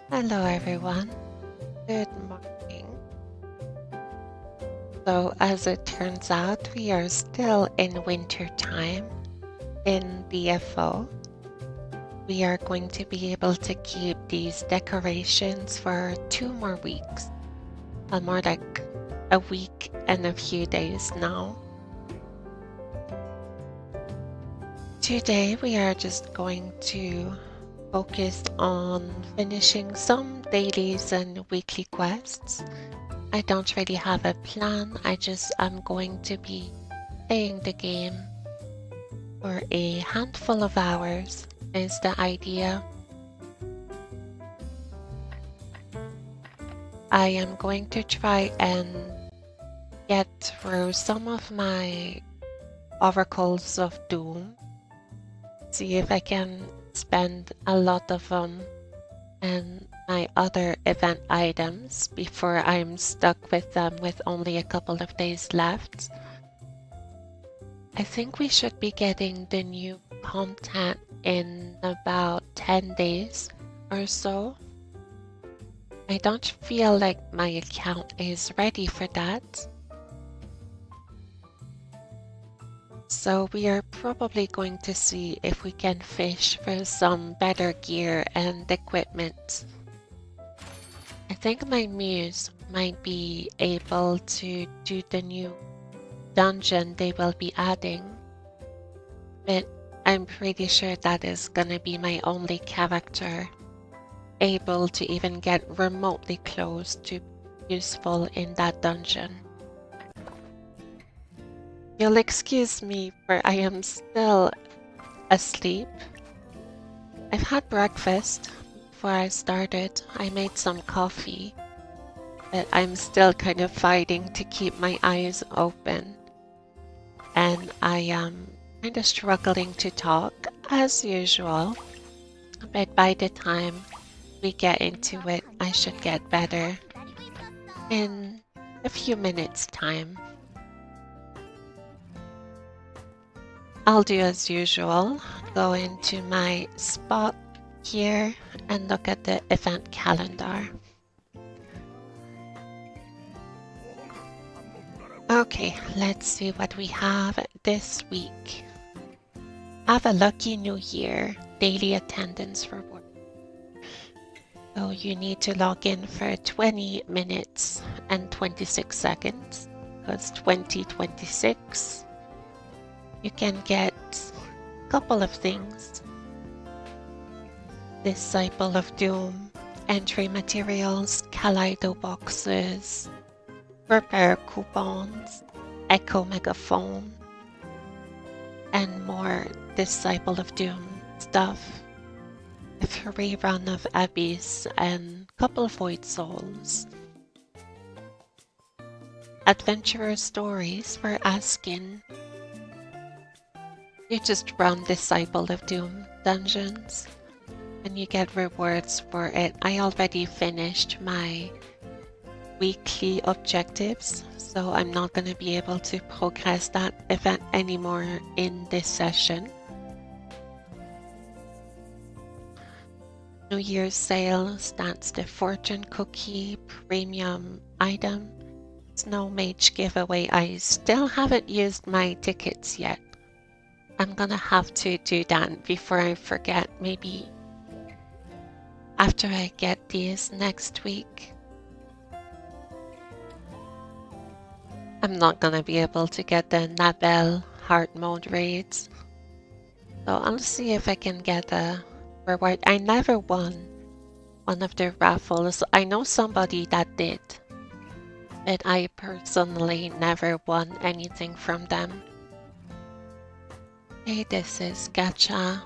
Hello everyone, good morning. So as it turns out, we are still in winter time in BFO. We are going to be able to keep these decorations for 2 more weeks, more like a week and a few days now. Today we are just going to focus on finishing some dailies and weekly quests. I don't really have a plan. I'm going to be playing the game for a handful of hours is the idea. I am going to try and get through some of my Oracles of Doom, see if I can spend a lot of them and my other event items before I'm stuck with them with only a couple of days left. I think we should be getting the new content in about 10 days or so. I don't feel like my account is ready for that. So we are probably going to see if we can fish for some better gear and equipment. I think my muse might be able to do the new dungeon they will be adding, but I'm pretty sure that is gonna be my only character able to even get remotely close to useful in that dungeon. You'll excuse me for I am still asleep. I've had breakfast before I started. I made some coffee, but I'm still kind of fighting to keep my eyes open. And I am kind of struggling to talk as usual, but by the time we get into it, I should get better in a few minutes' time. I'll do as usual, go into my spot here and look at the event calendar. Okay, let's see what we have this week. Have a lucky new year, daily attendance reward. So you need to log in for 20 minutes and 26 seconds because 2026. You can get a couple of things. Disciple of Doom, entry materials, Kaleido boxes, repair coupons, Echo Megaphone, and more Disciple of Doom stuff. A free run of Abyss and couple Void Souls. Adventurer stories for asking. You just run Disciple of Doom dungeons and you get rewards for it. I already finished my weekly objectives, so I'm not going to be able to progress that event anymore in this session. New Year's sales, that's the fortune cookie premium item. Snow Mage giveaway. I still haven't used my tickets yet. I'm gonna have to do that before I forget, maybe after I get these next week. I'm not gonna be able to get the Nabel hard mode raids. So I'll see if I can get a reward. I never won one of the raffles. I know somebody that did, but I personally never won anything from them. Hey, this is Gacha.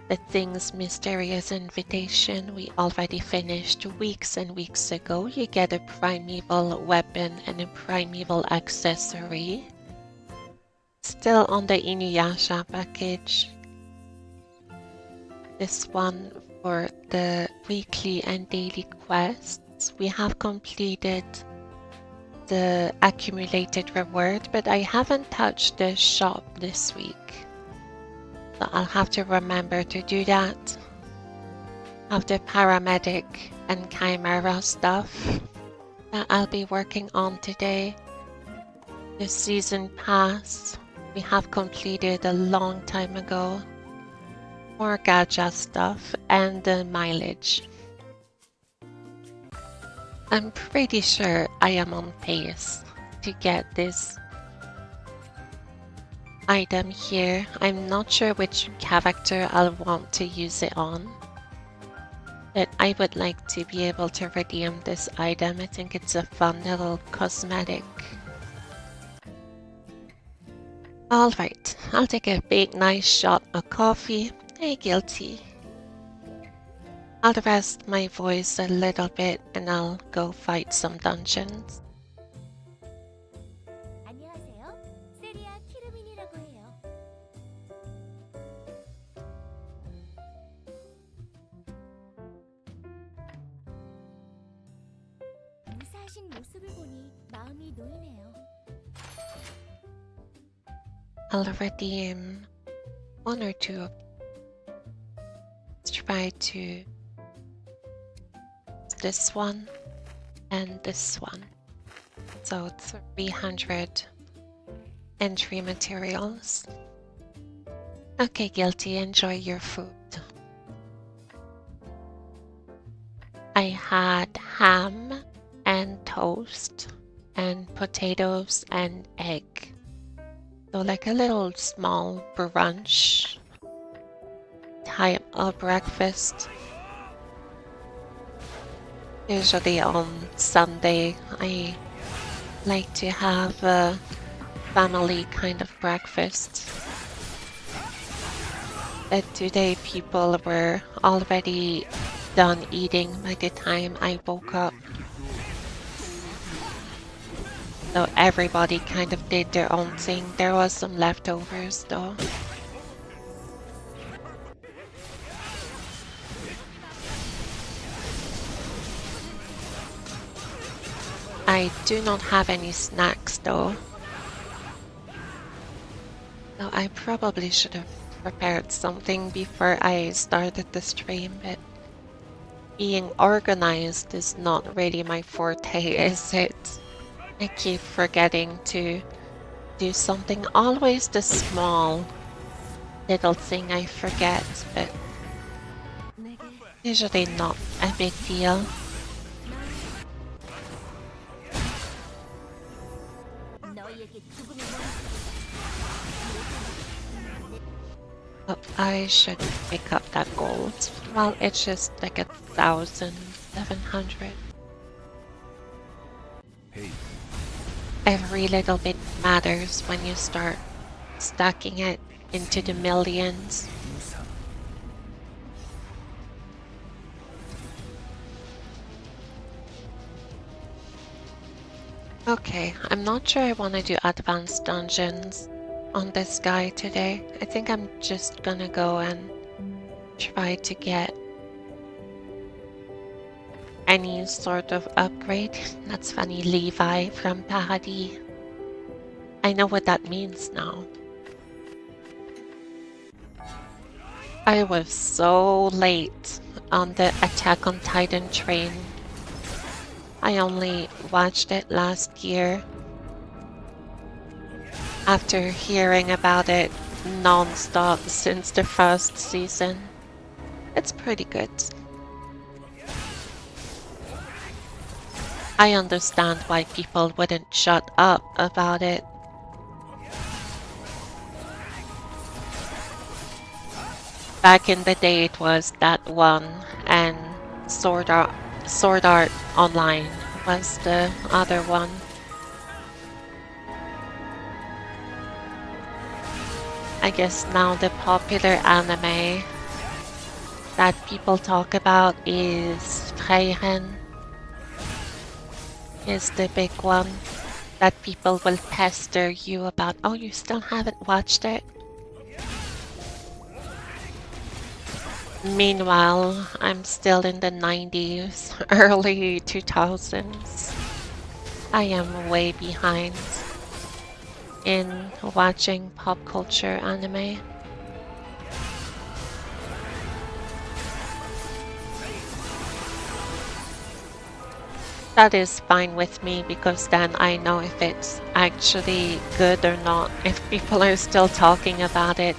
The Thing's Mysterious Invitation we already finished weeks and weeks ago. You get a primeval weapon and a primeval accessory. Still on the Inuyasha package. This one for the weekly and daily quests. We have completed the accumulated reward, but I haven't touched the shop this week. So I'll have to remember to do that. of the paramedic and chimera stuff that I'll be working on today. The season pass we have completed a long time ago. More gacha stuff and the mileage. I'm pretty sure I am on pace to get this item here. I'm not sure which character I'll want to use it on, but I would like to be able to redeem this item. I think it's a fun little cosmetic. Alright, I'll take a big nice shot of coffee. Hey, guilty. I'll rest my voice a little bit and I'll go fight some dungeons. I'll redeem one or two of Let's try to this one and this one. So 300 entry materials. Okay, guilty, enjoy your food. I had ham and toast and potatoes and egg. So like a little small brunch type of breakfast. Usually on Sunday I like to have a family kind of breakfast. But today people were already done eating by the time I woke up. So everybody kind of did their own thing. There was some leftovers though. I do not have any snacks though. So I probably should have prepared something before I started the stream, but being organized is not really my forte, is it? I keep forgetting to do something. Always the small little thing I forget, but usually not a big deal. Oh, I should pick up that gold. Well, it's just like 1,700. Hey. Every little bit matters when you start stacking it into the millions. Okay, I'm not sure I want to do advanced dungeons on this guy today. I think I'm just gonna go and try to get any sort of upgrade. That's funny, Levi from Paradis. I know what that means now. I was so late on the Attack on Titan train. I only watched it last year after hearing about it non-stop since the first season. It's pretty good. I understand why people wouldn't shut up about it. Back in the day it was that one, and Sword Art Online was the other one. I guess now the popular anime that people talk about is Frieren, is the big one that people will pester you about. Oh, you still haven't watched it? Meanwhile, I'm still in the 90s, early 2000s. I am way behind in watching pop culture anime. That is fine with me because then I know if it's actually good or not. If people are still talking about it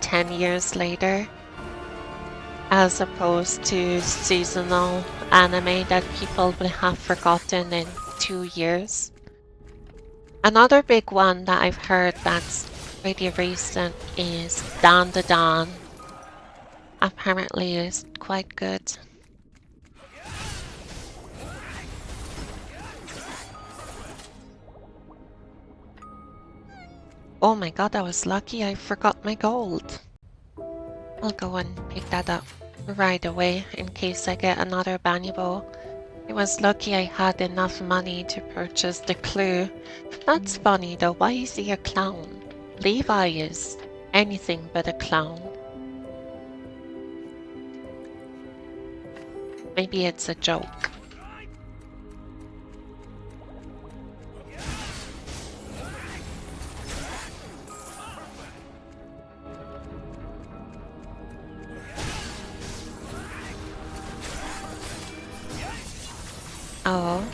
10 years later, as opposed to seasonal anime that people will have forgotten in 2 years. Another big one that I've heard that's pretty recent is Dan the Dan. Apparently is quite good. Oh my god, I was lucky I forgot my gold. I'll go and pick that up right away in case I get another Banyabo. I was lucky I had enough money to purchase the clue. That's funny though, why is he a clown? Levi is anything but a clown. Maybe it's a joke. Oh.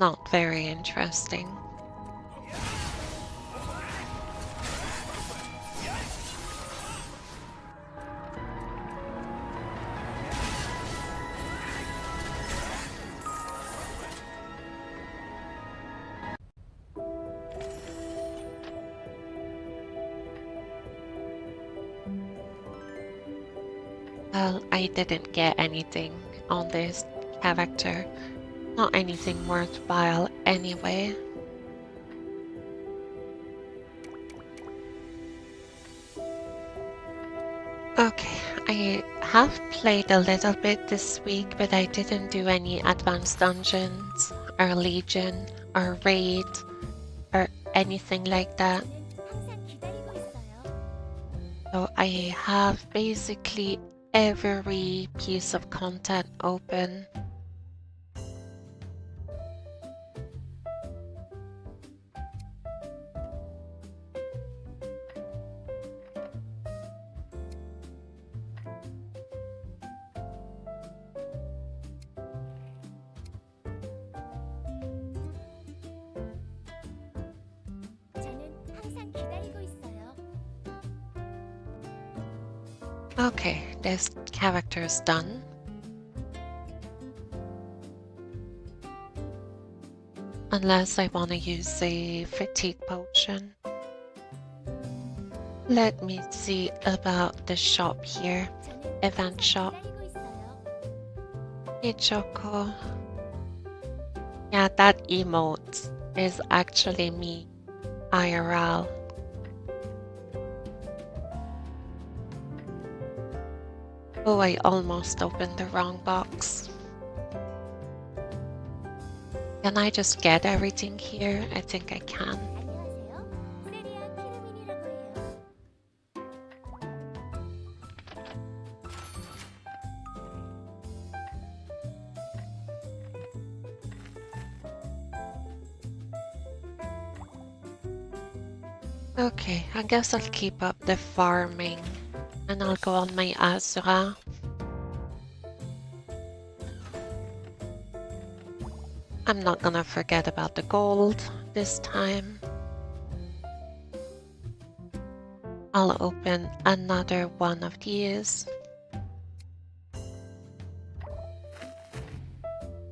Not very interesting. Well, I didn't get anything on this character. Not anything worthwhile anyway. Okay, I have played a little bit this week, but I didn't do any advanced dungeons, or legion, or raid, or anything like that. So I have basically every piece of content open. Okay, this character's done. Unless I want to use a fatigue potion. Let me see about the shop here. Event shop. Hey Choco. Yeah, that emote is actually me, IRL. Oh, I almost opened the wrong box. Can I just get everything here? I think I can. Okay, I guess I'll keep up the farming and I'll go on my Azura. I'm not gonna forget about the gold this time. I'll open another one of these.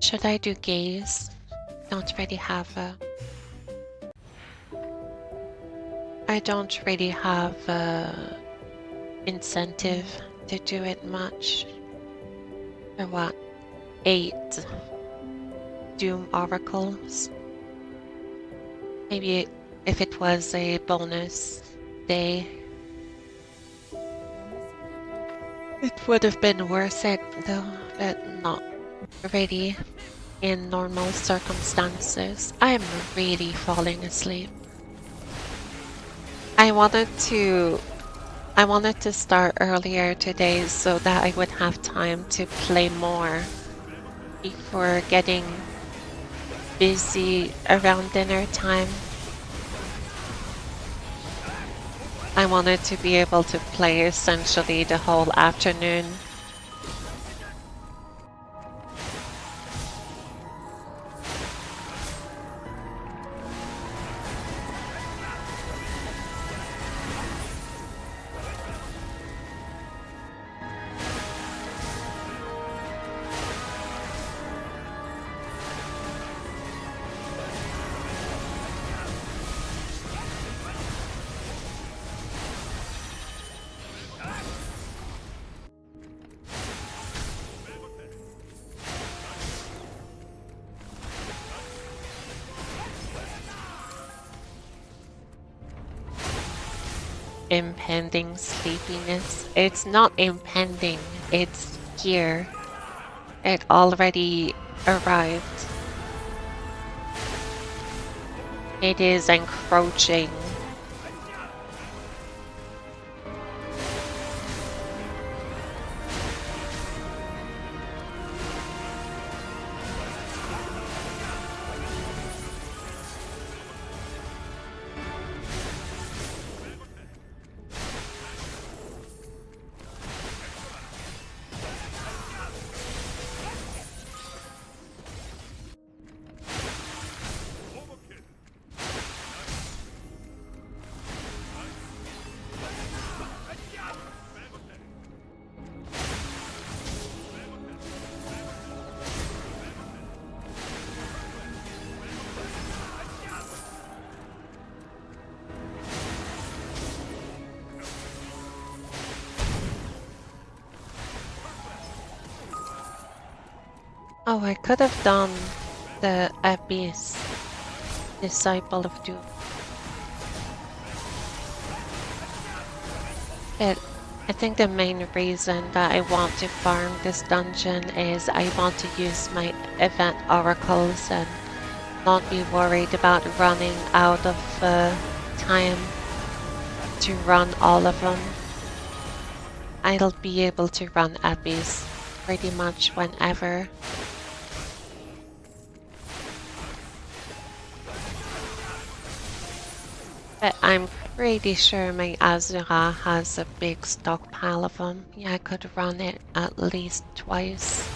Should I do gaze? Don't really have a... I don't really have a incentive to do it much. Or what? 8 Doom Oracles. Maybe if it was a bonus day, it would have been worth it though, but not really in normal circumstances. I'm really falling asleep. I wanted to start earlier today so that I would have time to play more before getting busy around dinner time. I wanted to be able to play essentially the whole afternoon. Impending sleepiness. It's not impending, it's here. It already arrived. It is encroaching. Oh, I could have done the Abyss, Disciple of Doom. But I think the main reason that I want to farm this dungeon is I want to use my event oracles and not be worried about running out of time to run all of them. I'll be able to run Abyss pretty much whenever. But I'm pretty sure my Azura has a big stockpile of them. Yeah, I could run it at least twice.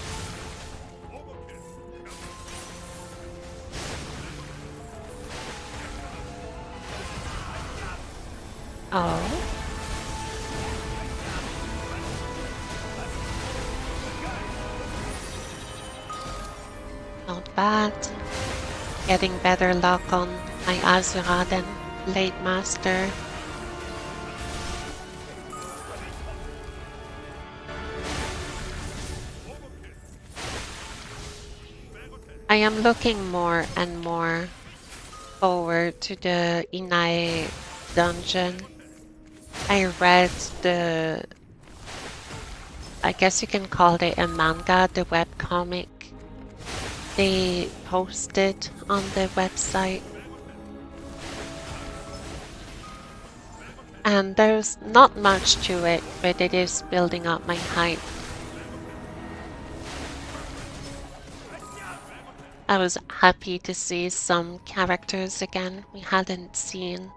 Oh. Not bad. Getting better luck on my Azura than Late Master. I am looking more and more forward to the Inai dungeon. I read I guess you can call it a manga, the webcomic they posted on the website. And there's not much to it, but it is building up my hype. I was happy to see some characters again we hadn't seen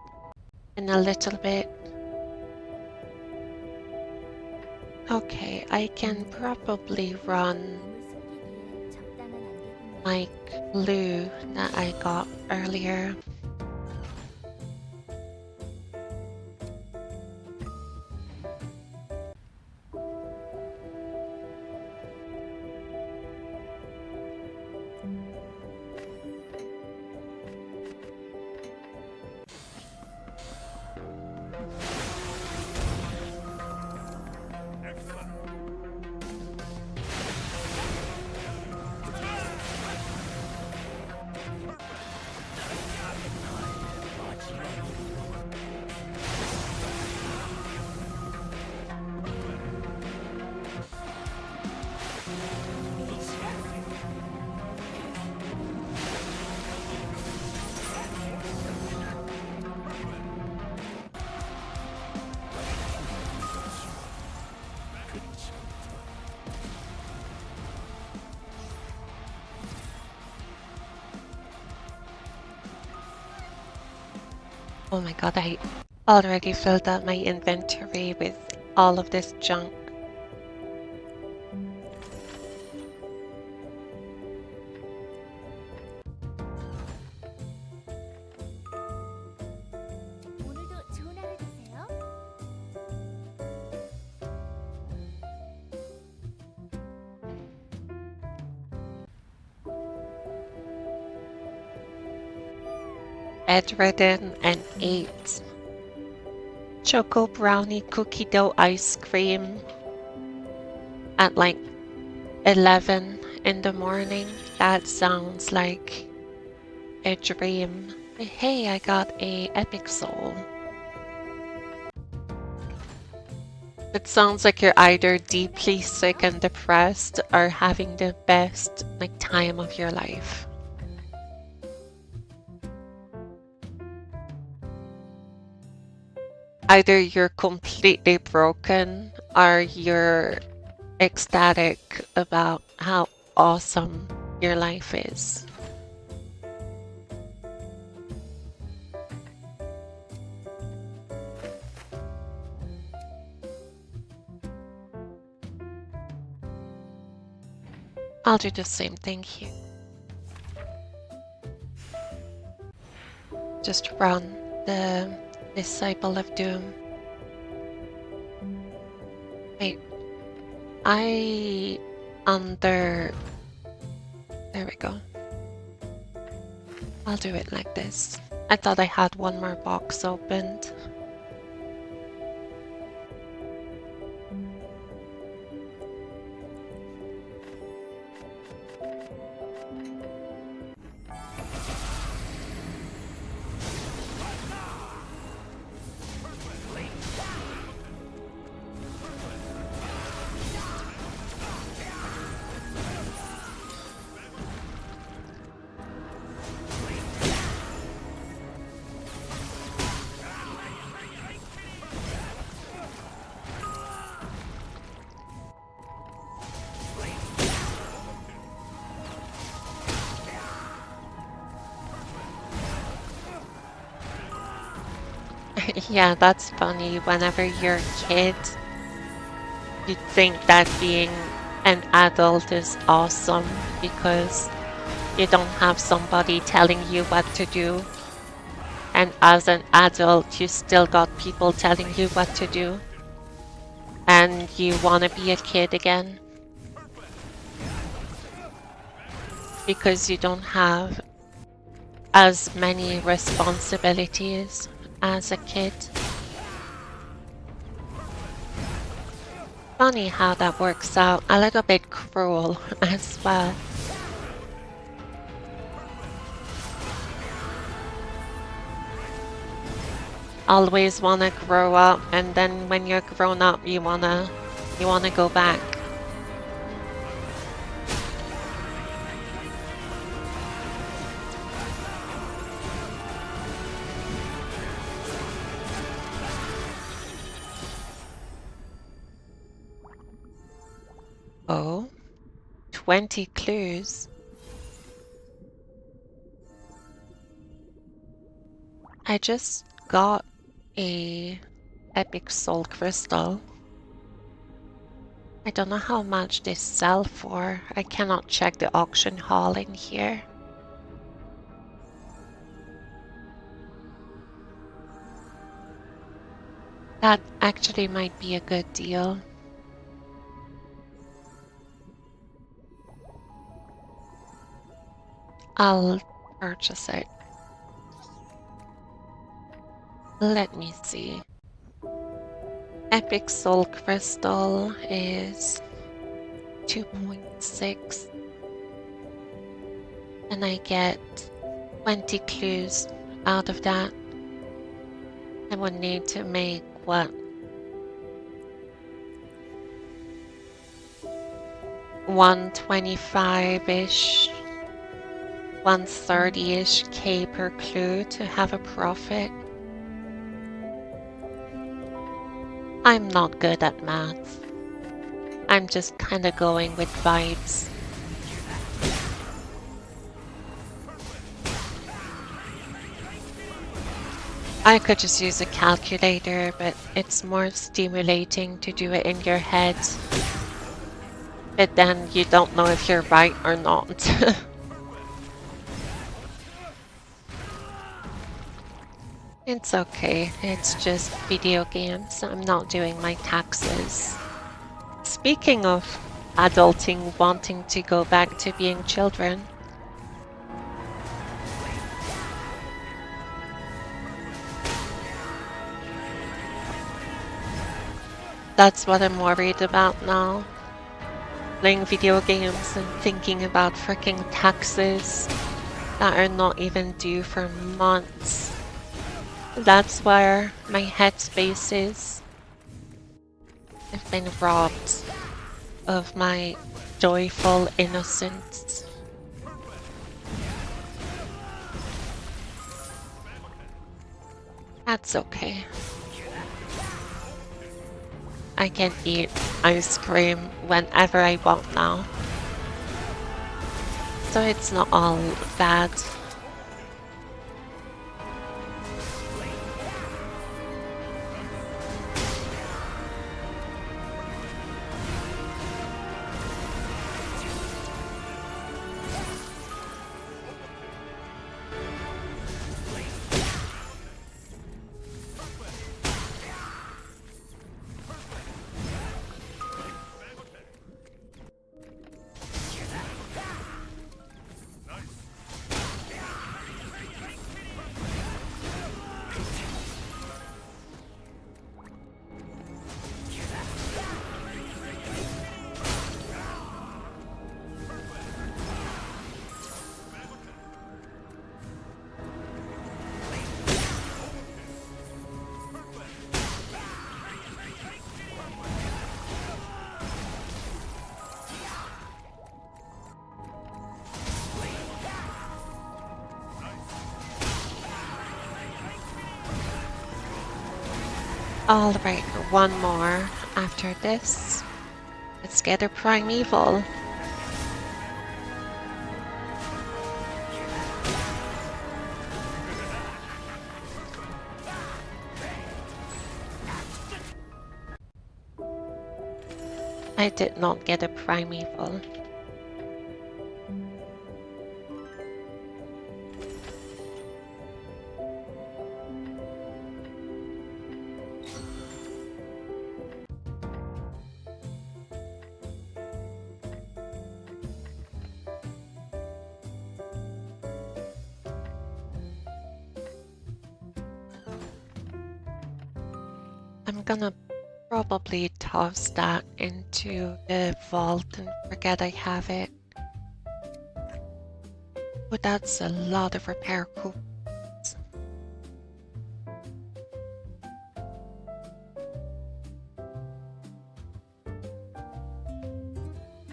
in a little bit. Okay, I can probably run my glue that I got earlier. Oh my god, already filled out my inventory with all of this junk. 오늘도 좋은 하루 되세요. Bedridden and ate choco brownie cookie dough ice cream at like 11 in the morning. That sounds like a dream. Hey, I got a epic soul. It sounds like you're either deeply sick and depressed or having the best like time of your life. Either you're completely broken or you're ecstatic about how awesome your life is. I'll do the same thing here. Just run the Disciple of Doom. Wait, there we go. I'll do it like this. I thought I had one more box opened. Yeah, that's funny. Whenever you're a kid, you think that being an adult is awesome because you don't have somebody telling you what to do. And as an adult, you still got people telling you what to do. And you want to be a kid again. Because you don't have as many responsibilities as a kid. Funny how that works out. A little bit cruel as well. Always wanna grow up, and then when you're grown up, you wanna go back. Oh, 20 clues. I just got a epic soul crystal. I don't know how much they sell for. I cannot check the auction hall in here. That actually might be a good deal. I'll purchase it. Let me see. Epic Soul Crystal is 2.6. And I get 20 clues out of that. I would need to make what? 125-ish, 130-ish K per clue to have a profit. I'm not good at math. I'm just kinda going with vibes. I could just use a calculator, but it's more stimulating to do it in your head. But then you don't know if you're right or not. It's okay, it's just video games. I'm not doing my taxes. Speaking of adulting wanting to go back to being children, that's what I'm worried about now. Playing video games and thinking about freaking taxes that are not even due for months. That's where my headspace is. I've been robbed of my joyful innocence. That's okay. I can eat ice cream whenever I want now. So it's not all bad. Alright, one more after this. Let's get a primeval. I did not get a primeval. I'm gonna probably toss that into the vault and forget I have it. But that's a lot of repair coupons.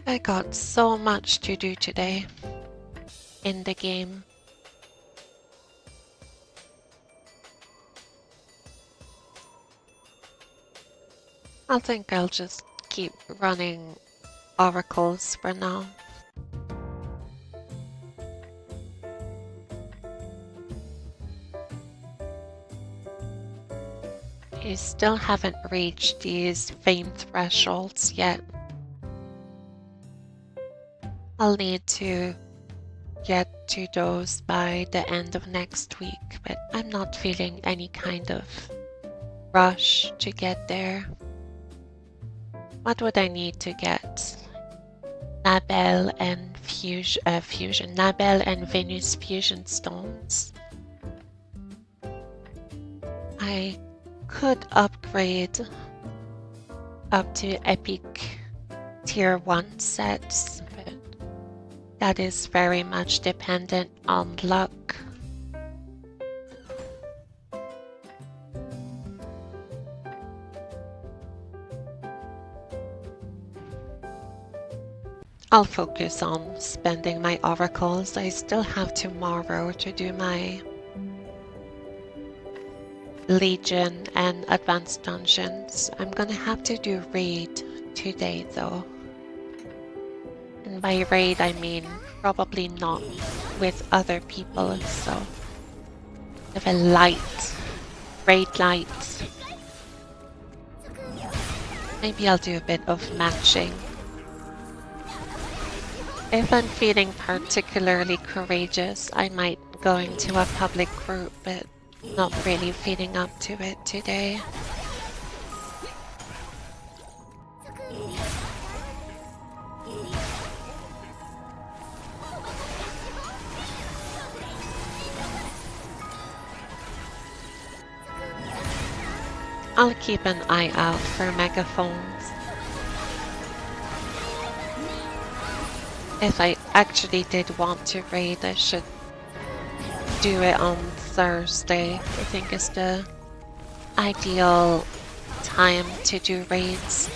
I got so much to do today in the game. I think I'll just keep running oracles for now. You still haven't reached these fame thresholds yet. I'll need to get to those by the end of next week, but I'm not feeling any kind of rush to get there. What would I need to get? Nabel and Nabel and Venus fusion stones. I could upgrade up to epic tier 1 sets, but that is very much dependent on luck. I'll focus on spending my oracles. I still have tomorrow to do my Legion and Advanced Dungeons. I'm gonna have to do raid today though. And by raid I mean probably not with other people, so have a light raid lights. Maybe I'll do a bit of matching. If I'm feeling particularly courageous, I might go into a public group, but not really feeling up to it today. I'll keep an eye out for megaphones. If I actually did want to raid, I should do it on Thursday. I think is the ideal time to do raids.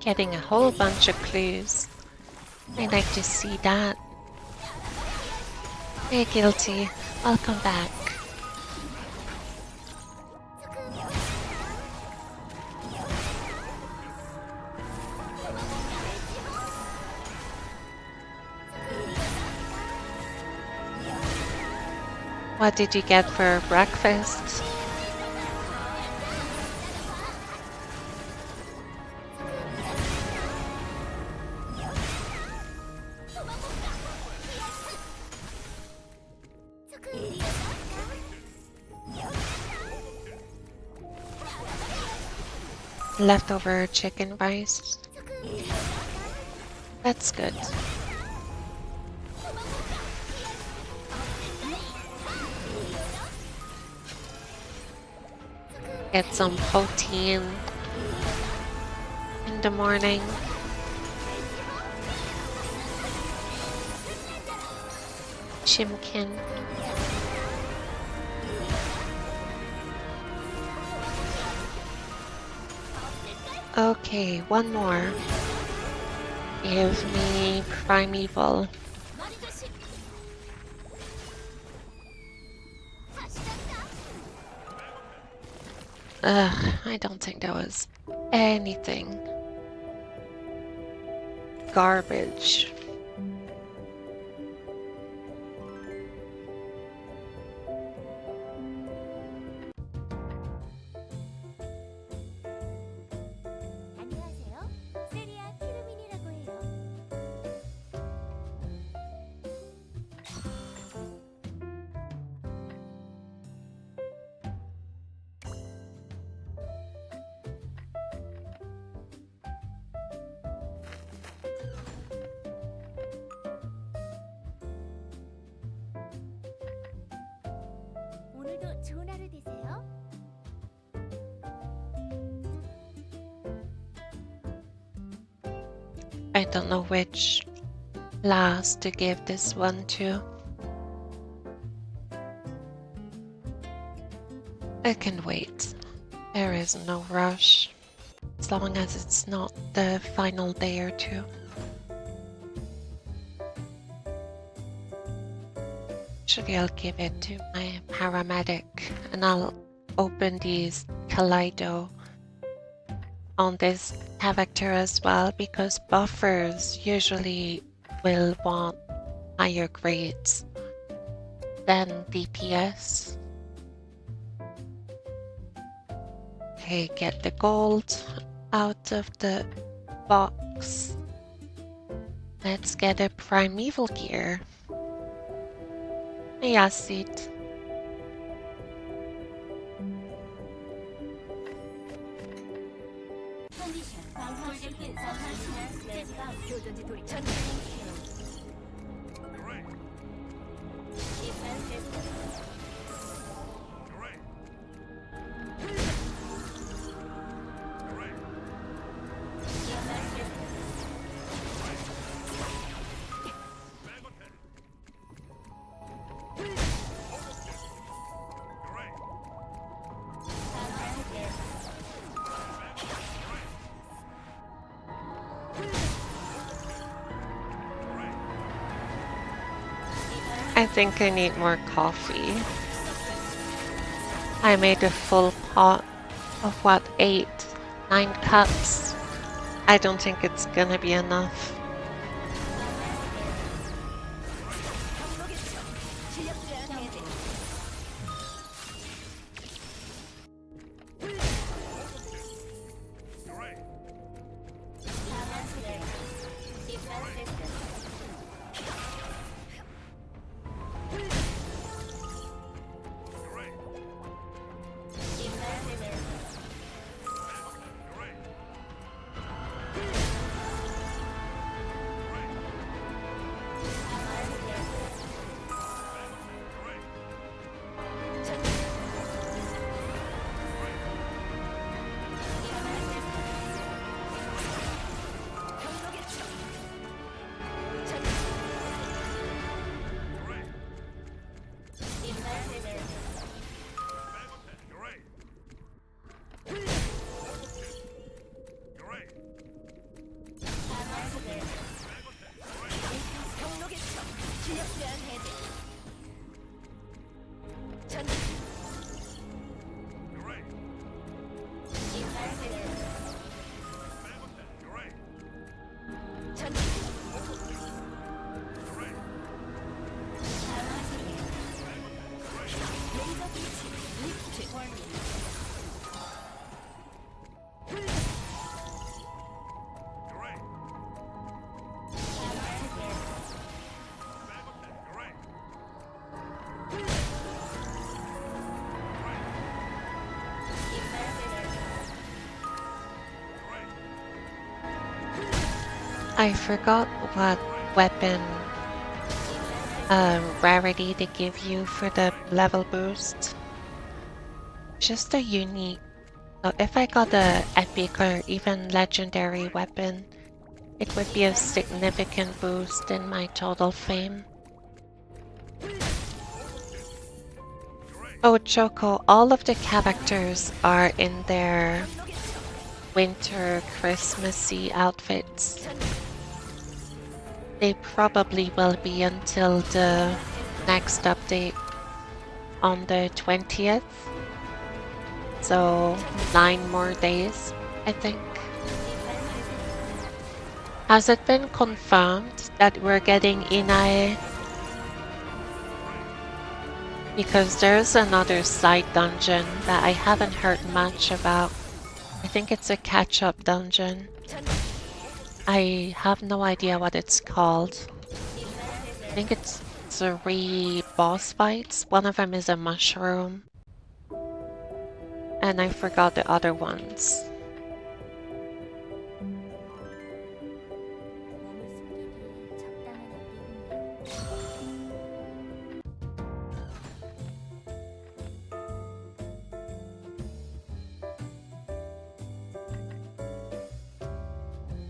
Getting a whole bunch of clues. I like to see that. Hey, Guilty. Welcome back. What did you get for breakfast? Leftover chicken rice. That's good. Get some protein in the morning. Chimkin. Okay, one more. Give me Primeval. I don't think that was anything. Garbage. 안녕하세요. 세리아 키르민이라고 해요. 오늘도 좋은 하루 되세요. I don't know which last to give this one to. I can wait. There is no rush. As long as it's not the final day or two. Actually, I'll give it to my paramedic and I'll open these Kaleido on this character as well because buffers usually will want higher grades than DPS. Okay, get the gold out of the box. Let's get a primeval gear. Hey, Acid. I think I need more coffee. I made a full pot of what, 8-9 cups. I don't think it's gonna be enough. I forgot what weapon rarity they give you for the level boost. Just a unique. So if I got a epic or even legendary weapon, it would be a significant boost in my total fame. Oh, Choco, all of the characters are in their winter Christmassy outfits. They probably will be until the next update on the 20th. So 9 more days, I think. Has it been confirmed that we're getting Inae? Because there's another side dungeon that I haven't heard much about. I think it's a catch-up dungeon. I have no idea what it's called. I think it's 3 boss fights. One of them is a mushroom. And I forgot the other ones.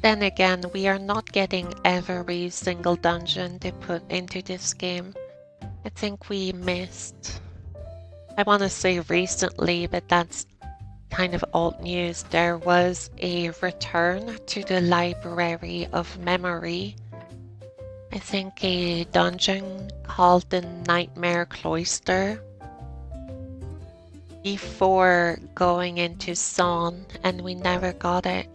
Then again, we are not getting every single dungeon they put into this game. I think we missed. I want to say recently, but that's kind of old news. There was a return to the Library of Memory. I think a dungeon called the Nightmare Cloister before going into Son, and we never got it.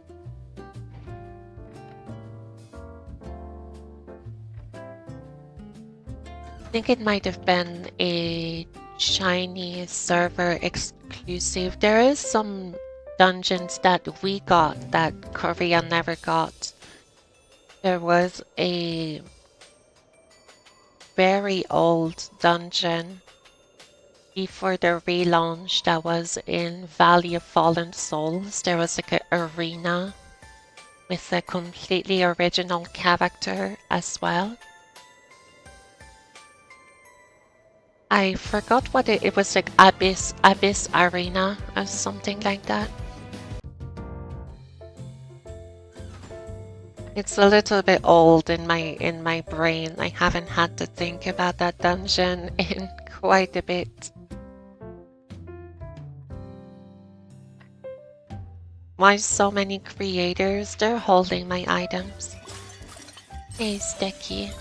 I think it might have been a Chinese server exclusive. There is some dungeons that we got that Korea never got. There was a very old dungeon before the relaunch that was in Valley of Fallen Souls. There was like an arena with a completely original character as well. I forgot what it was, like Abyss Arena or something like that. It's a little bit old in my brain. I haven't had to think about that dungeon in quite a bit. Why so many creators? They're holding my items. Hey, Sticky.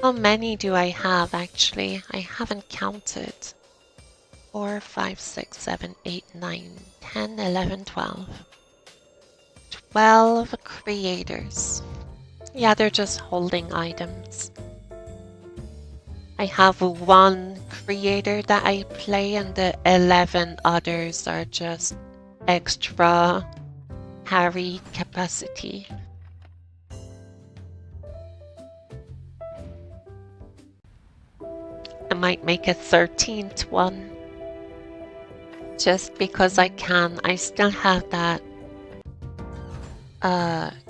How many do I have actually? I haven't counted. 4, 5, 6, 7, 8, 9, 10, 11, 12. 12 creators. Yeah, they're just holding items. I have one creator that I play and the 11 others are just extra carry capacity. I might make a 13th one. Just because I can. I still have that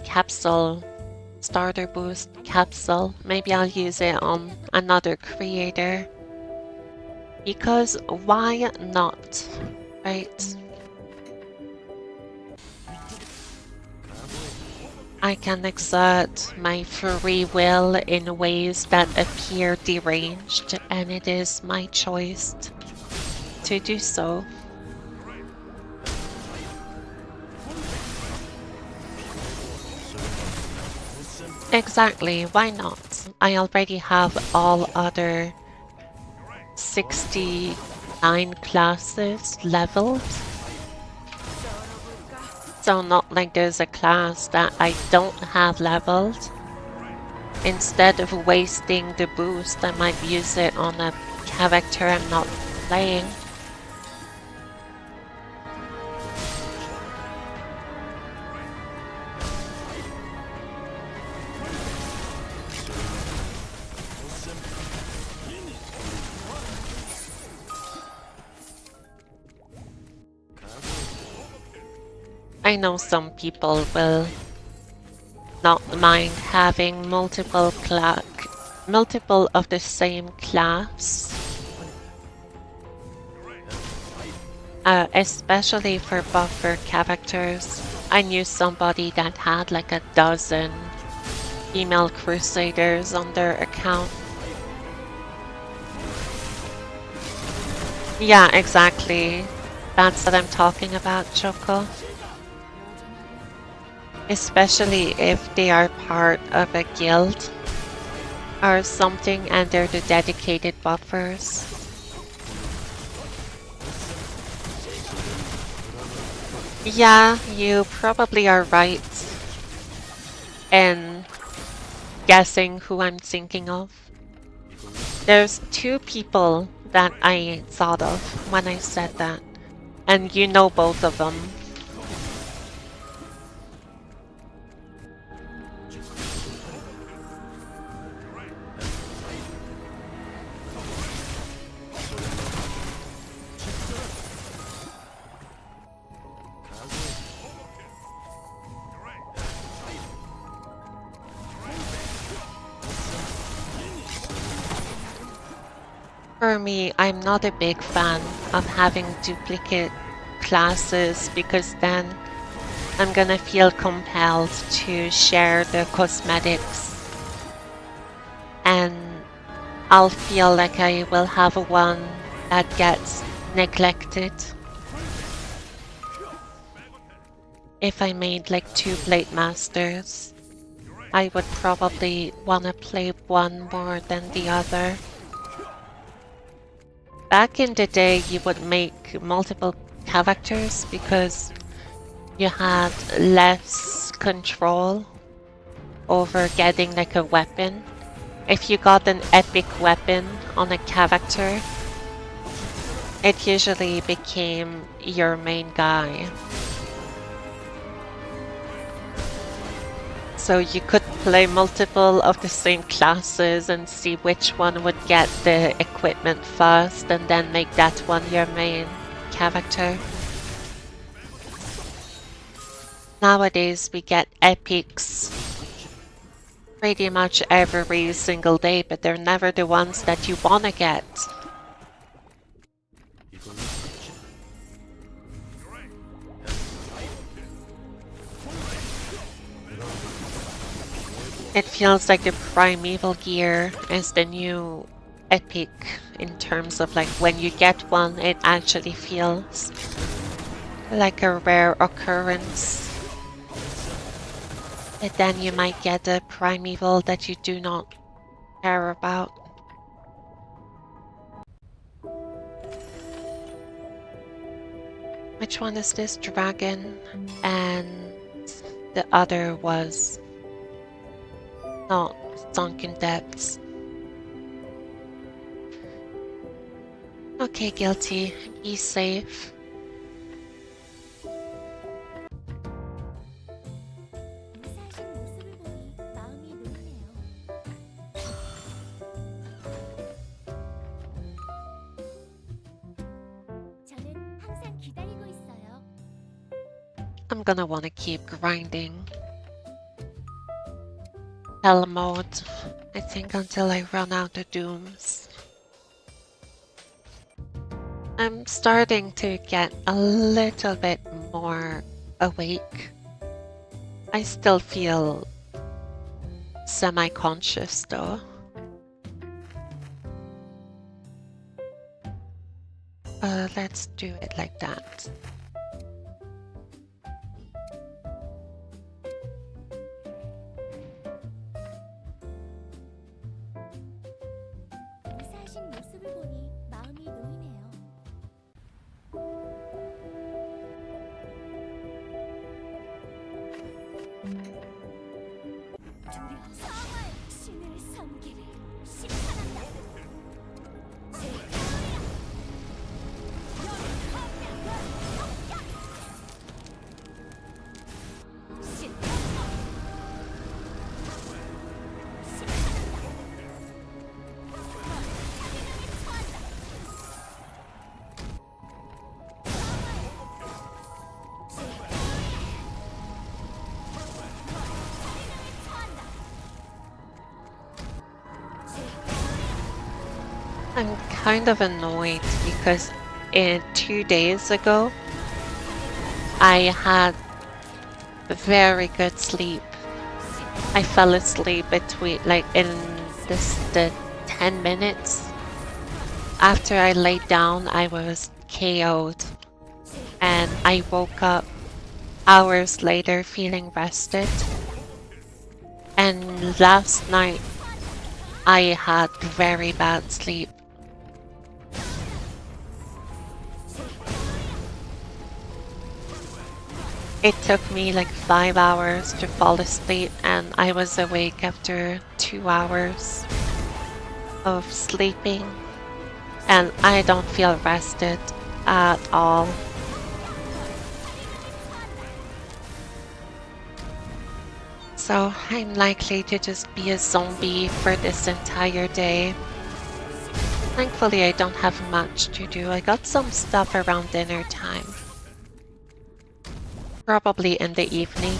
capsule, starter boost capsule. Maybe I'll use it on another creator. Because why not, right? I can exert my free will in ways that appear deranged, and it is my choice to do so. Exactly, why not? I already have all other 69 classes leveled. So not like there's a class that I don't have leveled. Instead of wasting the boost, I might use it on a character I'm not playing. I know some people will not mind having multiple of the same class. Especially for buffer characters. I knew somebody that had like a dozen female crusaders on their account. Yeah, exactly. That's what I'm talking about, Choco. Especially if they are part of a guild or something and they're the dedicated buffers. Yeah, you probably are right in guessing who I'm thinking of. There's two people that I thought of when I said that, and you know both of them. For me, I'm not a big fan of having duplicate classes because then I'm gonna feel compelled to share the cosmetics and I'll feel like I will have one that gets neglected. If I made like 2 Blade Masters, I would probably wanna play one more than the other. Back in the day, you would make multiple characters because you had less control over getting like a weapon. If you got an epic weapon on a character, it usually became your main guy. So you could play multiple of the same classes and see which one would get the equipment first and then make that one your main character. Nowadays we get epics pretty much every single day, but they're never the ones that you wanna get. It feels like the primeval gear is the new epic in terms of like when you get one, it actually feels like a rare occurrence. But then you might get a primeval that you do not care about. Which one is this? Dragon, and the other was not Sunken Depths. Okay, Guilty. Be safe. 무사하신 모습을 보니 마음이 놓이네요. 저는 항상 기다리고 있어요. I'm gonna wanna keep grinding. Hell mode, I think, until I run out of dooms. I'm starting to get a little bit more awake. I still feel semi-conscious though. Let's do it like that. 무사하신 모습을 보니 마음이 놓이네요. 두려워서 신을 섬기리 심판한다. I'm kind of annoyed because 2 days ago I had very good sleep. I fell asleep between the 10 minutes. After I laid down, I was KO'd and I woke up hours later feeling rested. And last night I had very bad sleep. It took me like 5 hours to fall asleep and I was awake after 2 hours of sleeping and I don't feel rested at all. So I'm likely to just be a zombie for this entire day. Thankfully I don't have much to do. I got some stuff around dinner time. Probably in the evening.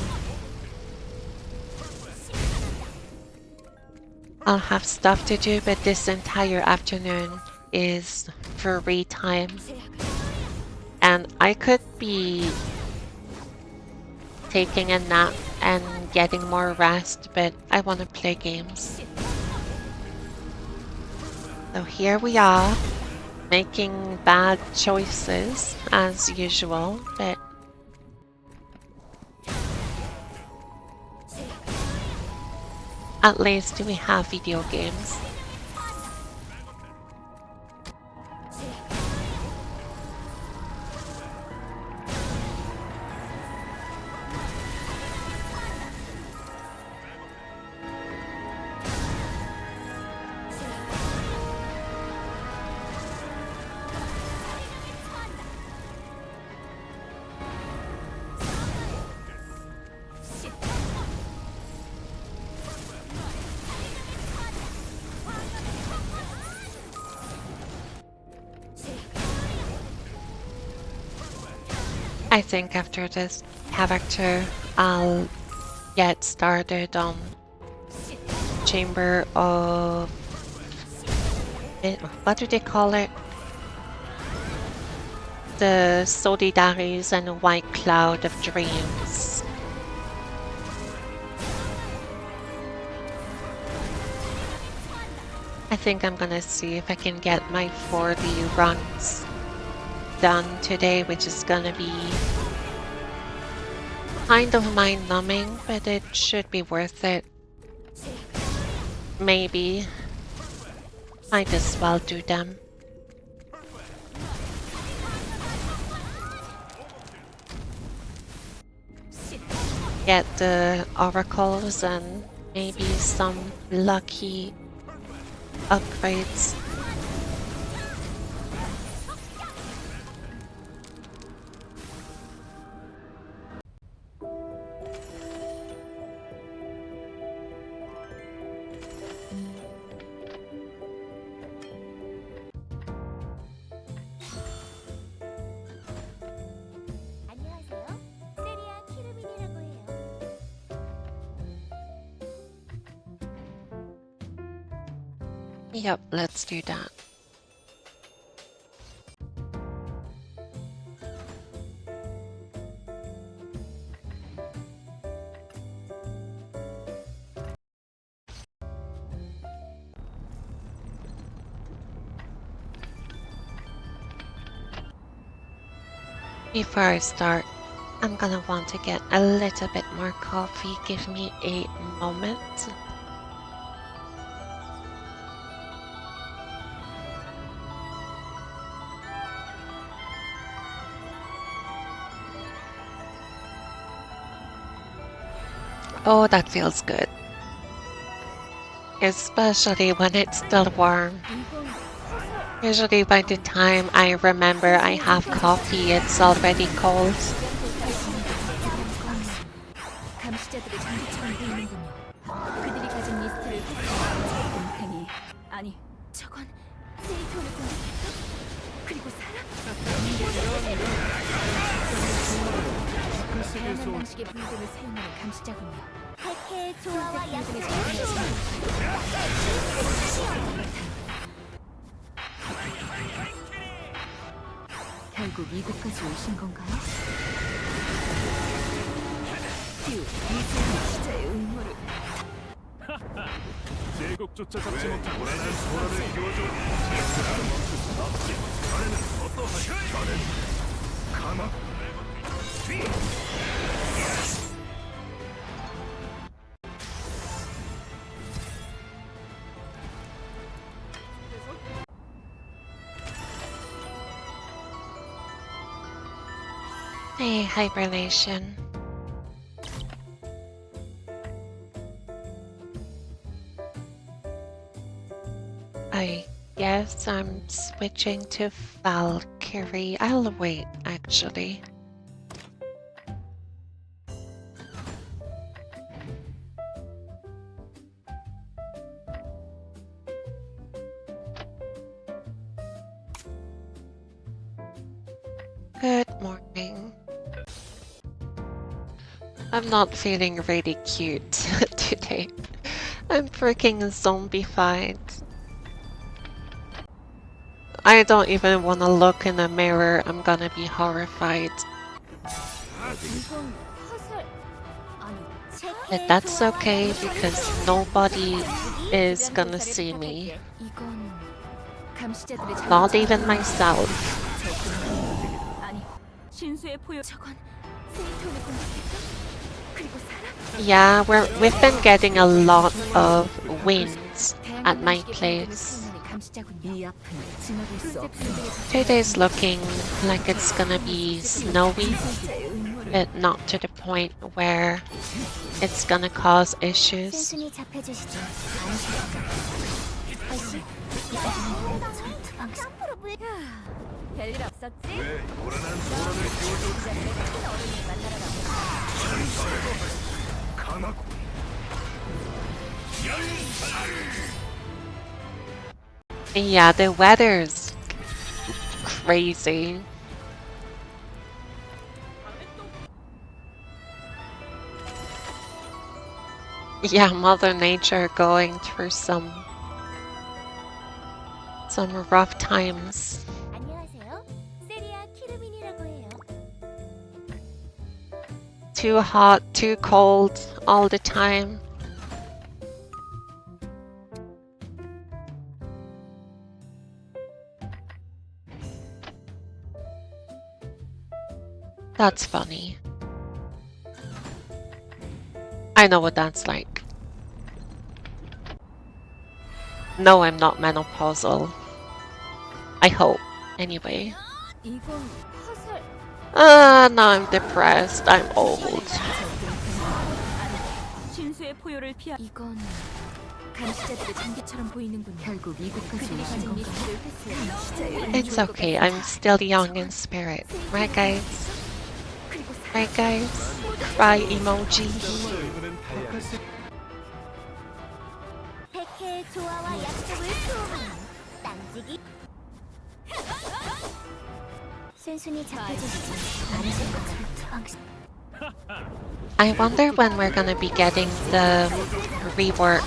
I'll have stuff to do, but this entire afternoon is free time. And I could be taking a nap and getting more rest, but I want to play games. So here we are, making bad choices as usual, but at least we have video games. I think after this character, I'll get started on Chamber of... what do they call it? The Solidaries and a White Cloud of Dreams. I think I'm gonna see if I can get my 40 runs done today, which is gonna be kind of mind-numbing, but it should be worth it. Maybe. Might as well do them. Get the oracles and maybe some lucky upgrades. 안녕하세요. 세리아 키르민이라고 해요. Yep, let's do that. Before I start, I'm gonna want to get a little bit more coffee. Give me a moment. Oh, that feels good. Especially when it's still warm. Usually by the time I remember I have coffee, it's already cold. 감시자들의 장기처럼 보이는군요. 그들이 가진 리스트를 홈팽이 아니 저건 세이토를 공격했어? 그리고 사람? 다양한 방식의 불금을 사용하는 감시자군요. 핵의 조화와 약속을 결국 이곳까지 오신 건가요? 이제 시자의 음모를 제국조차 잡지 못한 불안한 소라를 키워줘. 멈출 수 없지. 자네는 어떠하지? 자네는 가마. Hey, hibernation. I guess I'm switching to Valkyrie. I'll wait, actually. Good morning. I'm not feeling really cute today. I'm freaking zombified. I don't even want to look in the mirror. I'm gonna be horrified. But that's okay because nobody is gonna see me. Not even myself. Yeah, we've been getting a lot of winds at my place. Today's looking like it's gonna be snowy, but not to the point where it's gonna cause issues. 별일 없었지? 왜 불안한 소라를 키워줘. 가마고. Yeah, the weather's crazy. Yeah, Mother Nature going through some rough times. 안녕하세요. 세리아 키르민이라고 해요. Too hot, too cold all the time. That's funny. I know what that's like. No, I'm not menopausal. I hope, anyway. 이건 화살. Now I'm depressed. I'm old. 신수의 포효를 피하. 이건 감시자들의 장비처럼 보이는군요. 결국 이곳까지 오신 건가요? It's okay. I'm still young in spirit. Right, guys? Right, guys? Cry emoji. 백해의 조화와 약속을 수호하는 딴지기. 순순히 잡혀주시지 않으실 거죠? I wonder when we're gonna be getting the rework.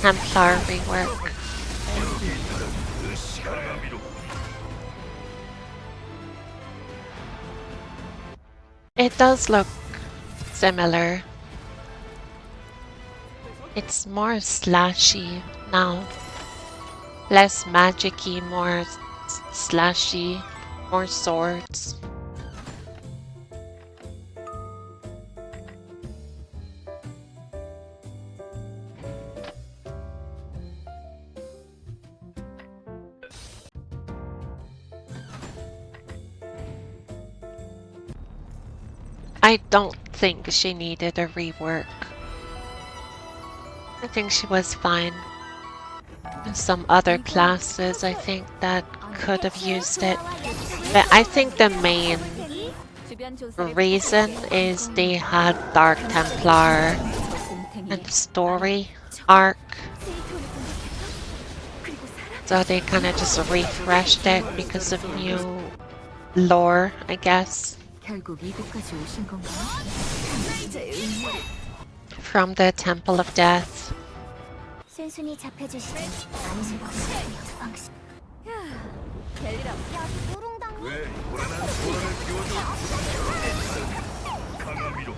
Templar rework. It does look similar. It's more slashy now. Less magic-y, more slashy, more swords. I don't think she needed a rework. I think she was fine. There's some other classes I think that could have used it. But I think the main reason is they had Dark Templar and story arc. So they kind of just refreshed it because of new lore, I guess. From the Temple of Death. 순순히 잡혀주시지 않으실 거죠? 왜 요란한 소란을 피워줘? 강함이로.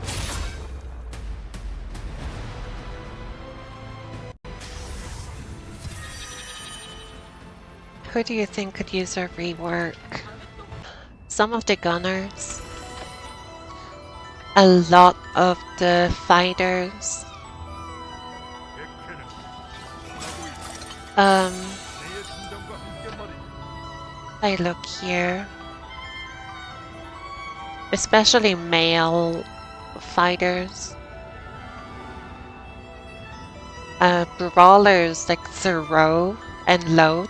Who do you think could use a rework? Some of the gunners. A lot of the fighters. I look here. Especially male fighters. Brawlers like throw and load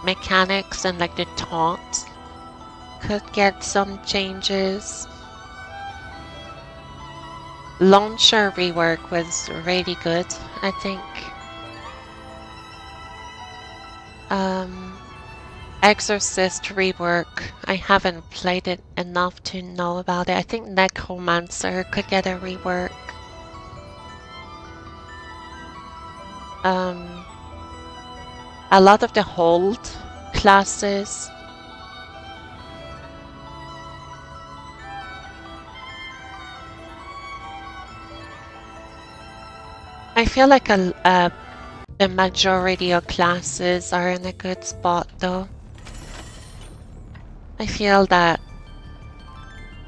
mechanics and like the taunt could get some changes. Launcher rework was really good, I think. Exorcist rework, I haven't played it enough to know about it. I think Necromancer could get a rework. A lot of the hold classes. I feel like the majority of classes are in a good spot though. I feel that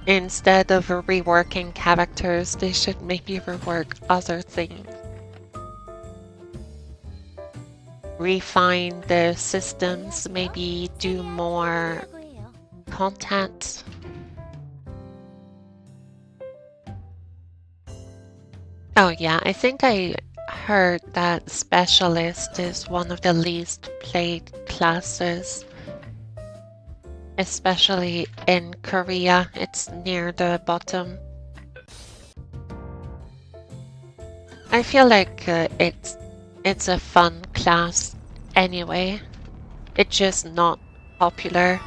instead of reworking characters, they should maybe rework other things. Refine the systems, maybe do more content. Oh yeah, I think I heard that Specialist is one of the least played classes. Especially in Korea, it's near the bottom. I feel like it's a fun class anyway. It's just not popular.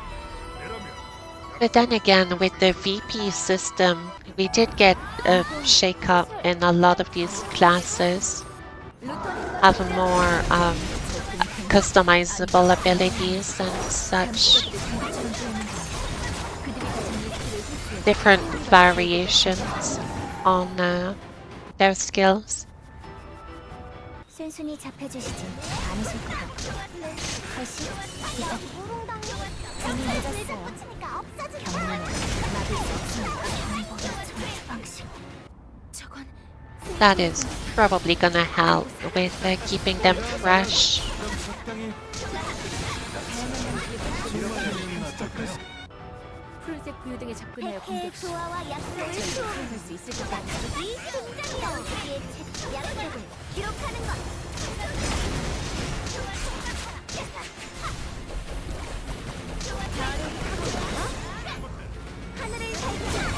But then again, with the VP system, we did get a shake-up in a lot of these classes, have more customizable abilities and such, different variations on their skills. 순순히 잡혀주시지 않으실 것 같고 훨씬 기적 이미 늦었어요. 경륜은 막을 수 없습니다. 방식 저건 That is probably gonna help with keeping them fresh. 푸른색 부유 등에 접근하여 해의 공격 시 조화와 약속을 저희를 수호하는 사용할 수 있을 것 같아. 이 등장이다. 우리의 약속을 기록하는 것. 하늘을 밝혀.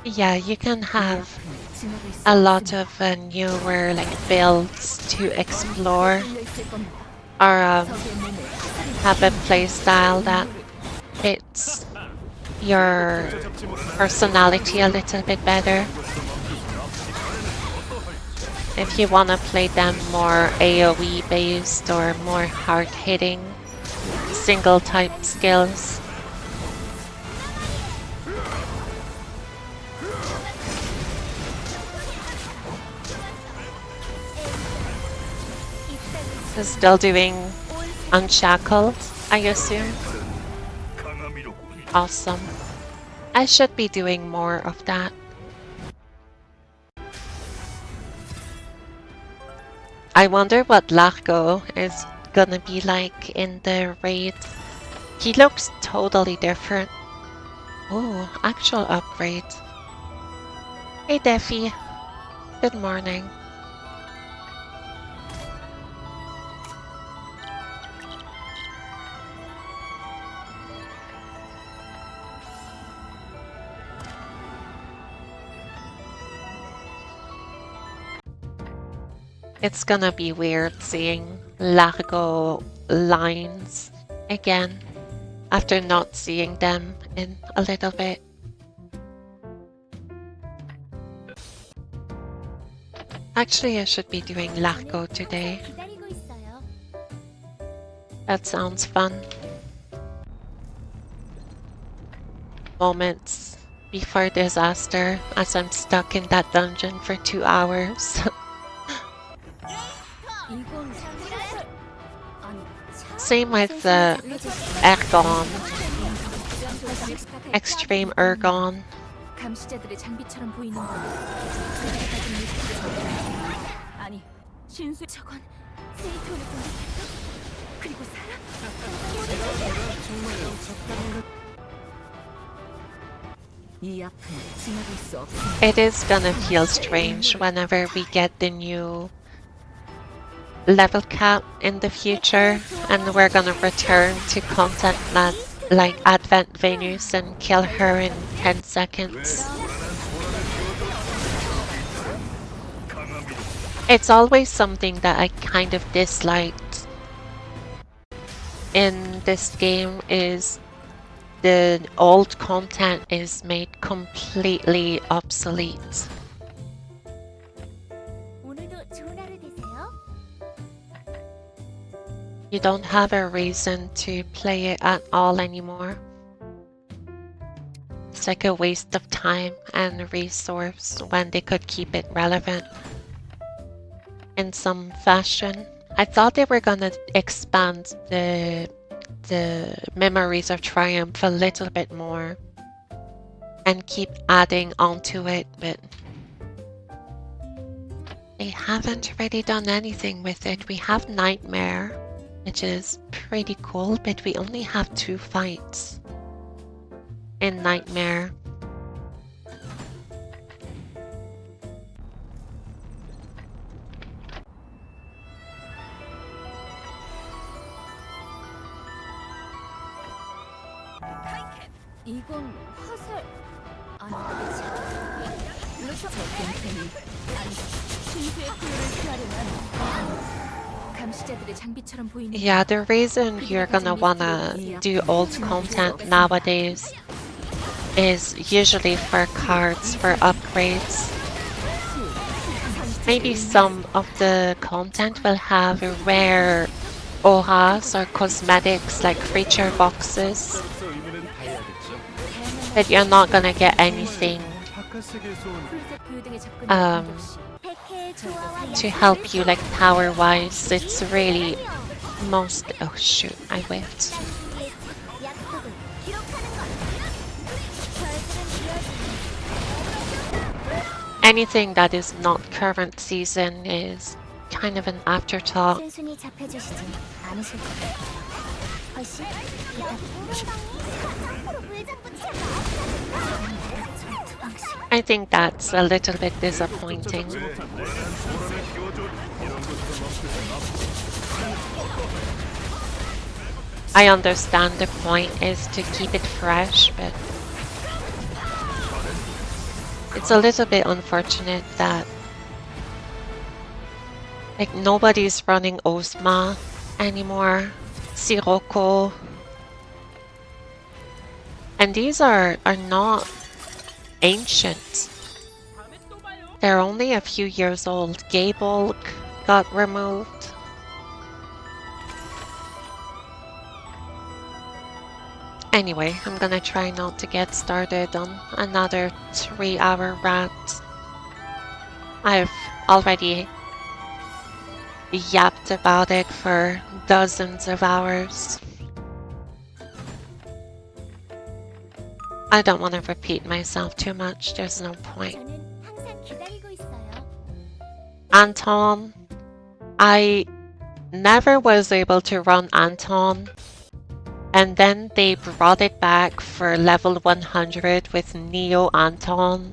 Yeah, you can have 지나갈 수 a lot of newer builds to explore, 열려 있을 겁니다. or 적의 몸을 have a playstyle that fits your personality a little bit better. If you want to play them more AoE based or more hard hitting single type skills. Still doing Unshackled, I assume. 강함이로군. Awesome. I should be doing more of that. I wonder what Largo is gonna be like in the raid. He looks totally different. Oh, actual upgrade. Hey Defi. Good morning. It's gonna be weird seeing Largo lines again after not seeing them in a little bit. Actually, I should be doing Largo today. 기다리고 있어요. That sounds fun. Moments before disaster as I'm stuck in that dungeon for 2 hours. 이건 사실 아니 Same with Ergon, Extreme Ergon. 감시자들의 장비처럼 보이는 건 아니 신수 저건 세이토를 공격했어? 그리고 사람? 이 앞은 지나갈 수 없습니다. It is gonna feel strange whenever we get the new level cap in the future and we're gonna return to content that like Advent Venus and kill her in 10 seconds. It's always something that I kind of disliked in this game is the old content is made completely obsolete. 오늘도 좋은 하루 되세요. You don't have a reason to play it at all anymore. It's like a waste of time and resource when they could keep it relevant in some fashion. I thought they were gonna expand the Memories of Triumph a little bit more and keep adding onto it, but they haven't really done anything with it. We have Nightmare, which is pretty cool, but we only have 2 fights in Nightmare. 이건 화살 아니 저 곰탱이 아니 신수의 포효를 피하려면 감시자들의 장비처럼 보이는 Yeah, the reason you're gonna wanna do old content nowadays is usually for cards, for upgrades. Maybe some of the content will have rare auras or cosmetics like creature boxes, 의미는 다 해야겠죠. but you're not gonna get anything 바깥 세계에서 온 풀셋 보유 등의 접근을 Um, 공격 시 백해 조화와 to help you like power wise. It's really most. Oh shoot, I whiffed. 우리의 약속을 기록하는 것. 결들은 이어지는 Anything that is not current season is kind of an afterthought. 순순히 잡혀주시지 않으실 거예요. 훨씬 참고로 물장구 I think that's a little bit disappointing. 소란을 키워줘. 이런 것도 멈추지 마. I understand the point is to keep it fresh, but it's a little bit unfortunate that like nobody's running Osma anymore, Sirocco. And these are not ancient. They're only a few years old. Gable got removed. Anyway, I'm gonna try not to get started on another 3-hour rant. I've already yapped about it for dozens of hours. I don't want to repeat myself too much, there's no point. 저는 항상 기다리고 있어요. Anton, I never was able to run Anton, and then they brought it back for level 100 with Neo Anton.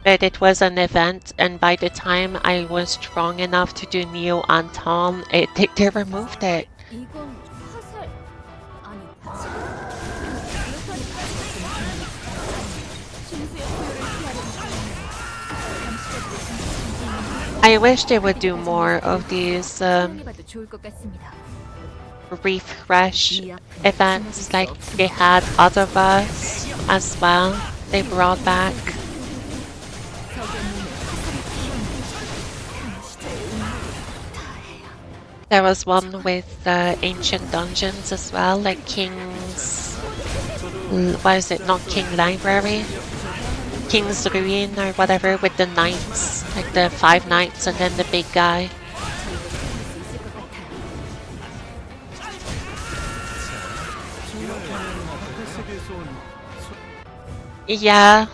But it was an event, and by the time I was strong enough to do Neo Anton, they removed it. 이건 화살 아니 신수의 포효를 피하려면 감시자들의 장비처럼 I wish they would do more of these 사용해봐도 좋을 것 같습니다. refresh events like they had Other Bus as well. They brought back. There was one with ancient dungeons as well, like King's. What is it? Not King Library? King's Ruin or whatever, with the knights, like the 5 knights and then the big guy. Yeah,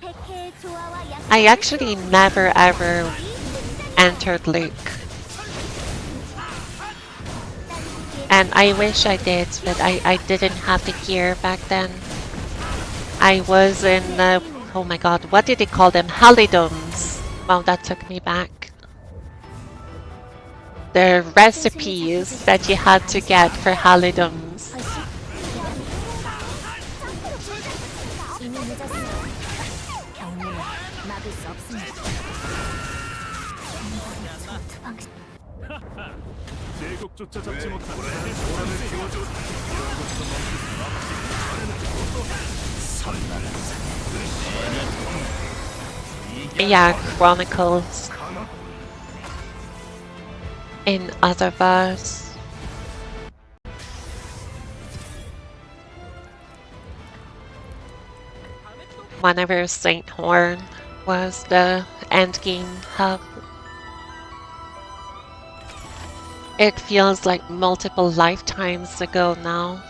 백해 조화와 약 I actually never ever entered Luke. And I wish I did, but I didn't have the gear back then. I was in, oh my god, what did they call them? Halidons. Wow, that took me back. The recipes that you had to get for Halidons. 이미 늦었어요. 경륜은 막을 수 없습니다. 제국조차 잡지 못한 소란을 키워줘. 이런 것도 멈추지 마. Yeah, Chronicles. In Otherverse. Whenever Saint Horn was the endgame hub. It feels like multiple lifetimes ago now.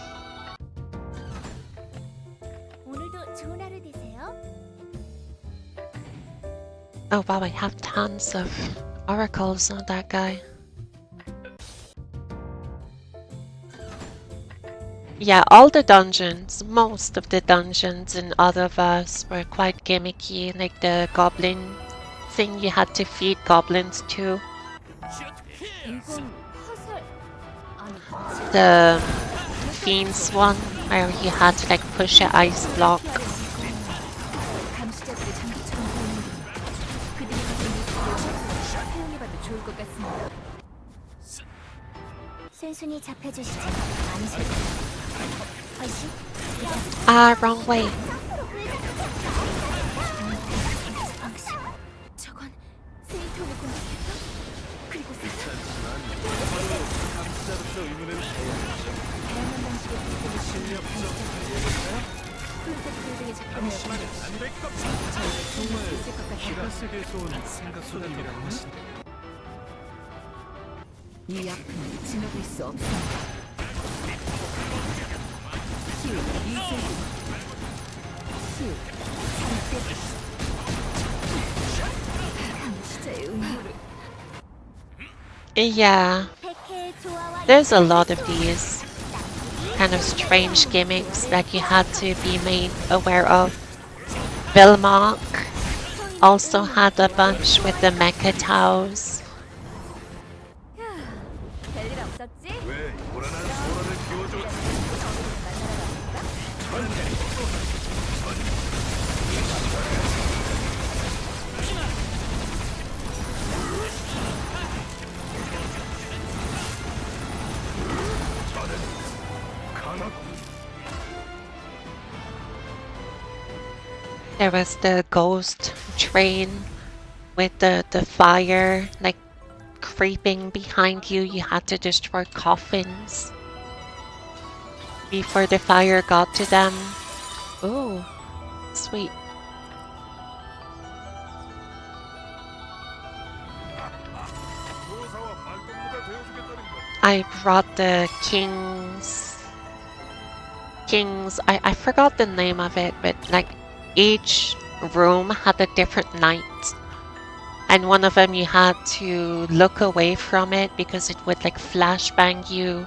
오늘도 좋은 하루 되세요. Oh wow, I have tons of oracles on that guy. Yeah, all the dungeons, most of the dungeons in Otherverse were quite gimmicky, like the goblin thing you had to feed goblins to. 이건 화살 아니 The Fiends one, where you had to like push an ice block. 감시자들의 장비처럼 보이는 순순히 잡혀주시지. 안심. 훨씬 Ah, wrong way. 저건 세이토를 공격했어? 그리고 감시자로서 의문을 표현하죠. 다양한 방식의 공격을 실력적 프로젝트들에게 접근해 당신만은 안될 겁니다. 정말 있을 것 같아. 기가 세계에서 온 생각보다는 이 아픔을 지나갈 수 없어. 치유, 이세기. 치유, 상태. 감시자의 의무를. Yeah, 백해의 조화와 there's a lot of these kind of strange gimmicks that you had to be made aware of. Vilmark also had a bunch with the mecha towels. 별일 없었지? 왜 요란한 소란을 키워줘? There was the ghost train with the fire like creeping behind you. You had to destroy coffins before the fire got to them. Ooh, sweet. 조사와 발동무가 되어주겠다는 것. I brought the I forgot the name of it, but like each room had a different knight. And one of them you had to look away from it because it would like flashbang you.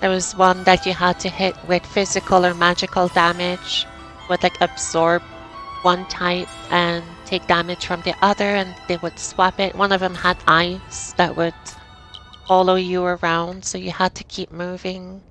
There was one that you had to hit with physical or magical damage, would like absorb one type and take damage from the other, and they would swap it. One of them had eyes that would follow you around, so you had to keep moving.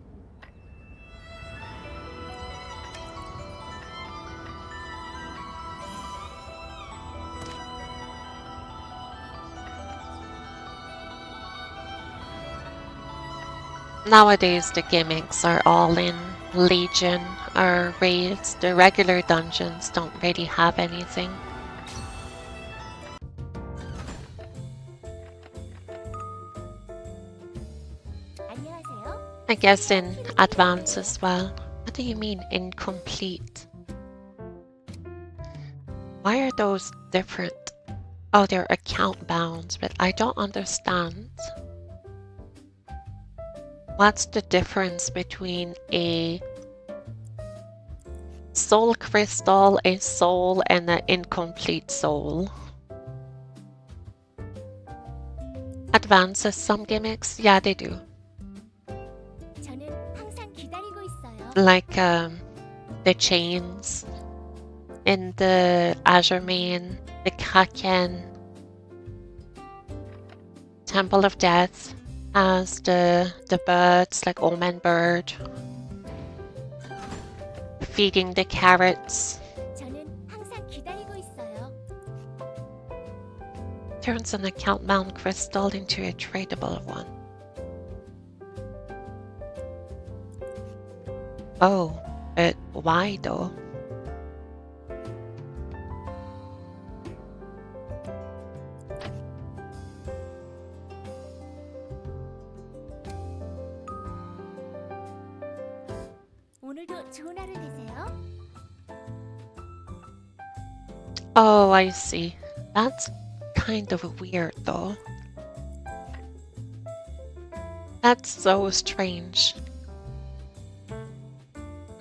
Nowadays, the gimmicks are all in Legion or Raids. The regular dungeons don't really have anything. 안녕하세요. I guess in Advance as well. What do you mean incomplete? Why are those different? Oh, they're account bounds, but I don't understand. What's the difference between a soul crystal, a soul, and an incomplete soul? Advances some gimmicks? Yeah, they do. 저는 항상 기다리고 있어요. Like the chains in the Azure Main, the Kraken, Temple of Death as the birds, like Omen Bird, feeding the carrots. 저는 항상 기다리고 있어요. Turns an account bound crystal into a tradable one. Oh, but why though? 오늘도 좋은 하루 되세요. Oh, I see. That's kind of weird though. That's so strange.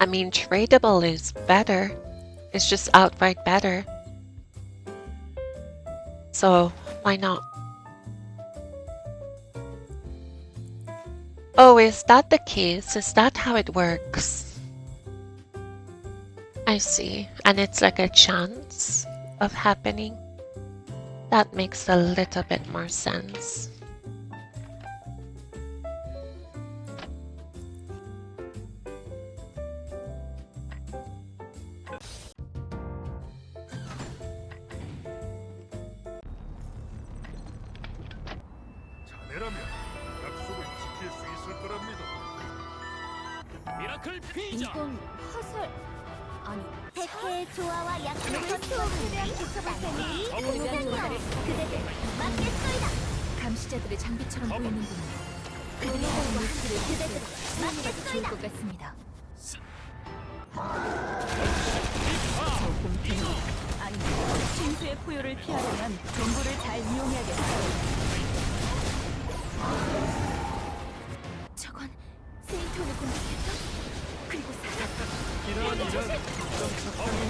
I mean, tradable is better. It's just outright better. So, why not? Oh, is that the case? Is that how it works? I see. And it's like a chance of happening. That makes a little bit more sense. 자네라면 약속을 지킬 수 있을 거라 미라클 피자. 이건 화살 아니 백해의 조화와 약속을 최대한 붙여볼 테니 최대한 조화를 그대들 막겠소이다. 감시자들의 장비처럼 보이는군요. 그들의 모습을 그대들 좋을 것 같습니다. 저 공태는 아니 신수의 포효를 피하려면 정보를 잘 이용해야겠어요. 저건 세인톤을 공격했다. 그리고 이런 좀 적당히.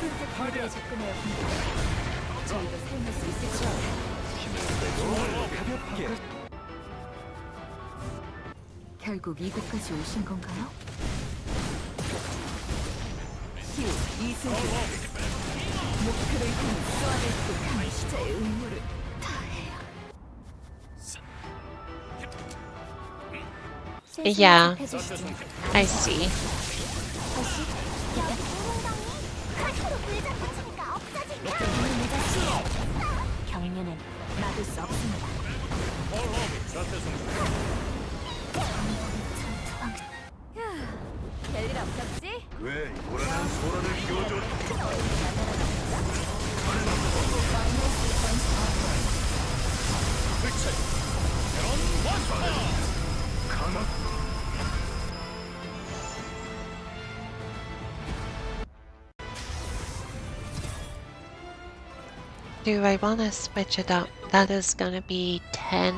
흰색 보드에 접근하여 공격. 저희도 사용할 수 있을 것 같아요. 가볍게. 결국 이곳까지 오신 건가요? 히 이승기 목표를 향해 쏘아냈고 감시자의 의무를 다해야. Yeah, I see. 경련은 막을 수 없습니다. 별일 없었지? 왜 요란한 소란을 키워줘? 강한 Do I want to switch it up? That is gonna be 10.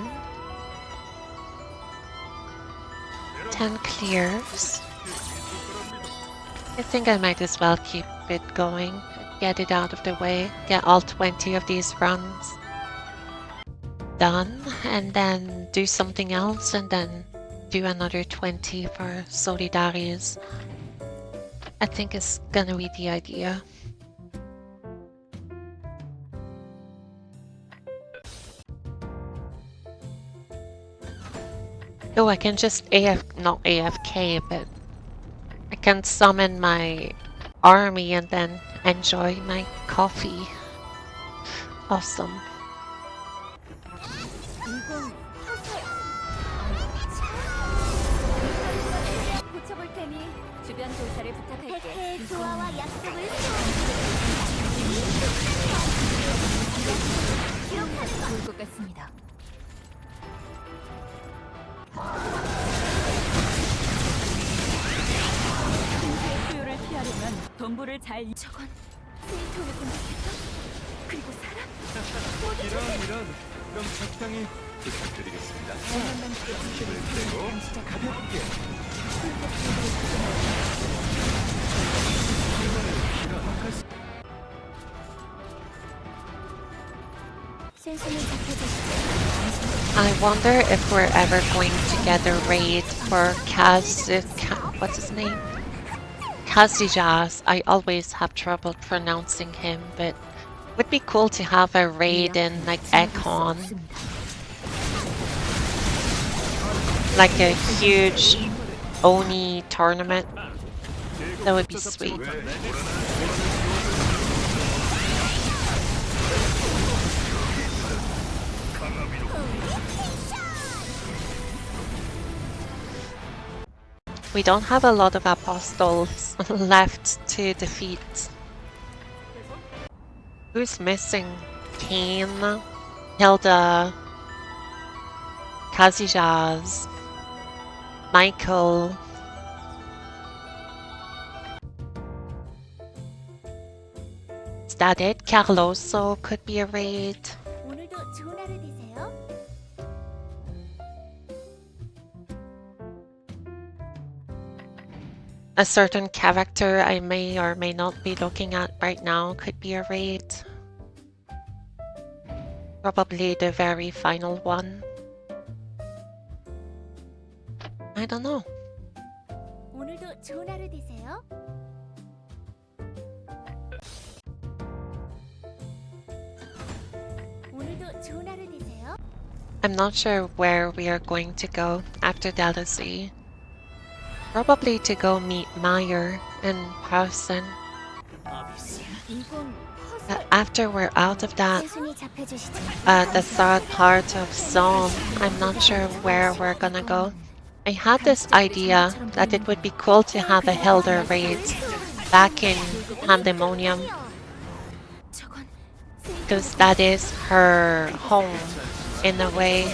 10 clears. I think I might as well keep it going. Get it out of the way. Get all 20 of these runs done. And then do something else. And then do another 20 for Solidaries. I think it's gonna be the idea. Oh, I can just not AFK, but I can summon my army and then enjoy my coffee. Awesome. 이건 화살. 고쳐볼 테니 주변 조사를 부탁할게. 백해의 조화와 약속을 좋을 것 같습니다. 신수의 포효를 피하려면 덤불을 잘 저건 세인톤을 공격했다. 그리고 살아. 이런 좀 적당히 부탁드리겠습니다. 원한만 힘을 빼고 가볍게. 센서는 잡혀졌어. I wonder if we're ever going to get a raid for what's his name? Kazijas. I always have trouble pronouncing him, but it would be cool to have a raid in like Ekon. Like a huge Oni tournament. That would be sweet. We don't have a lot of apostles left to defeat. Who's missing? Kane, Hilda, Kazijaz, Michael. Is that it? Carloso could be a raid. 오늘도 좋은 하루 되세요. A certain character I may or may not be looking at right now could be a raid. Probably the very final one. I don't know. 오늘도 좋은 하루 되세요. 오늘도 좋은 하루 되세요. I'm not sure where we are going to go after LLA. Probably to go meet Meyer in person. 이건 After we're out of that, 세순이 잡혀주시지. the third part of Psalm. I'm not sure where we're gonna go. I had this idea that it would be cool to have a Hilda raid back in Pandemonium, 저건 because that is her home in a way.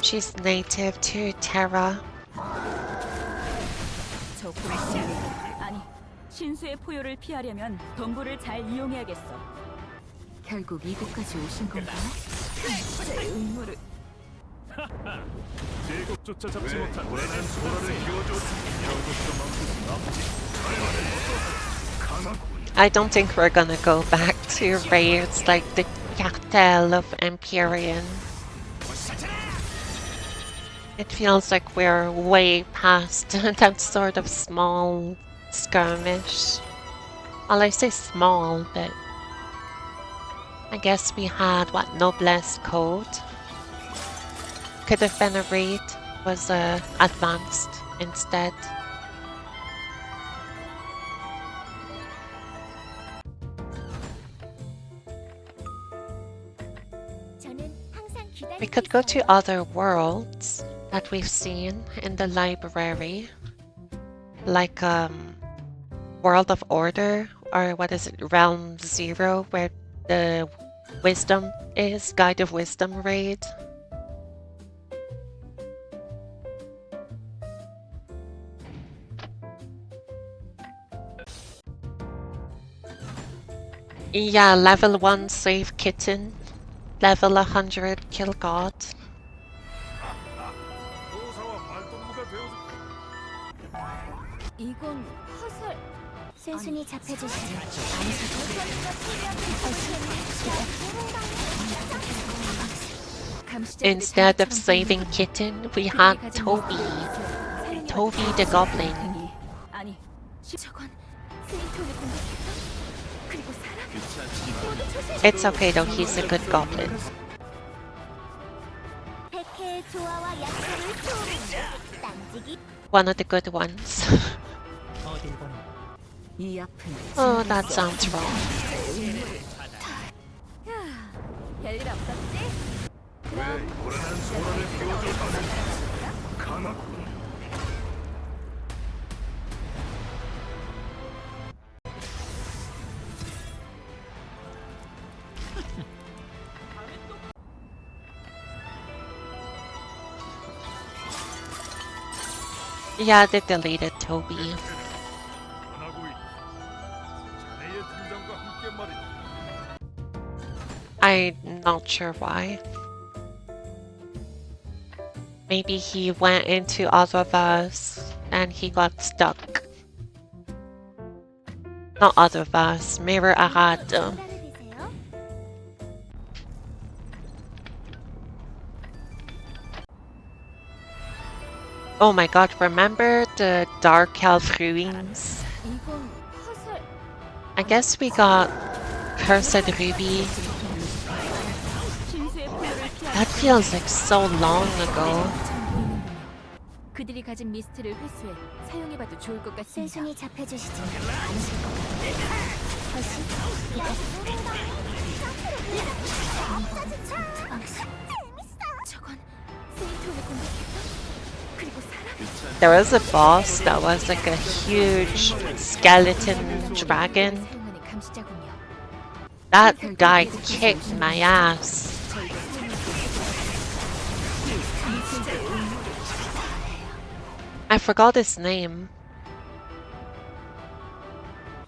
She's native to Terra. 저 불씨 아니 신수의 포효를 피하려면 덤불을 잘 이용해야겠어. 결국 이곳까지 오신 건가요? 제 의무를 제국조차 잡지 못한 불안한 소라를 키워줘. 이것도 멈추지 않지. 강하군. I don't think we're gonna go back to raids like the Cartel of Empyrean. It feels like we're way past that sort of small skirmish. Well, I say small, but I guess we had, what, Noblesse Code? Could have been a raid, was advanced instead. 저는 항상 We 기다리고 could go to 있어요. other worlds that we've seen in the library. Like, World of Order, or what is it, Realm Zero, where the Wisdom is, Guide of Wisdom raid. Yeah, level 1 save kitten, level 100 kill god. 도사와 말동무가 되어서 이건 화살. 순순히 잡혀주시지. Instead of saving kitten, we had Toby. Toby the Goblin. 아니 저건 스위톤을 공격했어? 그리고 사람? It's okay though, he's a good goblin. 백해의 조화와 약속을 소음한다. 딴지기 One of the good ones. 이 앞은 Oh, that sounds wrong. 별일 없었지? 왜 불안한 소라를 키워줘. 강하군. Yeah, they deleted Toby. 변하고 있다. 자네의 등장과 함께 말이다. I'm not sure why. Maybe he went into Otherverse and he got stuck. Not Otherverse, Mirror Arad. 되세요? Oh my god, remember the Dark Elf ruins? 이건 화살. I guess we got Cursed Ruby. 신수의 포효를 피하려 That feels like so long ago. 그들이 가진 미스트를 회수해 사용해봐도 좋을 것 같습니다. 순순히 잡혀주시지. 않으실 것 같아요. 훨씬 저건 스위톤을 공격했어? 그리고 사람? There was a boss that was like a huge skeleton dragon. 사용하는 감시자군요. That guy kicked my ass. I forgot his name.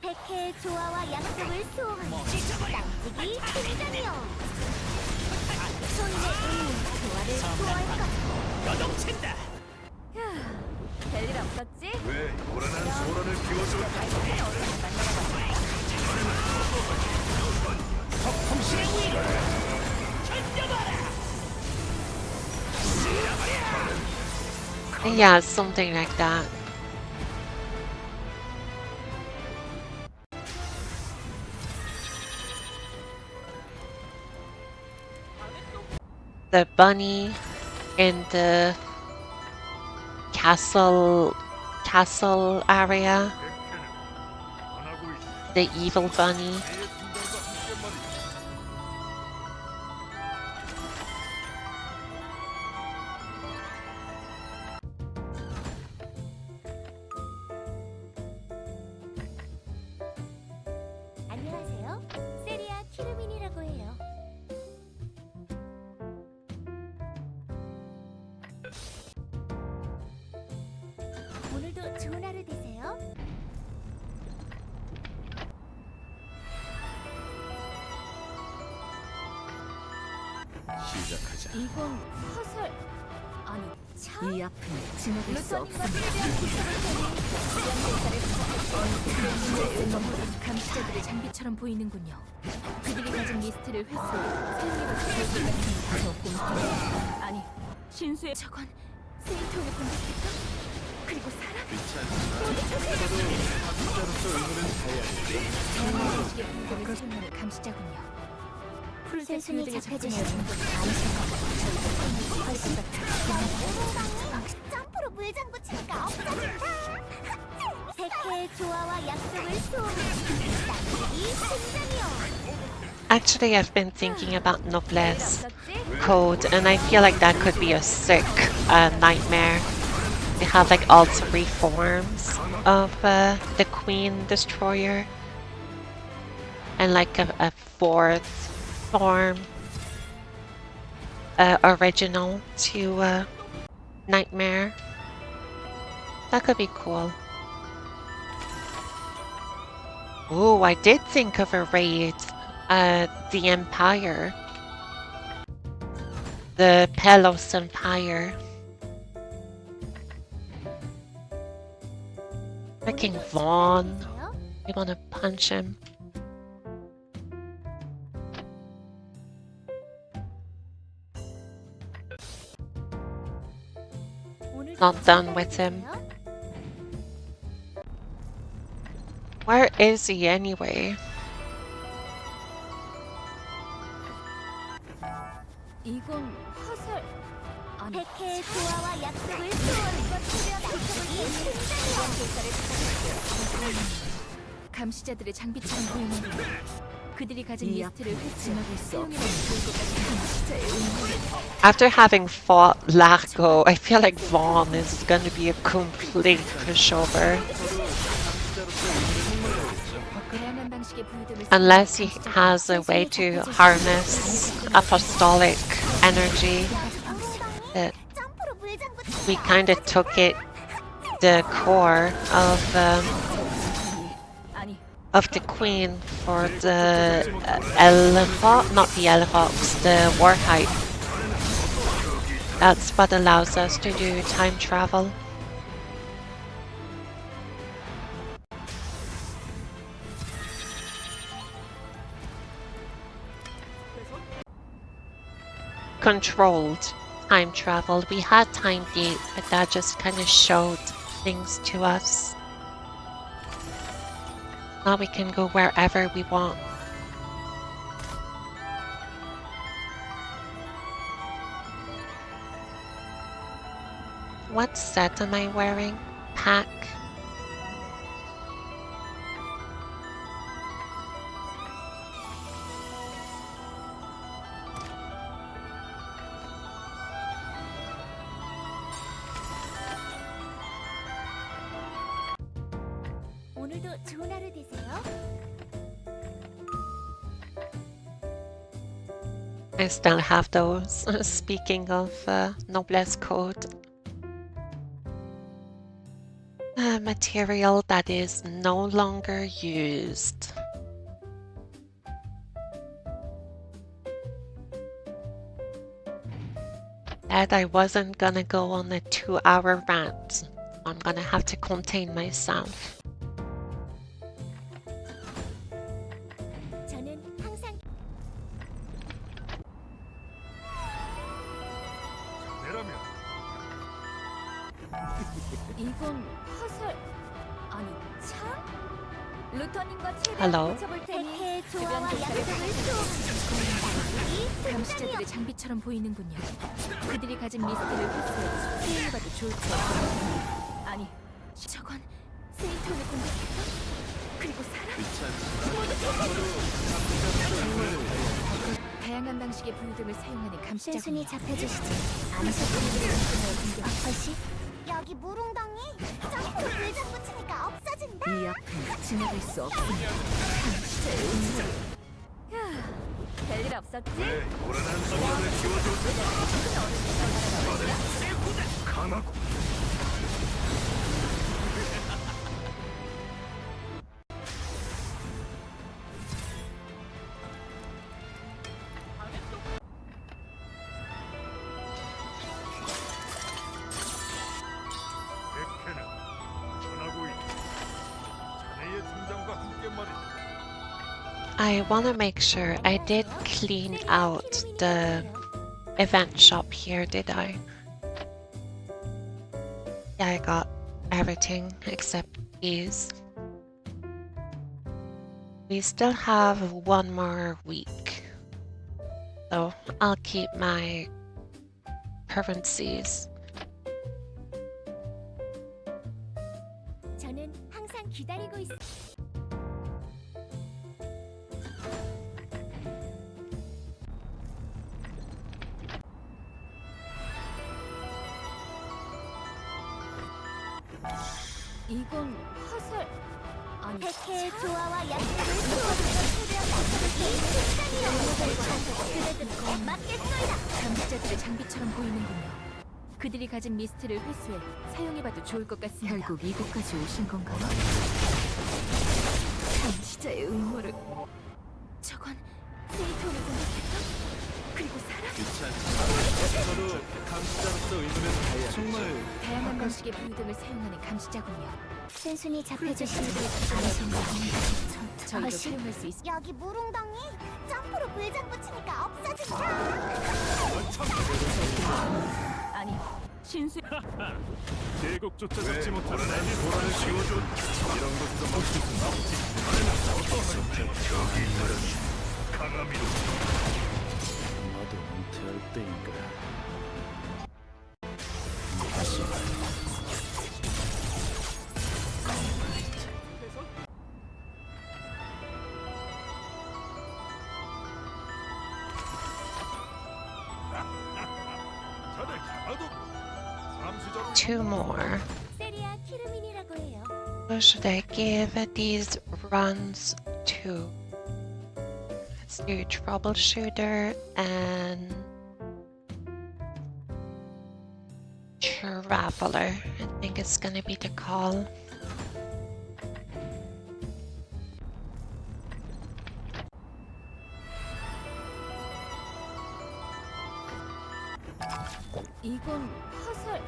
백해의 조화와 약속을 소음한다. 딴지기 팀장이요. 소인의 의무 조화를 소화할 것. 별일 없었지? 왜 불안한 소라를 키워줘. Yeah, something like that. The bunny in the castle area, 백해는 변하고 있다. the evil bunny. 자네의 등장과 함께 말이다. 오늘도 좋은 하루 되세요. 시작하자. 이건 화살 아니 참? 이 아픔을 지나갈 수 루터님과 없습니다. 최대한 부탁을 테니 건물은 감시자들의 장비처럼 보이는군요. 그들이 가진 리스트를 회수해 사용해봐도 좋을 것 같습니다. 저 공포 아니 신수의 저건 세인트온을 공격했다? 그리고 사람? 진짜로서 의무를 다해야 해. 다양한 방식의 공격을 사용하는 감시자군요. 푸른색 세순이 뷰들이 잡혀주시지 접근해 않으실 것 저희가 훨씬 점프로 물장구 치니까 없어진다. 백해의 조화와 약속을 수호하는 쌍둥이 등장이요. Actually, I've been thinking about Noblesse 없었지? code, and I feel like that could be a sick nightmare. They have like all three forms of the Queen Destroyer, and like a fourth form original to Nightmare. That could be cool. Oh, I did think of a raid. The Empire. The Pelos Empire. Freaking Vaughn. I wanna punch him. Not done with him. Where is he anyway? 이건 화살 아니 백해의 조화와 약속을 수호하는 쌍둥이 등장이요. 감시자들의 장비처럼 보이는군요. 그들이 가진 이 리스트를 아픔을 회수해 지나갈 수 사용해봐도 좋을 것 같은 감시자의 운명을 After having fought Laco, I feel like Vaughn is gonna be a complete pushover. 다양한 방식의 부유됨을 Unless he 사용하는 has a way to harness apostolic energy. That 점프로 물장구 치니까 we kind of took it, the core 아니 of the queen for the elephant, not the elephants, the warhype. That's what allows us to do time travel. Controlled time travel. We had time gate, but that just kind of showed things to us. Now we can go wherever we want. What set am I wearing? Pack. 오늘도 좋은 하루 되세요. I still have those. Speaking of Noblesse Code. Material that is no longer used. Said I wasn't gonna go on a 2-hour rant. I'm gonna have to contain myself. 저는 항상 내라면 이건 화살 아니 참? 루터님과 최대한 Hello? 붙여볼 테니 백해의 주변 조화와 조사를 약속을 수호하는 쌍둥이 등장이요. 감시자들의 장비처럼 보이는군요. 그들이 가진 리스트를 회수해 사용해봐도 좋을 것 같아요. 아니 저건 세이톤을 공격했다? 그리고 사람? 다양한 방식의 부유등을 사용하는 세순이 감시자군요. 잡혀주시지 않으실 것 훨씨 여기 무릉덩이 점프로 물장구 치니까 없어진다. 이 아픔을 지나갈 수 없습니다. 감시자의 운명. 별일 없었지? 불안한 소란을 키워줘. 강하고 I want to make sure I did clean out the event shop here, did I? Yeah, I got everything except these. We still have one more week, so I'll keep my currencies. 저는 항상 기다리고 있. 이건 화살 아니 백해의 조화와 약속을 수호하는 새로운 그대들은 맞겠소이다. 감시자들의 장비처럼 보이는군요. 그들이 가진 미스트를 회수해 사용해봐도 좋을 것 같습니다. 결국 이곳까지 오신 건가요? 감시자의 음모를 저건 세이톤을 공격했던 그리고 사람 그렇지 않지만 저도 감시자로서 의무를 다해야 정말 다양한 방식의 부유등을 사용하는 감시자군요. 센순이 잡혀주신 프로젝트 분 알아서 아니신가? 저희도 사용할 수 있습니다. 여기 무릉덩이 점프로 불장 붙이니까 없어진다. 아니, 신수 제국조차 잡지 못하는 아니 도란을 씌워줘. 이런 것도 멈출 수 없지. 나는 어떠하냐? 저기 있는 강함이로. 나도 은퇴할 때인가. 다시. 자네 가도 감시자로. 2 more. 세리아 키르민이라고 해요. Who should I give these runs to? Let's do troubleshooter and traveler. I think it's gonna be the call. 이건 화살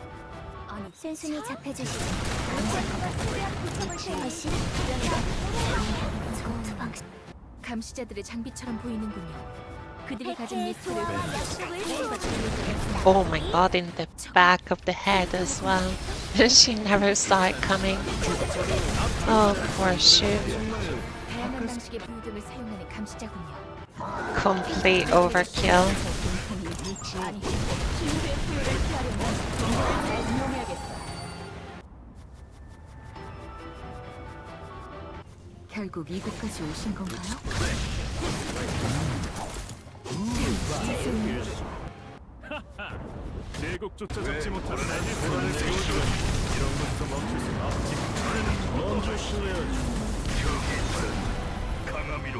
아니 센순이 잡혀주신 감시자들의 장비처럼 보이는군요. 그들이 가진 미스트를 약속을 수호하는 Oh my god, in the back of the head as well. She never saw it coming. Oh, poor shoot. 다양한 방식의 부유등을 사용하는 감시자군요. Complete overkill. 아니, 신수의 포효를 피하려면 동굴을 잘 이용해야겠어. 결국 이곳까지 오신 건가요? 제국조차 잡지 못하는 아니 도란을 씌워줘. 이런 것도 멈출 수 없지. 나는 먼저 쉬어야지. 저기 있는 강함이로.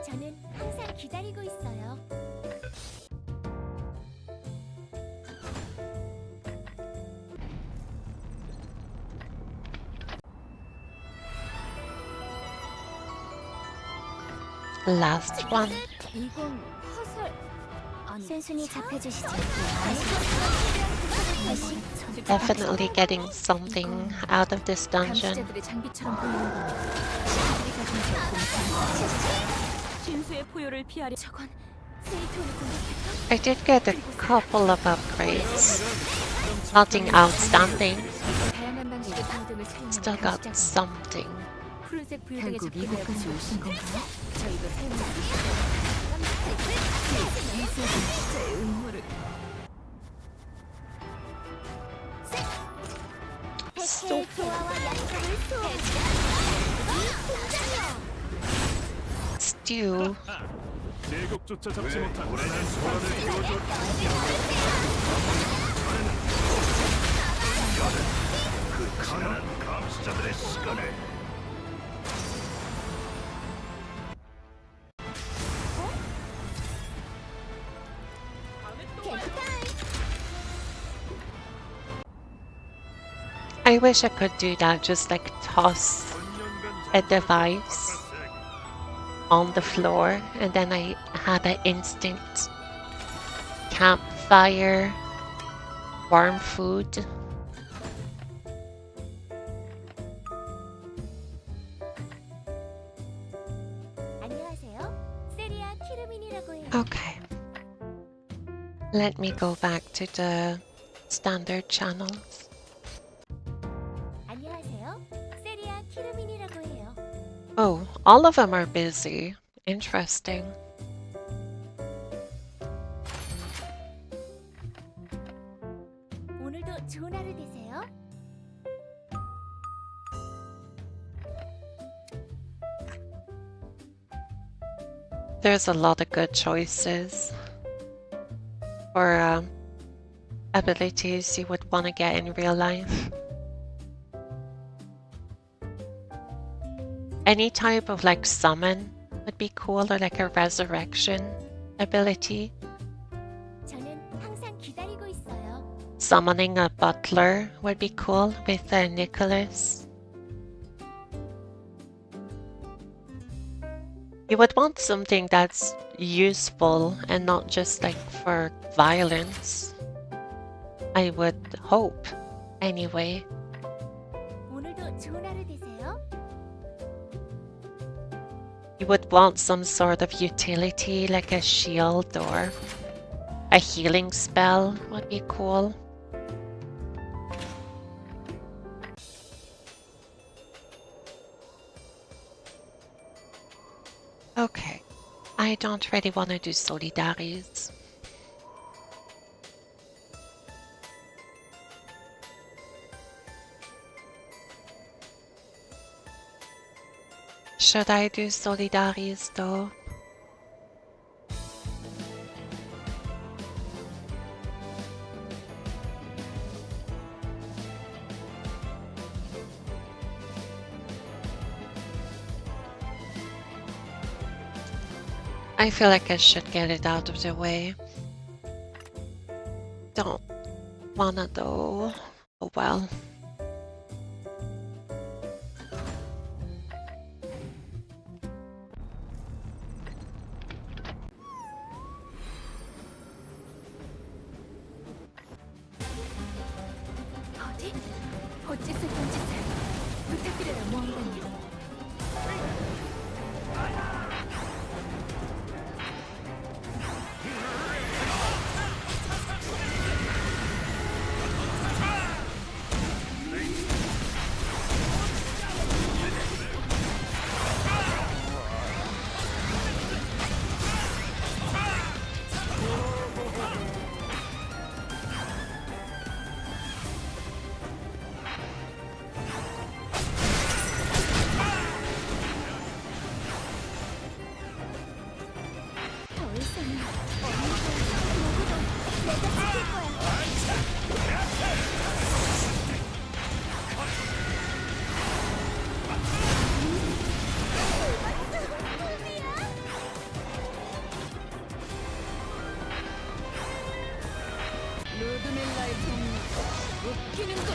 저는 항상 기다리고 있어요. Last one. 이건 화살 아니 센순이 잡혀주시지. Definitely getting something out of this dungeon. 감시자들의 장비처럼 보이는군요. 그들이 가진 신수의 포효를 피하려 저건 세이톤을 공격했던 I did get a couple of upgrades. Nothing outstanding. 다양한 방식의 부유등을 사용하는 Still got 감시자군요. something. 푸른색 부유등의 이곳까지 오신 건가요? 저희도 사용할 수 있습니다. 진짜의 음모를 백해의 조화와 약속을 수호하는 Stew. 제국조차 잡지 못한 아니 도란을 씌워줘. 그 강한 감시자들의 시간을. I wish I could do that, just like toss a device on the floor and then I had an instant campfire, warm food. 안녕하세요. 세리아 키르민이라고 해요. Okay. Let me go back to the standard channels. 안녕하세요. 세리아 키르민이라고 해요. Oh, all of them are busy. Interesting. 오늘도 좋은 하루 되세요. There's a lot of good choices for abilities you would want to get in real life. Any type of like summon would be cool, or like a resurrection ability. 저는 항상 기다리고 있어요. Summoning a butler would be cool with Nicholas. You would want something that's useful and not just like for violence. I would hope, anyway. 오늘도 좋은 하루 되세요. You would want some sort of utility like a shield or a healing spell would be cool. Okay, I don't really want to do solidaries. Should I do solidaries though? I feel like I should get it out of the way. Don't wanna though. Oh well. 어디? 어찌 슬픈 짓을 부탁드려요, 모험가님. 더 이상은 누구도 내가 지킬 거야. 루드밀라의 정리, 웃기는 것.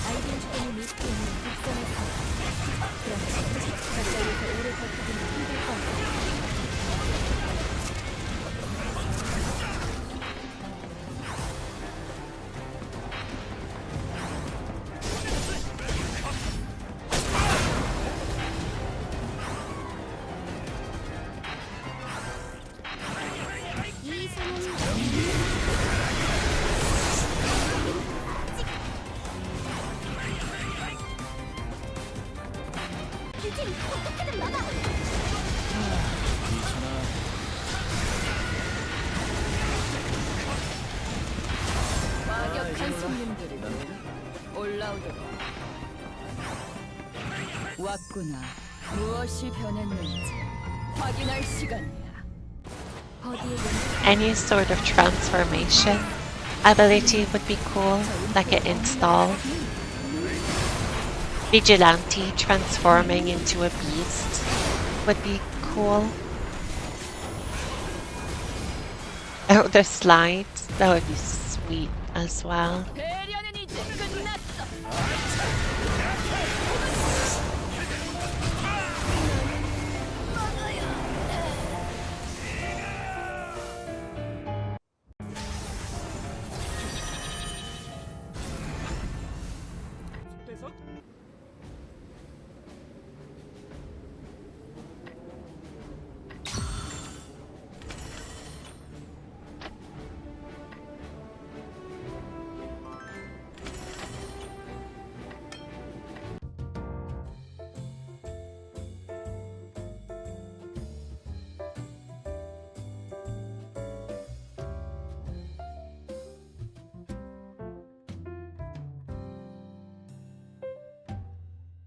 아이들 주변의 미스터는 북선에서 그렇지. 가까이에서 오래 버티기는 힘들 거야. 이 손은 규진, 어떻게든 막아. 과격한 손님들이 올라오도록. 왔구나. 무엇이 변했는지 확인할 시간이야. 어디에 연습 Any sort of transformation ability would be cool, like an install. Vigilante transforming into a beast would be cool. Oh, the slides. That would be sweet as well. 배려는 이제 끝났어.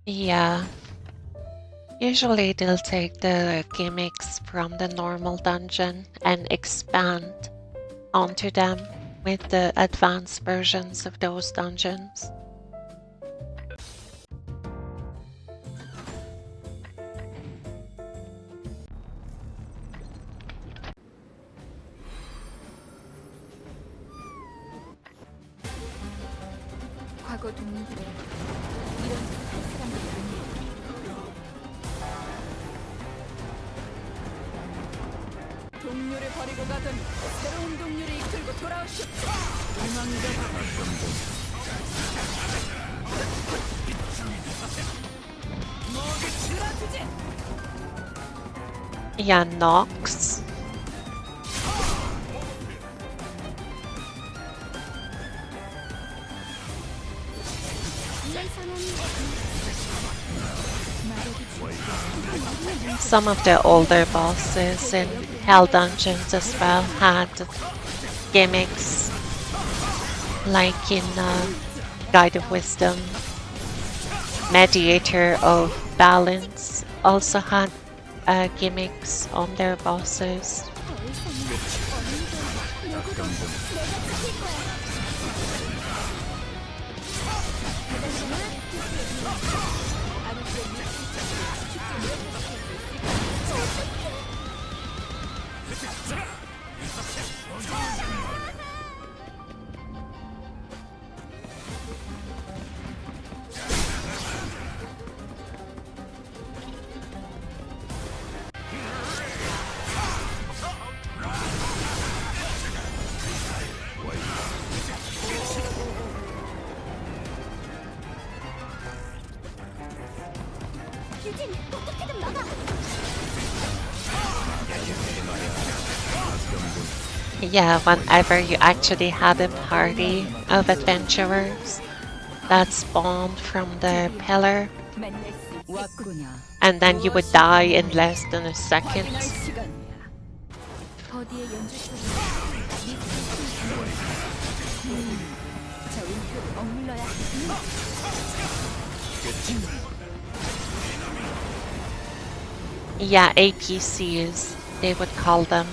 Yeah. Usually they'll take the gimmicks from the normal dungeon and expand onto them with the advanced versions of those dungeons. 과거 동물들은 이런 할 사람들이 아니에요. 동료를 버리고 가더니 새로운 동료를 이끌고 돌아오셨죠. 도망가. 모두 질러주지. Yeah, Nox. Some of the older bosses in Hell Dungeons as well had gimmicks, like in Guide of Wisdom. Mediator of Balance also had gimmicks on their bosses. 유진, 어떻게든 막아. Yeah, whenever you actually had a party of adventurers that spawned from the pillar, 만날 수 왔구나. and then you would die in less than a second. 확인할 시간이야. 버디의 연주처럼 저 음표를 억눌러야 해. Yeah, APCs, they would call them.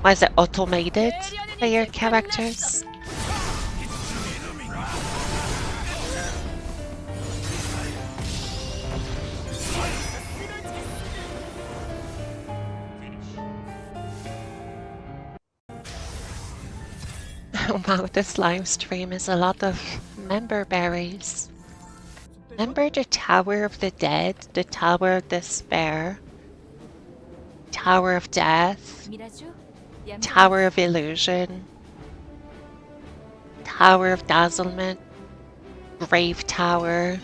Was it automated player characters? Wow, this live stream is a lot of member berries. Remember the Tower of the Dead, the Tower of Despair, Tower of Death, 미라주, Tower of Illusion, Tower of Dazzlement, Grave Tower.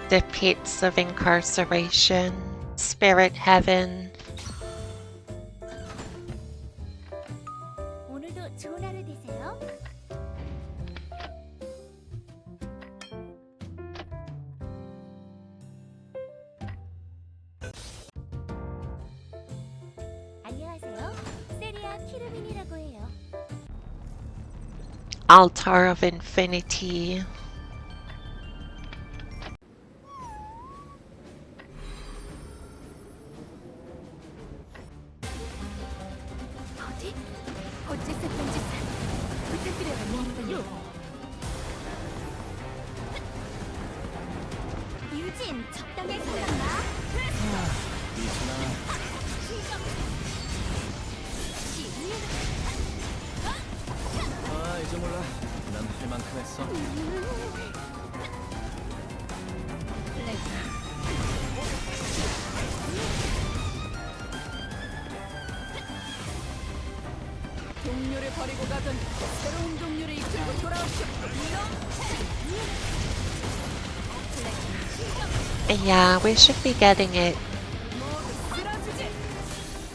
The Pits of Incarceration, Spirit Heaven. 오늘도 좋은 하루 되세요. 안녕하세요. 세리아 키르민이라고 해요. Altar of Infinity. 버디? 어째서 편집한 부탁드려요, 몽둥이. 유진 적당히 생각나. 아, 이제 몰라. 난 할 만큼 했어. 동료를 버리고 가던 새로운 동료를 이끌고 돌아오시오. Yeah, we should be getting it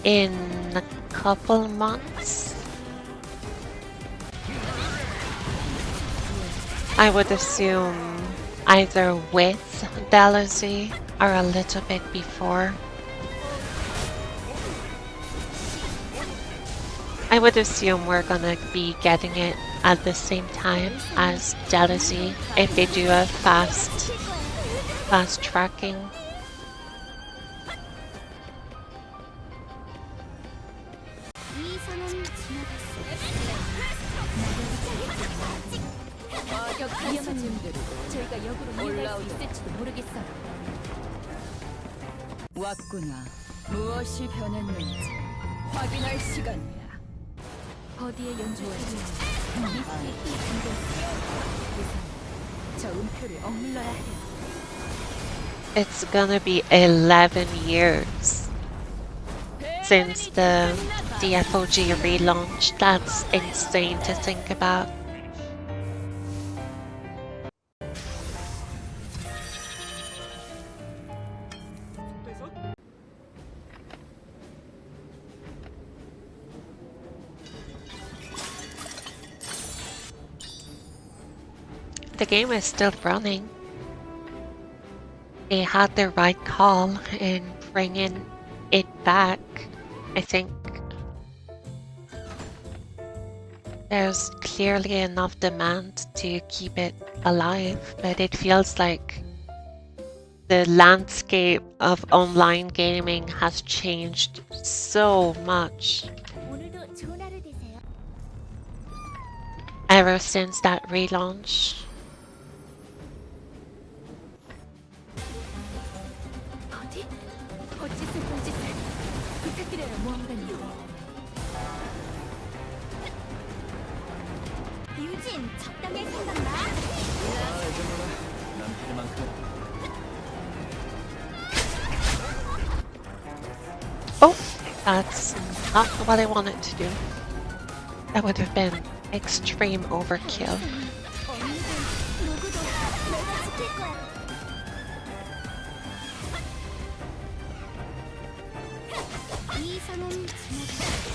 in a couple months. I would assume either with DLC or a little bit before. I would assume we're gonna be getting it at the same time as DLC if they do a fast tracking. 이 선은 지나갔어. 위험한 점들을 저희가 역으로 이용할 수 있을지도 모르겠어요. 왔구나. 무엇이 변했는지 확인할 시간이야. 버디의 연주를 미스틱이 잠겼어요. 저 음표를 억눌러야 해요. It's gonna be 11 years since the DFOG relaunch. That's insane to think about. The game is still running. They had the right call in bringing it back. I think there's clearly enough demand to keep it alive, but it feels like the landscape of online gaming has changed so much 오늘도 좋은 하루 되세요. ever since that relaunch. 버디? 어찌 슬픈 짓을 부탁드려요, 모험가님. 유진 적당히 생각나. 아, 이제 몰라. 난 할 만큼. Oh, that's not what I wanted to do. That would have been extreme overkill. 언니든 누구도 내가 지킬 거야. 이 선은 지나갔어.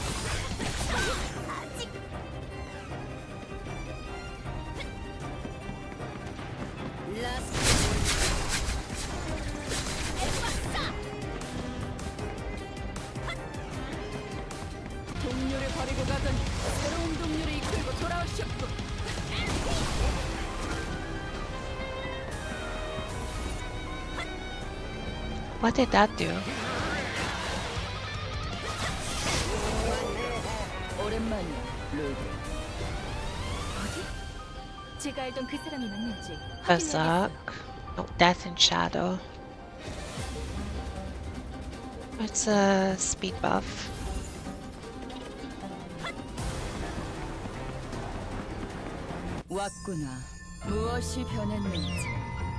아직 동료를 버리고 가던 새로운 동료를 이끌고 돌아오셨고. What did that do? 오랜만이야, 루비. 제가 알던 그 사람이 맞는지 Berserk. 확인해야겠어요. No, Death in Shadow. It's a speed buff. 왔구나. 무엇이 변했는지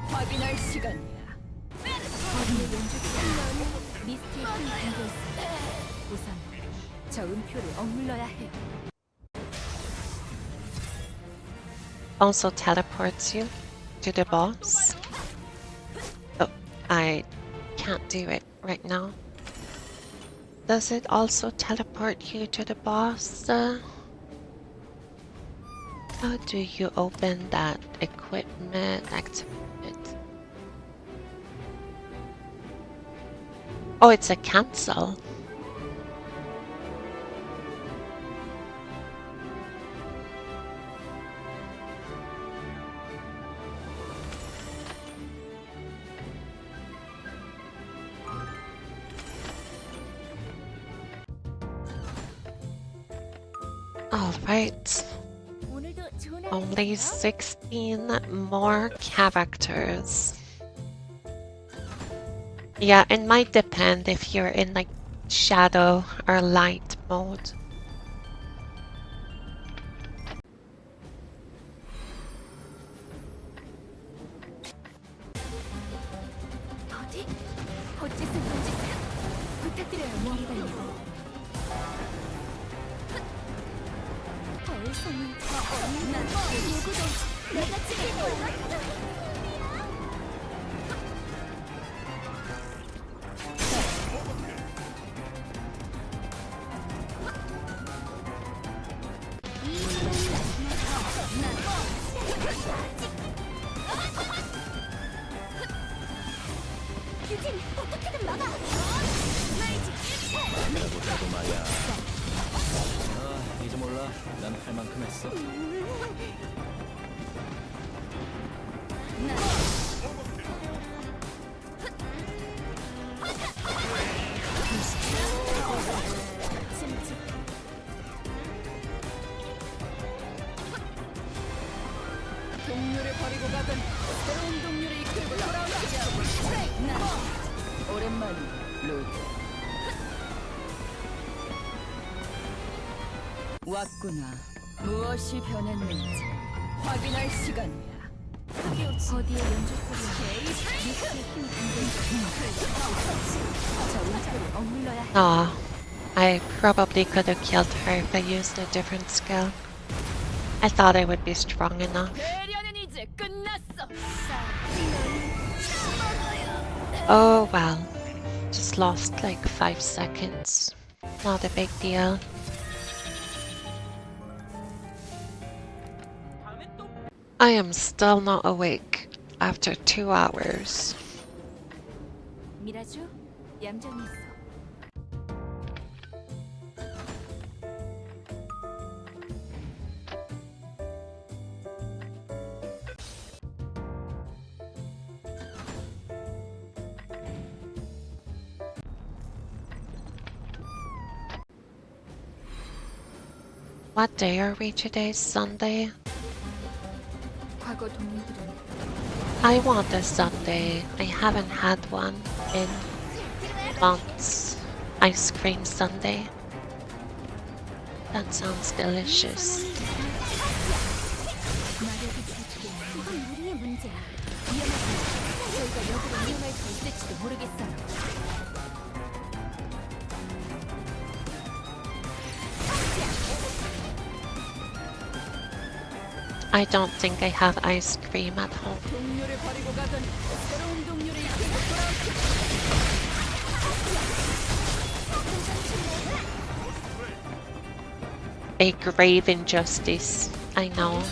확인할 시간이야. 버디의 연주를 미스틱이 잠겨있어요. 우선 저 음표를 억눌러야 해요. Also teleports you to the boss. Oh, I can't do it right now. Does it also teleport you to the boss? How do you open that equipment? Activate it. Oh, it's a cancel. All right. 오늘도 좋은 하루 Only 되세요. 16 more characters. Yeah, it might depend if you're in like shadow or light mode. 어디? 어째서 이런 짓을? 부탁드려요, 모험가님. 벌써는 난 누구도 내가 지킬 거야. 유진, 어떻게든 막아. 나도 말이야. 아, 이제 몰라. 난 할 만큼 했어. 동료를 버리고 가든 새로운 동료를 이끌고 돌아오는 오랜만이야, 루드. 왔구나. 무엇이 변했는지 확인할 시간이야. 어디에 연주 소리야? 미스의 힘이 저 운치를 억눌러야 해. Aw, I probably could have killed her if I used a different skill. I thought I would be strong enough. 대련은 이제 끝났어. Oh well, just lost like 5 seconds. Not a big deal. I am still not awake after 2 hours. 미라주, 얌전히 있어. What day are we today? Sunday? 과거 동료들은 I want a Sunday. I haven't had one in months. Ice cream Sunday. That sounds delicious. 마력이 부족해. 그건 우리의 문제야. 위험하지. 저희가 역으로 위험할 수 있을지도 모르겠어요. I don't think I have ice cream at home. 동료를 버리고 가든 새로운 동료를 이끌고 돌아오는 A grave injustice. I know.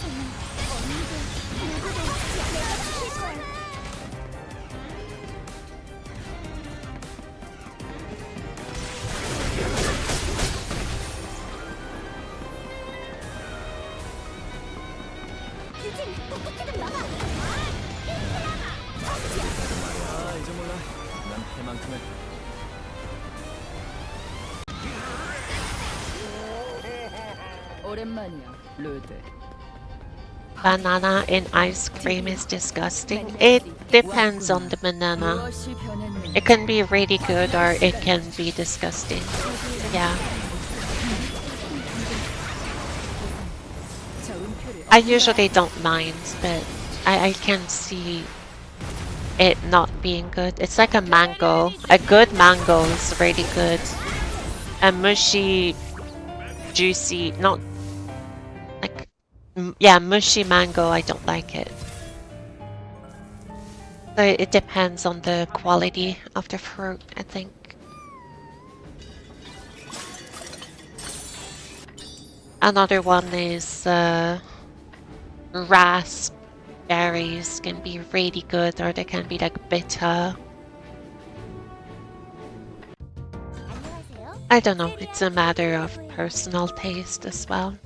유진, 어떻게든 막아. 아, 이제 몰라. 난 할 만큼 했. 오랜만이야, 루드. Banana in ice cream is disgusting. It depends on the banana. 무엇이 변했는지 It can be really good or it can be disgusting. Yeah. 저 은표를 I usually don't mind, but I can see it not being good. It's like a mango. A good mango is really good. A mushy, juicy, not like, yeah, mushy mango, I don't like it. So it depends on the quality of the fruit, I think. Another one is raspberries can be really good or they can be like bitter. 안녕하세요. I don't know, it's a matter of personal taste as well.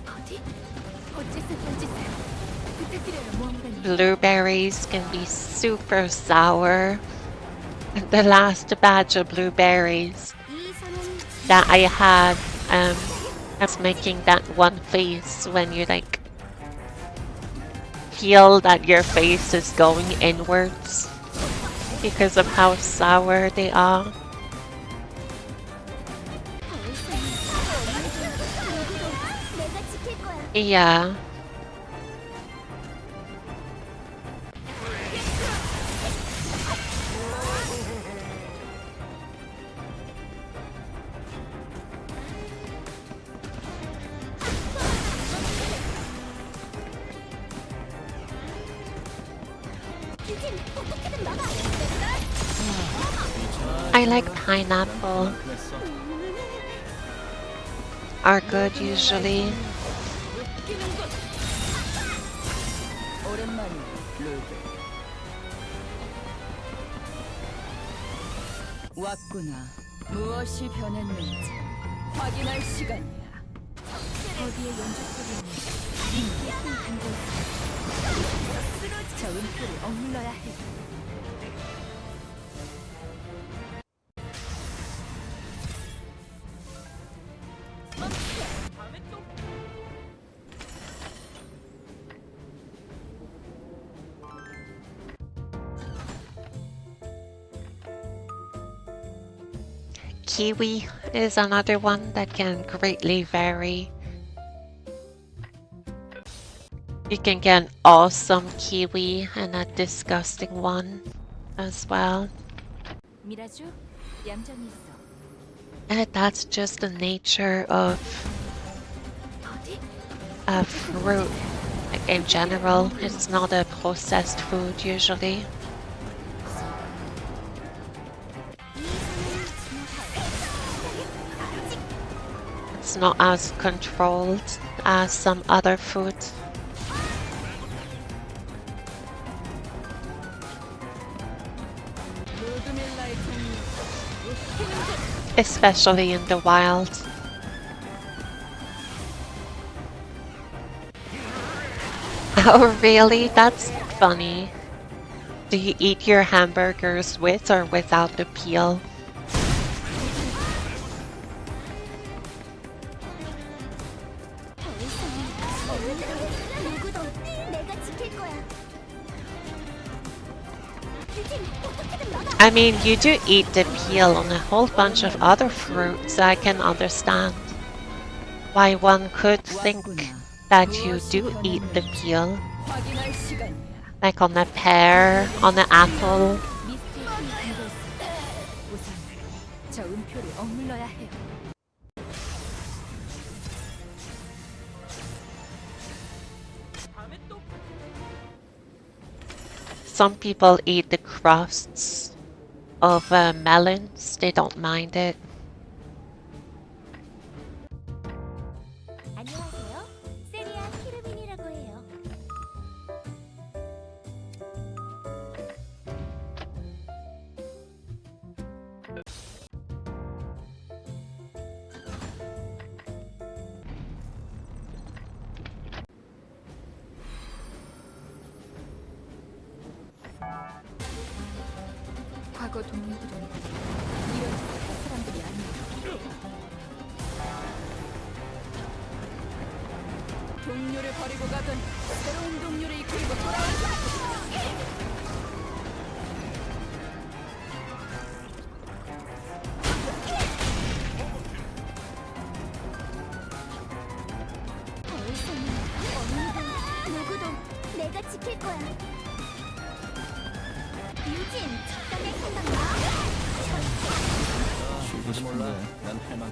어디? 어째서 던지세요. 부탁드려요, 모험가님. Blueberries can be super sour. The last batch of blueberries 이 선은 that I had, I was making that one face when you like feel that your face is going inwards because of how sour they are. 내가 지킬 거야. Yeah. 유진, 어떻게든 막아. I like pineapple. 그랬어. Are good usually. 오랜만이야, 루드. 왔구나. 무엇이 변했는지 확인할 시간이야. 어디에 연주 소리는 인기에 담고 있어요. 저 음표를 억눌러야 해요. Kiwi is another one that can greatly vary. You can get an awesome kiwi and a disgusting one as well. 미라주, 얌전히 있어. And that's just the nature of 어디? a fruit. Like in general, it's not a processed food usually. It's not as controlled as some other foods. 루드밀라의 종류. Especially in the wild. Oh really? That's funny. Do you eat your hamburgers with or without the peel? 누구도 내가 지킬 거야. 유진, 어떻게든 막아. I mean, you do eat the peel on a whole bunch of other fruits. I can understand why one could think that you do eat the peel. 확인할 시간이야. Like on a pear, on an apple. 미스트에 담고 있어요. 우선 저 음표를 억눌러야 해요. Some people eat the crusts of melons. They don't mind it. 안녕하세요. 세리아 키르빈이라고 해요. 과거 동물들은 이런 사람들이 아니에요. 동료를 버리고 가던 새로운 동료를 이끌고 돌아온다. 더 이상은 어느도 누구도 내가 지킬 거야. 유진, 적당히 생각나. 이제 몰라. 난 할만.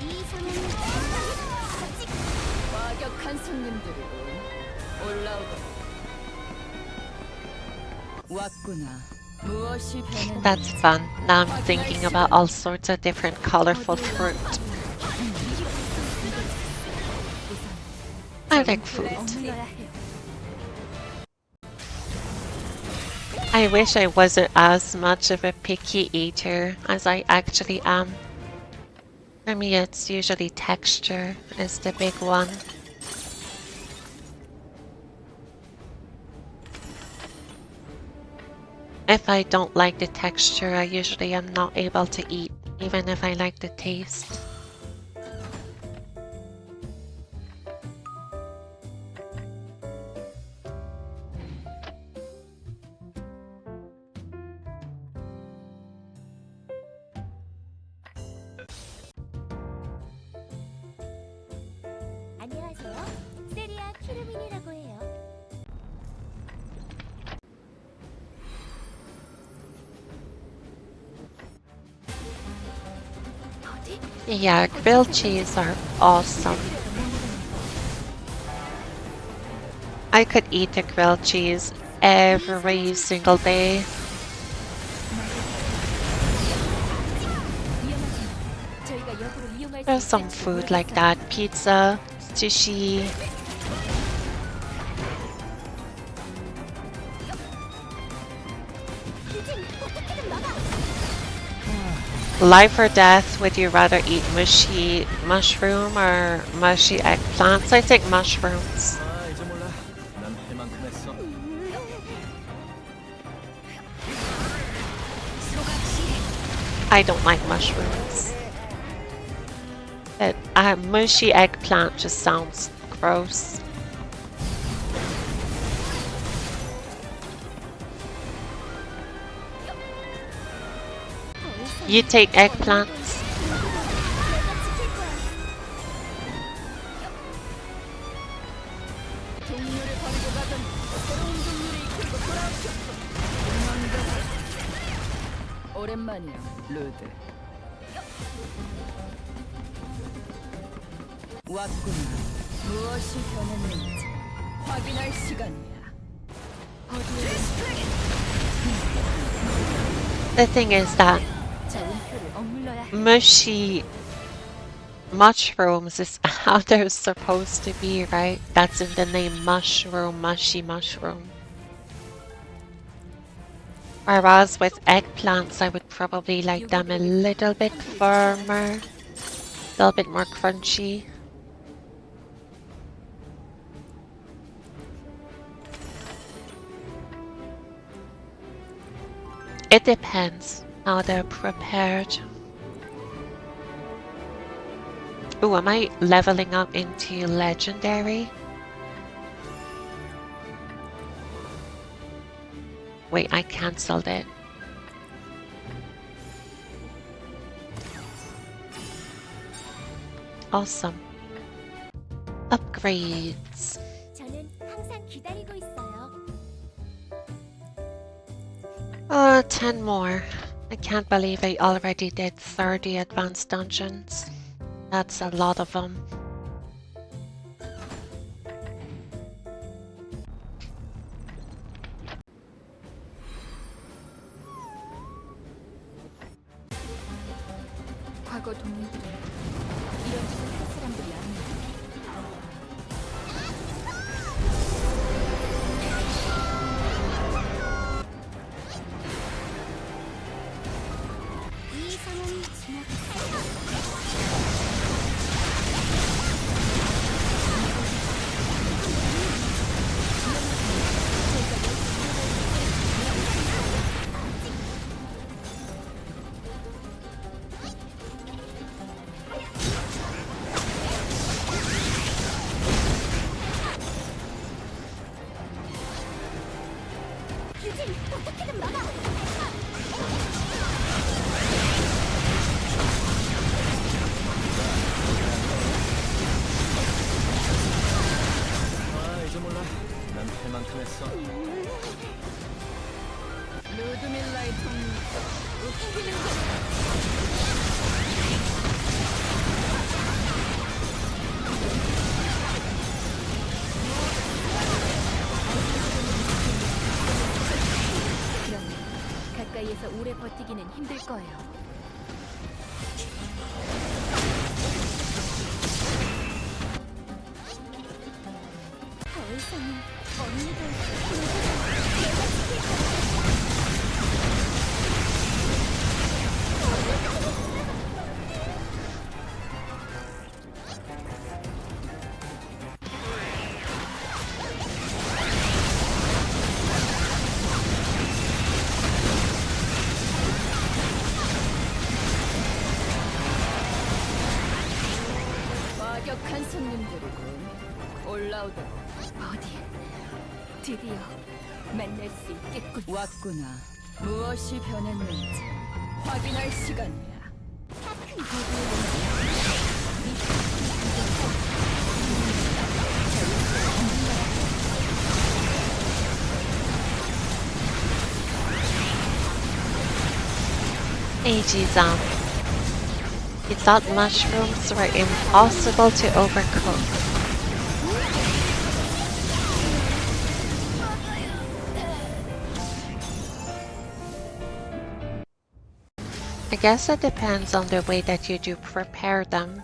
이 선은 아직 과격한 손님들이군. 올라오다. 왔구나. 무엇이 변했는지 That's fun. Now I'm thinking about all sorts of different colorful fruit. I like food. 머물러야 해요. I wish I wasn't as much of a picky eater as I actually am. For me, it's usually texture is the big one. If I don't like the texture, I usually am not able to eat, even if I like the taste. 안녕하세요. 세리아 키르민이라고 해요. Yeah, grilled cheese are awesome. I could eat a grilled cheese every single day. 저희가 역으로 이용할 수 There's some 있을지 food like 모르겠어요. that. Pizza, sushi. Life or death, would you rather eat mushy mushroom or mushy eggplants? I think mushrooms. 아, 이제 몰라. 난 할 만큼 했어. I don't like mushrooms. But mushy eggplant just sounds gross. You take eggplants? 동료를 버리고 가던 새로운 동료를 이끌고 돌아오셨어. 오랜만이야, 루드. 왔군. 무엇이 변했는지 확인할 시간이야. The thing is that 자, 은표를 억눌러야 해. mushy mushrooms is how they're supposed to be, right? That's in the name mushroom, mushy mushroom. Whereas with eggplants, I would probably like them a little bit firmer, a little bit more crunchy. It depends how they're prepared. Ooh, am I leveling up into legendary? Wait, I cancelled it. Awesome. Upgrades. 저는 항상 기다리고 있어요. 10 more. I can't believe I already did 30 advanced dungeons. That's a lot of them. 과거 동료들은 이런 짓을 할 사람들이 아니야. 이 상황이 지나갔어요. 유진, 어떻게든 막아! 아, 이제 몰라. 난 할 만큼 했어. 루드밀라의 동료가 웃기는 거. 그럼 가까이에서 오래 버티기는 힘들 거예요. 과격한 손님들이군. 올라오도록. 어디? 드디어 만날 수 있겠군. 왔구나. 무엇이 변했는지 확인할 시간이야. AG's He thought mushrooms were impossible to overcook. I guess it depends on the way that you do prepare them.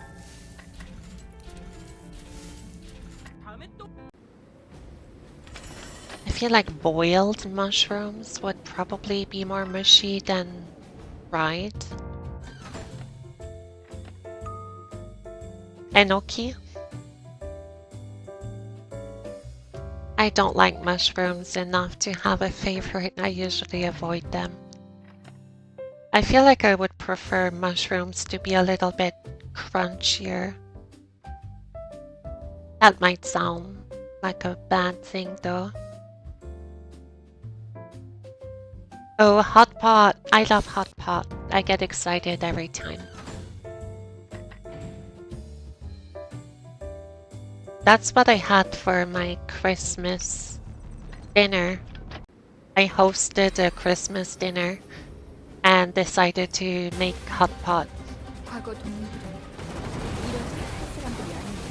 I feel like boiled mushrooms would probably be more mushy than fried. Enoki. I don't like mushrooms enough to have a favorite. I usually avoid them. I feel like I would prefer mushrooms to be a little bit crunchier. That might sound like a bad thing though. Oh, hot pot. I love hot pot. I get excited every time. That's what I had for my Christmas dinner. I hosted a Christmas dinner and decided to make hot pot. 과거 동물들은 이런 사람들이 아니야.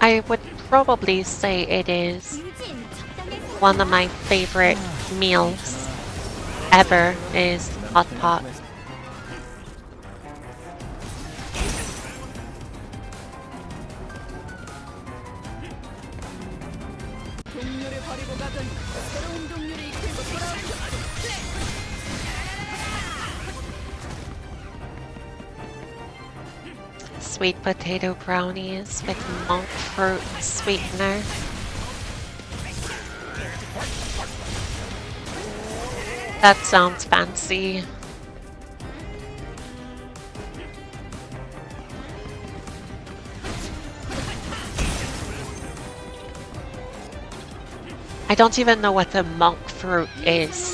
I would probably say it is one of my favorite meals ever is hot pot. 동료를 버리고 가든 새로운 동료를 이끌고 돌아오죠. Sweet potato brownies with monk fruit sweetener. That sounds fancy. I don't even know what the monk fruit is.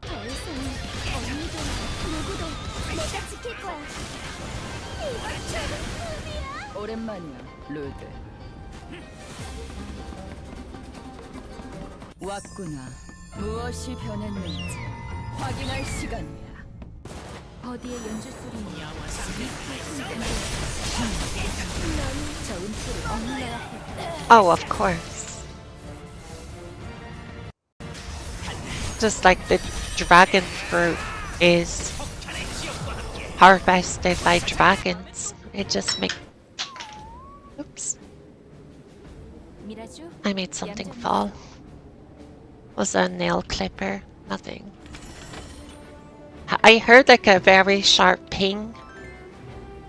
더 이상 언니도 누구도 내가 지킬 거야. 이번 주는 꿈이야. 오랜만이야, 루드. 왔구나. 무엇이 변했는지 확인할 시간이야. 어디에 연주 소리냐? 저 음소를 엉내야 해. Oh, of course. Just like the dragon fruit is harvested by dragons. It just makes... Oops. 미라주, I made something fall. Was a nail clipper? Nothing. I heard like a very sharp ping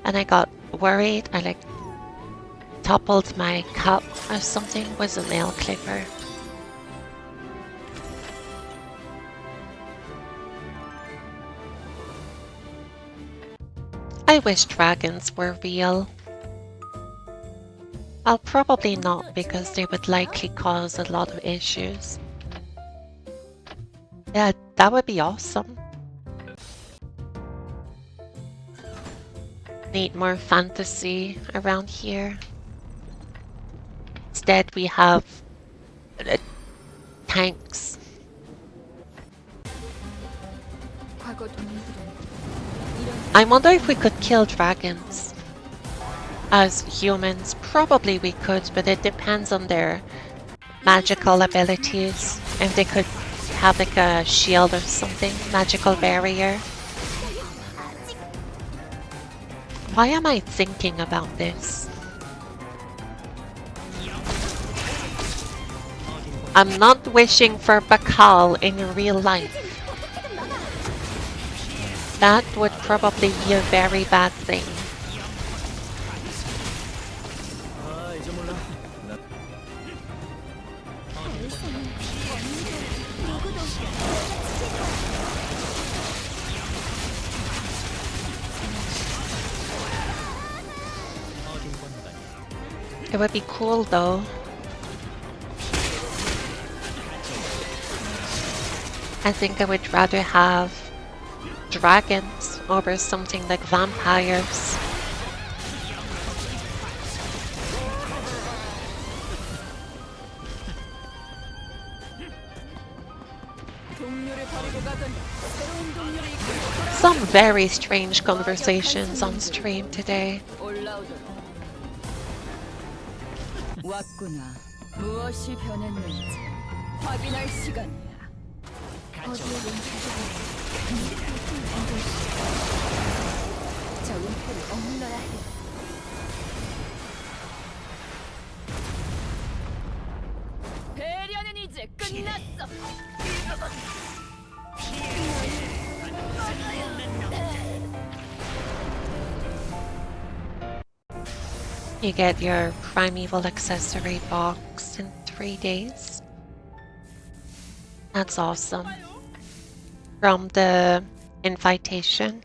and I got worried. I like toppled my cup or something. Was a nail clipper. I wish dragons were real. I'll probably not because they would likely cause a lot of issues. Yeah, that would be awesome. Need more fantasy around here. Instead we have tanks. 과거 동물들은 I wonder if we could kill dragons as humans. Probably we could, but it depends on their magical abilities. If they could have like a shield or something, magical barrier. Why am I thinking about this? I'm not wishing for Bakal in real life. That would probably be a very bad thing. 아, 이제 몰라. 나 더 이상 언니도 It would be cool though. I think I would rather have dragons over something like vampires. Some very strange conversations on stream today. 왔구나. 무엇이 변했는지 확인할 시간이야. 거기에 저 은폐를 억눌러야 해. 배려는 이제 끝났어. You get your primeval accessory box in 3 days. That's awesome. From the invitation.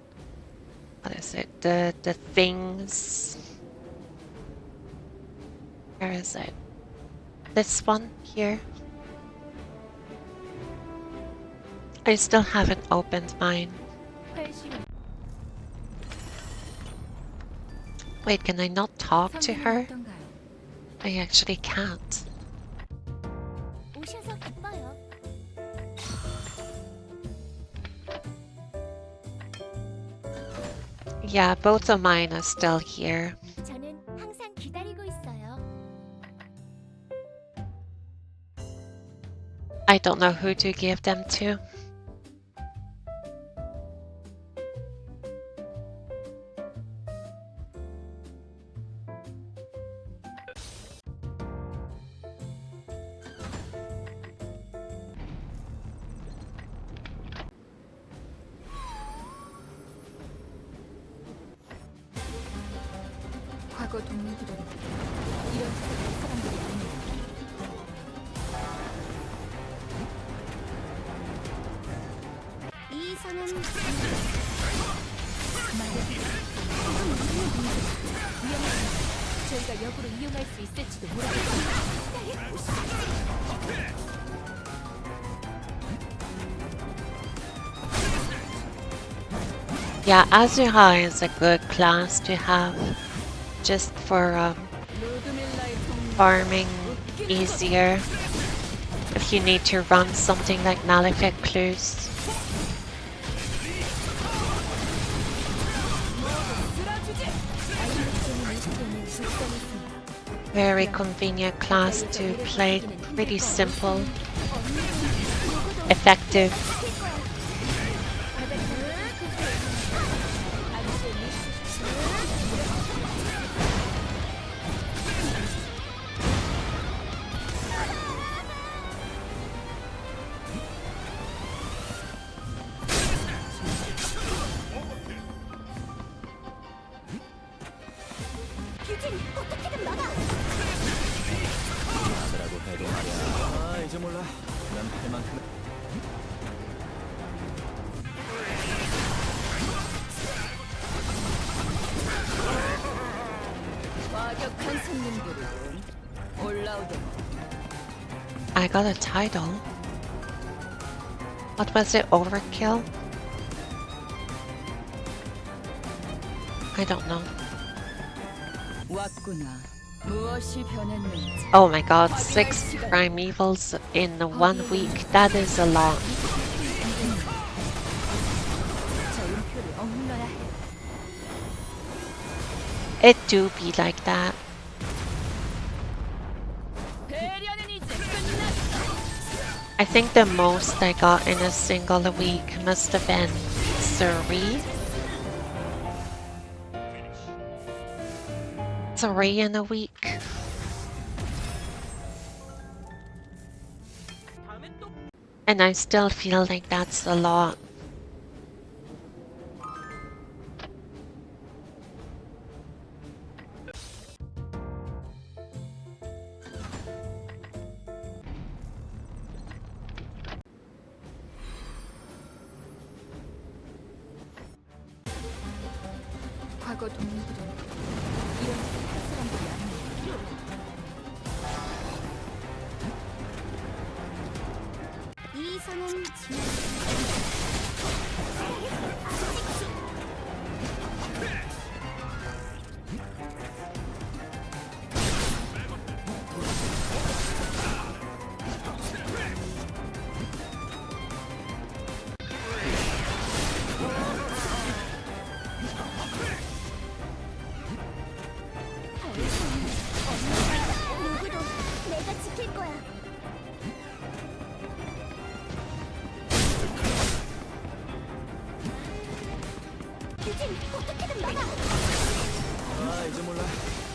What is it? The things. Where is it? This one here. I still haven't opened mine. Wait, can I not talk to her? I actually can't. 오셔서 기뻐요. Yeah, both of mine are still here. 저는 항상 기다리고 있어요. I don't know who to give them to. 과거 동료들은 이런 사람들이 아닙니다. 이 선은 저희가 역으로 이용할 수 있을지도 모르겠습니다. Yeah, Azura is a good class to have just for 루드밀라의 통 farming easier if you need to run something like Malefic Clues. Very convenient class to play, pretty simple, effective. 규진이 어떻게든 막아. 나더라고 해도 말이야. 아 이제 몰라. 난 할 만큼. 과격한 손님들은 올라오던 I got a title. What was it? Overkill? I don't know. 왔구나. 무엇이 변했는지 Oh my god, 6 primevals in 1 week. That is a lot. 저 은폐를 억눌러야 해. It do be like that. 배려는 이제 끝났어. I think the most I got in a single week must have been 3. 3 in a week. And I still feel like that's a lot. 과거 동물들은 이런 사람들이 아니에요. 이 선은 지난 누구도 내가 지킬 거야. 규진, 어떻게든 막아. 아, 이제 몰라.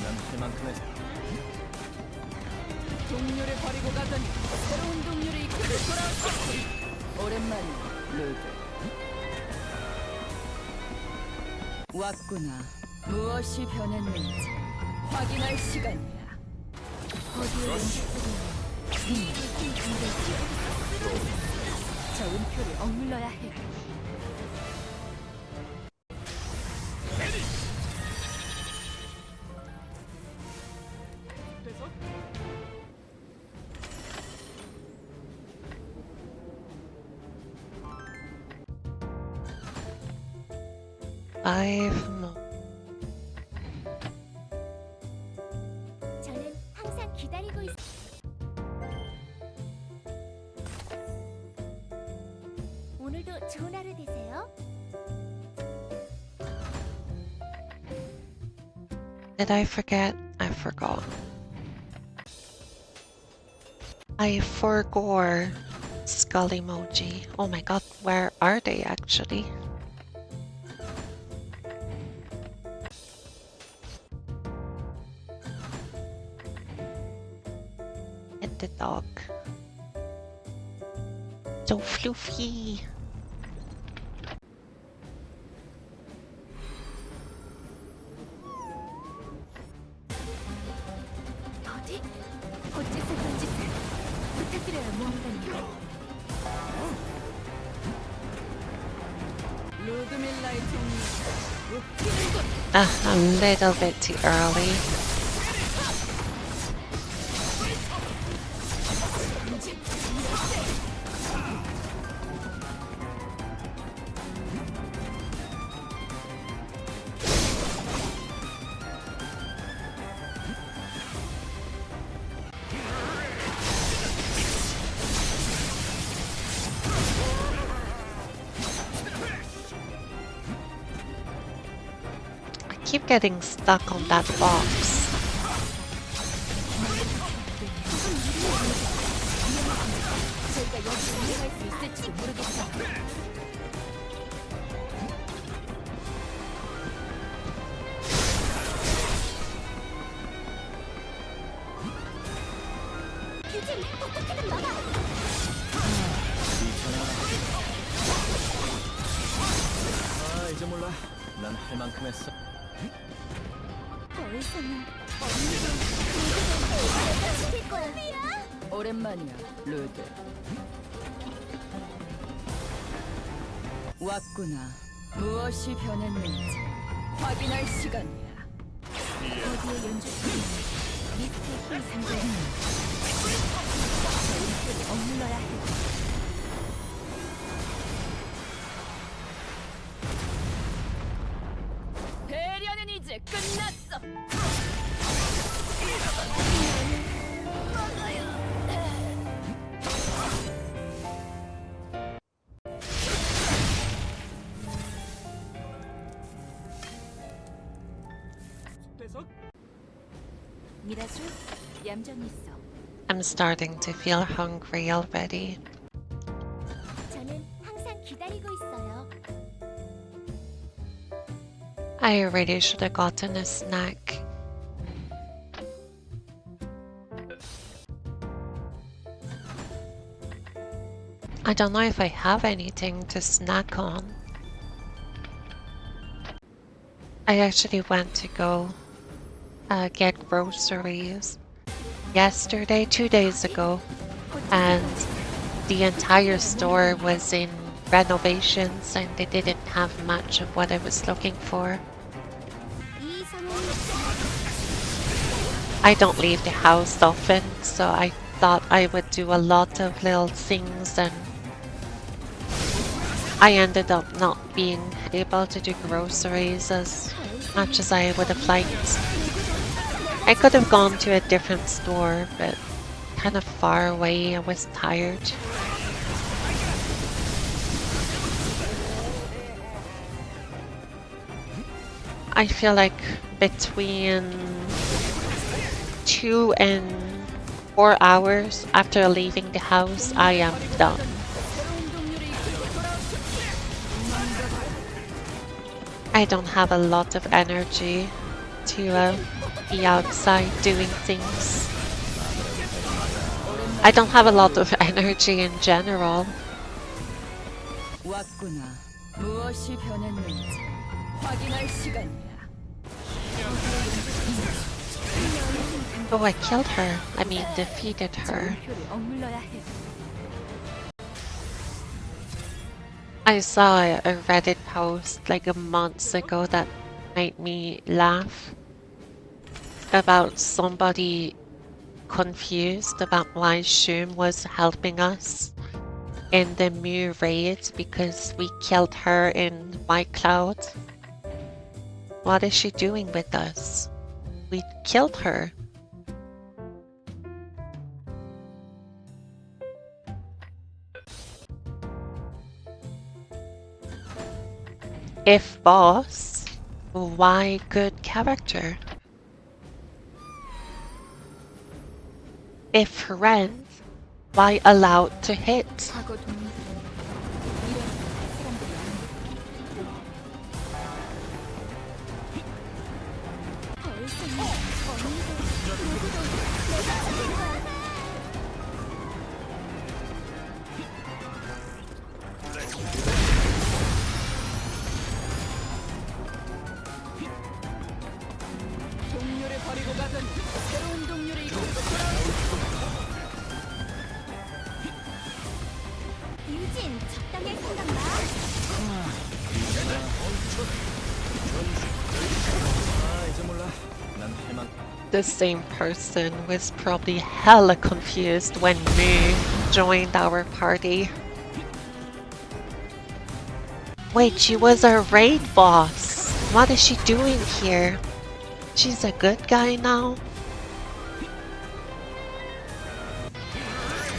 난 할 만큼 했어. 동료를 버리고 가더니 새로운 동료를 이끌고 돌아왔어. 오랜만이야, 루드. 왔구나. 무엇이 변했는지 확인할 시간이야. 어디에 저 은표를 억눌러야 해. Five more. 저는 항상 기다리고 있어. 오늘도 좋은 하루 되세요. Did I forget? I forgot. I forgot skull emoji. Oh my god, where are they actually? Get the dog. So fluffy. 어디? 어째서 그런 짓을 부탁드려요, 모험가님. 루드밀라의 동료. A little bit too early. I keep getting stuck on that box. 저희가 여기 운행할 수 있을지도 모르겠어. 규진, 어떻게든 막아. 아, 이제 몰라. 난 할 만큼 했어. 더 이상은 누구도 내가 지킬 거야. 오랜만이야, 루드. 왔구나. 무엇이 변했는지 확인할 시간이야. 어디에 연주팀이 미스터 힐 상대 저 은표를 억눌러야 해. 배려는 이제 끝났어. 미라주, 얌전히 있어. I'm starting to feel hungry already. 저는 항상 기다리고 있어요. I really should have gotten a snack. I don't know if I have anything to snack on. I actually went to go get groceries yesterday, 2 days ago, and the entire store was in renovations and they didn't have much of what I was looking for. I don't leave the house often, so I thought I would do a lot of little things, and I ended up not being able to do groceries as much as I would have liked. I could have gone to a different store, but kind of far away. I was tired. I feel like between 2 and 4 hours after leaving the house, I am done. I don't have a lot of energy to be outside doing things. I don't have a lot of energy in general. 왔구나. 무엇이 변했는지 확인할 시간이야. Oh, I killed her. I mean, defeated her. 표를 억눌러야 해. I saw a Reddit post like a month ago that made me laugh about somebody confused about why Shum was helping us in the Mu raid because we killed her in White Cloud. What is she doing with us? We killed her. If boss, why good character? If friend, why allowed to hit? 과거 동물들은 이런 사람들이 아닌데. 벌써 언니도 누구도 내가 죽인 거야. 동료를 버리고 가더니 새로운 동료를 이끌고 유진, 적당히 생각 나. 아, 이제 몰라. 난 할만. The same person was probably hella confused when Mu joined our party. Wait, she was a raid boss. What is she doing here? She's a good guy now?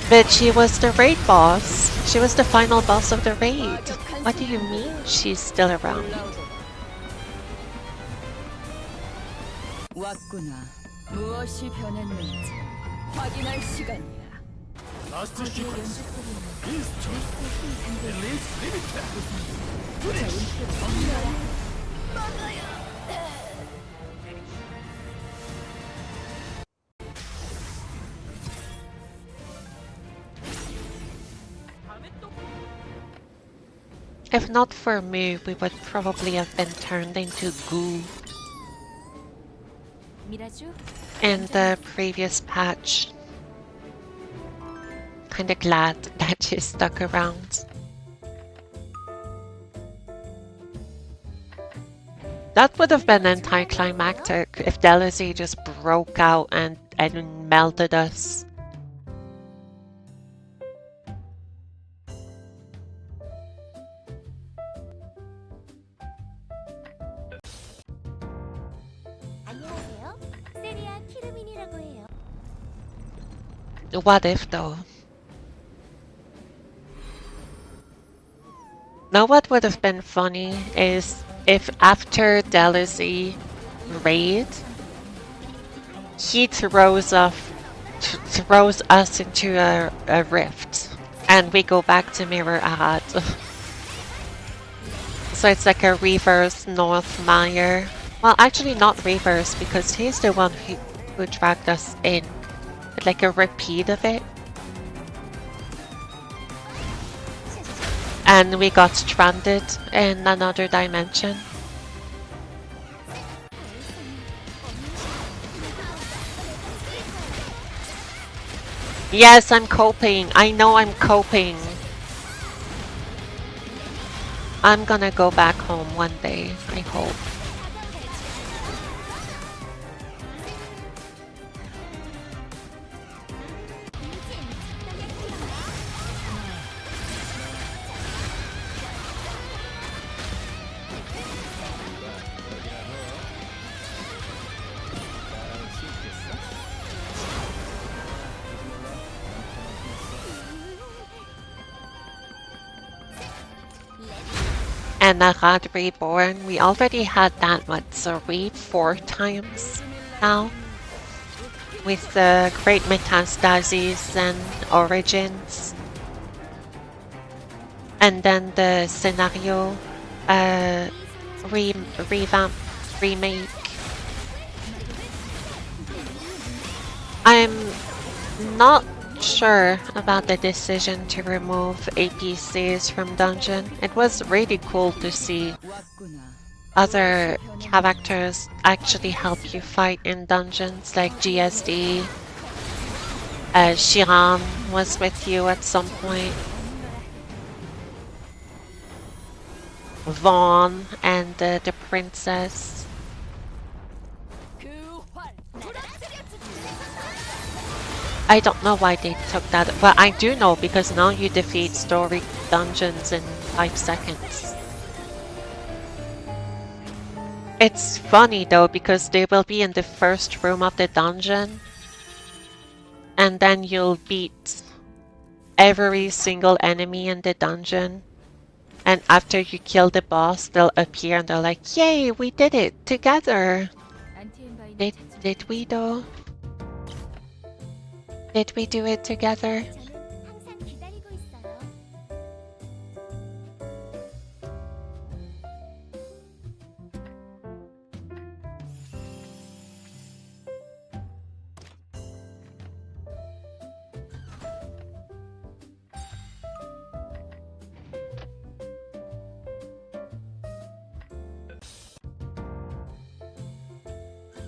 But she was the raid boss. She was the final boss of the raid. What do you mean she's still around? 왔구나. 무엇이 변했는지 확인할 시간이야. 라스트 시퀀스 연주소리는 인스트 릴리스 리미트 If not for Mu, we would probably have been turned into goo 미라주 in the previous patch. Kinda glad that she stuck around. That would have been anticlimactic if Delazy just broke out and melted us. 안녕하세요. 세리아 키르민이라고 해요. What if though? Now what would have been funny is if after Delazy raid, he throws us into a rift and we go back to Mirror Ahad. So it's like a reverse North Meyer. Well, actually not reverse because he's the one who dragged us in. But like a repeat of it. And we got stranded in another dimension. Yes, I'm coping. I know I'm coping. I'm gonna go back home one day, I hope. and Narad Reborn. We already had that, what, Zori 4 times now? With the Great Metastases and Origins. And then the scenario revamp, remake. I'm not sure about the decision to remove APCs from dungeon. It was really cool to see other characters actually help you fight in dungeons, like GSD. Shiran was with you at some point. Vaughn and the princess. I don't know why they took that. Well, I do know because now you defeat story dungeons in 5 seconds. It's funny though because they will be in the first room of the dungeon and then you'll beat every single enemy in the dungeon. And after you kill the boss, they'll appear and they're like, yay, we did it together. Did we though? Did we do it together? 저는 항상 기다리고 있어요.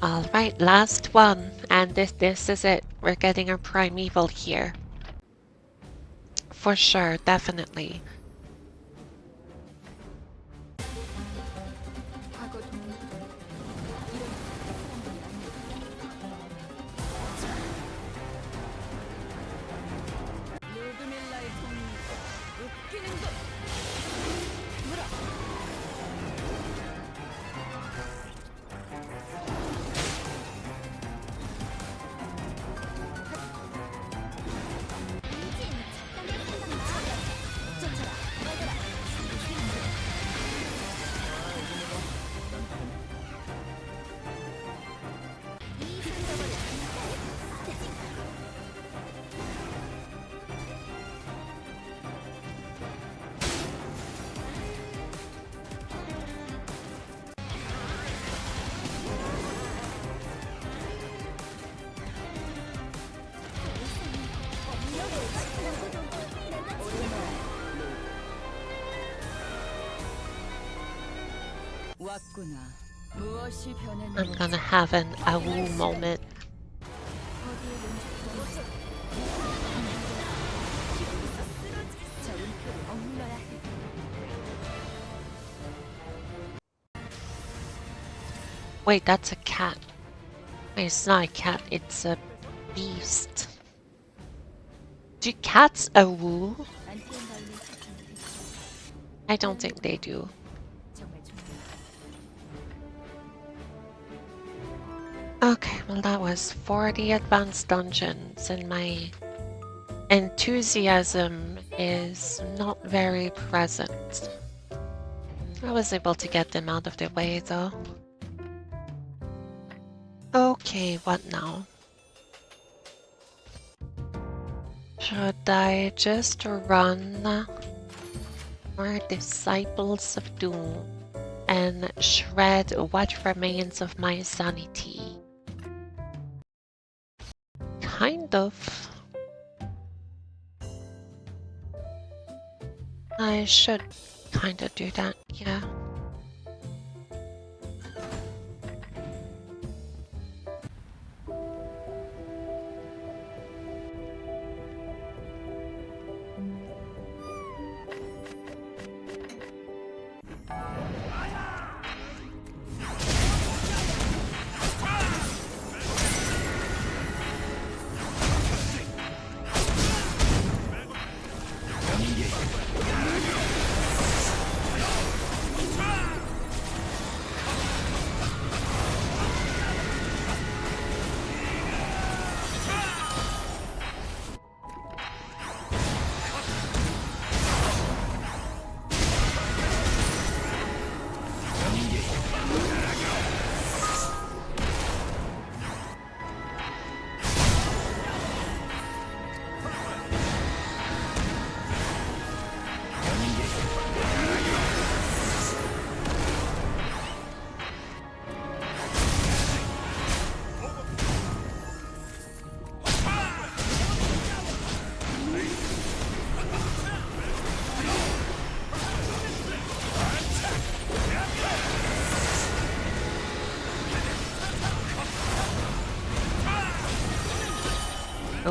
Alright, last one. And this is it. We're getting a primeval here. For sure, definitely. I'm gonna have an AWU moment. Wait, that's a cat. Wait, it's not a cat, it's a beast. Do cats AWU? I don't think they do. Okay, well that was 40 advanced dungeons and my enthusiasm is not very present. I was able to get them out of the way though. Okay, what now? Should I just run more Disciples of Doom and shred what remains of my sanity? Kind of. I should kind of do that, yeah.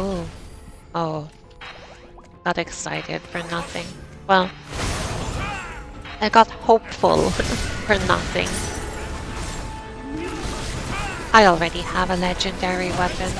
Oh. Oh. Got excited for nothing. Well, I got hopeful for nothing. I already have a legendary weapon.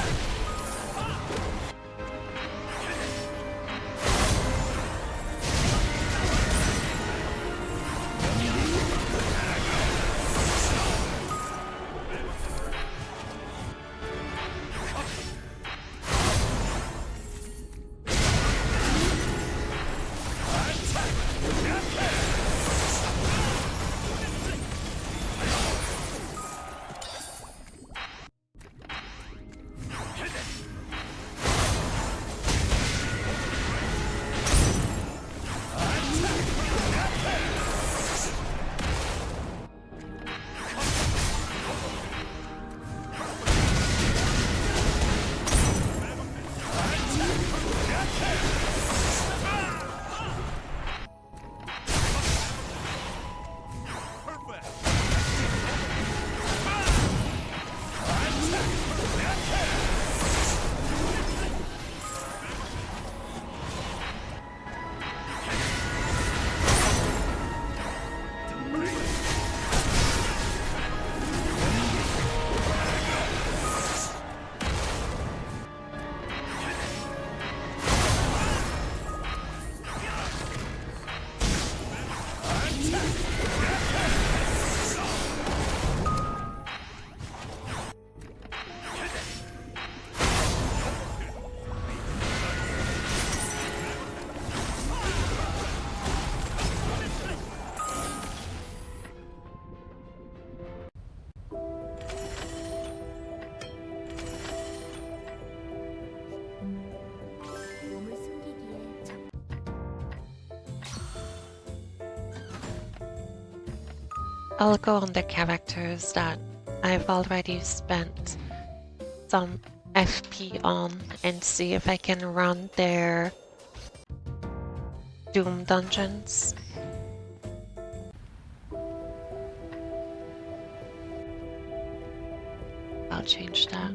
몸을 숨기기에 적 I'll go on the characters that I've already spent some FP on and see if I can run their Doom dungeons. I'll change that.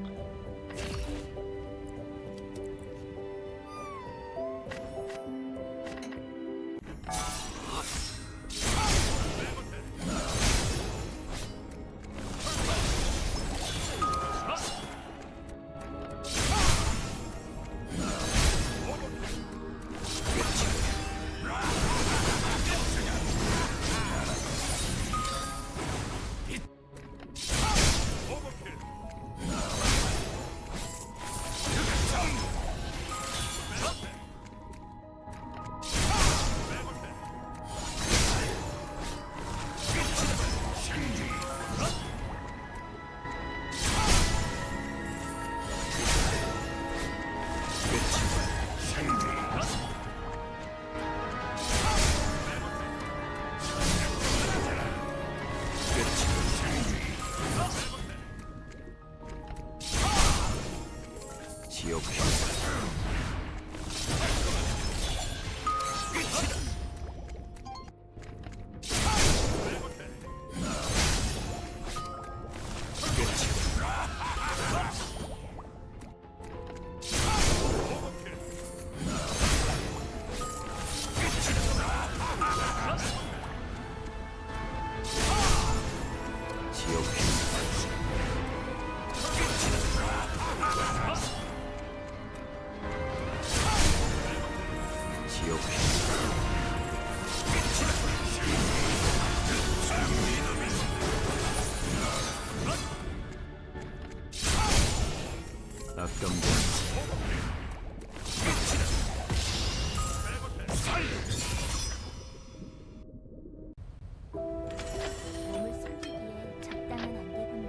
몸을 숨기기에 적당한 안개군요.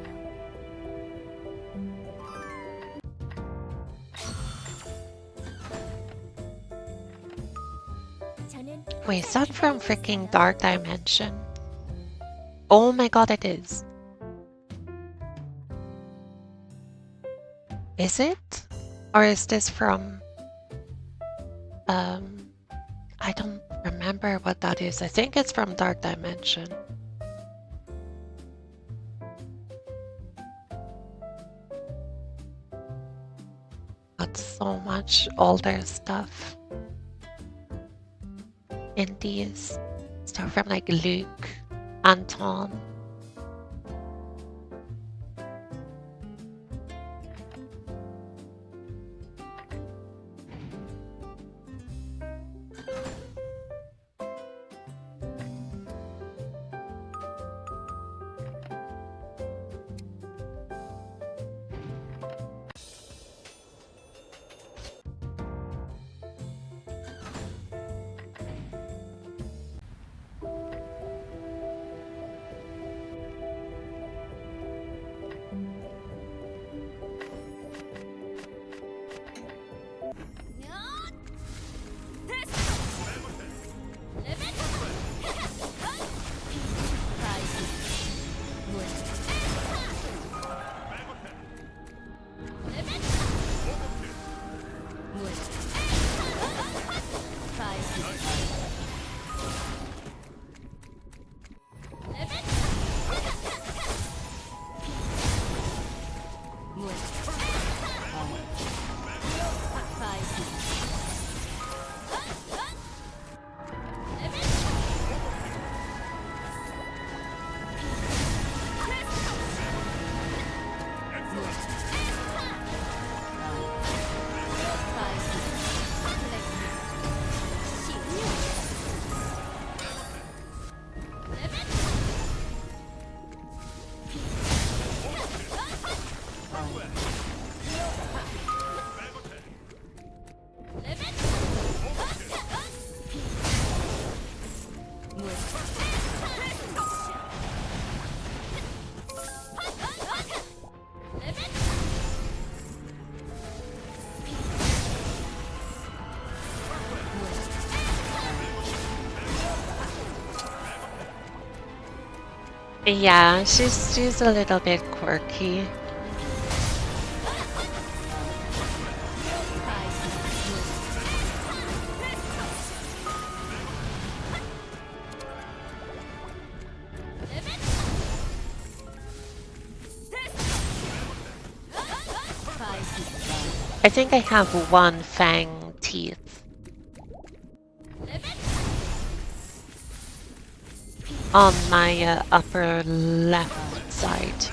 저는 Wait, is that from freaking Dark Dimension? Oh my god, it is. Is it? Or is this from... I don't remember what that is. I think it's from Dark Dimension. What's so much older stuff in these. Stuff from like Luke, Anton. Yeah, she's a little bit quirky. I think I have one fang teeth on my upper left side.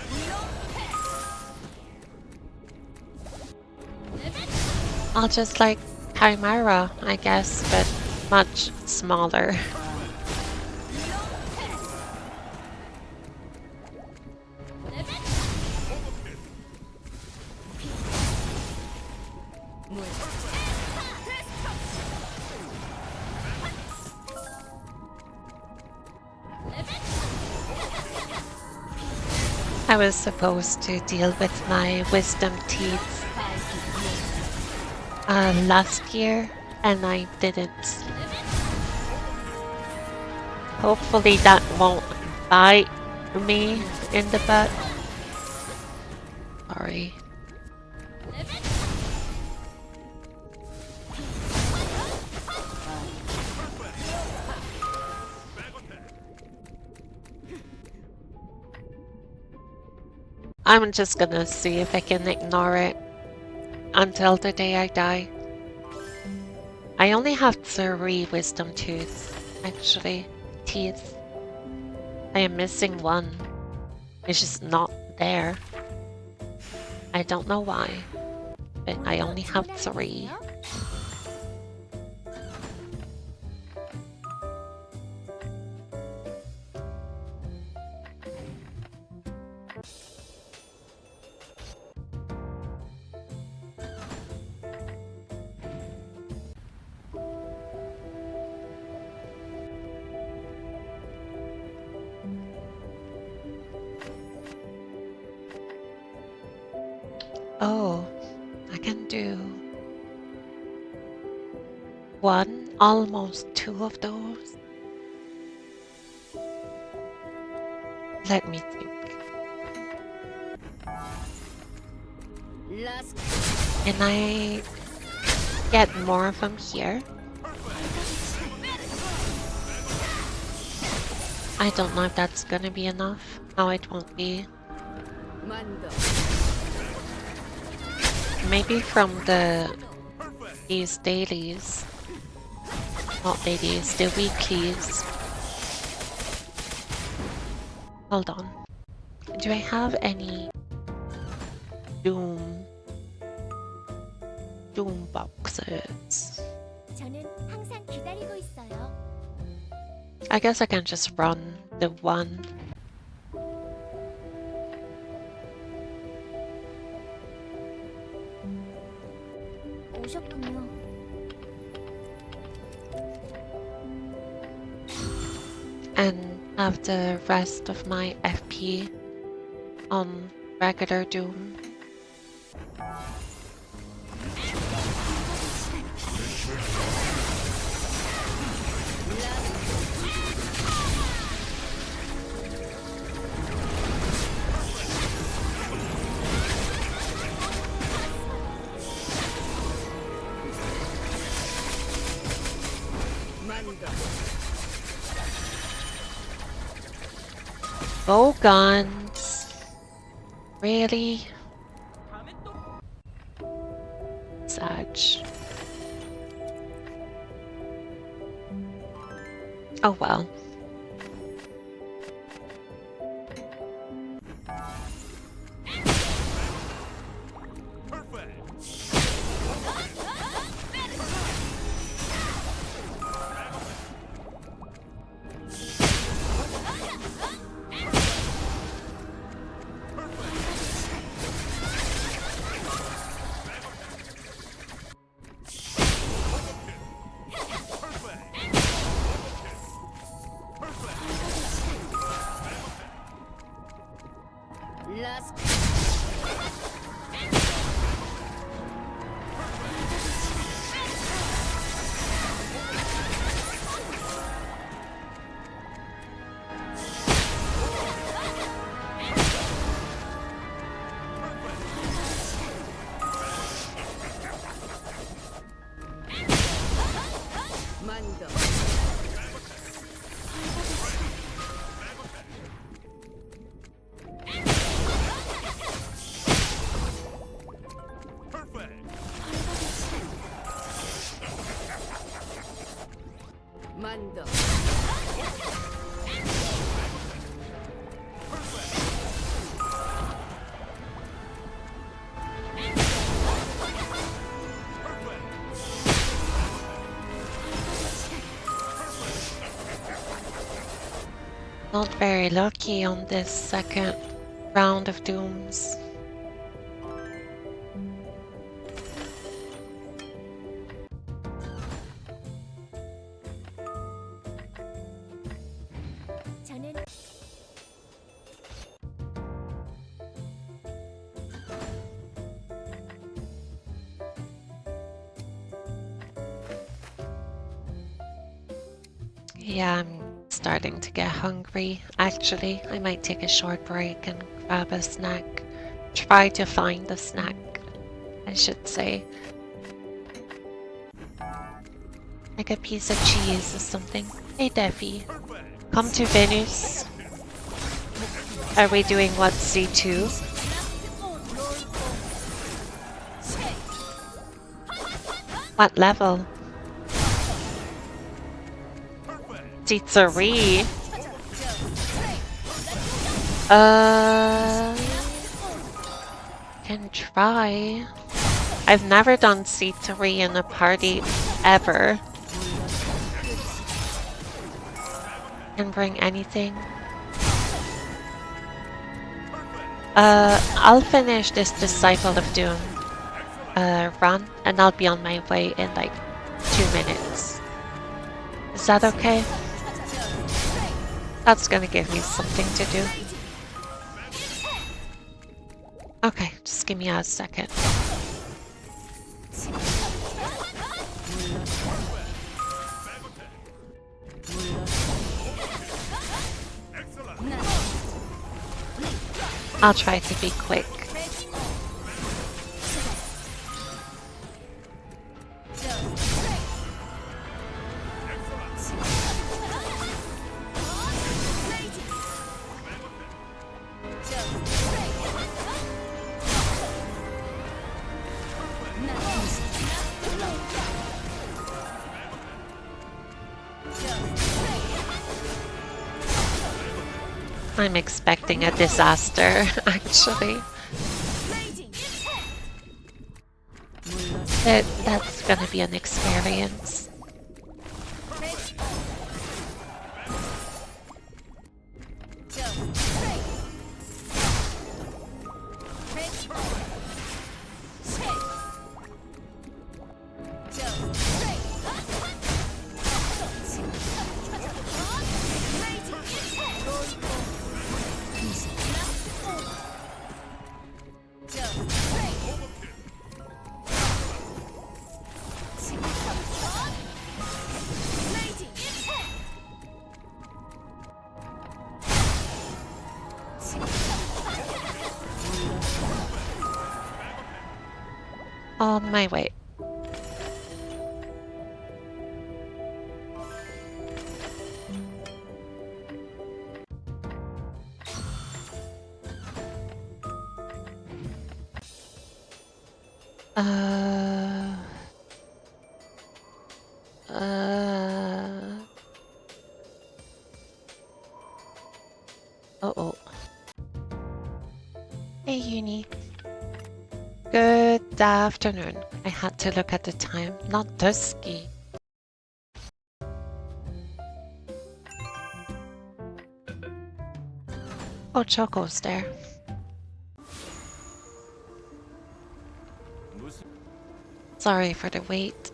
I'll just like Chimera, I guess, but much smaller. I was supposed to deal with my wisdom teeth last year, and I didn't. Hopefully that won't bite me in the butt. Sorry. I'm just gonna see if I can ignore it until the day I die. I only have 3 wisdom teeth, actually. Teeth. I am missing one. It's just not there. I don't know why, but I only have 3. Oh, I can do 1, almost 2 of those. Let me think. Can I get more of them here? I don't know if that's gonna be enough. No, it won't be. Maybe from the these dailies. Not dailies, the weeklies. Hold on. Do I have any Doom boxes? 저는 항상 기다리고 있어요. I guess I can just run the one. 오셨군요. And have the rest of my FP on regular Doom. Bow guns. Really? Sag. Oh well. Not very lucky on this second round of Dooms. 저는 Yeah, I'm starting to get hungry. Actually, I might take a short break and grab a snack. Try to find the snack, I should say. Like a piece of cheese or something. Hey Defi, come to Venus. Are we doing what, C2? What level? C3. Can try. I've never done C3 in a party ever. Can bring anything. I'll finish this Disciple of Doom run and I'll be on my way in like 2 minutes. Is that okay? That's gonna give me something to do. Okay, just give me a second. I'll try to be quick. I'm expecting a disaster, actually. That's gonna be an experience. On my way. Uh... Uh-oh. Hey, Uni. Good afternoon. I had to look at the time. Not dusky. Oh, Choco's there. Sorry for the wait.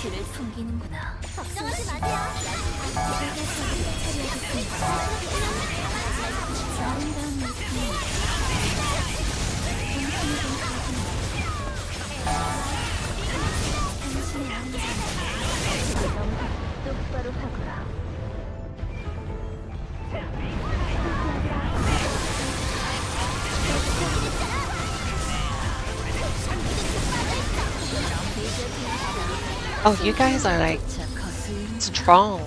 길을 숨기는구나. 걱정하지 마세요. 똑바로 하거라. Oh, you guys are like strong.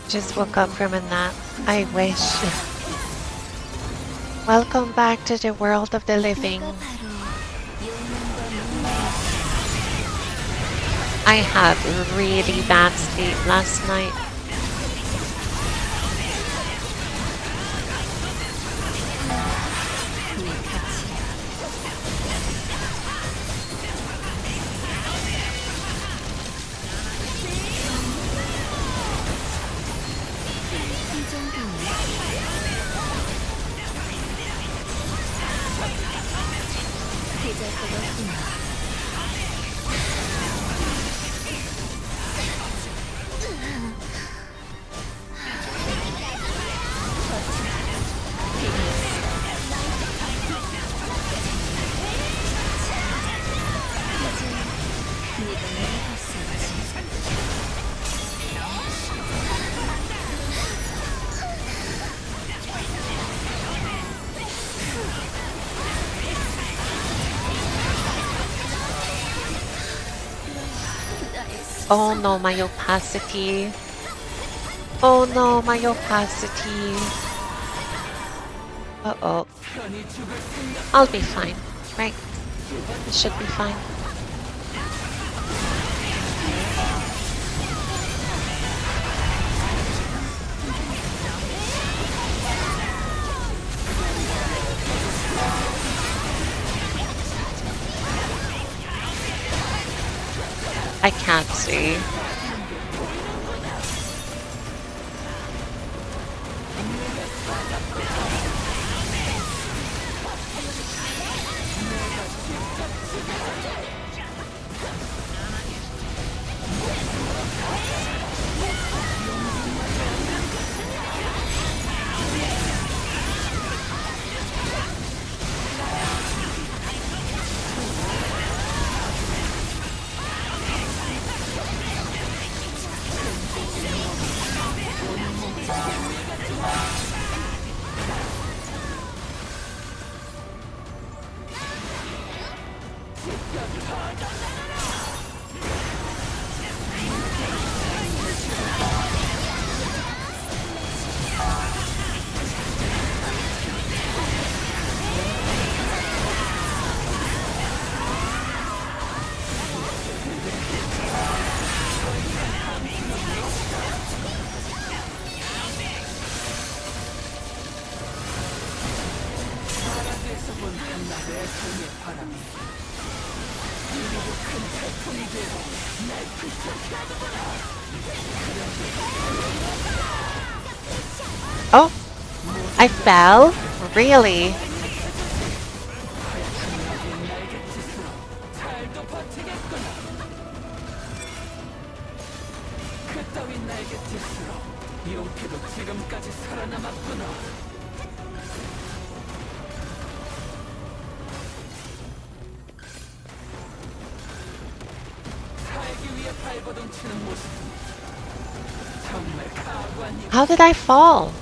Just woke up from a nap. I wish. Welcome back to the world of the living. I had really bad sleep last night. Oh no, my opacity. Oh no, my opacity. Uh-oh. I'll be fine, right? It should be fine. I can't see. Oh, I fell? Really? How did I fall?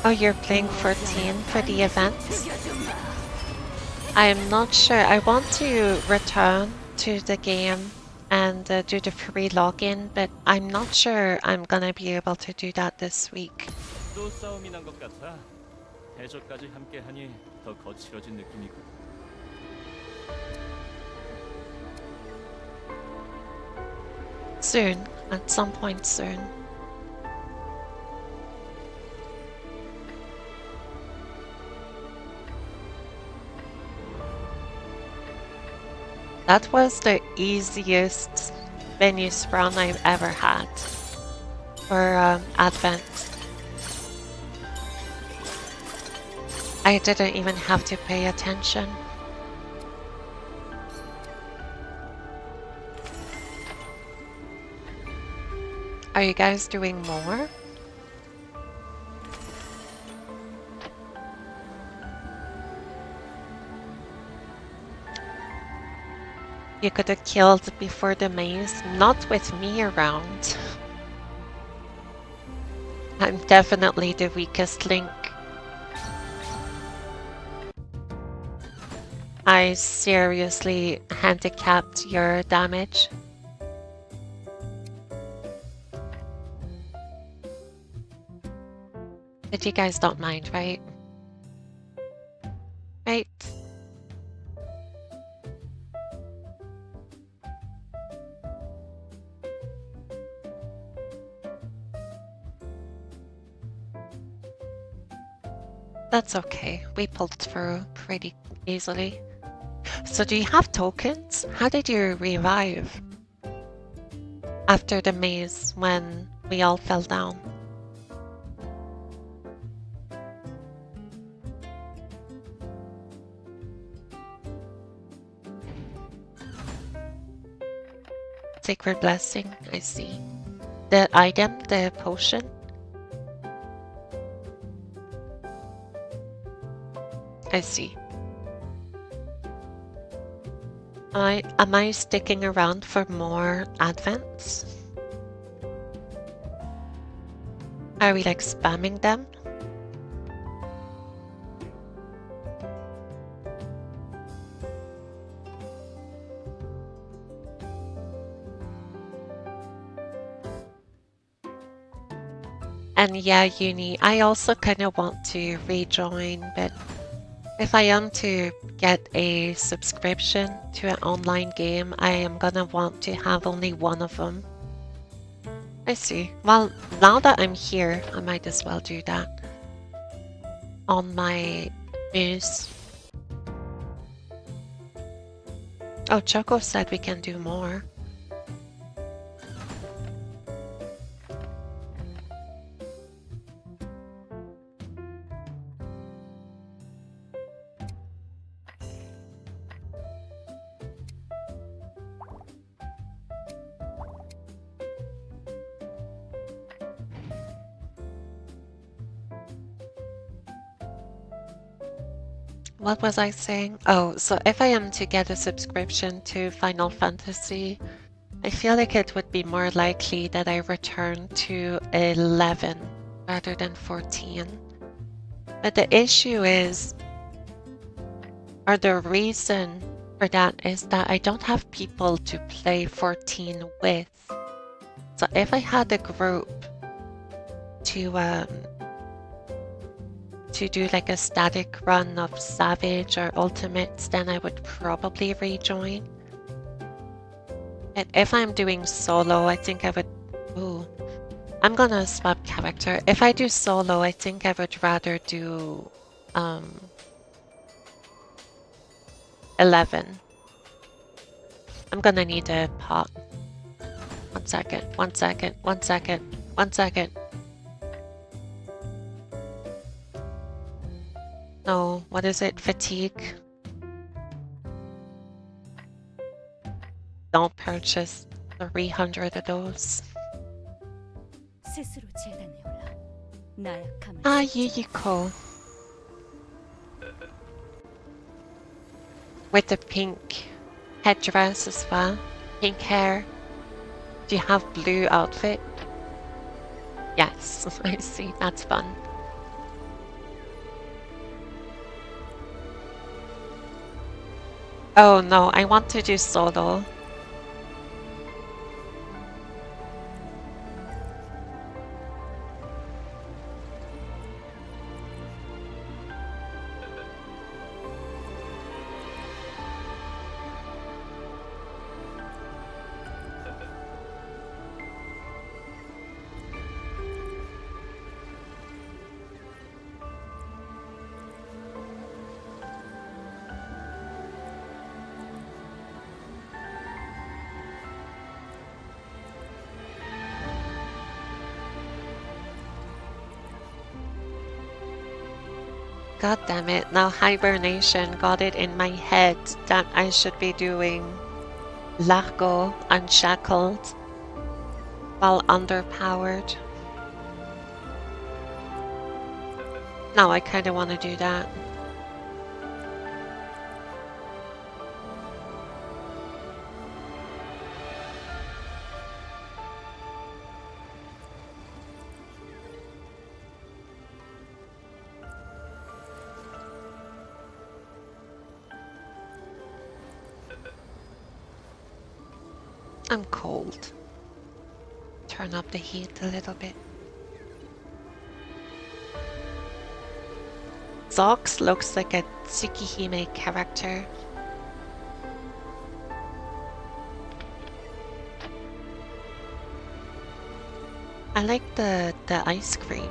Oh, you're playing 14 for the event? I'm not sure. I want to return to the game and do the free login, but I'm not sure I'm gonna be able to do that this week. 또 싸움이 난 것 같아. 해적까지 함께하니 더 거칠어진 느낌이고. Soon, at some point soon. That was the easiest Venus run I've ever had for Advent. I didn't even have to pay attention. Are you guys doing more? You could have killed before the maze, not with me around. I'm definitely the weakest link. I seriously handicapped your damage. But you guys don't mind, right? Right? That's okay. We pulled through pretty easily. So do you have tokens? How did you revive? After the maze when we all fell down? Sacred Blessing, I see. The item, the potion? I see. Am I sticking around for more advents? Are we like spamming them? And yeah, Uni, I also kind of want to rejoin, but if I am to get a subscription to an online game, I am gonna want to have only one of them. I see. Well, now that I'm here, I might as well do that on my news. Oh, Choco said we can do more. What was I saying? Oh, so if I am to get a subscription to Final Fantasy, I feel like it would be more likely that I return to 11 rather than 14. But the issue is, or the reason for that is that I don't have people to play 14 with. So if I had a group to do like a static run of Savage or Ultimates, then I would probably rejoin. And if I'm doing solo, I think I would... Ooh, I'm gonna swap character. If I do solo, I think I would rather do 11. I'm gonna need a pot. 1 second, 1 second, 1 second, 1 second. No, what is it? Fatigue. Don't purchase 300 of those. 스스로 재단에 올라 나약함을 Ah, 숫자. Yuyiko. With the pink headdress as well. Pink hair. Do you have blue outfit? Yes, I see. That's fun. Oh no, I want to do solo. God damn it, now hibernation got it in my head that I should be doing Largo Unshackled while underpowered. Now I kinda wanna do that. I'm cold. Turn up the heat a little bit. Zox looks like a Tsukihime character. I like the ice cream.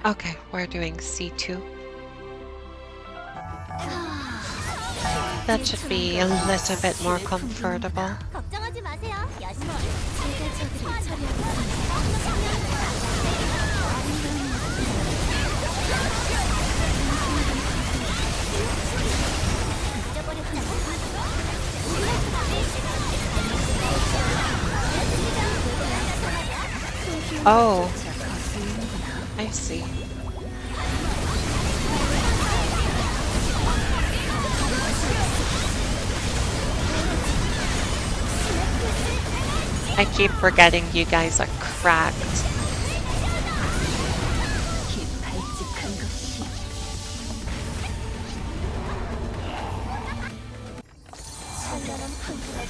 Okay, we're doing C2. That should be a little bit more comfortable. 걱정하지 마세요. 열심히. 제가 저들을 처리하겠습니다. Oh, I see. I keep forgetting you guys are cracked. 발칙한 것이 찬란한 황금의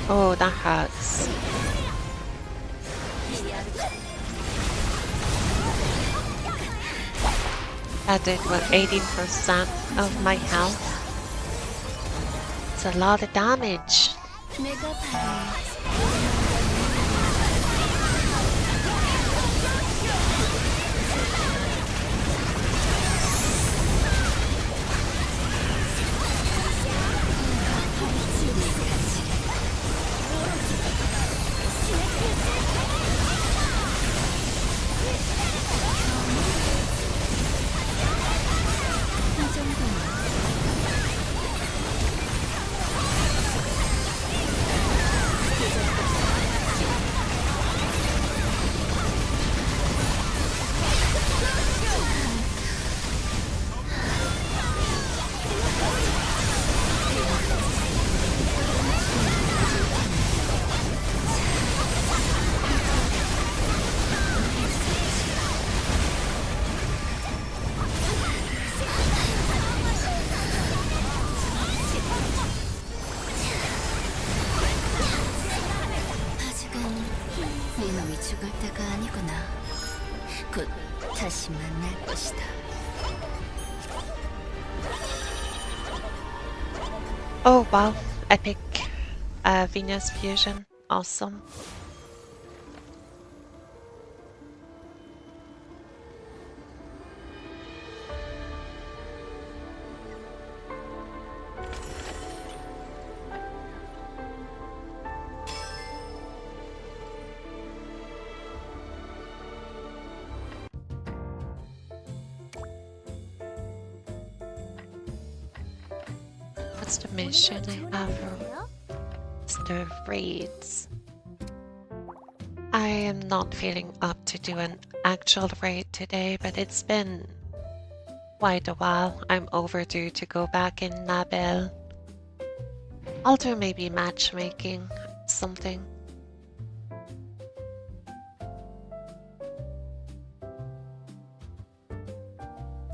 Oh, that hurts. I did with 18% of my health. It's a lot of damage. 내가 바로 아직은 네 놈이 죽을 때가 아니구나. 곧 다시 만날 것이다. Oh wow, epic Venus fusion. Awesome. What's the mission I have? It's the raids. I am not feeling up to do an actual raid today, but it's been quite a while. I'm overdue to go back in Nabel. I'll do maybe matchmaking, something.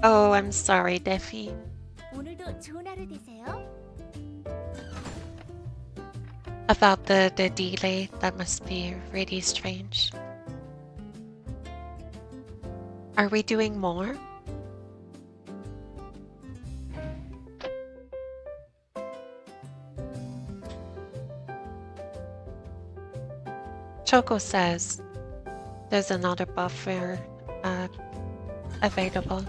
Oh, I'm sorry, Defi. 오늘도 좋은 하루 되세요. About the delay, that must be really strange. Are we doing more? Choco says there's another buffer available.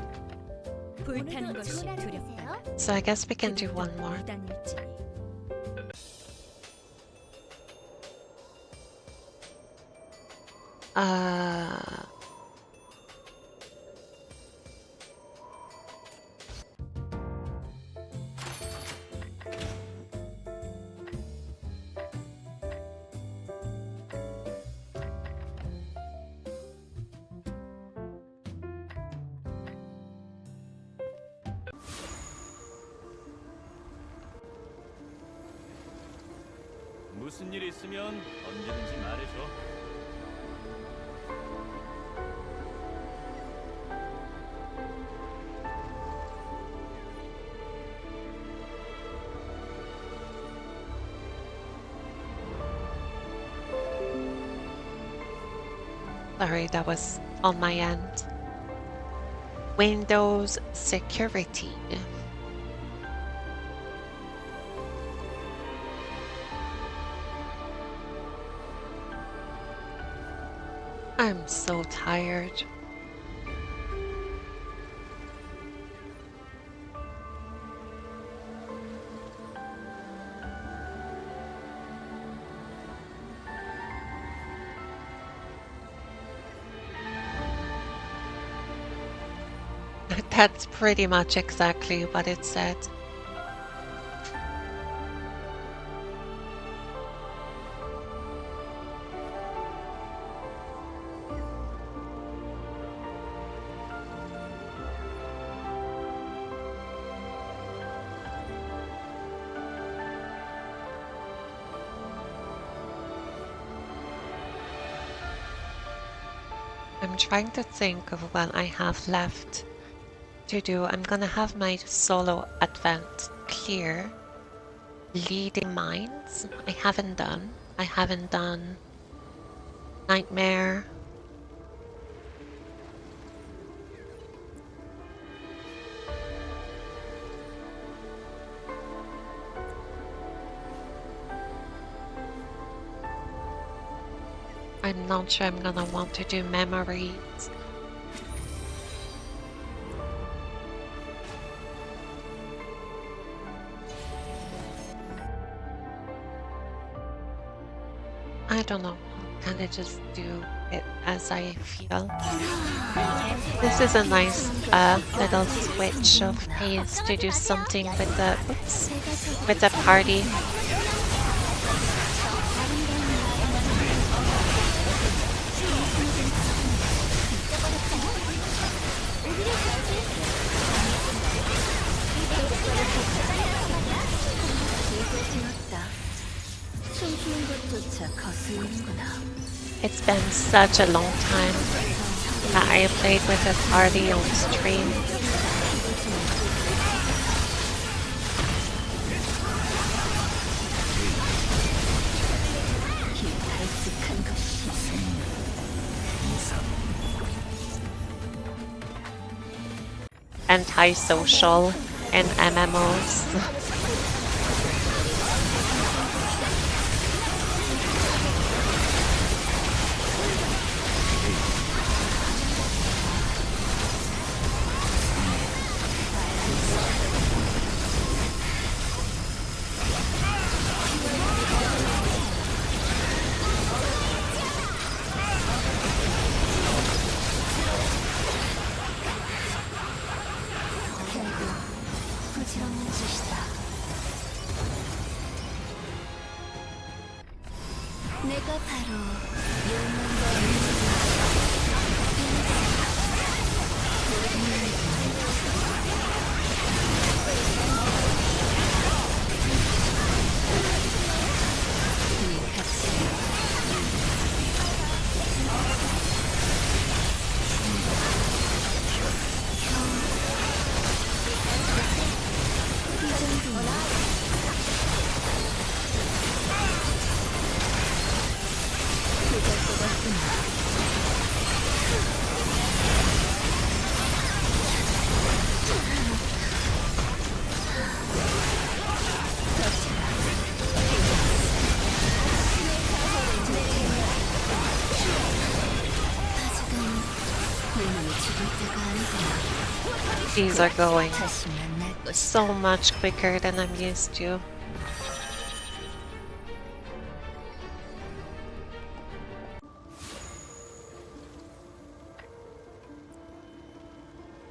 불타는 오늘도 것이 좋은 하루 두렵다. 되세요. So I guess we can do one more. 이단일지니. Uh, 무슨 일 있으면 언제든지 말해줘. Sorry, that was on my end. Windows security. I'm so tired. That's pretty much exactly what it said. I'm trying to think of what I have left to do. I'm gonna have my solo advent clear. Leading mines, I haven't done. I haven't done Nightmare. I'm not sure I'm gonna want to do memories. I don't know. I'll kind of just do it as I feel. This is a nice little switch of pace to do something with the with the party. It's been such a long time that I played with a party on stream. Antisocial in MMOs. These are going so much quicker than I'm used to.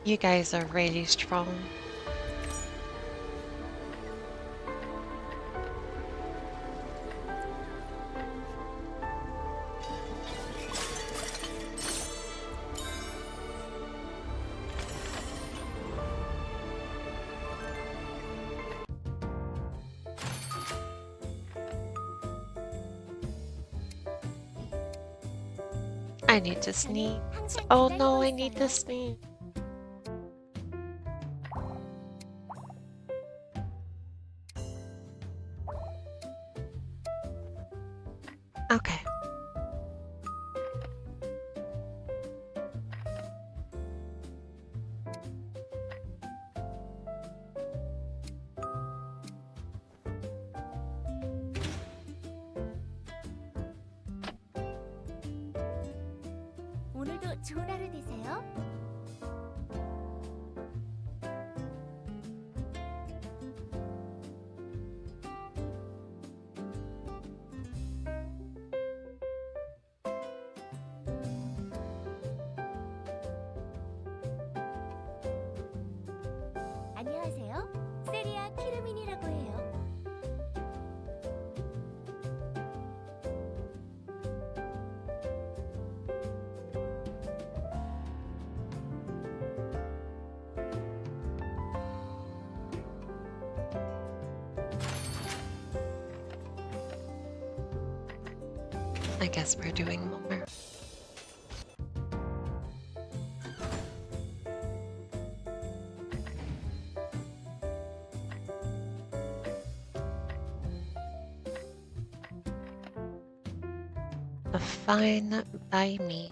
You guys are really strong. I need to sneeze. Oh no, I need to sneeze. Okay. 오늘도 좋은 하루 되세요. 안녕하세요. 세리아 키르민이라고 해요. I guess we're doing more. A fine by me.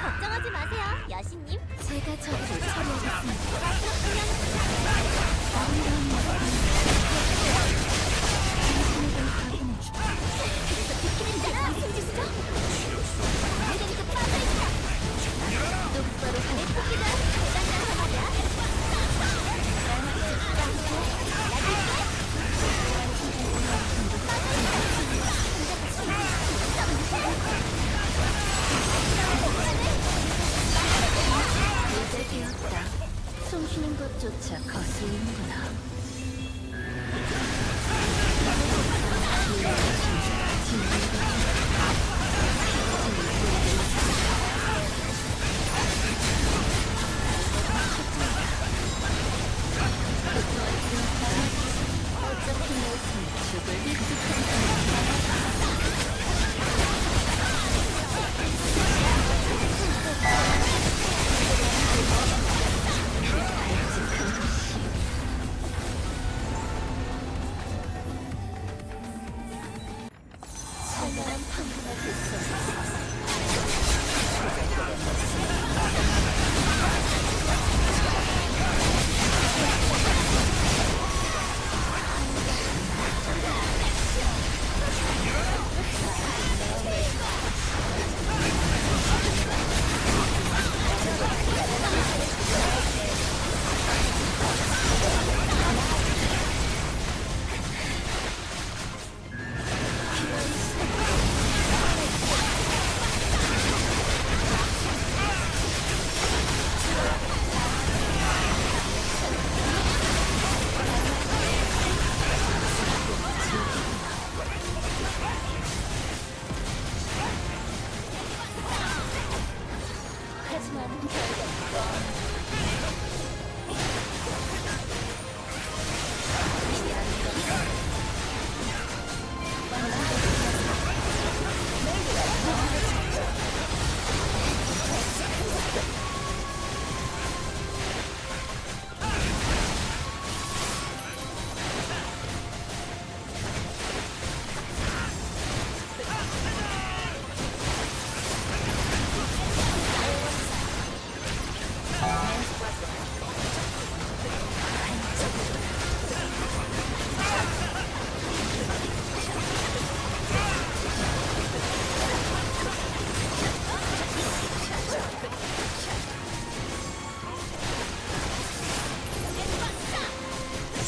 걱정하지 마세요, 여신님. 제가 저를 처리하겠습니다. 그래서 비키는 자가 숨기시죠? 그러니까 빠져있어. 똑바로 가는 토끼가 대단해서 말이야. 이제 되었다. 숨 쉬는 것조차 거슬리는구나. 어차피 내 죽을 익숙한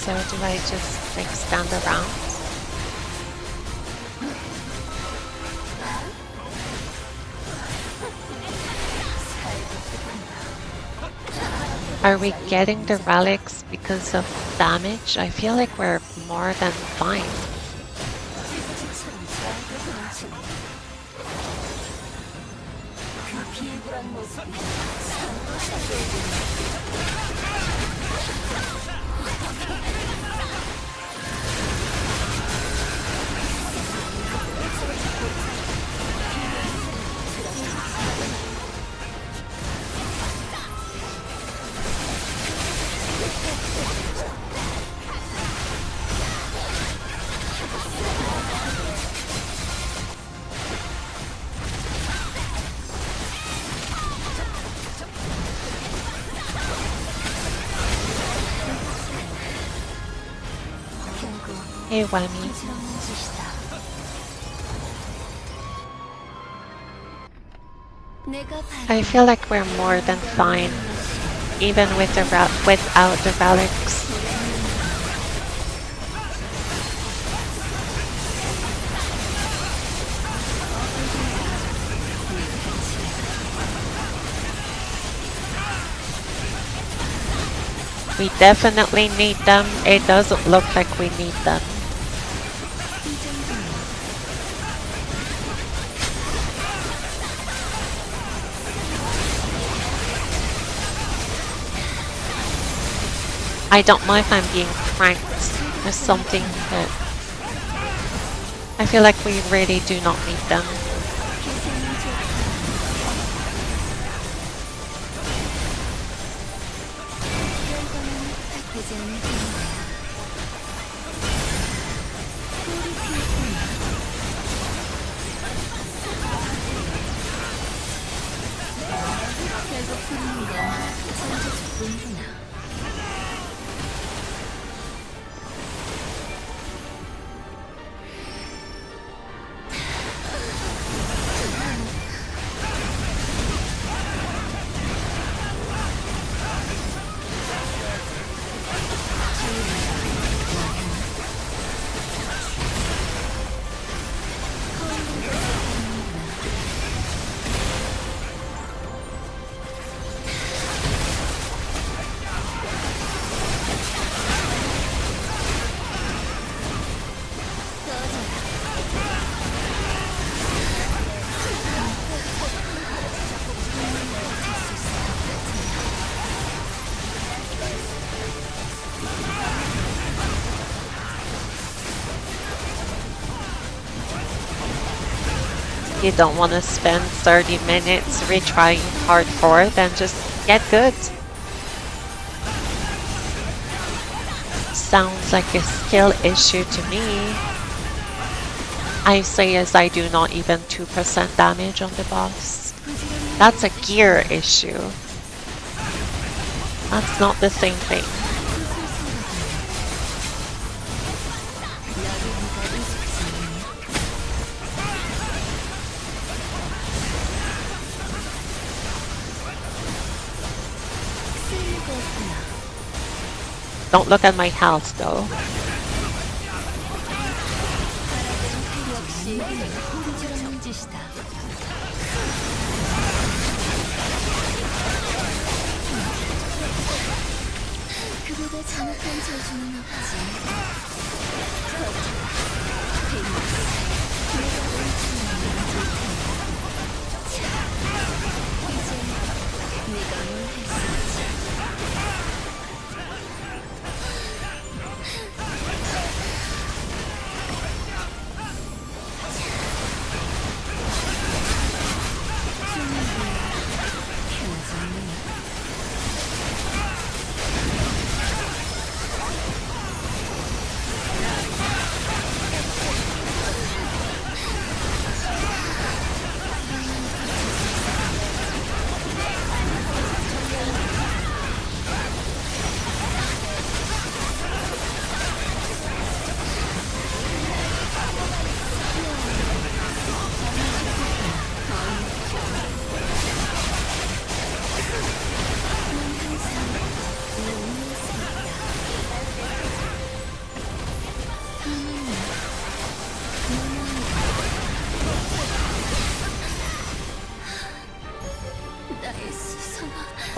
So do I just like stand around? Are we getting the relics because of damage? I feel like we're more than fine. Hey, Whammy. I feel like we're more than fine, even with the without the relics. We definitely need them. It doesn't look like we need them. I don't know if I'm being pranked or something, but I feel like we really do not need them. You don't want to spend 30 minutes retrying part 4, then just get good. Sounds like a skill issue to me. I say as I do not even 2% damage on the boss. That's a gear issue. That's not the same thing. Don't look at my health though.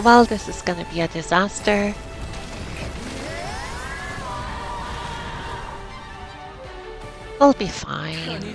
Well, this is gonna be a disaster. We'll be fine.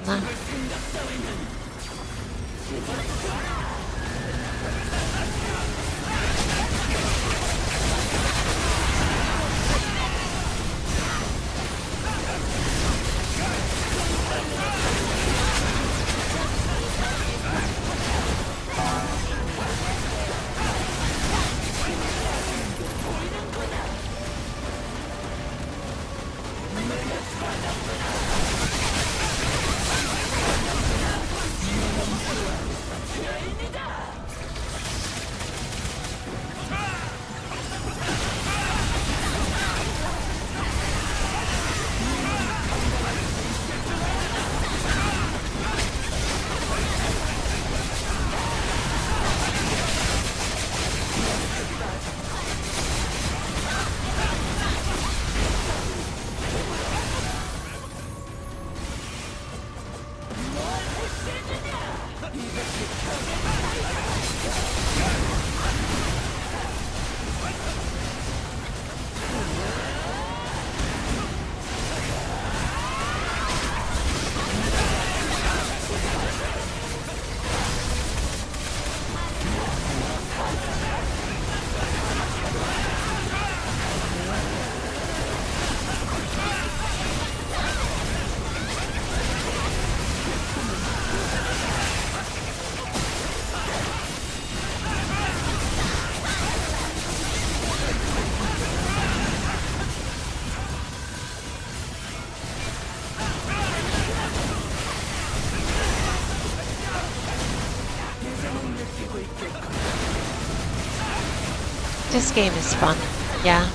This game is fun, yeah.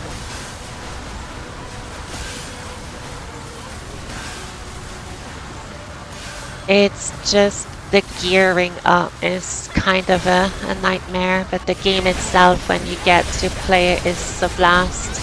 It's just the gearing up is kind of a nightmare, but the game itself, when you get to play it, is a blast.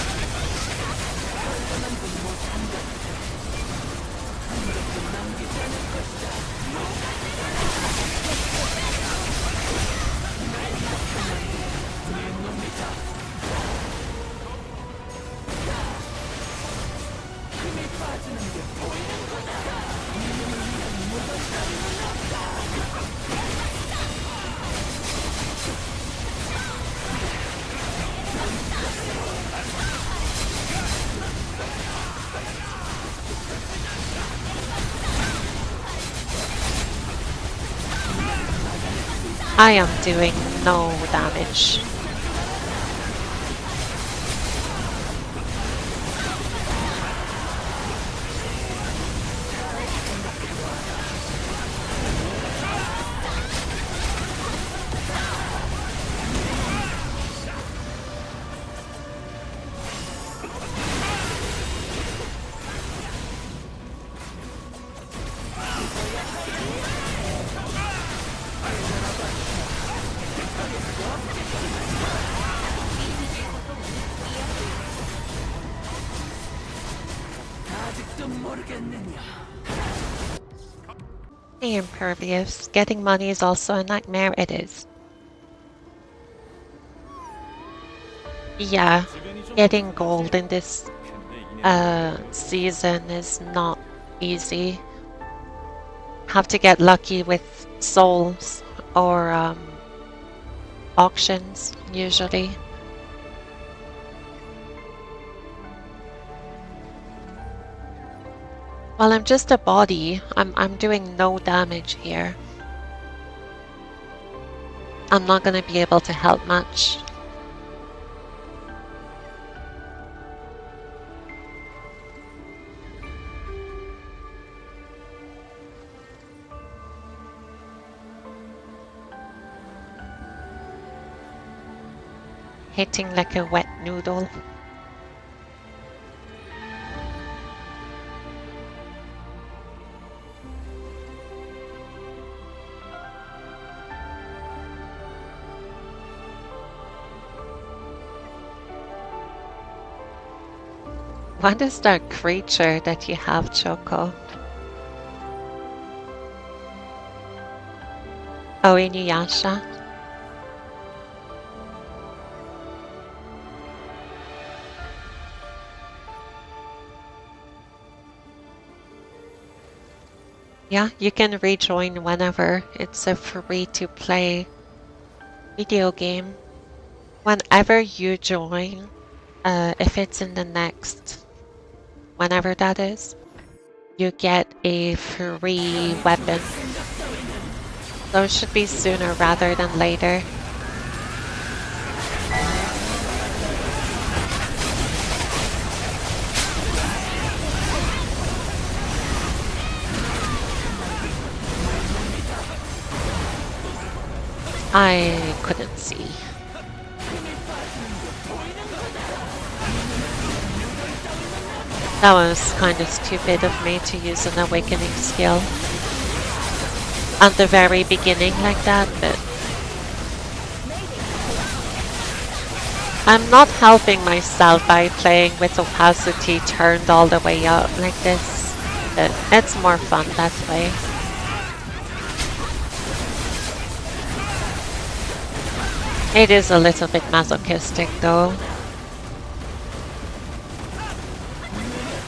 I am doing no damage. Hey, Impervious. Getting money is also a nightmare. It is. Yeah, getting gold in this season is not easy. Have to get lucky with souls or auctions, usually. Well, I'm just a body. I'm doing no damage here. I'm not gonna be able to help much. Hitting like a wet noodle. What is that creature that you have, Choco? Oh, Inuyasha? Yeah, you can rejoin whenever. It's a free-to-play video game. Whenever you join, if it's in the next, whenever that is, you get a free weapon. So it should be sooner rather than later. I couldn't see. That was kind of stupid of me to use an awakening skill at the very beginning like that, but I'm not helping myself by playing with opacity turned all the way up like this, but it's more fun that way. It is a little bit masochistic though.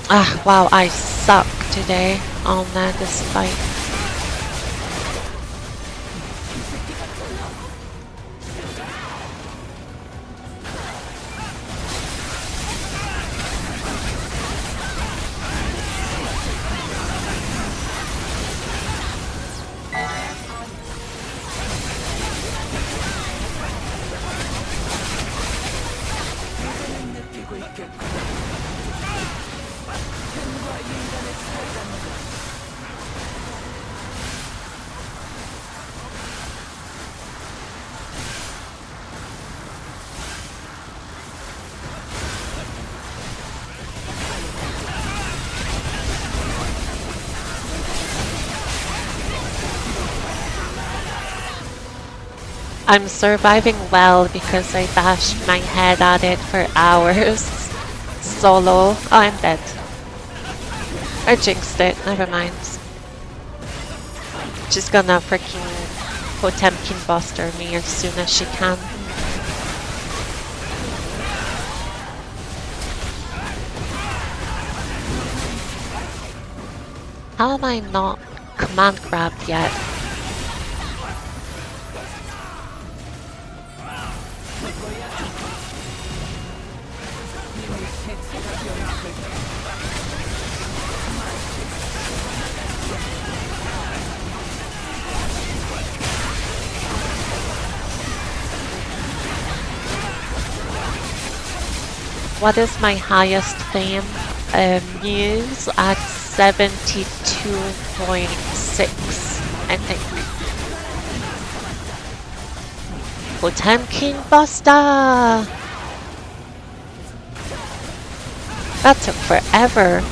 Ah, wow, I suck today on this fight. I'm surviving well because I bashed my head at it for hours. Solo. Oh, I'm dead. I jinxed it. Never mind. She's gonna freaking Potemkin buster me as soon as she can. How am I not command grabbed yet? What is my highest fame? Muse at 72.6, I think. Potemkin Buster! That took forever.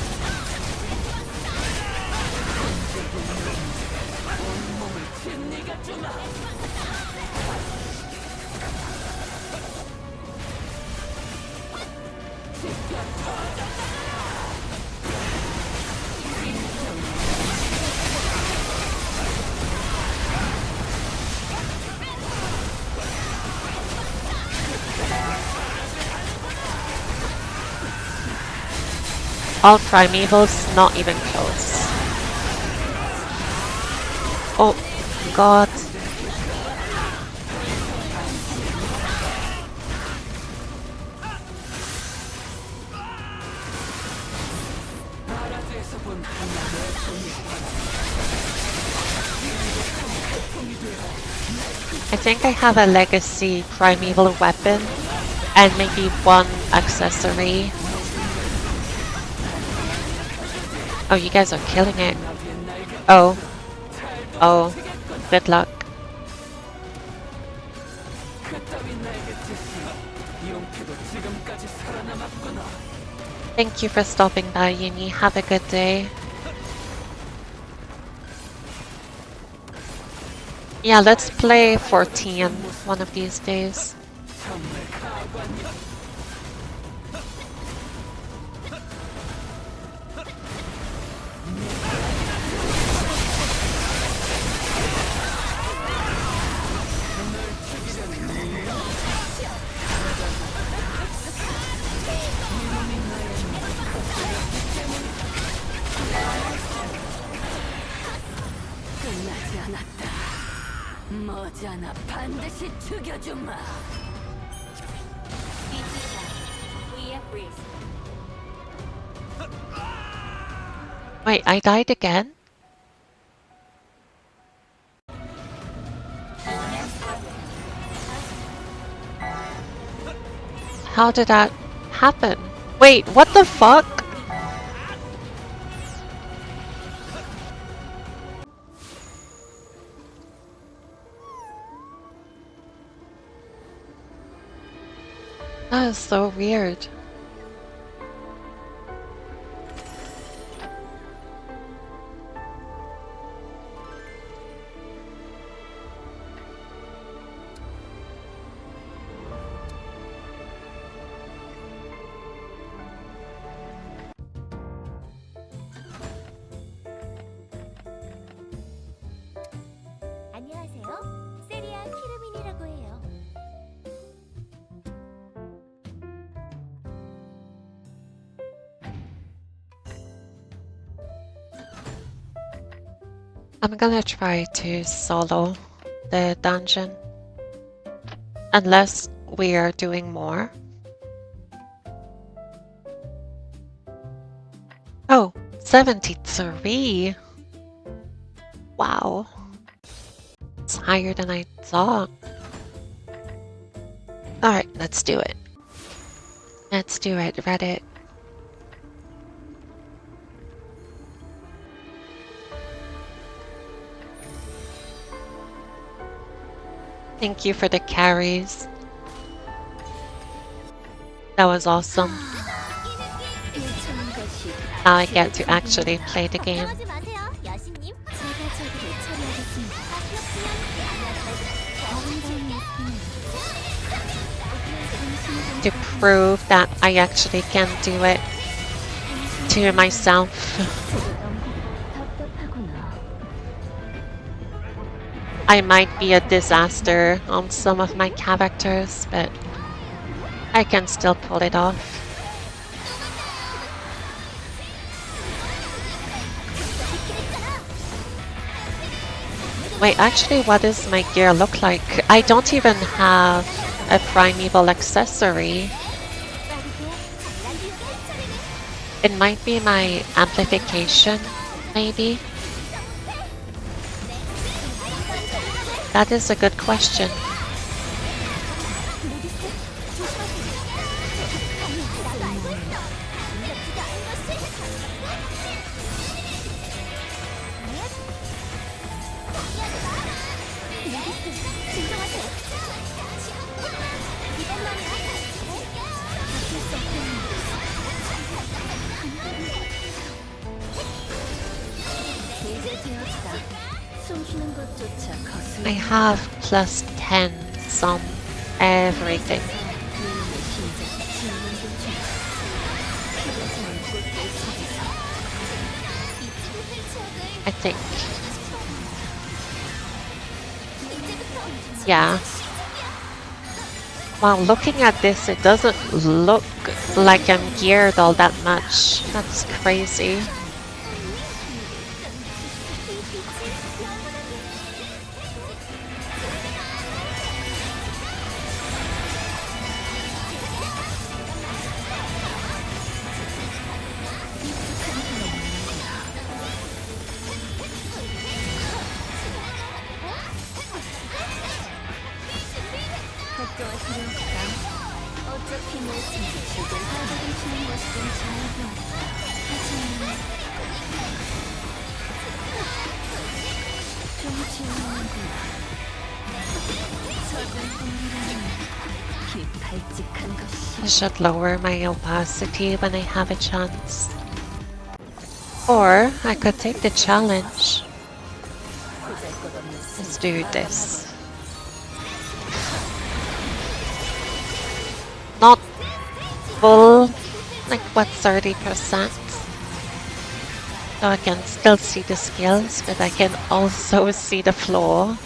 All primevals, not even close. Oh god. I think I have a legacy primeval weapon and maybe one accessory. Oh, you guys are killing it. Oh. Oh. Good luck. Thank you for stopping by, Uni. Have a good day. Yeah, let's play 14 one of these days. 끝나지 않았다. 머지않아 반드시 죽여주마. Wait, I died again? How did that happen? Wait, what the fuck? That is so weird. 안녕하세요. 세리아 키르민이라고 해요. I'm gonna try to solo the dungeon. Unless we are doing more. Oh, 73. Wow. It's higher than I thought. Alright, let's do it. Let's do it, Reddit. Thank you for the carries. That was awesome. Now I get to actually play the game. 걱정하지 마세요, 여신님. To prove that I actually can do it to myself. I might be a disaster on some of my characters, but I can still pull it off. Wait, actually, what does my gear look like? I don't even have a primeval accessory. It might be my amplification, maybe? That is a good question. I have plus 10 some everything. I think. Yeah. While looking at this, it doesn't look like I'm geared all that much. That's crazy. 힘을 지금 활동을 치는 것이 좀 잘해보았다. 하지만 좀 지우는구나. 작은 공기라는 기팔직한 것이 I should lower my opacity when I have a chance. Or I could take the challenge. Let's do this. Not full, like what, 30%? So I can still see the skills, but I can also see the floor.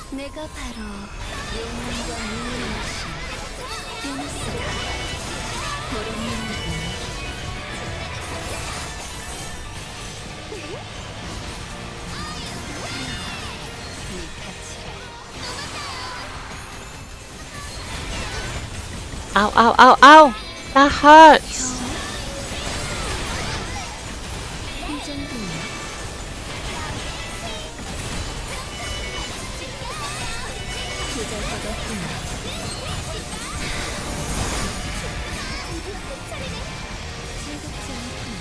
내가 바로 용맹과 미움의 신 데니스다. 보름이군. 이 가치를 Ow, ow, ow, ow! That hurts! 이 정도면 보잘것없구나. 즐겁지 않구나.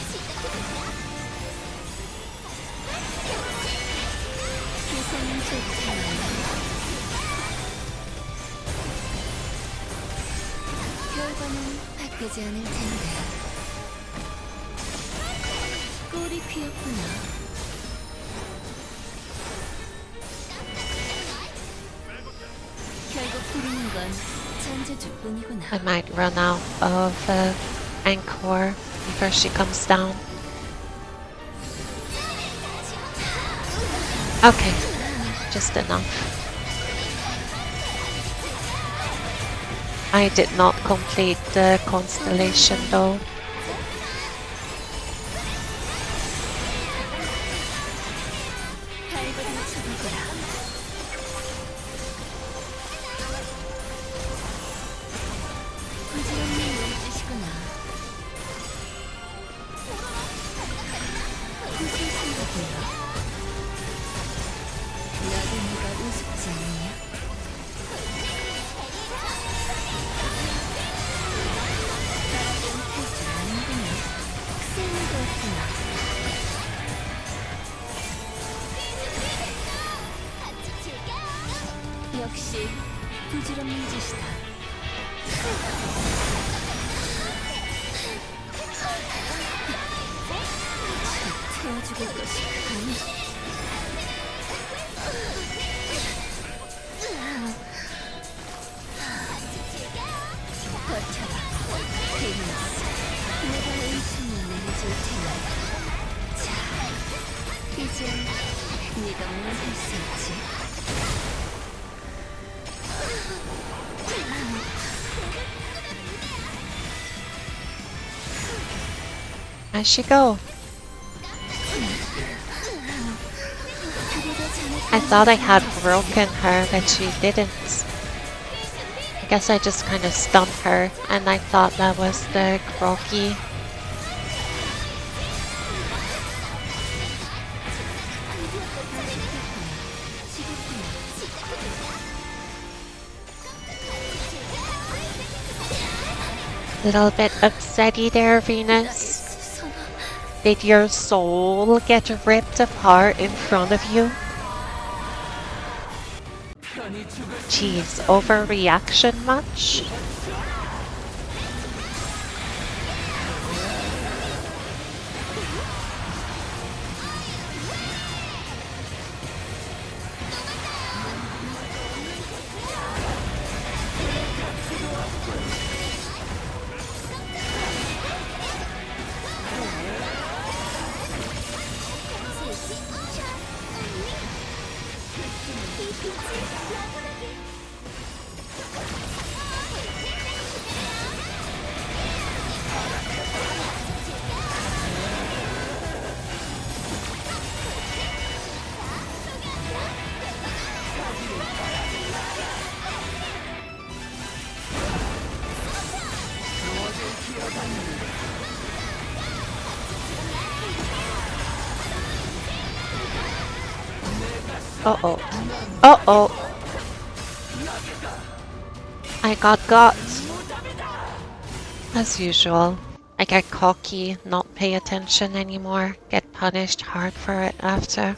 기분은 좋지만 결과는 바뀌지 않을 텐데. 꼴이 귀엽구나. 결국 부리는 건 전제주뿐이구나. I might run out of Anchor before she comes down. Okay, just enough. I did not complete the constellation though. 발버둥 쳐보거라. 부지런히 몸짓이구나. 무슨 생각이야? 나도 네가 우습지 않냐? 나라면 할줄 아는구나. 쓸모가 없구나. 역시 부질없는 짓이다. 태워주고 싶군. 버텨라. 베니스. 내가 은총을 내려줄 테니. 자, 이제 네가 뭘 할 수 있지? As she go. I thought I had broken her, but she didn't. I guess I just kind of stumped her, and I thought that was the groggy. Little bit upsetty there, Venus. Did your soul get ripped apart in front of you? Jeez, overreaction much? Uh-oh. Uh-oh. I got. As usual. I get cocky, not pay attention anymore, get punished hard for it after.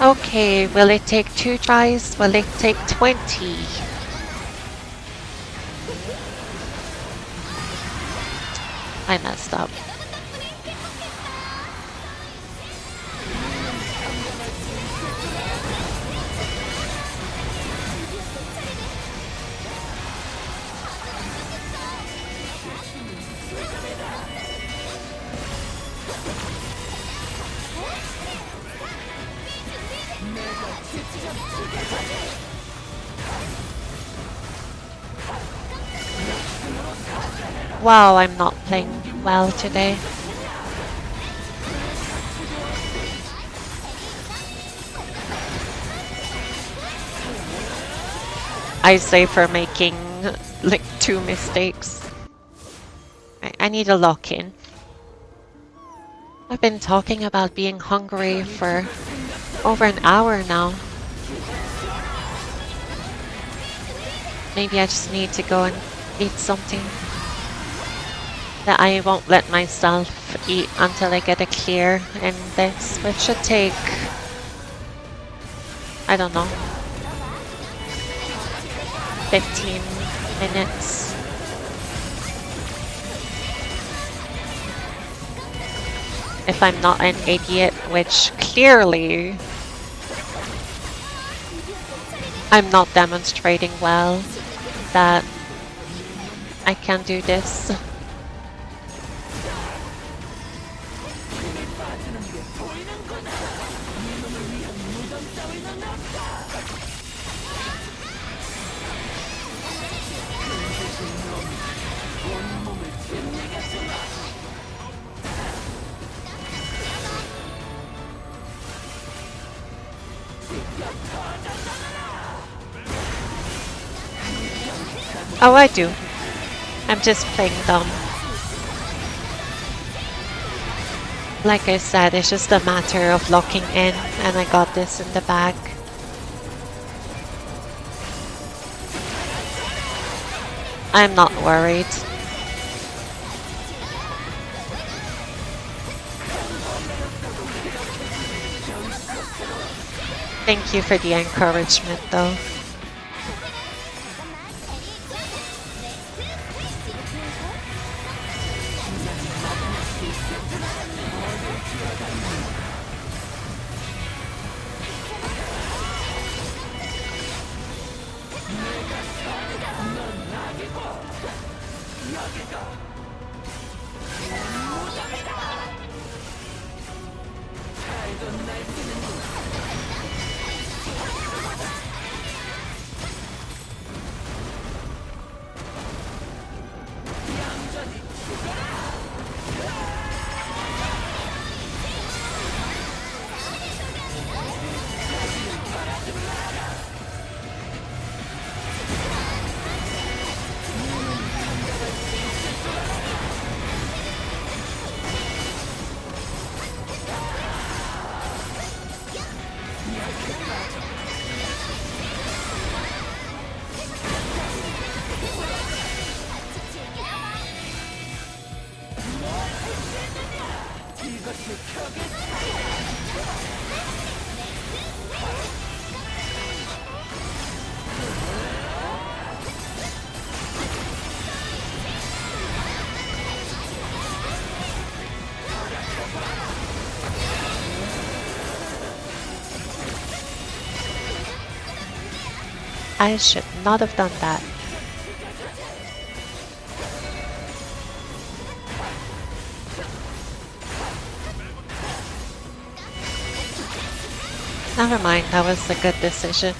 Okay, will it take 2 tries? Will it take 20? I messed up. Wow, I'm not playing well today. I say for making like 2 mistakes. I need a lock-in. I've been talking about being hungry for over an hour now. Maybe I just need to go and eat something that I won't let myself eat until I get a clear in this, which should take, I don't know, 15 minutes. If I'm not an idiot, which clearly I'm not demonstrating well that I can do this. Oh, I do. I'm just playing dumb. Like I said, it's just a matter of locking in, and I got this in the bag. I'm not worried. Thank you for the encouragement, though. I should not have done that. Never mind, that was a good decision.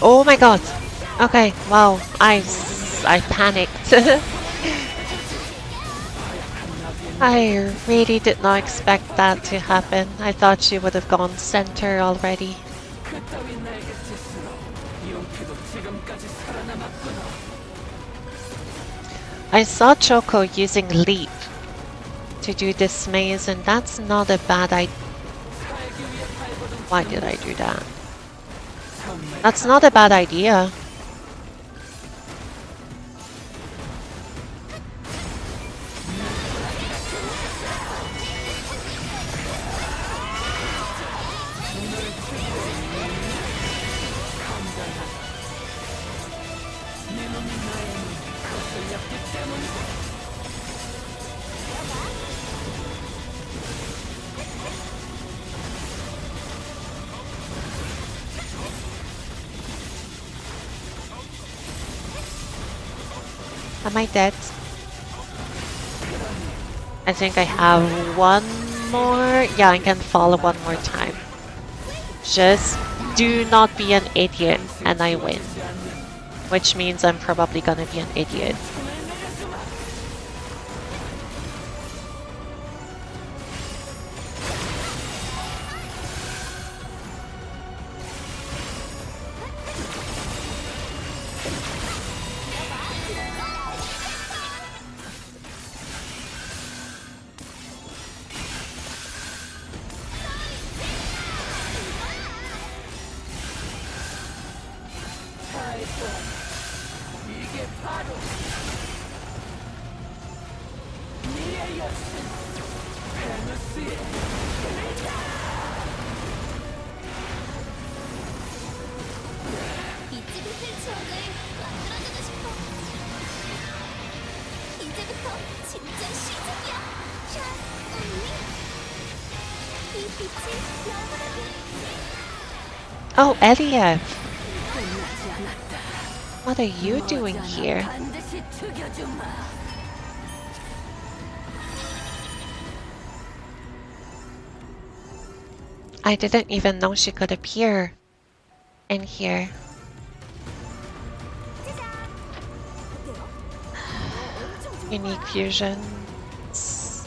Oh my god! Okay, wow, I panicked. I really did not expect that to happen. I thought she would have gone center already. I saw Choco using Leap to do this maze, and that's not a bad idea. Why did I do that? That's not a bad idea. Am I dead? I think I have one more. Yeah, I can follow one more time. Just do not be an idiot and I win. Which means I'm probably gonna be an idiot. Oh, Elliot! What are you doing here? I didn't even know she could appear in here. Unique fusions.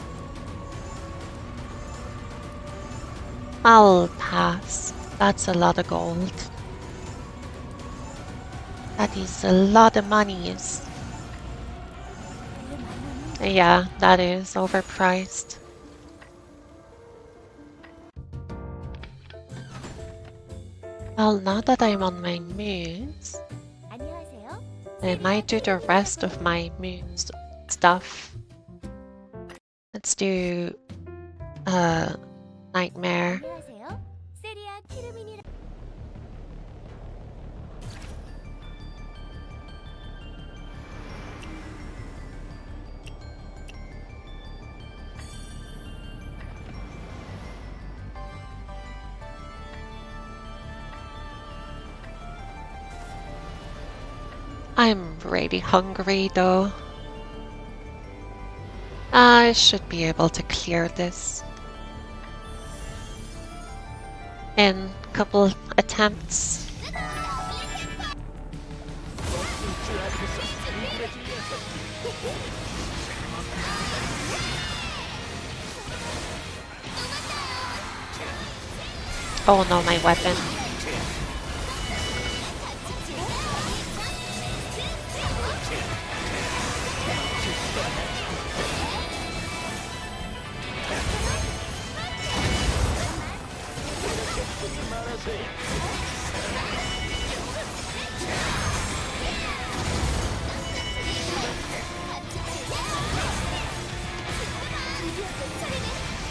I'll pass. That's a lot of gold. That is a lot of monies. Yeah, that is overpriced. Well, now that I'm on my moves, 안녕하세요. I might do the rest of my moves stuff. Let's do Nightmare. 안녕하세요. 세리아 키르민이라. I'm really hungry though. I should be able to clear this in a couple attempts. Oh no, my weapon.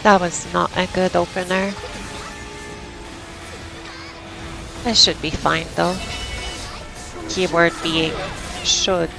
That was not a good opener. I should be fine though. Keyword being should.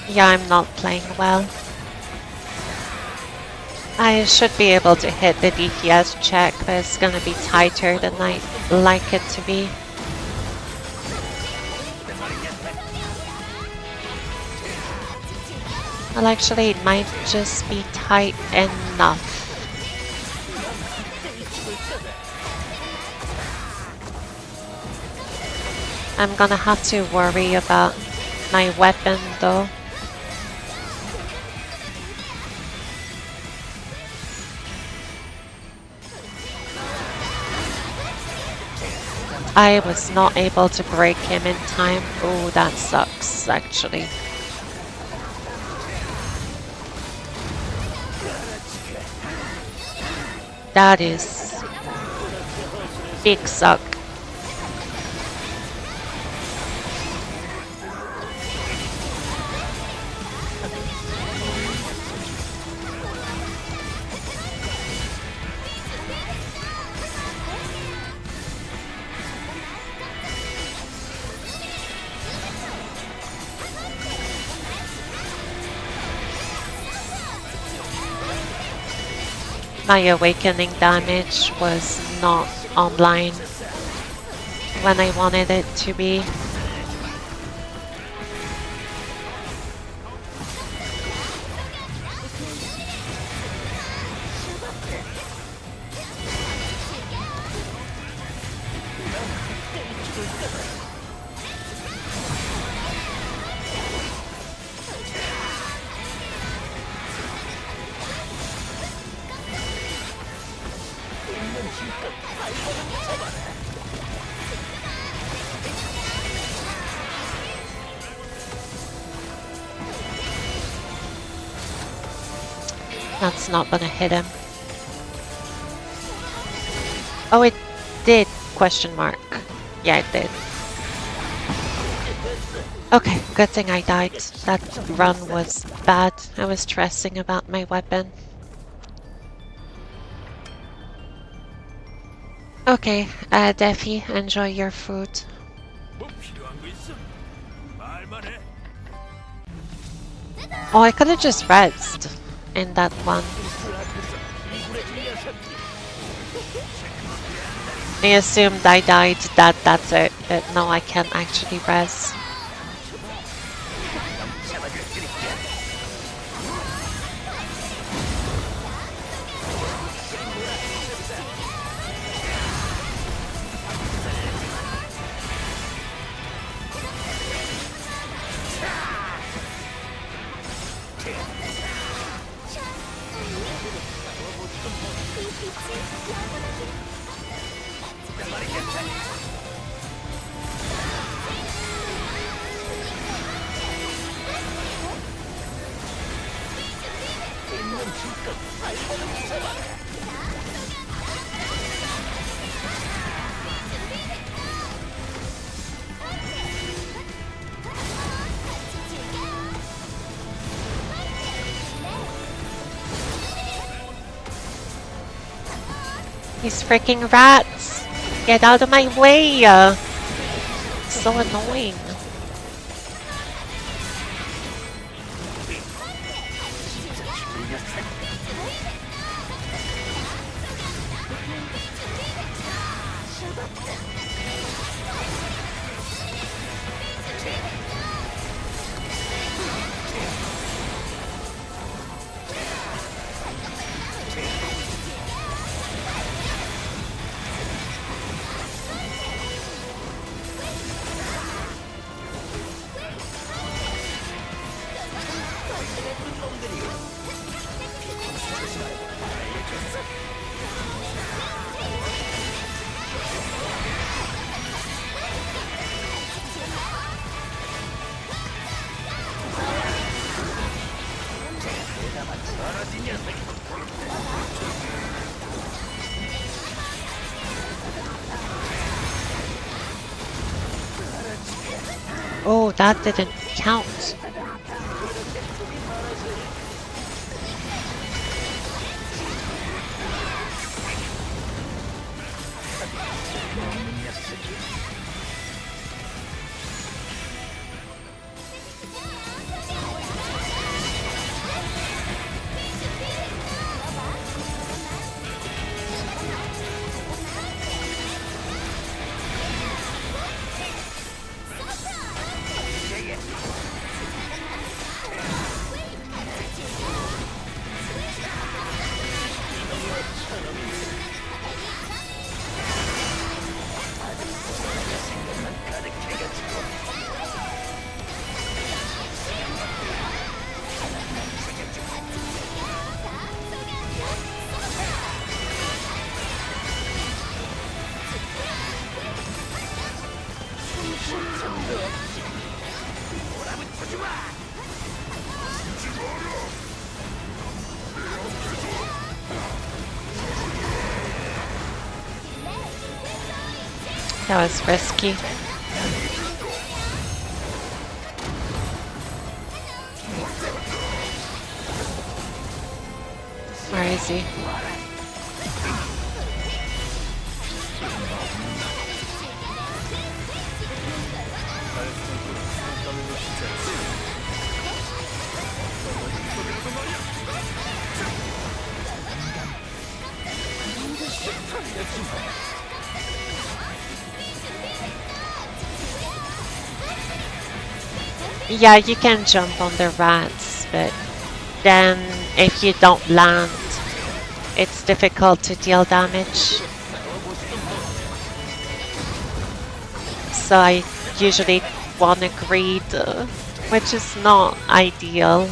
Yeah, I'm not playing well. I should be able to hit the DPS check, but it's gonna be tighter than I like it to be. Well, actually, it might just be tight enough. I'm gonna have to worry about my weapon though. I was not able to break him in time. Oh, that sucks, actually. That is big suck. My awakening damage was not online when I wanted it to be. That's not gonna hit him. Oh, it did, question mark. Yeah, it did. Okay, good thing I died. That run was bad. I was stressing about my weapon. Okay, Defi, enjoy your food. 뭐 필요한 거 있어? Oh, I could have just rezzed in that one. I assumed I died, that's it. But no, I can't actually res. These freaking rats! Get out of my way! So annoying. Oh, that didn't count. That was risky. Where is he? Yeah, you can jump on the rats, but then if you don't land, it's difficult to deal damage. So I usually want to greed, which is not ideal.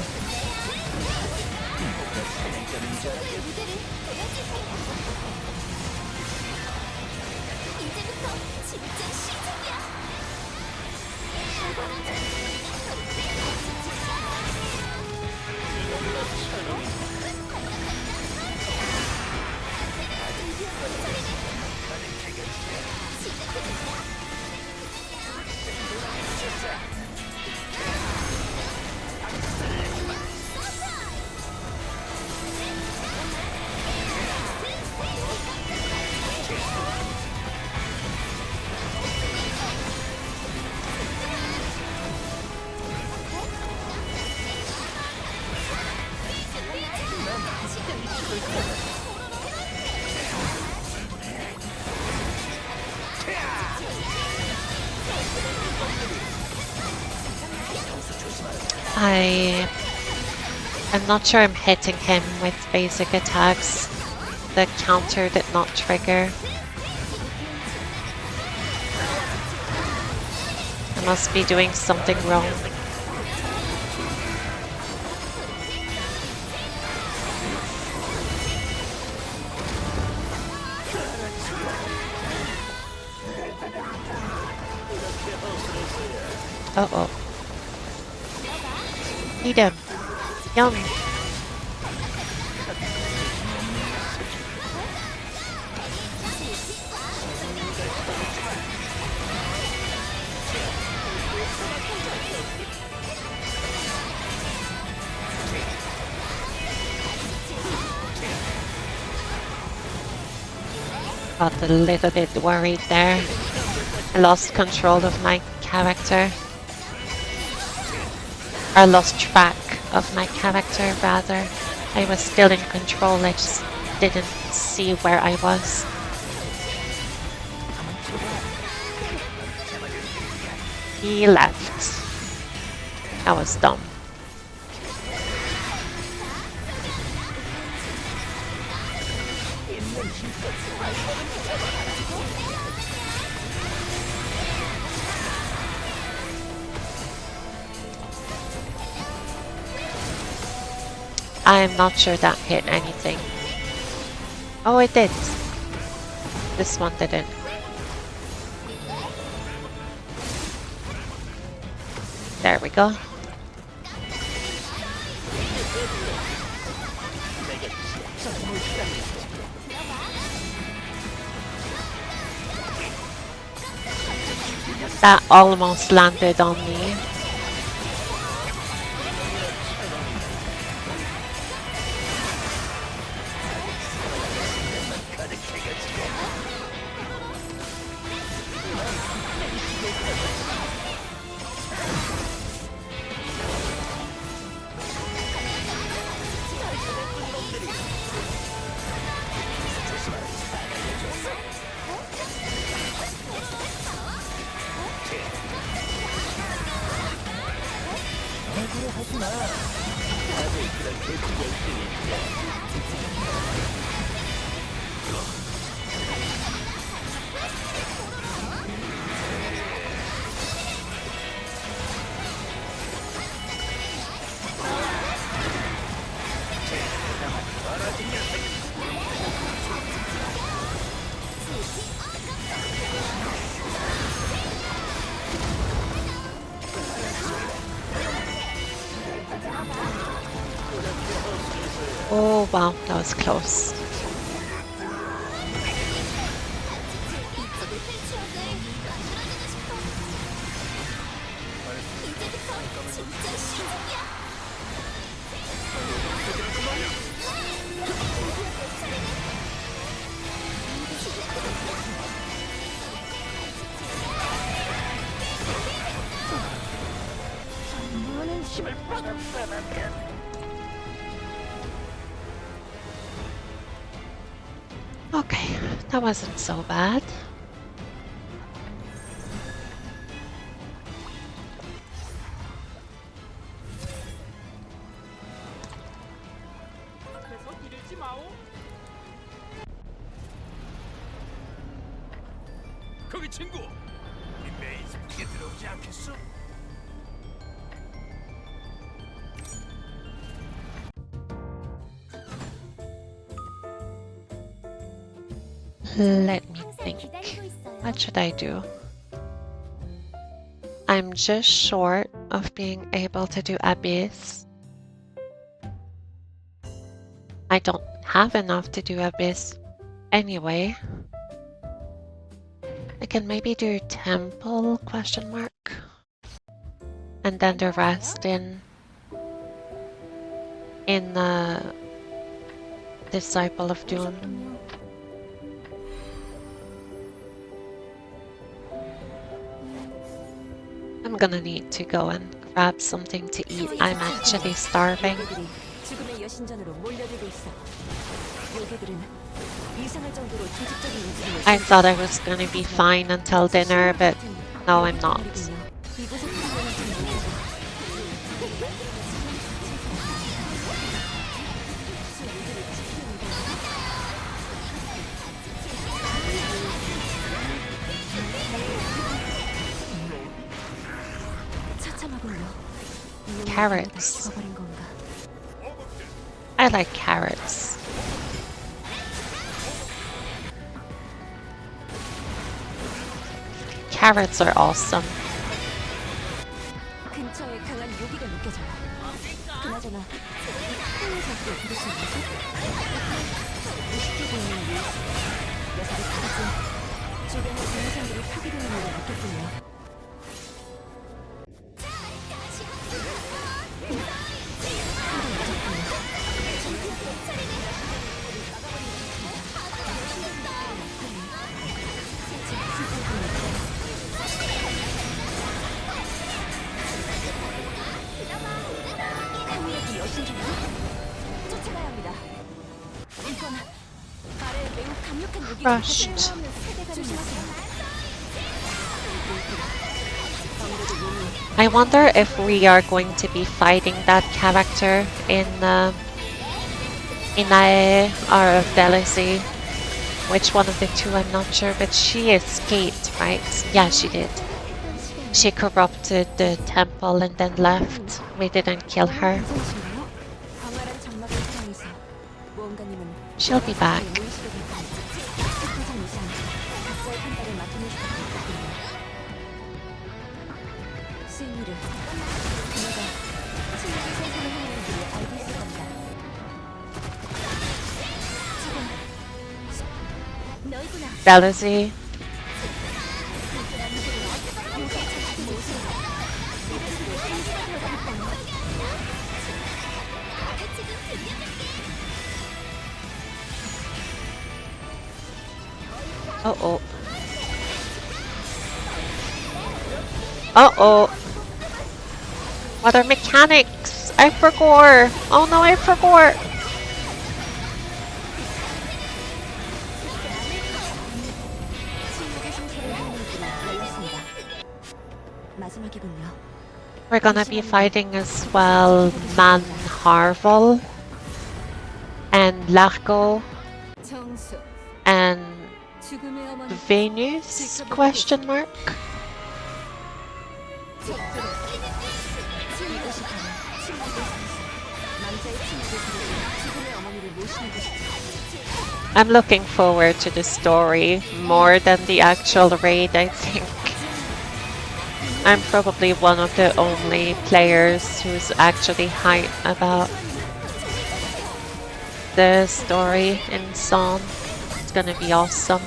I'm not sure I'm hitting him with basic attacks. The counter did not trigger. I must be doing something wrong. Uh-oh. Eat him. Yum. Got a little bit worried there. I lost control of my character. I lost track of my character, rather. I was still in control, I just didn't see where I was. He left. That was dumb. I'm not sure that hit anything. Oh, it did. This one didn't. There we go. That almost landed on me. Oh wow, that was close. Okay, that wasn't so bad. 거기 친구, 이 메이즈 크게 들어오지 않겠어? Let me think. What should I do? I'm just short of being able to do Abyss. I don't have enough to do Abyss anyway. I can maybe do Temple, question mark. And then the rest in Disciple of Doom. I'm gonna need to go and grab something to eat. I'm actually starving. 죽음의 여신전으로 몰려들고 있어. 요괴들은 이상할 정도로 조직적인 움직임을 I thought I was gonna be fine until dinner, but no, I'm not. 이곳에 carrots. 죽어버린 건가? I like carrots. Carrots are awesome. 근처에 강한 요기가 느껴져요. 그나저나 이 작게 부르신 거지? 무식해 보이는 이 녀석이 가지 주변의 동영상들이 파괴되는 일을 느꼈군요. 강력이 여신이요? 쫓아가야 합니다. 이건 아래에 매우 강력한 요기가 Rushed. 조심하세요. I wonder if we are going to be fighting that character in Inae or Delacy. Which one of the two, I'm not sure, but she escaped, right? Yeah, she did. She corrupted the temple and then left. We didn't kill her. 괜찮으신가요? 광활한 장막을 사랑해서 무언가님은 She'll be back. 모이시게 될 겁니다. 특허상 이상 각자의 판단을 맡아낼 수밖에 없거든요. 스윙이를 그녀가 친구의 생선을 하는 일을 알고 있을 겁니다. 지금 너희구나. Delacy. Uh-oh. Uh-oh. What are mechanics? I forgot. Oh no, I forgot. 친구의 생선을 하는 일이 열렸습니다. 마지막이군요. We're gonna be fighting as well Man Harvel and Largo 정수, and 죽음의 어머니 Venus? Question mark? 이것이 바로 친구의 상식. 남자의 친구를 부르고 죽음의 어머니를 모시는 것이죠. I'm looking forward to the story more than the actual raid, I think. I'm probably one of the only players who's actually hyped about the story in Son. It's gonna be awesome.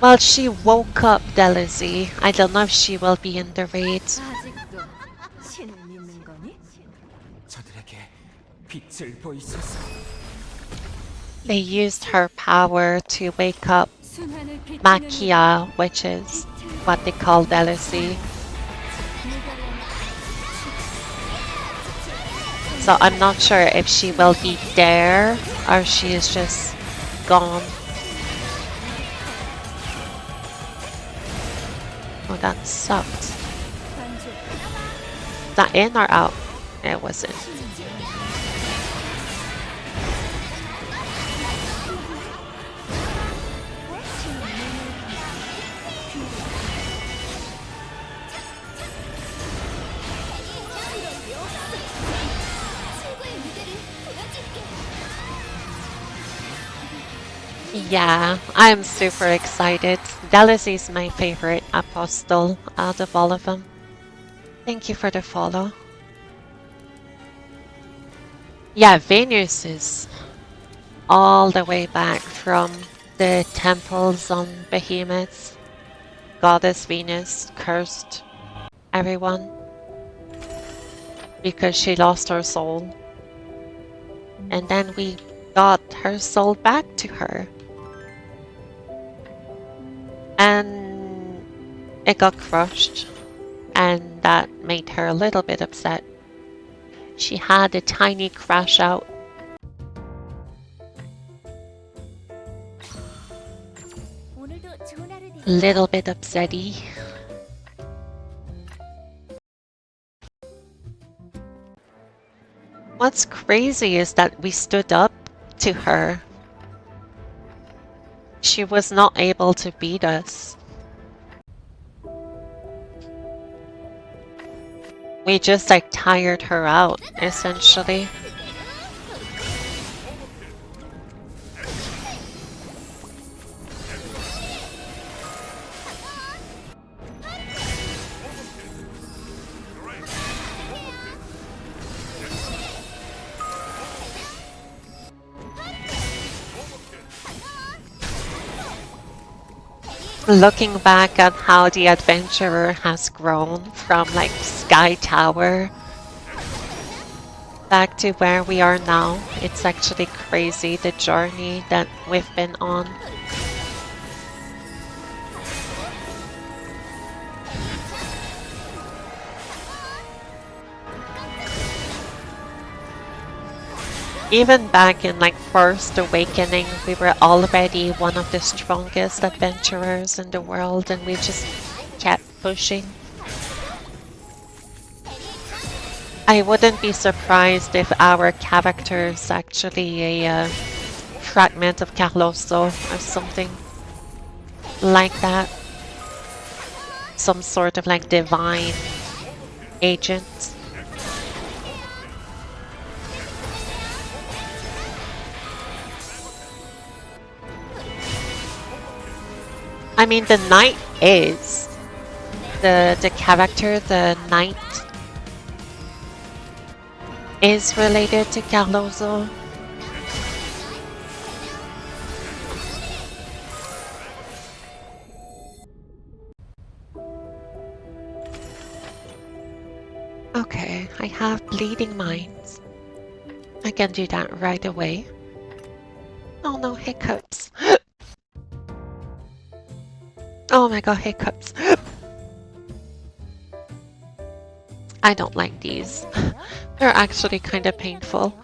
Well, she woke up Delacy. I don't know if she will be in the raid. 아직도 신을 믿는 거니? 저들에게 빛을 보이소서. They used her power to wake up 순환을 비추는 Makia, which is what they call Delacy. So I'm not sure if she will be there or she is just gone. Oh, that sucked. Is that in or out? It was in. Yeah, I'm super excited. Dallas is my favorite apostle out of all of them. Thank you for the follow. Yeah, Venus is all the way back from the temples on Behemoth. Goddess Venus cursed everyone because she lost her soul. And then we got her soul back to her. And it got crushed, and that made her a little bit upset. She had a tiny crash out. 오늘도 좋은 하루 되세요. Little bit upsetty. What's crazy is that we stood up to her. She was not able to beat us. We just like tired her out, essentially. Looking back at how the adventurer has grown from like Sky Tower back to where we are now, it's actually crazy the journey that we've been on. Even back in like First Awakening, we were already one of the strongest adventurers in the world and we just kept pushing. I wouldn't be surprised if our character is actually a fragment of Carloso or something like that. Some sort of like divine agent. I mean, the knight is the character, the knight is related to Carloso. Okay, I have bleeding minds. I can do that right away. Oh no, hiccups. Oh my god, hiccups. I don't like these. They're actually kind of painful.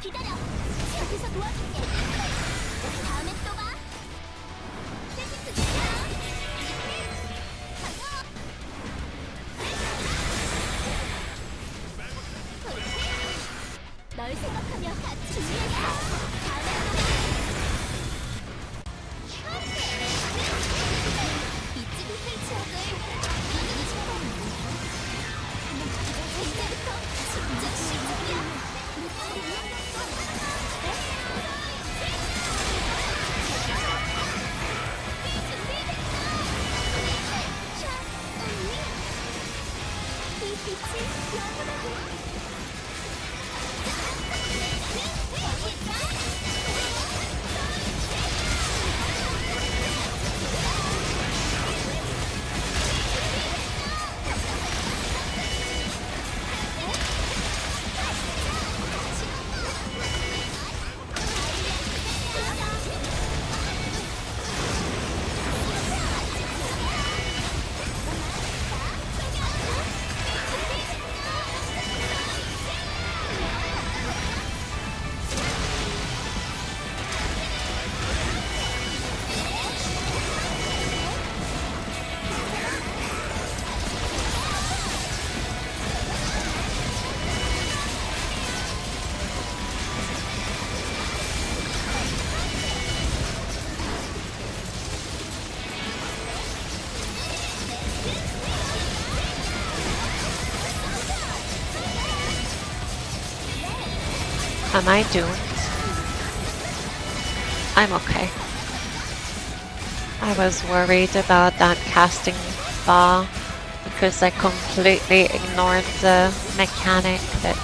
기다려. 여기서 도와줄게. 다음에 또 봐. 널 생각하며 같이 준비했어. 이쪽을 펼치하고 이제부터 진짜 시작이야. 이 빛이 영원하고 Am I doomed? I'm okay. I was worried about that casting bar because I completely ignored the mechanic, but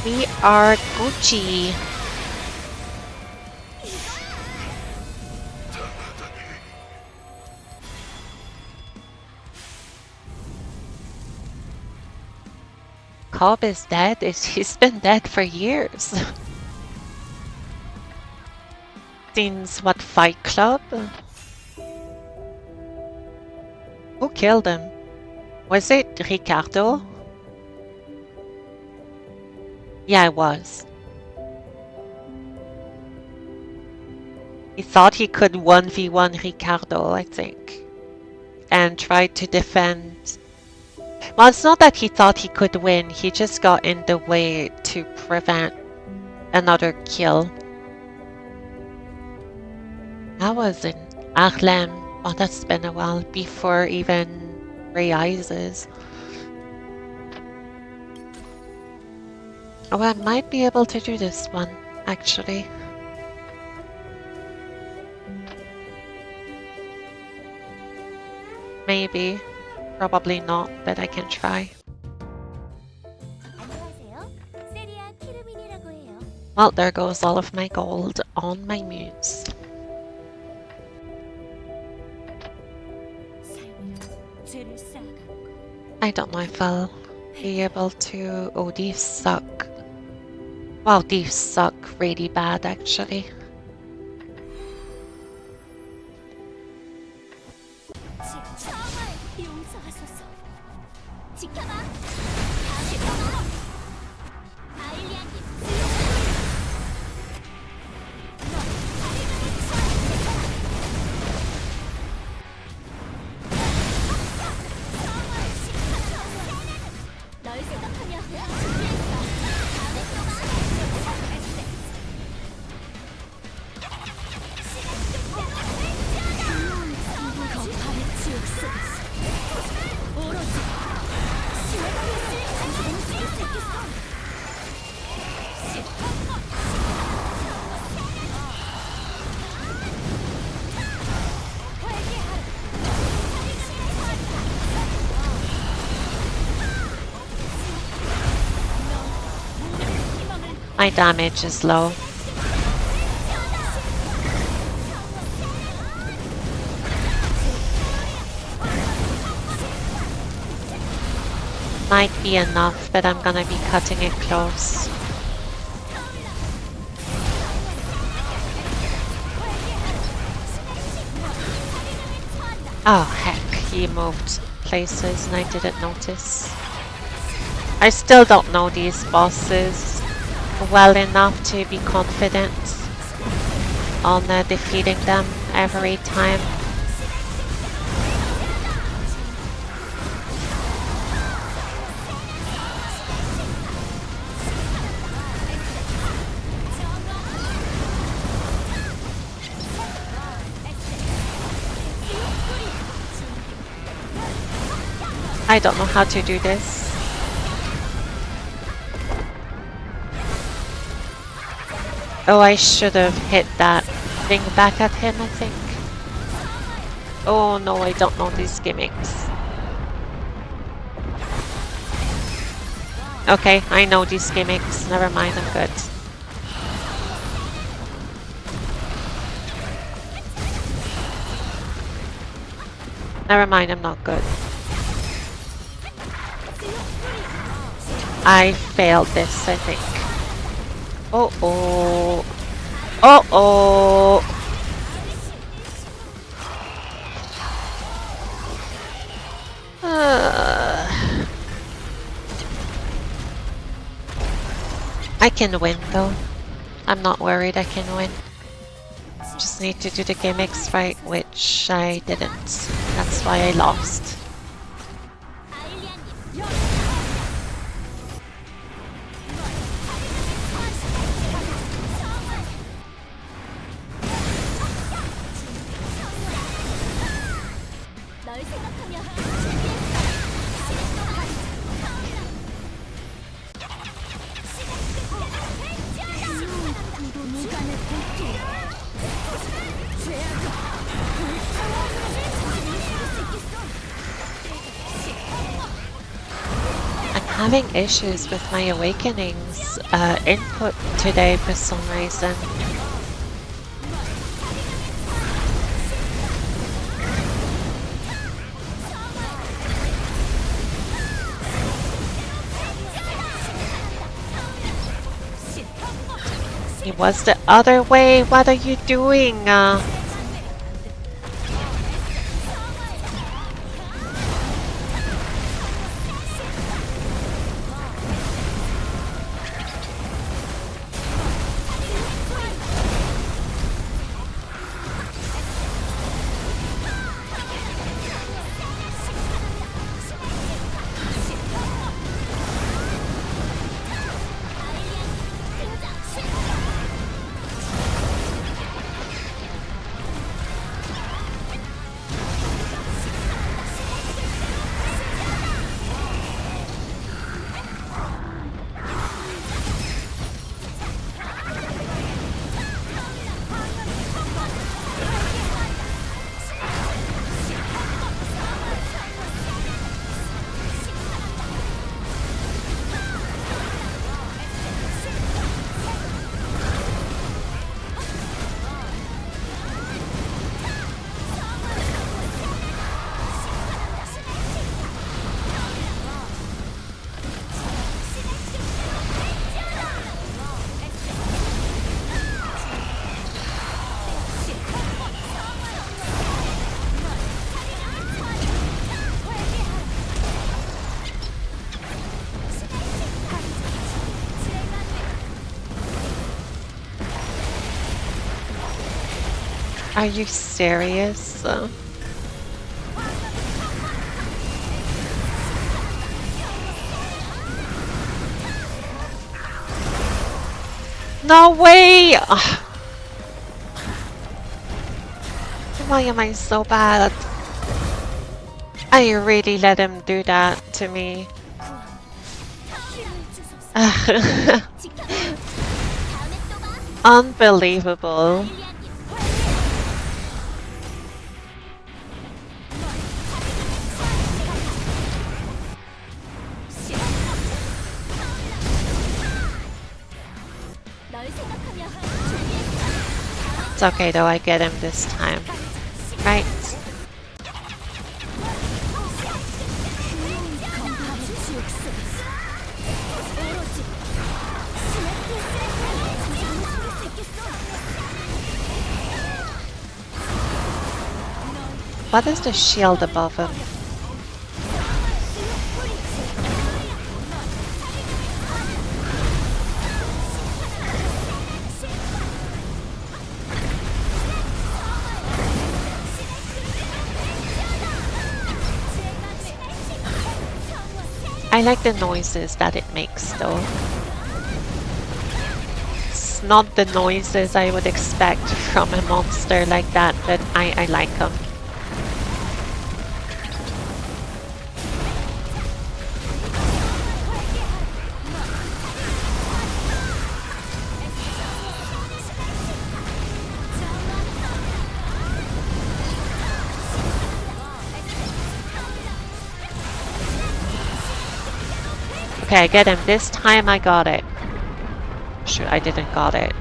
we are Gucci. Cobb is dead? He's been dead for years. Since what, Fight Club? Who killed him? Was it Ricardo? Yeah, it was. He thought he could 1v1 Ricardo, I think, and tried to defend. Well, it's not that he thought he could win, he just got in the way to prevent another kill. That was in Harlem. Oh, that's been a while, before even Ray Eyes. Oh, I might be able to do this one, actually. Maybe. Probably not, but I can try. 안녕하세요. 세리아 키르민이라고 해요. Well, there goes all of my gold on my muse. 죄를 쌓아가고 I don't know if I'll be able to... Oh, these suck. Wow, these suck really bad, actually. 정말 용서하소서. 지켜봐. 다시 떠나. 아일리아님. 널 생각하며 준비했어. 다음에 또 봐. 거파의 지옥 속에서 오로지 지혜가 있을 수 있겠어. My damage is low. Might be enough, but I'm gonna be cutting it close. Oh heck, he moved places and I didn't notice. I still don't know these bosses well enough to be confident on defeating them every time. I don't know how to do this. Oh, I should have hit that thing back at him, I think. Oh no, I don't know these gimmicks. Okay, I know these gimmicks. Never mind, I'm good. Never mind, I'm not good. I failed this, I think. Uh-oh. Uh-oh. I can win though. I'm not worried I can win. Just need to do the gimmicks right, which I didn't. That's why I lost. I'm having issues with my awakenings input today for some reason. It was the other way. What are you doing? Are you serious? No way! Ugh. Why am I so bad? I really let him do that to me. Unbelievable. It's okay though, I get him this time. Right? What is the shield above him? I like the noises that it makes though. It's not the noises I would expect from a monster like that, but I like them. Okay, I get him. This time I got it. Shoot, I didn't got it.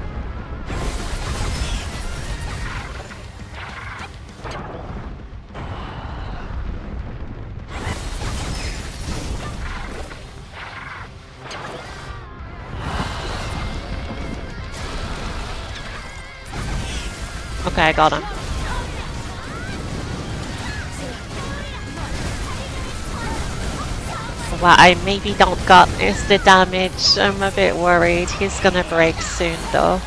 Okay, I got him. What I maybe don't got is the damage. I'm a bit worried. He's gonna break soon though.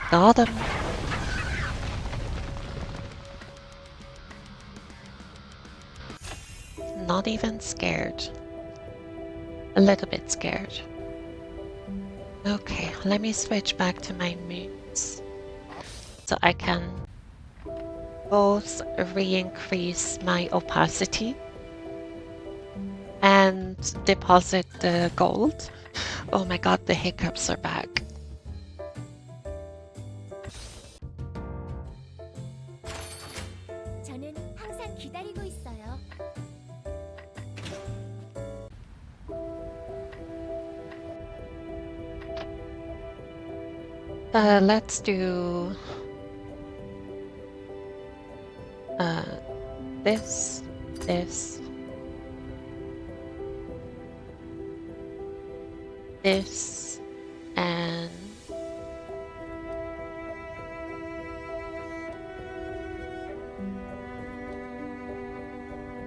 Got him. Not even scared. A little bit scared. Okay, let me switch back to my moons. So I can both re-increase my opacity and deposit the gold. Oh my god, the hiccups are back. 저는 항상 기다리고 있어요. Let's do this, this, this, and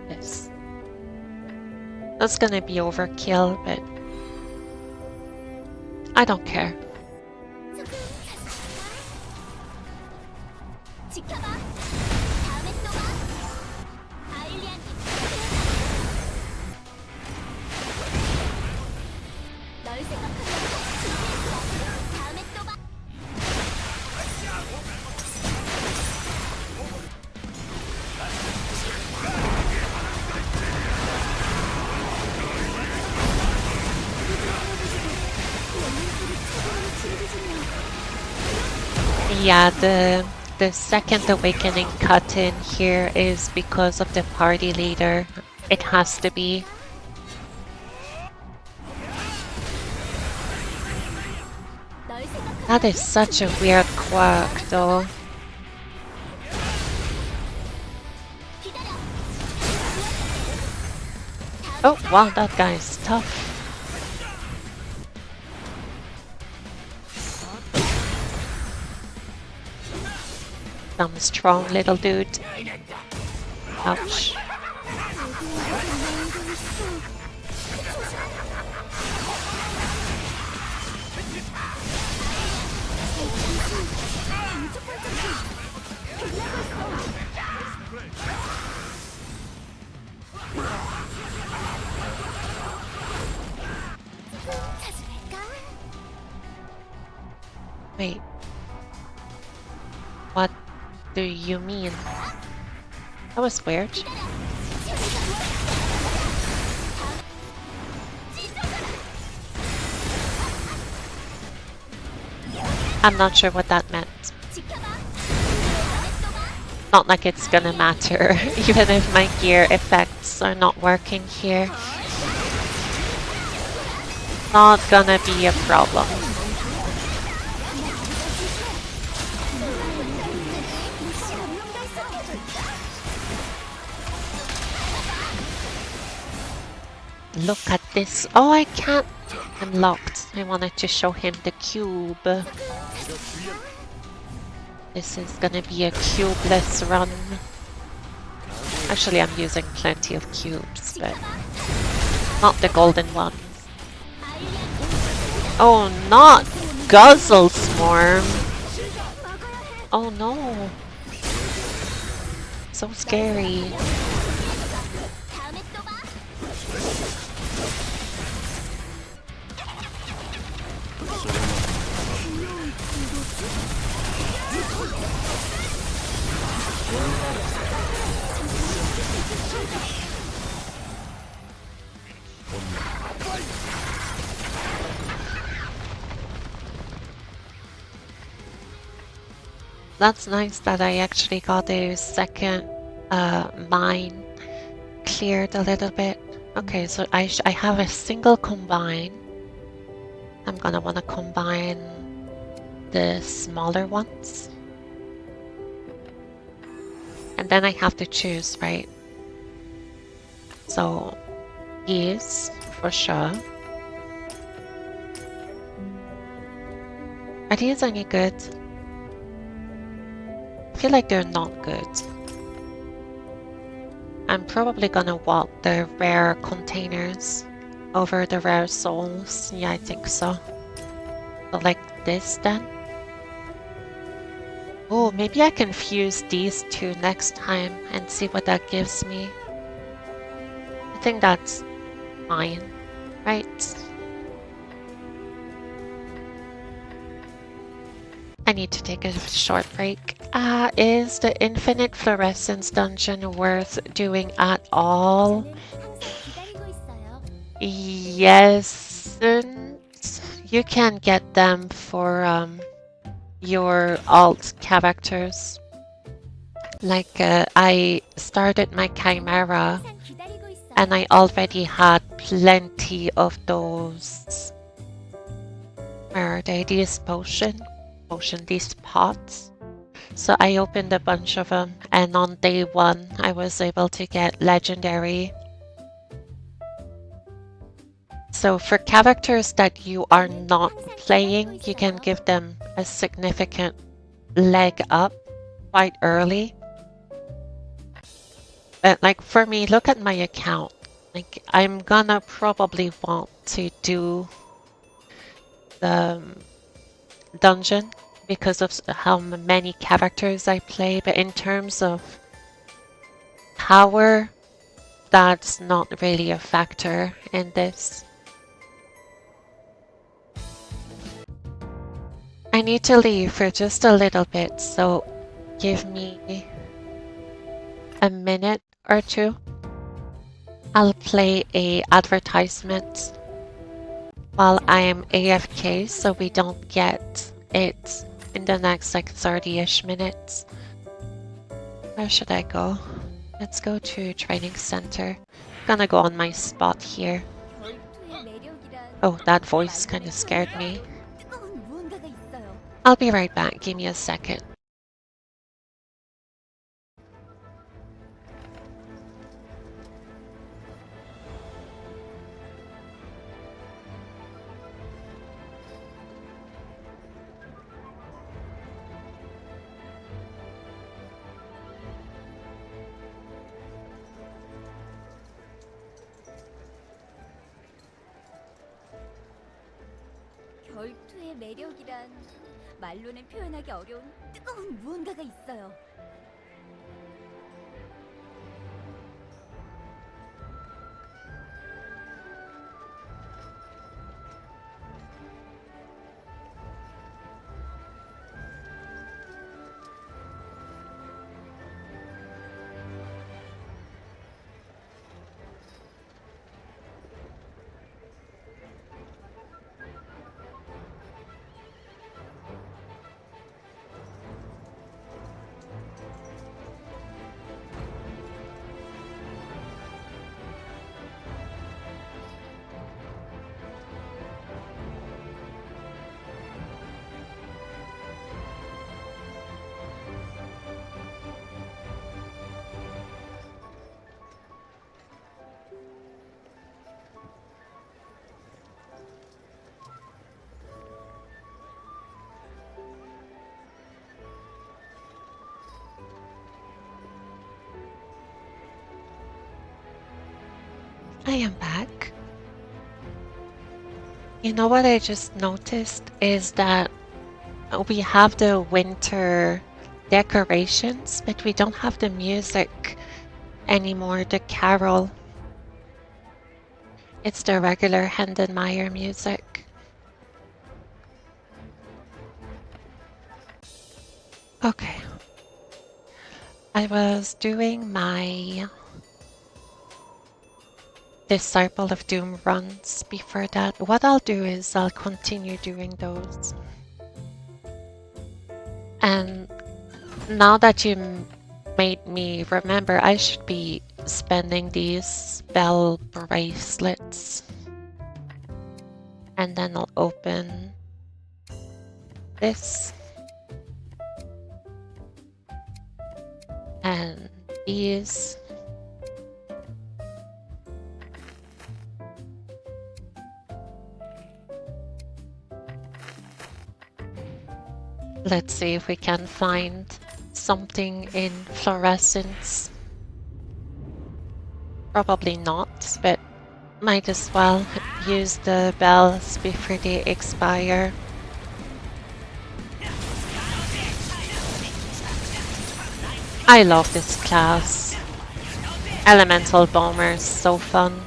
this. That's gonna be overkill, but I don't care. 지켜봐. 다음에 또 봐. 아일리안 널 생각하면 다음에 또 봐. Yeah, the second awakening cut in here is because of the party leader. It has to be. 널 생각하면 That is such a weird quirk though. 기다려. Oh wow, that guy is tough. Some strong little dude. Ouch. 찾을까? Wait. What do you mean? That was weird. I'm not sure what that meant. 지켜봐. Not like it's gonna matter, even if my gear effects are not working here. Not gonna be a problem. Look at this. Oh, I can't. I'm locked. I wanted to show him the cube. This is gonna be a cubeless run. Actually, I'm using plenty of cubes, but not the golden ones. Oh, not Guzzle Swarm! Oh no! So scary. 다음에 또 봐. That's nice that I actually got a second mine cleared a little bit. Okay, so I have a single combine. I'm gonna wanna combine the smaller ones. And then I have to choose, right? So, these, for sure. Are these any good? I feel like they're not good. I'm probably gonna want the rare containers over the rare souls. Yeah, I think so. So like this then. Oh, maybe I can fuse these two next time and see what that gives me. I think that's fine, right? I need to take a short break. Is the Infinite Fluorescence dungeon worth doing at all? 저는 항상 기다리고 있어요. Yes, and you can get them for your alt characters. Like I started my Chimera 항상 기다리고 있어요. and I already had plenty of those. Where are they? These these pots. So I opened a bunch of them, and on day one, I was able to get legendary. So for characters that you are not playing, you can give them a significant leg up quite early. But like for me, look at my account. Like I'm gonna probably want to do the dungeon because of how many characters I play, but in terms of power, that's not really a factor in this. I need to leave for just a little bit, so give me a minute or two. I'll play a advertisement while I am AFK so we don't get it in the next like 30-ish minutes. Where should I go? Let's go to training center. Gonna go on my spot here. 결투의 매력이란 Oh, that voice kind 말로는 of scared 표현하기 me. 어려운 뜨거운 무언가가 있어요. I'll be right back. Give me a second. 결투의 매력이란 말로는 표현하기 어려운 뜨거운 무언가가 있어요. I am back. You know what I just noticed is that we have the winter decorations, but we don't have the music anymore, the carol. It's the regular Hendenmeyer music. Okay. I was doing my Disciple of Doom runs before that. What I'll do is I'll continue doing those. And now that you made me remember, I should be spending these spell bracelets. And then I'll open this. And these. Let's see if we can find something in fluorescence. Probably not, but might as well use the bells before they expire. I love this class. Elemental Bombers, so fun.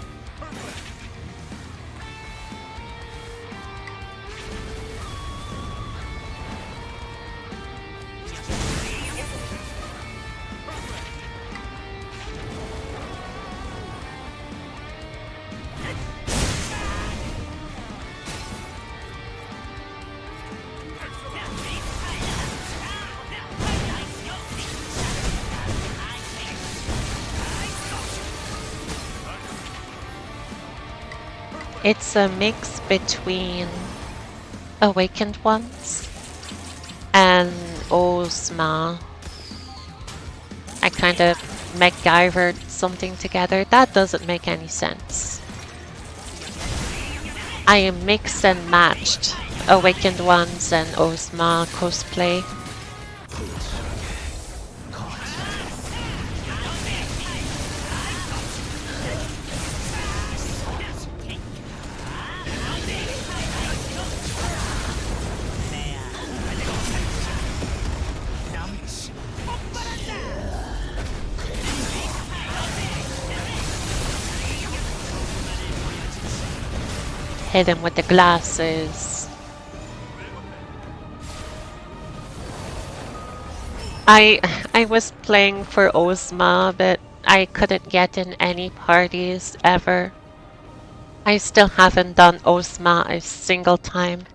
It's a mix between Awakened Ones and Ozma. I kind of MacGyvered something together. That doesn't make any sense. I mixed and matched Awakened Ones and Ozma cosplay. Hit him with the glasses. I was playing for Ozma, but I couldn't get in any parties ever. I still haven't done Ozma a single time.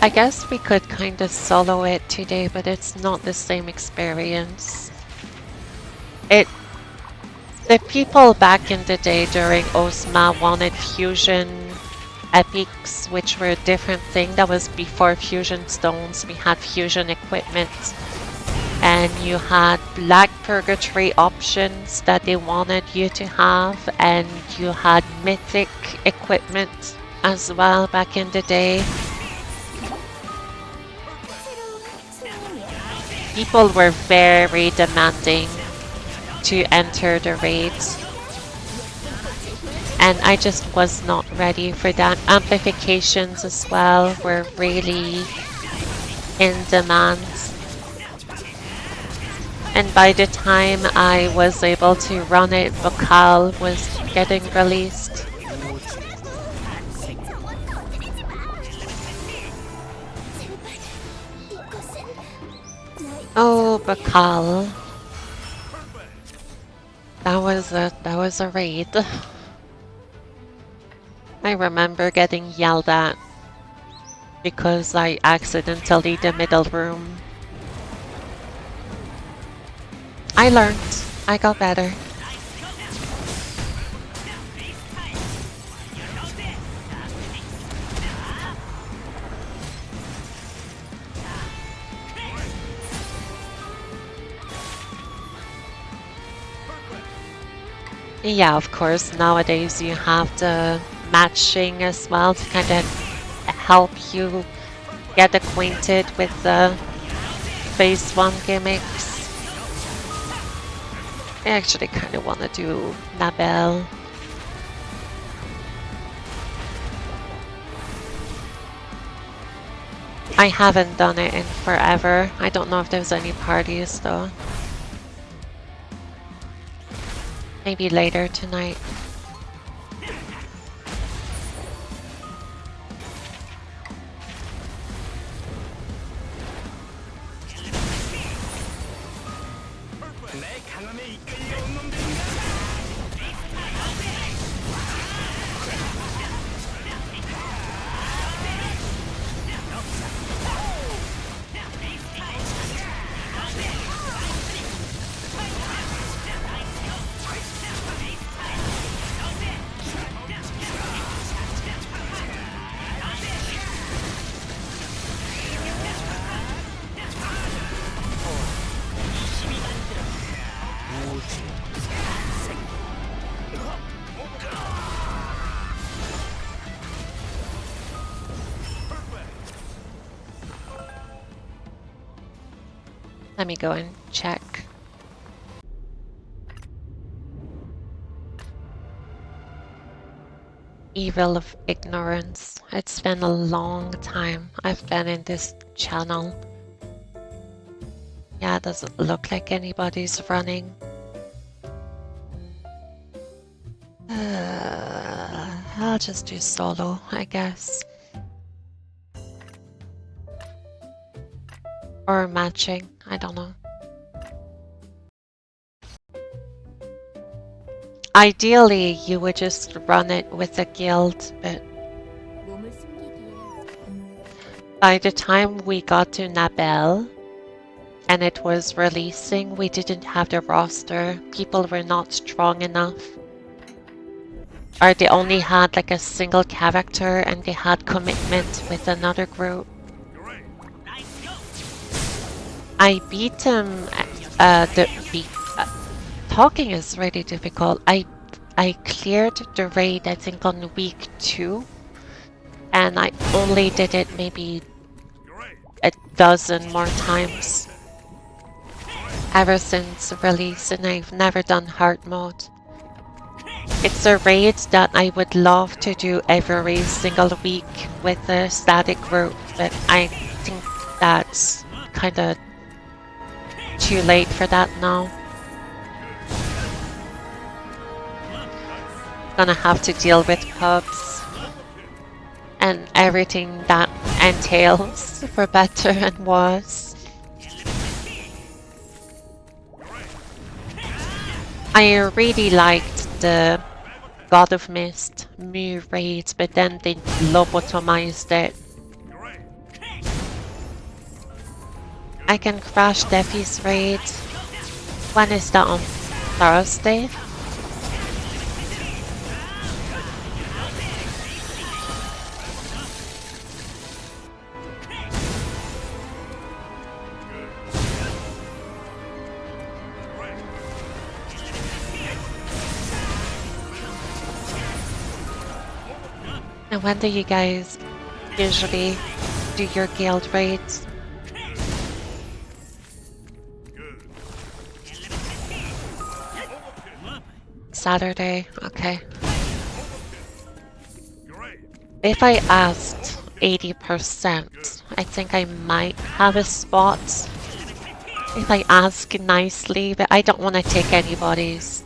I guess we could kind of solo it today, but it's not the same experience. The people back in the day during Osma wanted fusion epics, which were a different thing. That was before fusion stones. We had fusion equipment, and you had black purgatory options that they wanted you to have, and you had mythic equipment as well back in the day. People were very demanding to enter the raids, and I just was not ready for that. Amplifications as well were really in demand, and by the time I was able to run it, Vocal was getting released. Oh, Vocal. That was a raid. I remember getting yelled at because I accidentally the middle room. I learned. I got better. Yeah, of course, nowadays you have the matching as well to kind of help you get acquainted with the phase 1 gimmicks. I actually kind of want to do Nabel. I haven't done it in forever. I don't know if there's any parties though. Maybe later tonight. Let me go and check. Evil of ignorance. It's been a long time I've been in this channel. Yeah, it doesn't look like anybody's running. I'll just do solo, I guess. Or matching, I don't know. Ideally, you would just run it with a guild, but by the time we got to Nabel and it was releasing, we didn't have the roster. People were not strong enough. Or they only had like a single character and they had commitment with another group. I beat him. Talking is really difficult. I cleared the raid I think on week 2, and I only did it maybe a dozen more times ever since release, and I've never done hard mode. It's a raid that I would love to do every single week with a static group, but I think that's kinda too late for that now. Gonna have to deal with pubs and everything that entails, for better and worse. I really liked the God of Mist Mu raid, but then they lobotomized it. I can crash Defi's raid. When is that, on Thursday? And when do you guys usually do your guild raids? Saturday, okay. If I asked 80%, I think I might have a spot. If I ask nicely, but I don't want to take anybody's.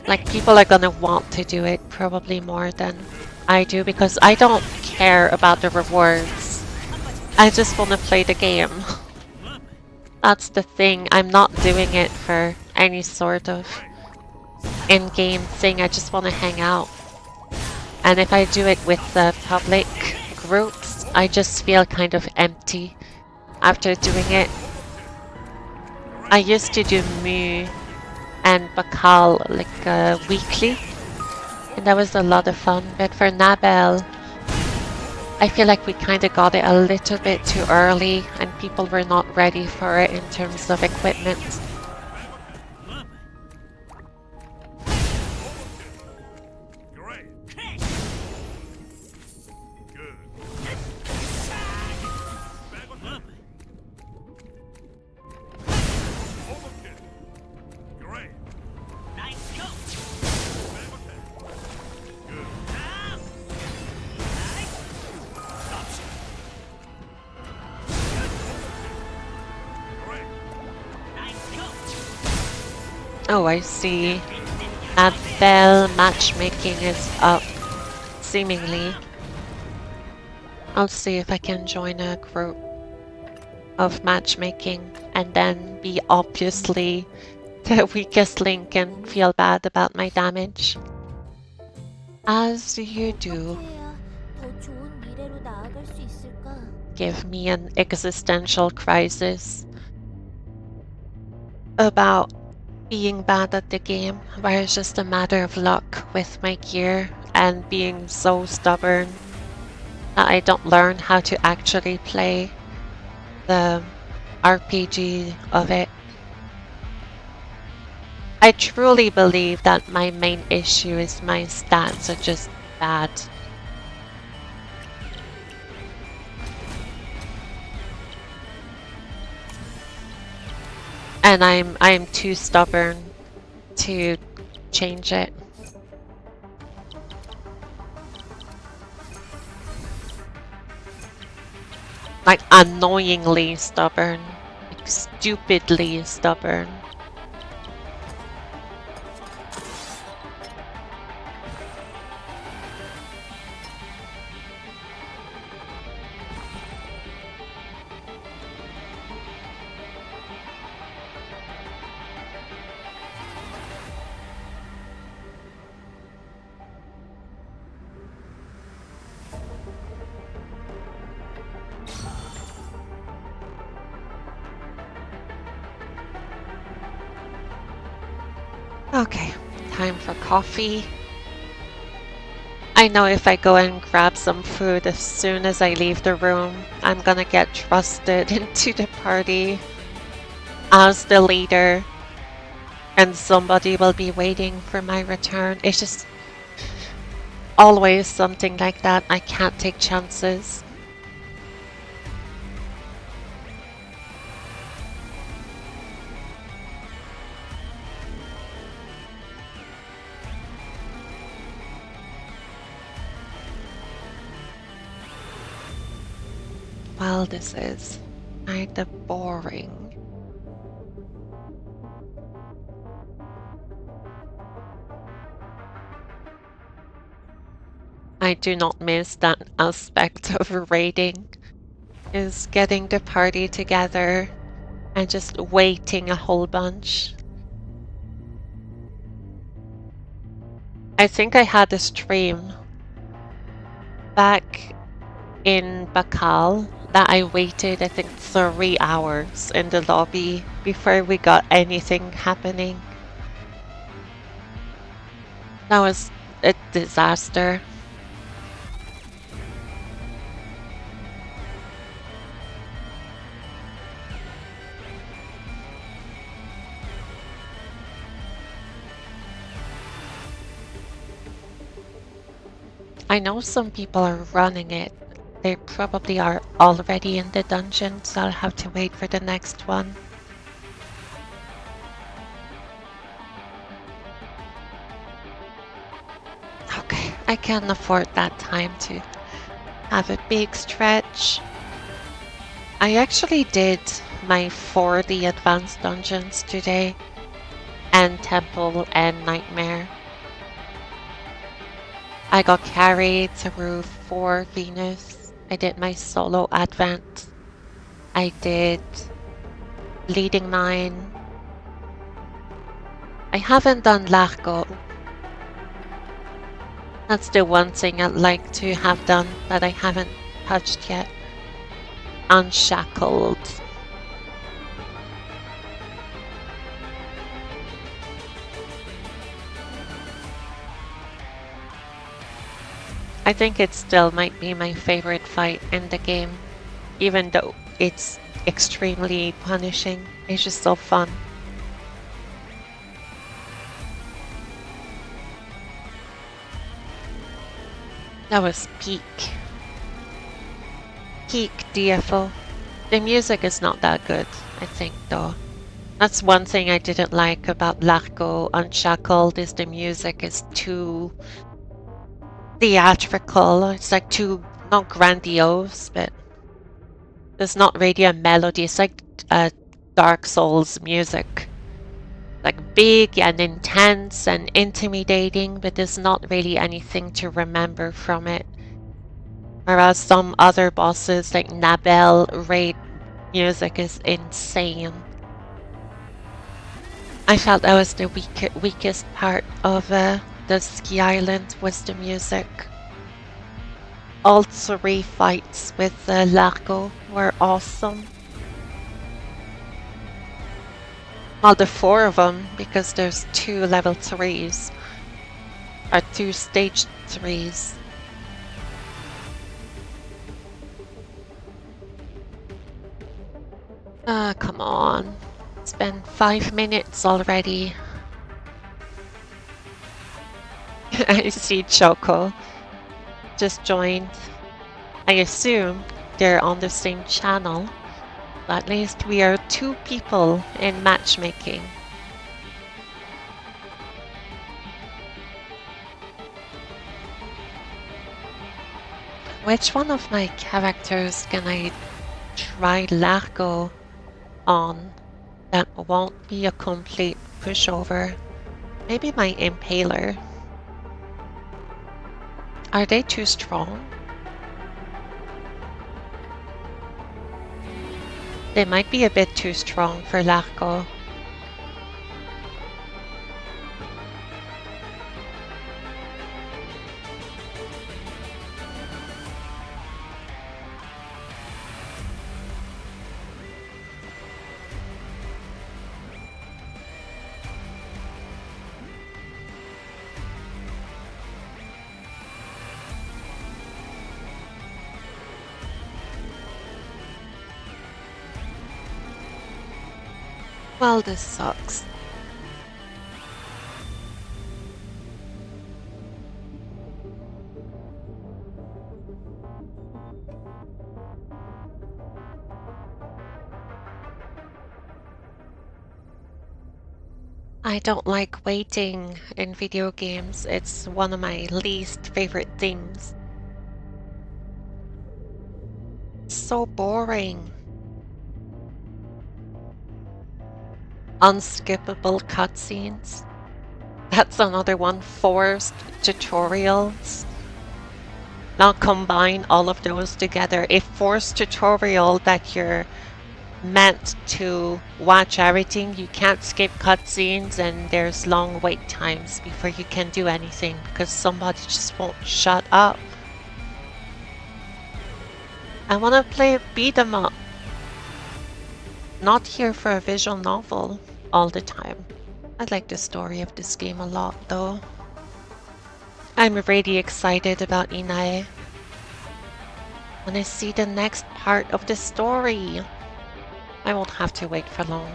Like, people are gonna want to do it probably more than I do because I don't care about the rewards. I just want to play the game. That's the thing. I'm not doing it for any sort of in-game thing. I just want to hang out. And if I do it with the public groups, I just feel kind of empty after doing it. I used to do Mu and Bakal like weekly, and that was a lot of fun. But for Nabel, I feel like we kind of got it a little bit too early and people were not ready for it in terms of equipment. Oh, I see. Abel matchmaking is up, seemingly. I'll see if I can join a group of matchmaking and then be obviously the weakest link and feel bad about my damage. As you do. Give me an existential crisis about being bad at the game, where it's just a matter of luck with my gear and being so stubborn that I don't learn how to actually play the RPG of it. I truly believe that my main issue is my stats are just bad. And I'm too stubborn to change it. Like annoyingly stubborn. Like stupidly stubborn. Okay, time for coffee. I know if I go and grab some food as soon as I leave the room, I'm gonna get thrusted into the party as the leader and somebody will be waiting for my return. It's just always something like that. I can't take chances. Well, this is kind of boring. I do not miss that aspect of raiding, is getting the party together and just waiting a whole bunch. I think I had a stream back in Bakal that I waited, I think, 3 hours in the lobby before we got anything happening. That was a disaster. I know some people are running it. They probably are already in the dungeon, so I'll have to wait for the next one. Okay, I can't afford that time to have a big stretch. I actually did my 40 advanced dungeons today, and Temple and Nightmare. I got carried through 4 Venus. I did my solo advent. I did leading 9. I haven't done Largo. That's the one thing I'd like to have done that I haven't touched yet. Unshackled. I think it still might be my favorite fight in the game, even though it's extremely punishing. It's just so fun. That was peak DFO. The music is not that good, I think, though. That's one thing I didn't like about Largo Unshackled is the music is too theatrical. It's like too, not grandiose, but there's not really a melody. It's like Dark Souls music. Like big and intense and intimidating, but there's not really anything to remember from it. Whereas some other bosses like Nabel raid music is insane. I felt that was the weakest part of the Ski Island was the music. All 3 fights with Largo were awesome. Well, the 4 of them, because there's 2 level 3s. Or 2 stage 3s. Ah, come on. It's been 5 minutes already. I see Choco just joined. I assume they're on the same channel. At least we are 2 people in matchmaking. Which one of my characters can I try Largo on that won't be a complete pushover? Maybe my Impaler. Are they too strong? They might be a bit too strong for Largo. Well, this sucks. I don't like waiting in video games. It's one of my least favorite things. It's so boring. Unskippable cutscenes. That's another one. Forced tutorials. Now combine all of those together. A forced tutorial that you're meant to watch everything. You can't skip cutscenes and there's long wait times before you can do anything because somebody just won't shut up. I want to play beat 'em up. Not here for a visual novel all the time. I like the story of this game a lot, though. I'm really excited about Inae. When I see the next part of the story, I won't have to wait for long.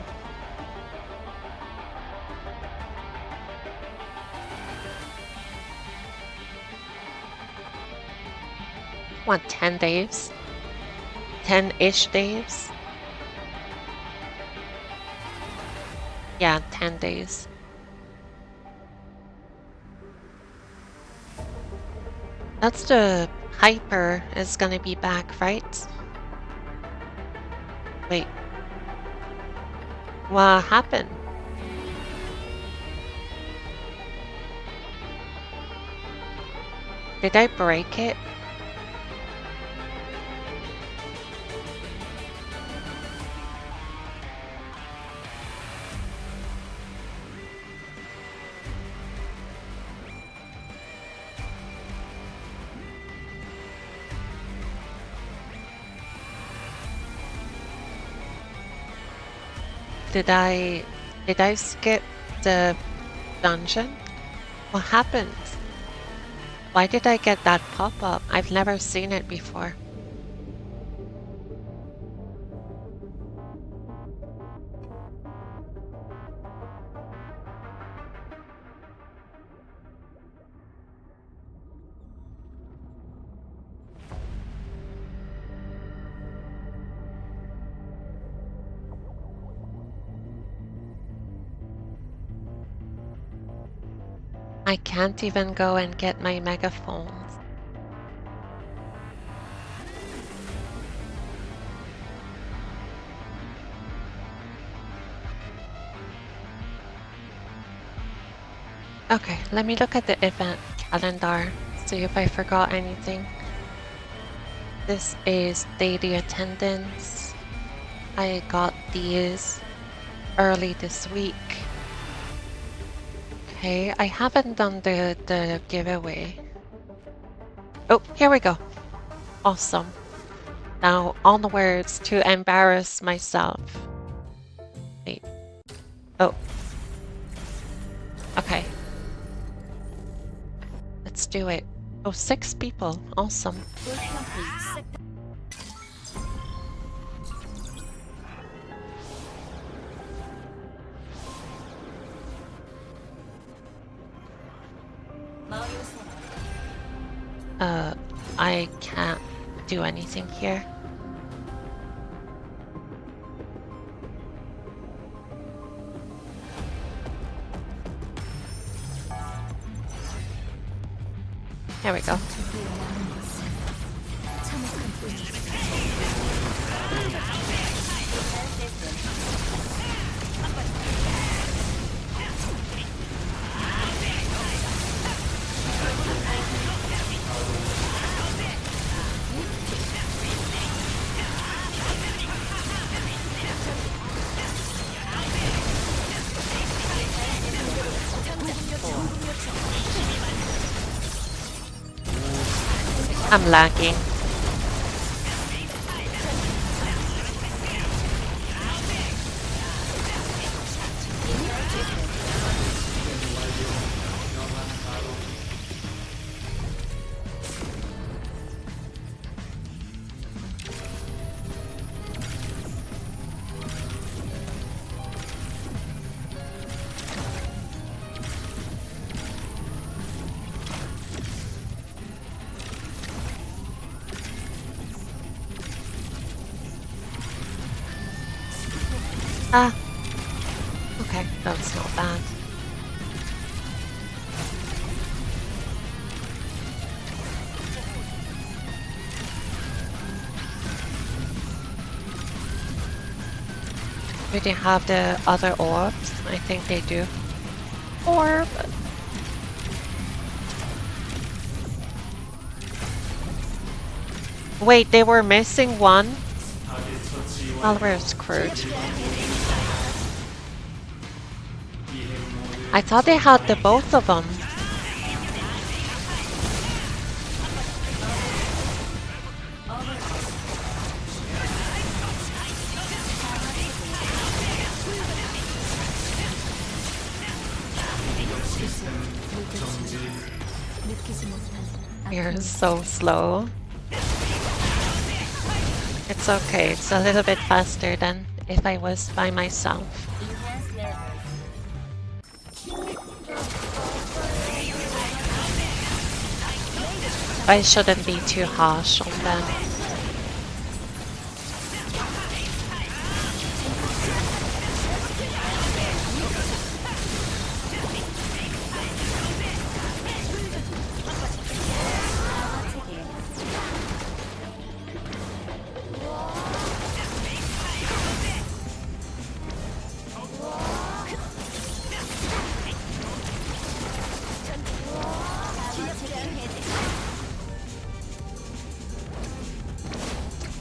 What, 10 days? 10-ish days? Yeah, 10 days. That's the Hyper is gonna be back, right? Wait. What happened? Did I break it? Did I skip the dungeon? What happened? Why did I get that pop-up? I've never seen it before. I can't even go and get my megaphones. Okay, let me look at the event calendar, see if I forgot anything. This is daily attendance. I got these early this week. Okay, I haven't done the giveaway. Oh, here we go. Awesome. Now onwards to embarrass myself. Wait. Oh. Okay. Let's do it. Oh, 6 people. Awesome. I can't do anything here. Here we go. I'm lagging. Ah. Okay, that's not bad. Do they have the other orbs? I think they do. Orb! Wait, they were missing one? Well, we're screwed. I thought they had the both of them. 느끼지 못한 You're 아픔이 so slow. It's okay. It's a little bit faster than if I was by myself. I shouldn't be too harsh on them.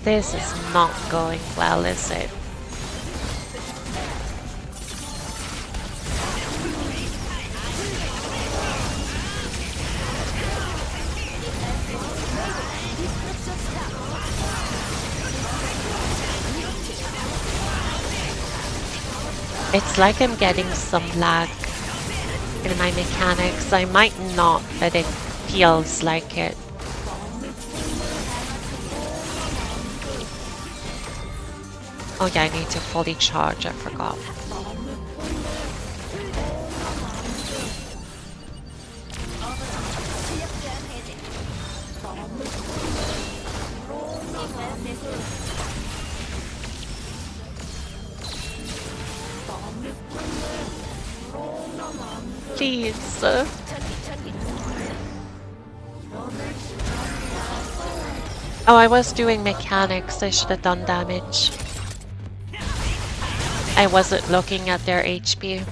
This is not going well, is it? It's like I'm getting some lag in my mechanics. I might not, but it feels like it. Oh yeah, I need to fully charge, I forgot. Please. Oh, I was doing mechanics. I should have done damage. I wasn't looking at their HP.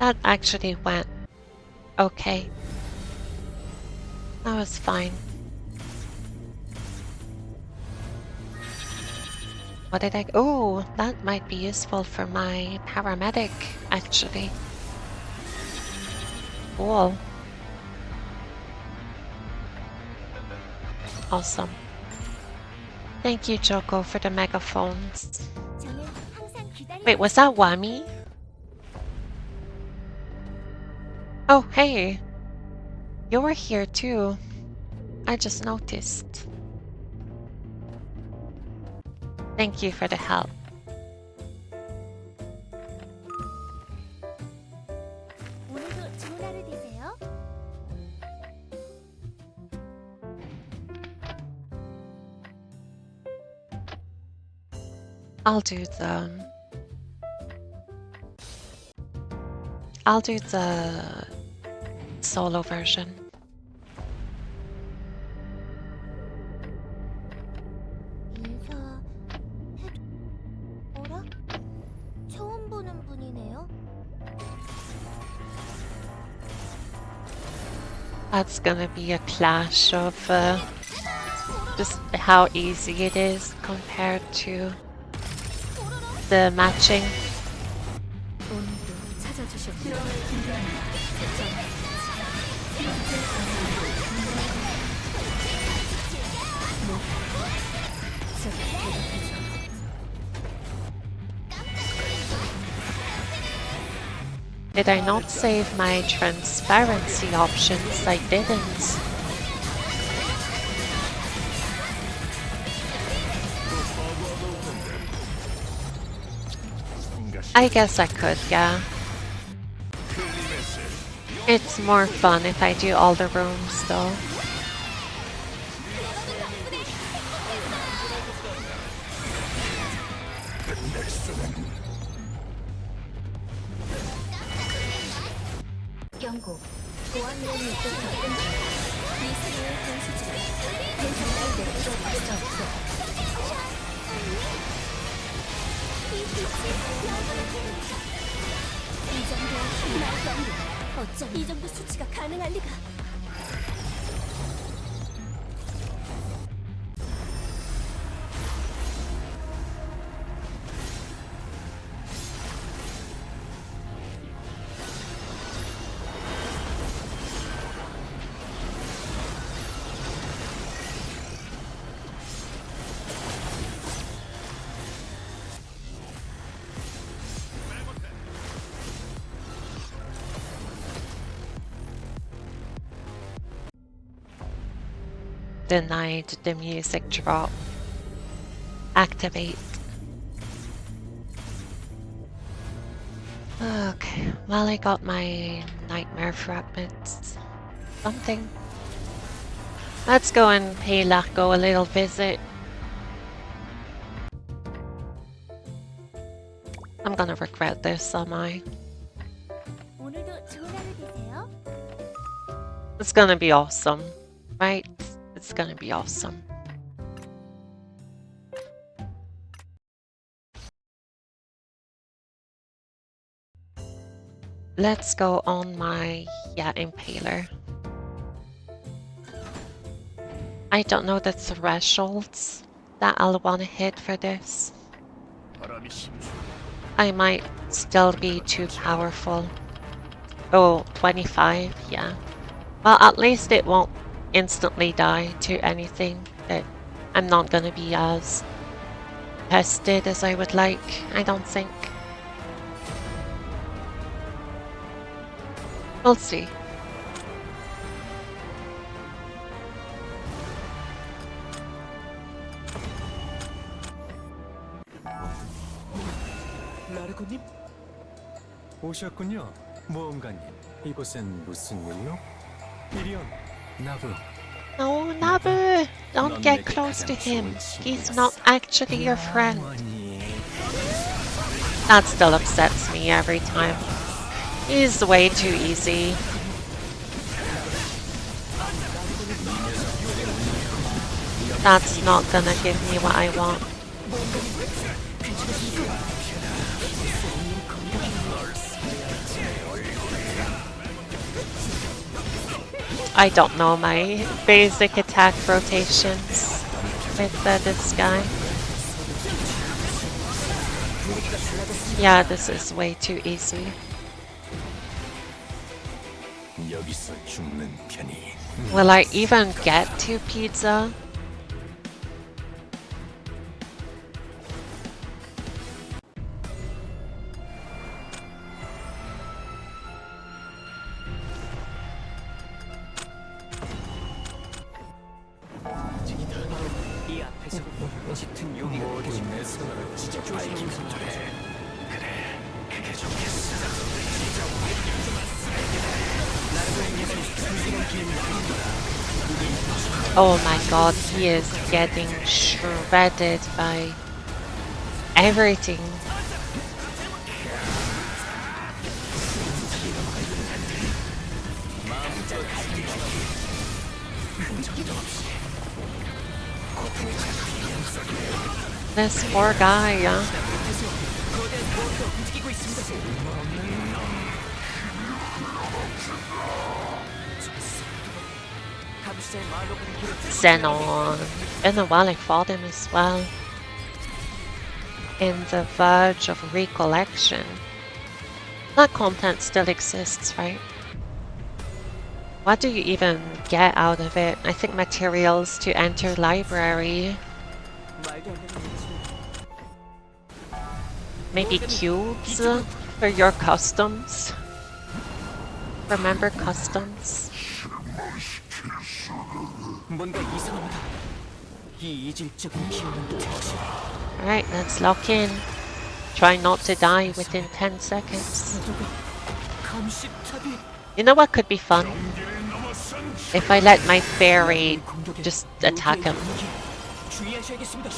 That actually went okay. That was fine. What did I... Oh, that might be useful for my paramedic, actually. Cool. Awesome. Thank you, Joko, for the megaphones. Wait, was that Wami? Oh, hey. You were here too. I just noticed. Thank you for the help. I'll do the solo version. 어라? 처음 보는 분이네요. That's gonna be a clash of just how easy it is compared to the matching. 오늘도 찾아주셨군요. Did I not save my transparency options? I didn't. I guess I could, yeah. It's more fun if I do all the rooms though. 경고. 보안용 목표 접근 중. 리스크의 변수지가 대상을 내려줄 수 없어. 이 정도 말도 안 돼. 어쩜 이 정도 수치가 가능할 리가? Denied the music drop. Activate. Okay, well I got my nightmare fragments. Something. Let's go and pay Lacko a little visit. I'm gonna regret this, am I? 오늘도 좋은 하루 되세요. It's gonna be awesome, right? It's gonna be awesome. Let's go on my impaler. I don't know the thresholds that I'll want to hit for this. 바람이 심수. I might still be too powerful. Oh, 25, yeah. Well, at least it won't instantly die to anything that I'm not gonna be as tested as I would like, I don't think. We'll see. 라르고님? 오셨군요, 모험가님. 이곳엔 무슨 일로? 이리온, 나부. No, Nabu! Don't get close to him. He's not actually your friend. That still upsets me every time. He's way too easy. That's not gonna give me what I want. I don't know my basic attack rotations with this guy. Yeah, this is way too easy. 여기서 죽는 편이. Will I even get to pizza? 이 앞에서 짙은 용기가 내 손으로 진짜 밝히면 돼. 그래, 그게 좋겠어. Oh my god, he is getting shredded by everything. This poor guy, yeah. Xenon. In a while I fought him as well. In the Verge of Recollection. That content still exists, right? What do you even get out of it? I think materials to enter library. Maybe cubes for your customs. Remember customs? 뭔가 이상합니다. 이 이질적인 기운은 대체 Alright, let's lock in. Try not to die within 10 seconds. 감시탑이 You know what could be fun? If I let my fairy just attack him. 주의하셔야겠습니다.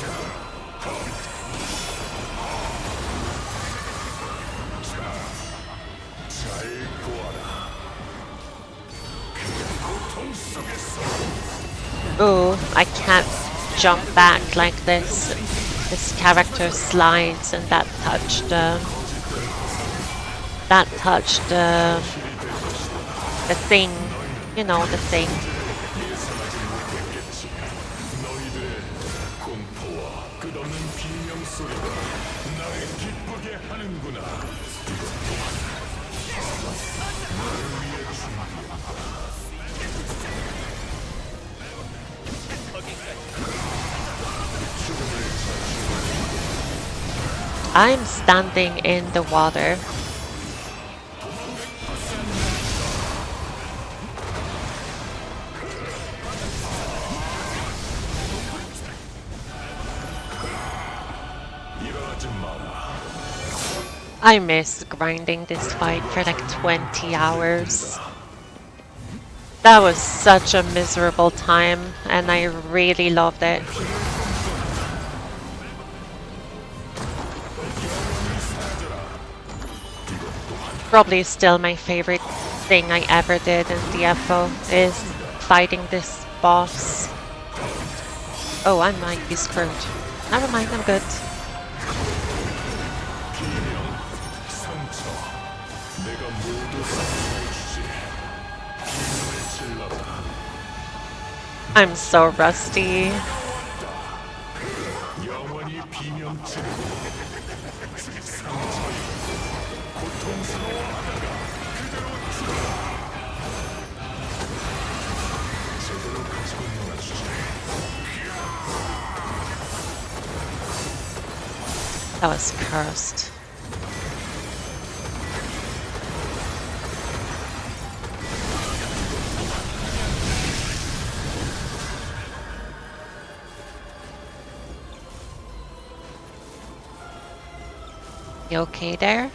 Oh, I can't jump back like this. This character slides and that touched the thing. You know, the thing. I'm standing in the water. I miss grinding this fight for like 20 hours. That was such a miserable time and I really loved it. Probably still my favorite thing I ever did in DFO is fighting this boss. Oh, I might be screwed. Never mind, I'm good. I'm so rusty. That was cursed. You okay there?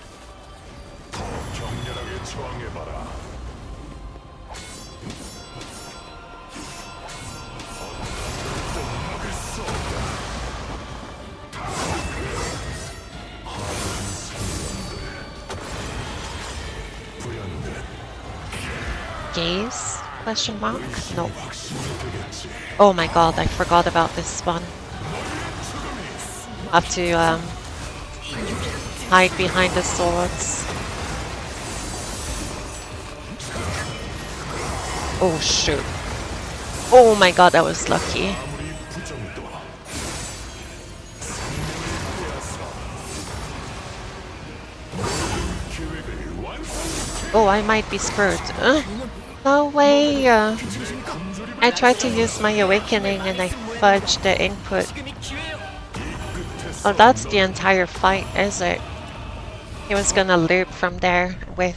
Gaze? Question mark? No. Oh my god, I forgot about this one. Have to hide behind the swords. Oh shoot. Oh my god, that was lucky. Oh, I might be screwed. No way! I tried to use my awakening and I fudged the input. Oh, that's the entire fight, is it? He was gonna loop from there with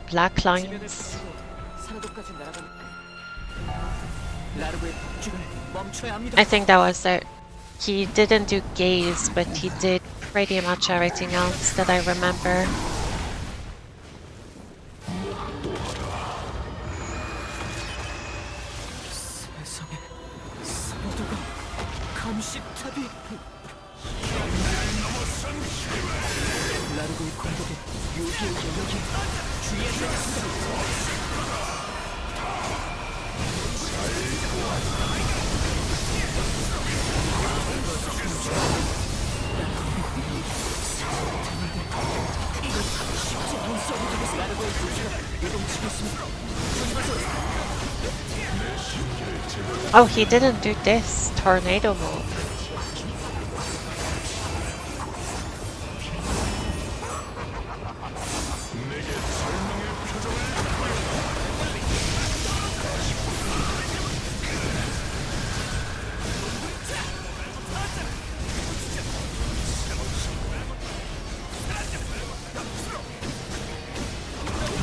black lines. I think that was it. He didn't do gaze, but he did pretty much everything else that I remember. Oh, he didn't do this tornado move.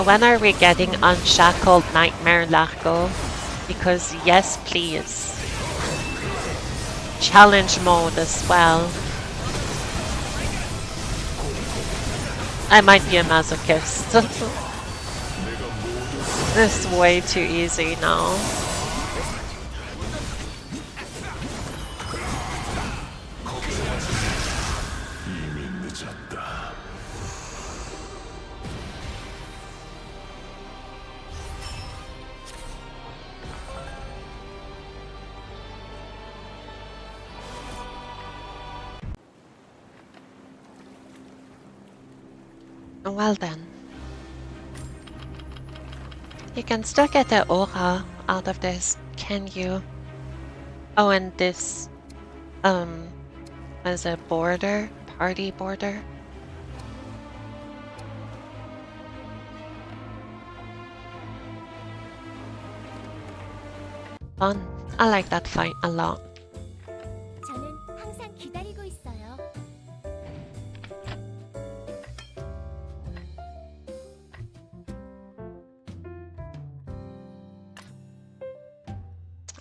When are we getting Unshackled Nightmare Largo? Because yes, please. Challenge mode as well. I might be a masochist. This is way too easy now. Well then. You can still get the aura out of this, can you? Oh, and this, as a border, party border. Fun. I like that fight a lot. 저는 항상 기다리고 있어요.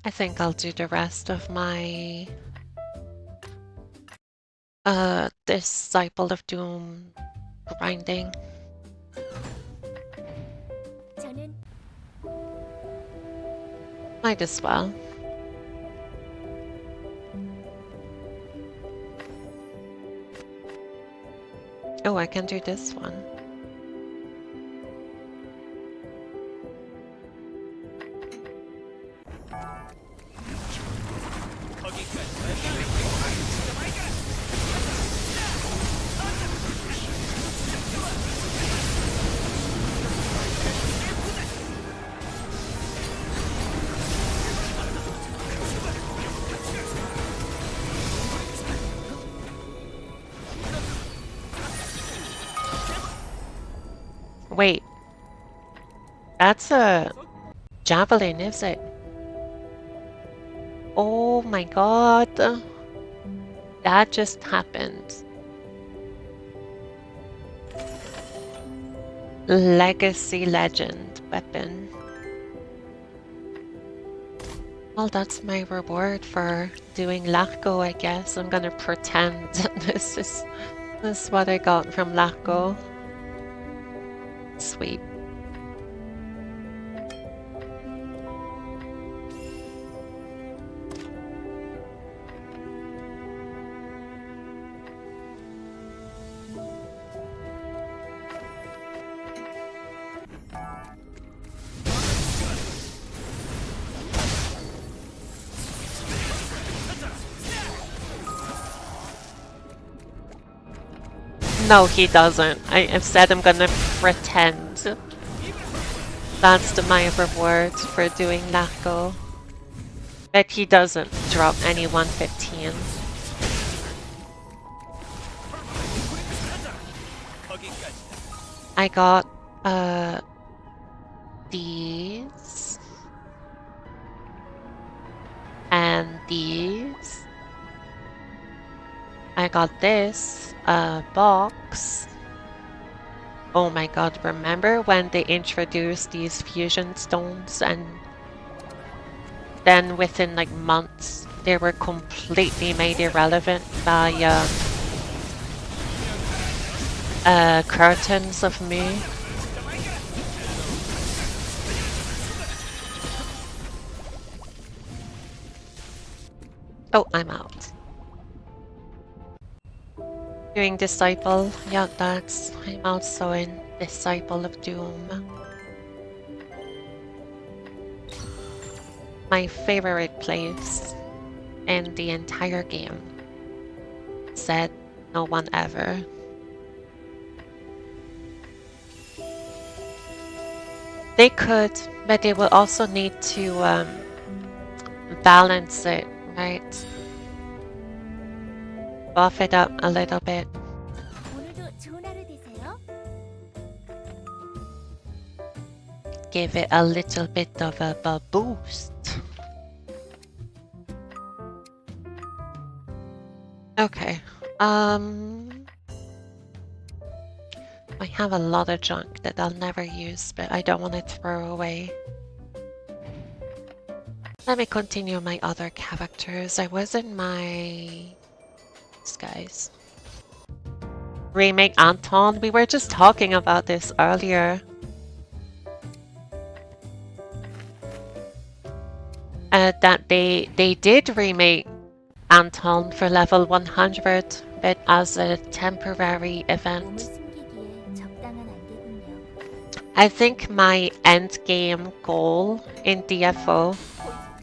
I think I'll do the rest of my Disciple of Doom grinding. 저는 Might as well. Oh, I can do this one. Wait. That's a javelin, is it? Oh my god. That just happened. Legacy legend weapon. Well, that's my reward for doing Largo, I guess. I'm gonna pretend this is what I got from Largo. Sweet. No, he doesn't. I've said I'm gonna pretend. That's my reward for doing Largo. But he doesn't drop any 115. I got these and these. I got this box. Oh my god, remember when they introduced these fusion stones and then within like months they were completely made irrelevant by curtains of me. Oh, I'm out. Doing Disciple, yeah, I'm also in Disciple of Doom. My favorite place in the entire game. Said no one ever. They could, but they will also need to balance it, right? Buff it up a little bit. 오늘도 좋은 하루 되세요. Give it a little bit of a boost. Okay. I have a lot of junk that I'll never use, but I don't want to throw away. Let me continue my other characters. I was in my... These guys. Remake Anton. We were just talking about this earlier. That they did remake Anton for level 100, but as a temporary 몸을 event. 숨기기에 적당한 안개군요. I think my end game goal in DFO,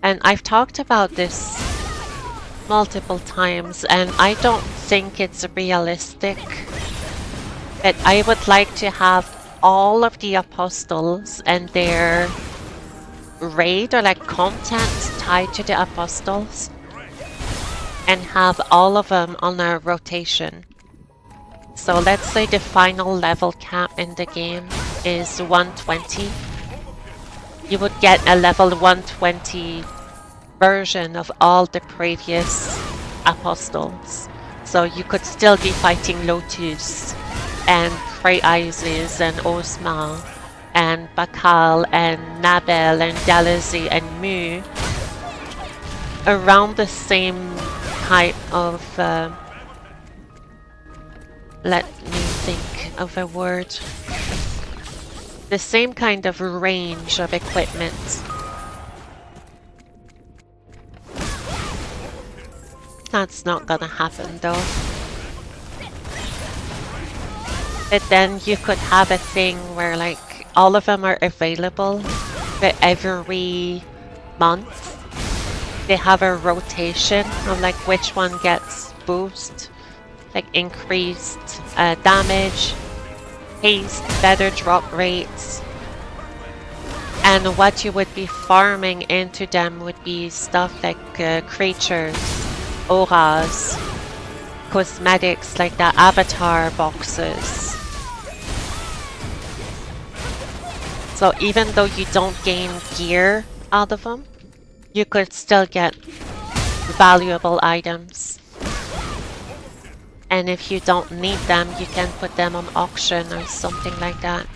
and I've talked about this multiple times, and I don't think it's realistic, but I would like to have all of the apostles and their raid or like content tied to the apostles, and have all of them on a rotation. So let's say the final level cap in the game is 120. You would get a level 120 version of all the previous apostles. So you could still be fighting Lotus and Freyeises and Osma and Bakal and Nabel and Dalazi and Mu around the same type of let me think of a word. The same kind of range of equipment. That's not gonna happen though. But then you could have a thing where like all of them are available, but every month they have a rotation of like which one gets boost, like increased damage, haste, better drop rates. And what you would be farming into them would be stuff like creatures, auras, cosmetics like the avatar boxes. So even though you don't gain gear out of them, you could still get valuable items. And if you don't need them, you can put them on auction or something like that.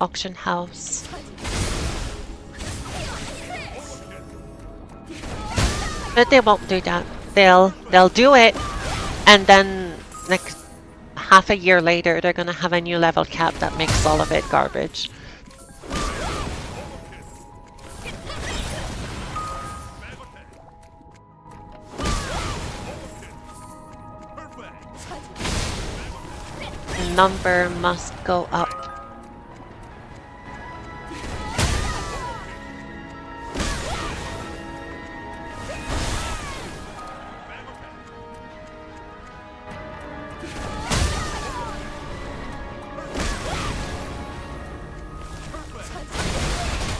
Auction house. But they won't do that. They'll do it, and then like half a year later they're gonna have a new level cap that makes all of it garbage. Number must go up.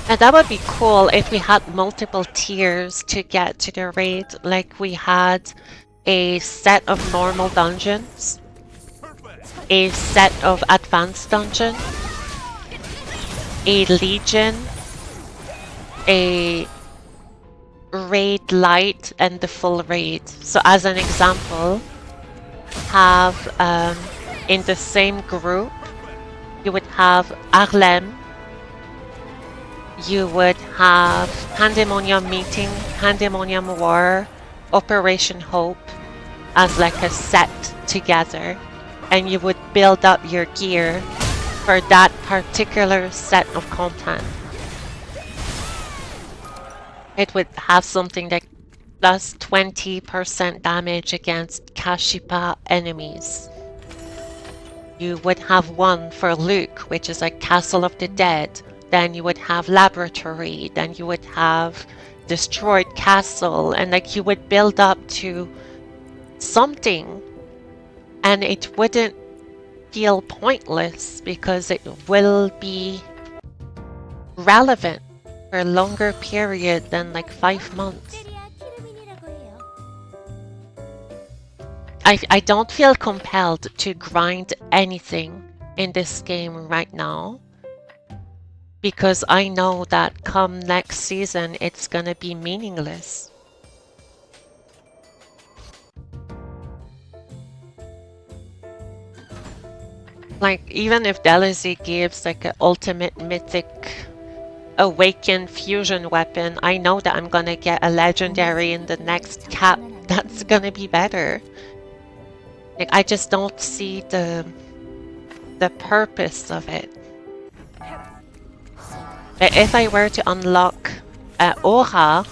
And that would be cool if we had multiple tiers to get to the raid, like we had a set of normal dungeons, a set of advanced dungeon, a legion, a raid light, and the full raid. So as an example, have in the same group, you would have Arlem, you would have Pandemonium Meeting, Pandemonium War, Operation Hope as like a set together, and you would build up your gear for that particular set of content. It would have something like plus 20% damage against Kashipa enemies. You would have one for Luke, which is like Castle of the Dead. Then you would have Laboratory, then you would have Destroyed Castle, and like you would build up to something, and it wouldn't feel pointless because it will be relevant for a longer period than like 5 months. I don't feel compelled to grind anything in this game right now because I know that come next season it's gonna be meaningless. Like, even if DLC gives like an ultimate mythic awakened fusion weapon, I know that I'm gonna get a legendary in the next cap that's gonna be better. Like, I just don't see the purpose of it. But if I were to unlock Aura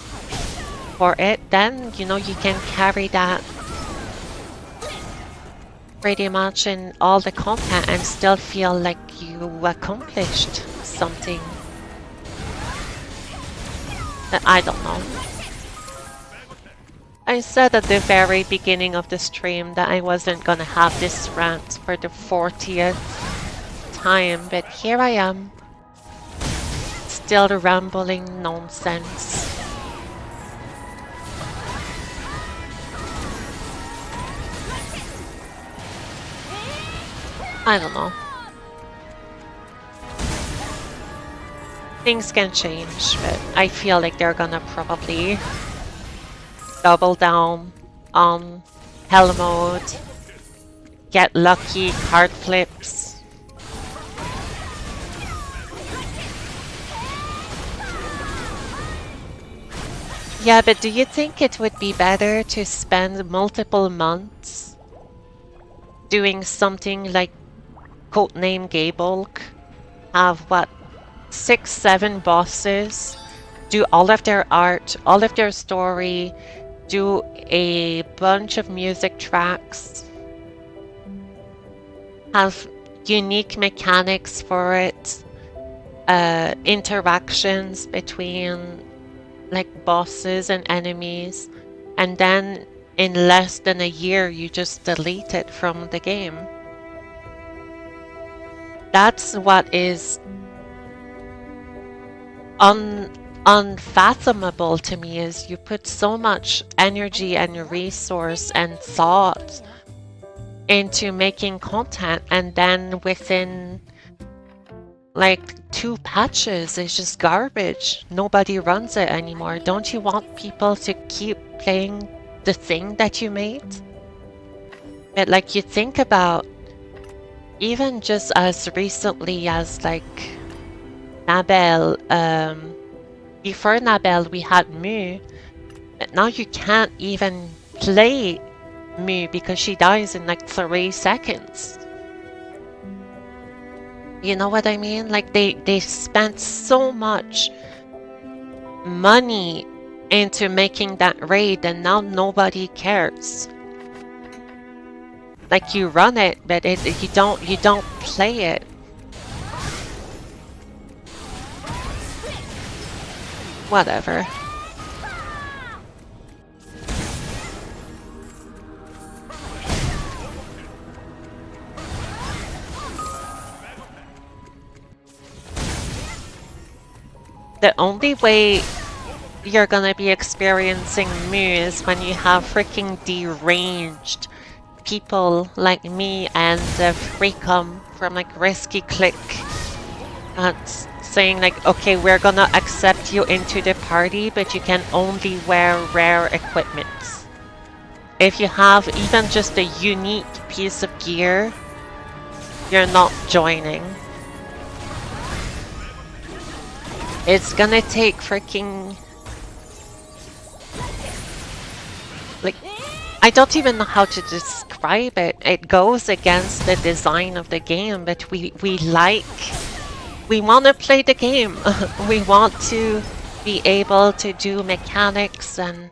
for it, then, you know, you can carry that pretty much in all the content and still feel like you accomplished something. I don't know. I said at the very beginning of the stream that I wasn't gonna have this rant for the 40th time, but here I am. Still rambling nonsense. I don't know. Things can change, but I feel like they're gonna probably double down on hell mode, get lucky card flips. Yeah, but do you think it would be better to spend multiple months doing something like Codename Gabolk? Have what, 6, 7 bosses, do all of their art, all of their story, do a bunch of music tracks, have unique mechanics for it, interactions between like bosses and enemies, and then in less than a year you just delete it from the game. That's what is unfathomable to me, is you put so much energy and resource and thought into making content, and then within like 2 patches it's just garbage. Nobody runs it anymore. Don't you want people to keep playing the thing that you made? But like, you think about even just as recently as like Nabel, before Nabel we had Mu, but now you can't even play Mu because she dies in like 3 seconds. You know what I mean? Like, they spent so much money into making that raid and now nobody cares. Like, you run it, but you don't play it. Whatever. The only way you're gonna be experiencing Mu is when you have freaking deranged people like me and Freecom from like Risky Click saying like, okay, we're gonna accept you into the party, but you can only wear rare equipment. If you have even just a unique piece of gear, you're not joining. It's gonna take freaking... like, I don't even know how to describe it. It goes against the design of the game, but we want to play the game. We want to be able to do mechanics, and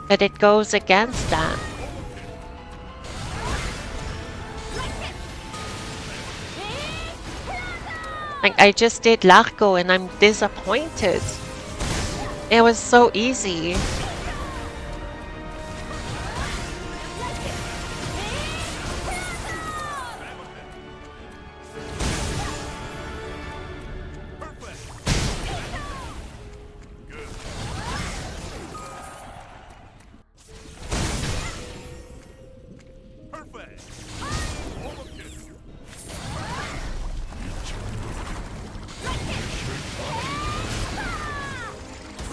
but it goes against that. Like, I just did Largo and I'm disappointed. It was so easy.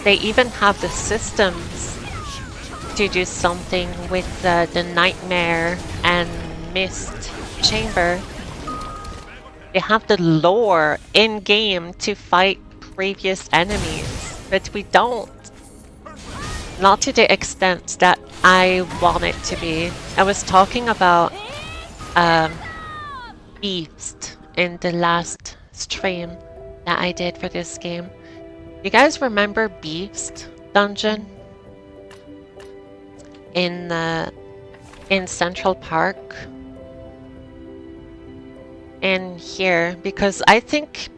they even have the systems to do something with the Nightmare and Mist Chamber. They have the lore in-game to fight previous enemies, but we don't. Not to the extent that I want it to be. I was talking about Beast in the last stream that I did for this game. You guys remember Beast Dungeon in Central Park? In here, because I think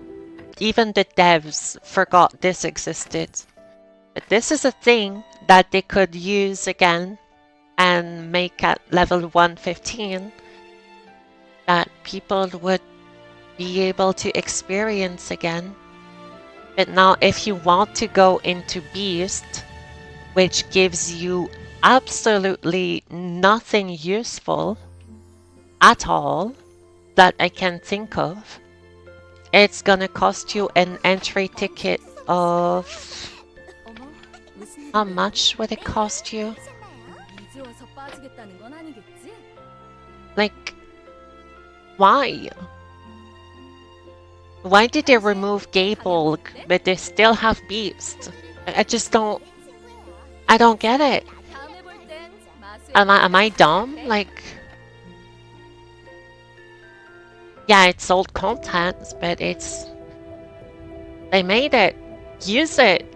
even the devs forgot this existed. But this is a thing that they could use again and make at level 115 that people would be able to experience again. But now if you want to go into Beast, which gives you absolutely nothing useful at all that I can think of, it's gonna cost you an entry ticket of... 어머, 무슨 How 일이야? much would it cost you? 이제 와서 빠지겠다는 건 아니겠지? Like, why? Why did they remove Gable, but they still have Beast? I just don't... I don't get it. 다음에 볼 땐 마수의 Am I dumb? Like... Yeah, it's old content, but it's... They made it. Use it.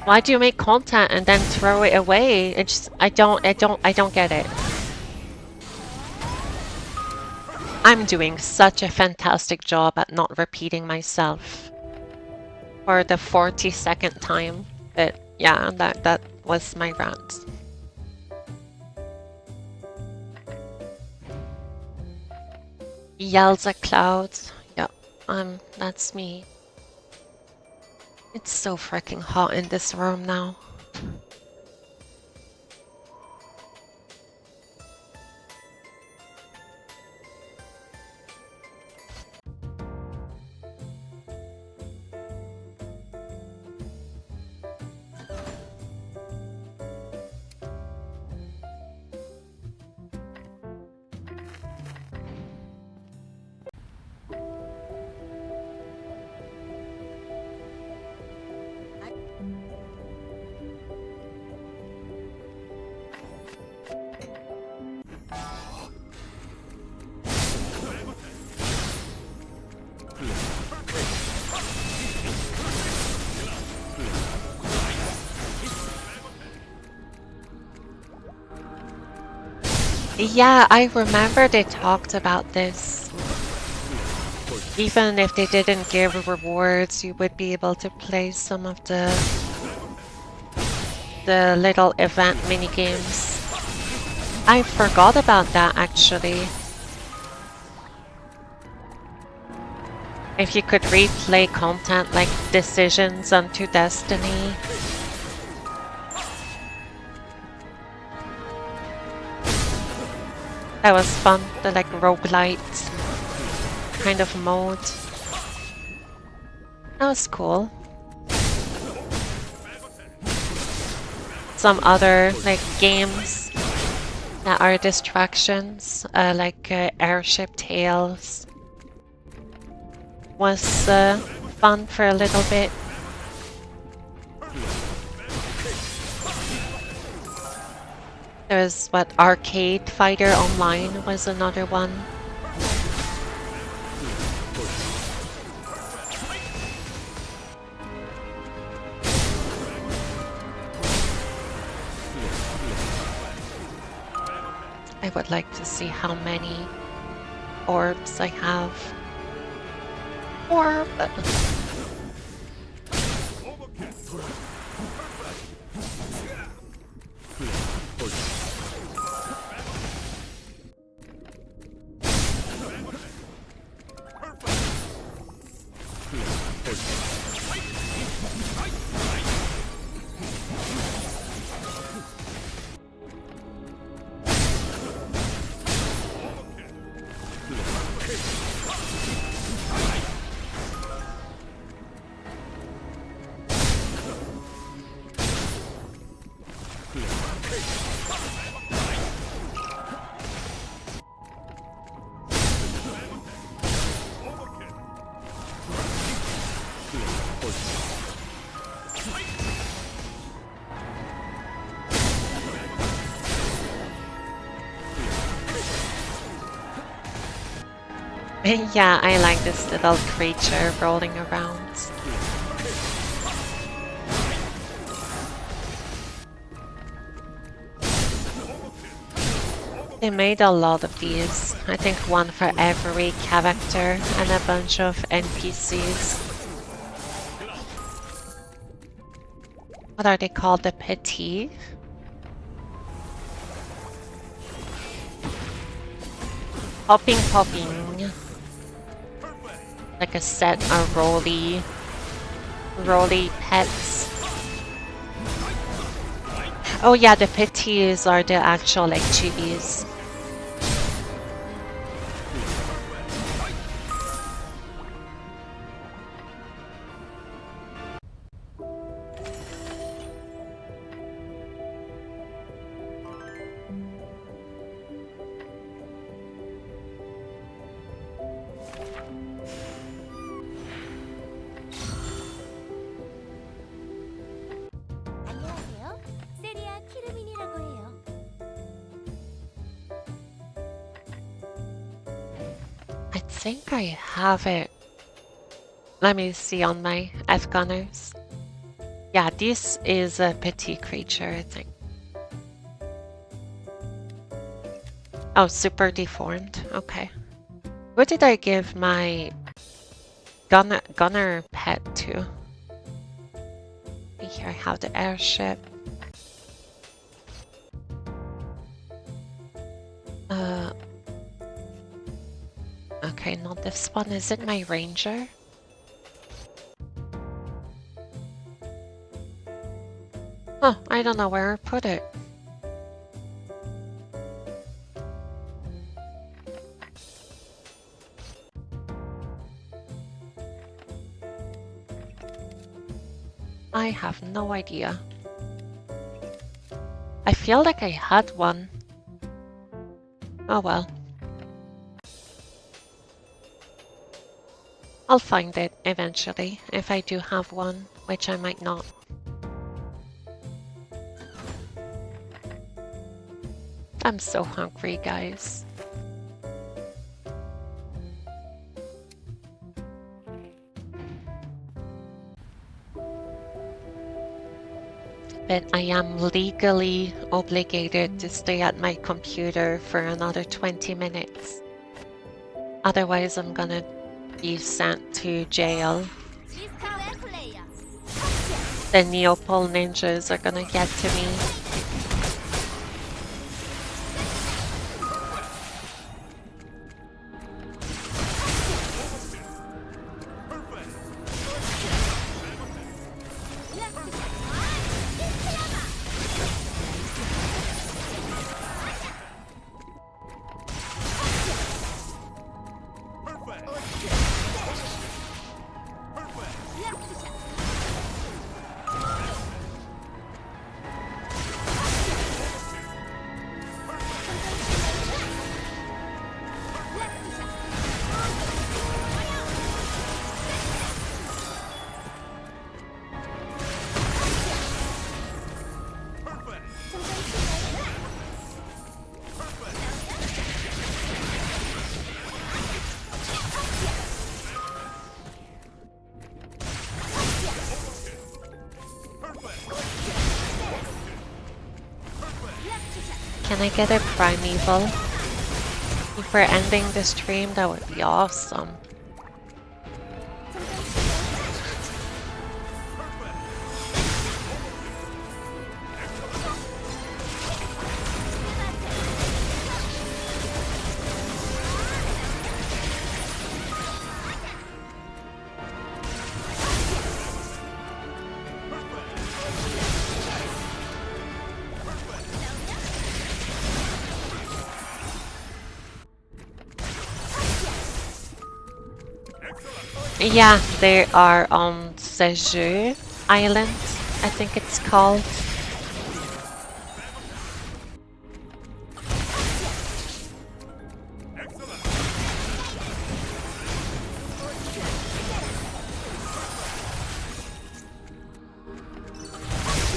Why do you make content and then throw it away? It's I don't get it. I'm doing such a fantastic job at not repeating myself for the 42nd time. But yeah, that was my rant. Yells at clouds. Yep, that's me. It's so freaking hot in this room now. Yeah, I remember they talked about this. Even if they didn't give rewards, you would be able to play some of the little event minigames. I forgot about that actually. If you could replay content like Decisions unto Destiny. That was fun, the like roguelite kind of mode. That was cool. Some other like games that are distractions, like Airship Tales was fun for a little bit. There's what Arcade Fighter Online was another one. I would like to see how many orbs I have. Orb! Yeah, I like this little creature rolling around. They made a lot of these. I think one for every character and a bunch of NPCs. What are they called? The Petit? Popping. Like a set of roly pets. Oh yeah, the Petits are the actual like chibis. 안녕하세요. 세리아 키르민이라고 해요. I think I have it. Let me see on my F-Gunners. Yeah, this is a petit creature, I think. Oh, super deformed. Okay. Who did I give my gunner pet to? Here I have the airship. Okay, not this one. Is it my ranger? Oh, I don't know where I put it. I have no idea. I feel like I had one. Oh well. I'll find it eventually, if I do have one, which I might not. I'm so hungry, guys. But I am legally obligated to stay at my computer for another 20 minutes. Otherwise, I'm gonna be sent to jail. The Neopol ninjas are gonna get to me. Can I get a primeval? If we're ending the stream, that would be awesome. Yeah, they are on Seju Island, I think it's called.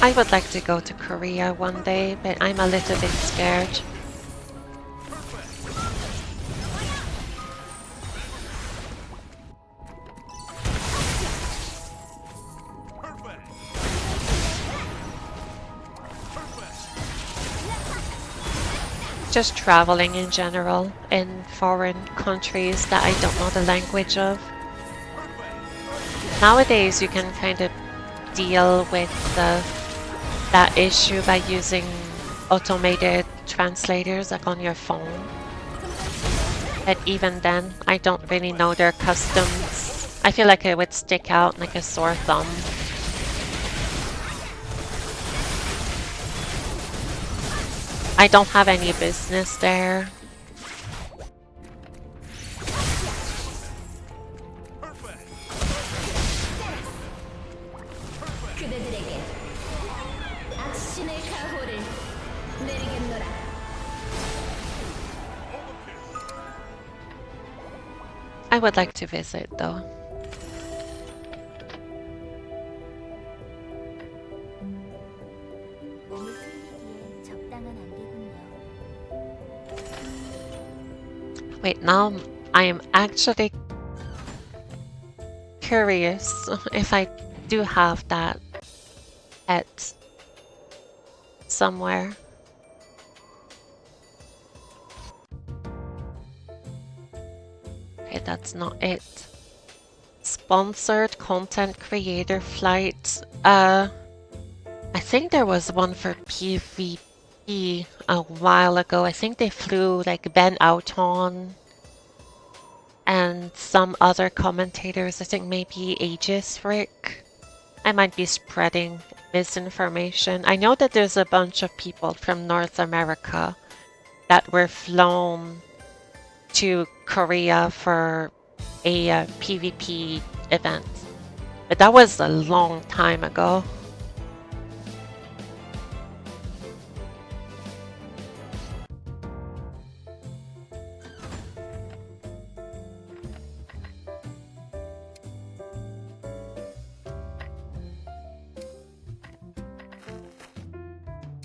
I would like to go to Korea one day, but I'm a little bit scared. just traveling in general in foreign countries that I don't know the language of. Nowadays, you can kind of deal with that issue by using automated translators like on your phone. But even then, I don't really know their customs. I feel like it would stick out like a sore thumb. I don't have any business there. 그대들에게 악신의 가호를 내리겠노라. I would like to visit though. 몸을 숨기기에 적당한 안개군요. Wait, now I am actually curious if I do have that at somewhere. Okay, that's not it. Sponsored content creator flight. I think there was one for PvP a while ago. I think they flew like Ben Outon and some other commentators. I think maybe Aegis Rick. I might be spreading misinformation. I know that there's a bunch of people from North America that were flown to Korea for a PvP event. But that was a long time ago.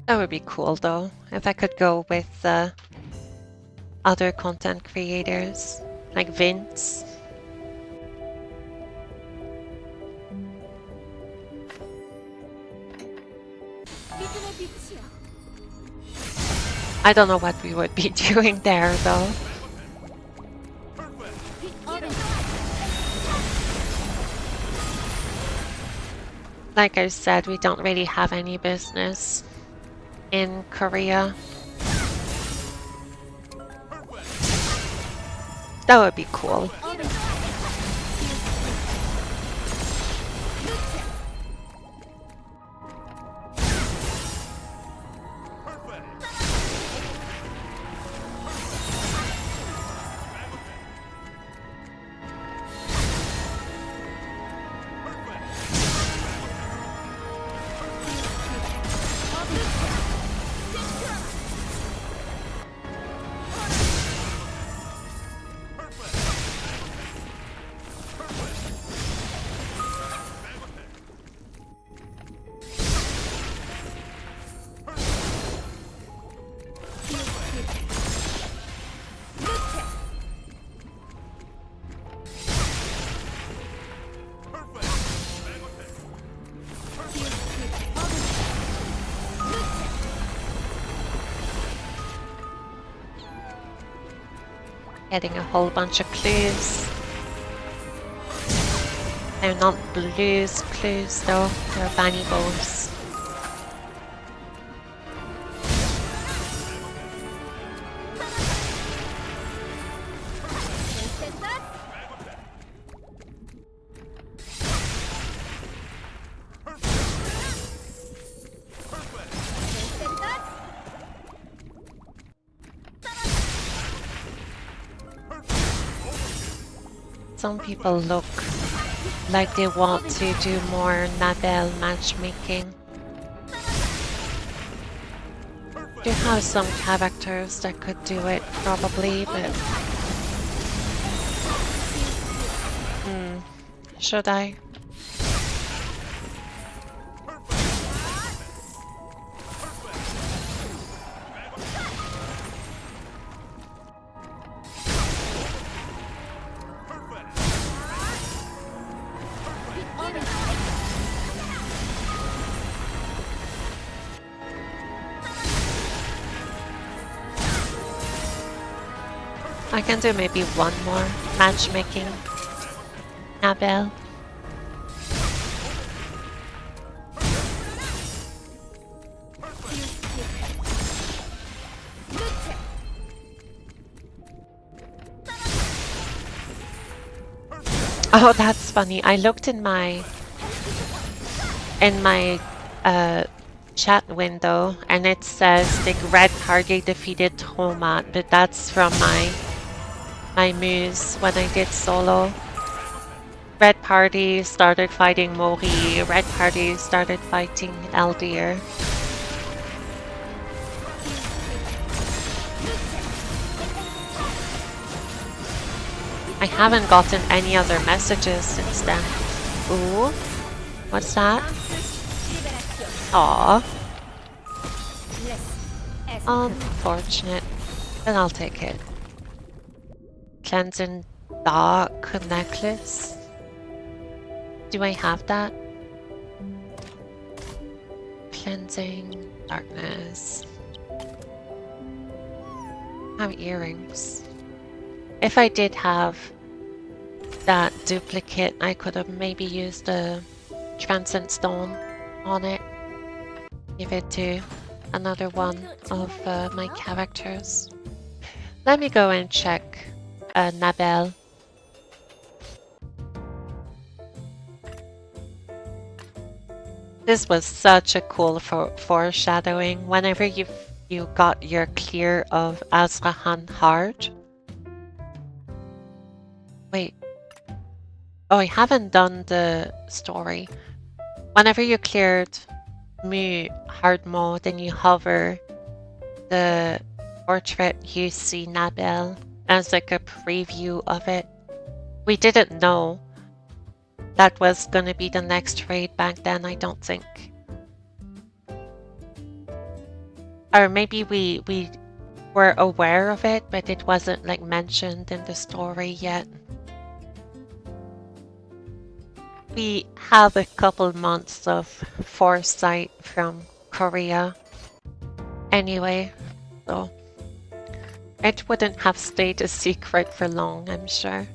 That would be cool though, if I could go with other content creators, like Vince. 믿음의 빛이여. I don't know what we would be doing there though. Like I said, we don't really have any business in Korea. That would be cool. Getting a whole bunch of clues. They're not blues clues though, they're bunny bows. Some people look like they want to do more Nabel matchmaking. Do have some characters that could do it probably, but should I? I can do maybe one more matchmaking. Abel. Oh, that's funny. I looked in my chat window and it says the red party defeated Tomat, but that's from my moves when I did solo. Red party started fighting Mori, red party started fighting Eldir. I haven't gotten any other messages since then. Ooh, what's that? Aww. Unfortunate, but I'll take it. Cleansing Dark necklace. Do I have that? Cleansing darkness. I have earrings. If I did have that duplicate, I could have maybe used the transcend stone on it. Give it to another one of my characters. Let me go and check Nabel. This was such a cool foreshadowing. Whenever you got your clear of Azrahan Hard. Wait. Oh, I haven't done the story. Whenever you cleared Mu hard mode and you hover the portrait, you see Nabel as like a preview of it. We didn't know that was gonna be the next raid back then, I don't think. Or maybe we were aware of it, but it wasn't like mentioned in the story yet. We have a couple months of foresight from Korea anyway, so it wouldn't have stayed a secret for long, I'm sure.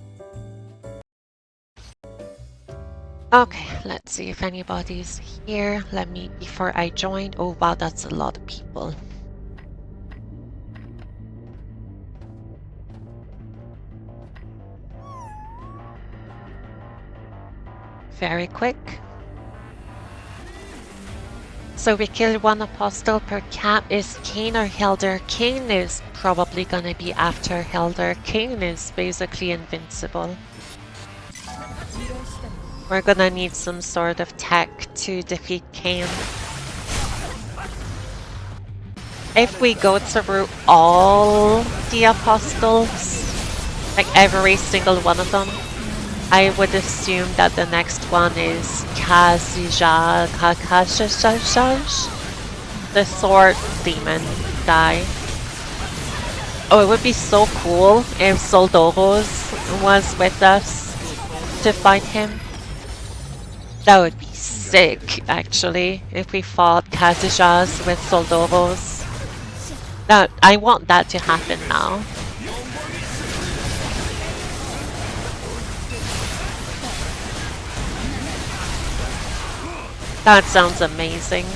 Okay, let's see if anybody's here. Let me, before I join. Oh wow, that's a lot of people. Very quick. So we kill one apostle per cap. Is Kane or Helder? Kane is probably gonna be after Helder. Kane is basically invincible. We're gonna need some sort of tech to defeat Kane. If we go through all the apostles, like every single one of them, I would assume that the next one is Kazija, the sword demon guy. Oh, it would be so cool if Soldoros was with us to fight him. That would be sick, actually, if we fought Kazijas with Soldoros. I want that to happen now. That sounds amazing.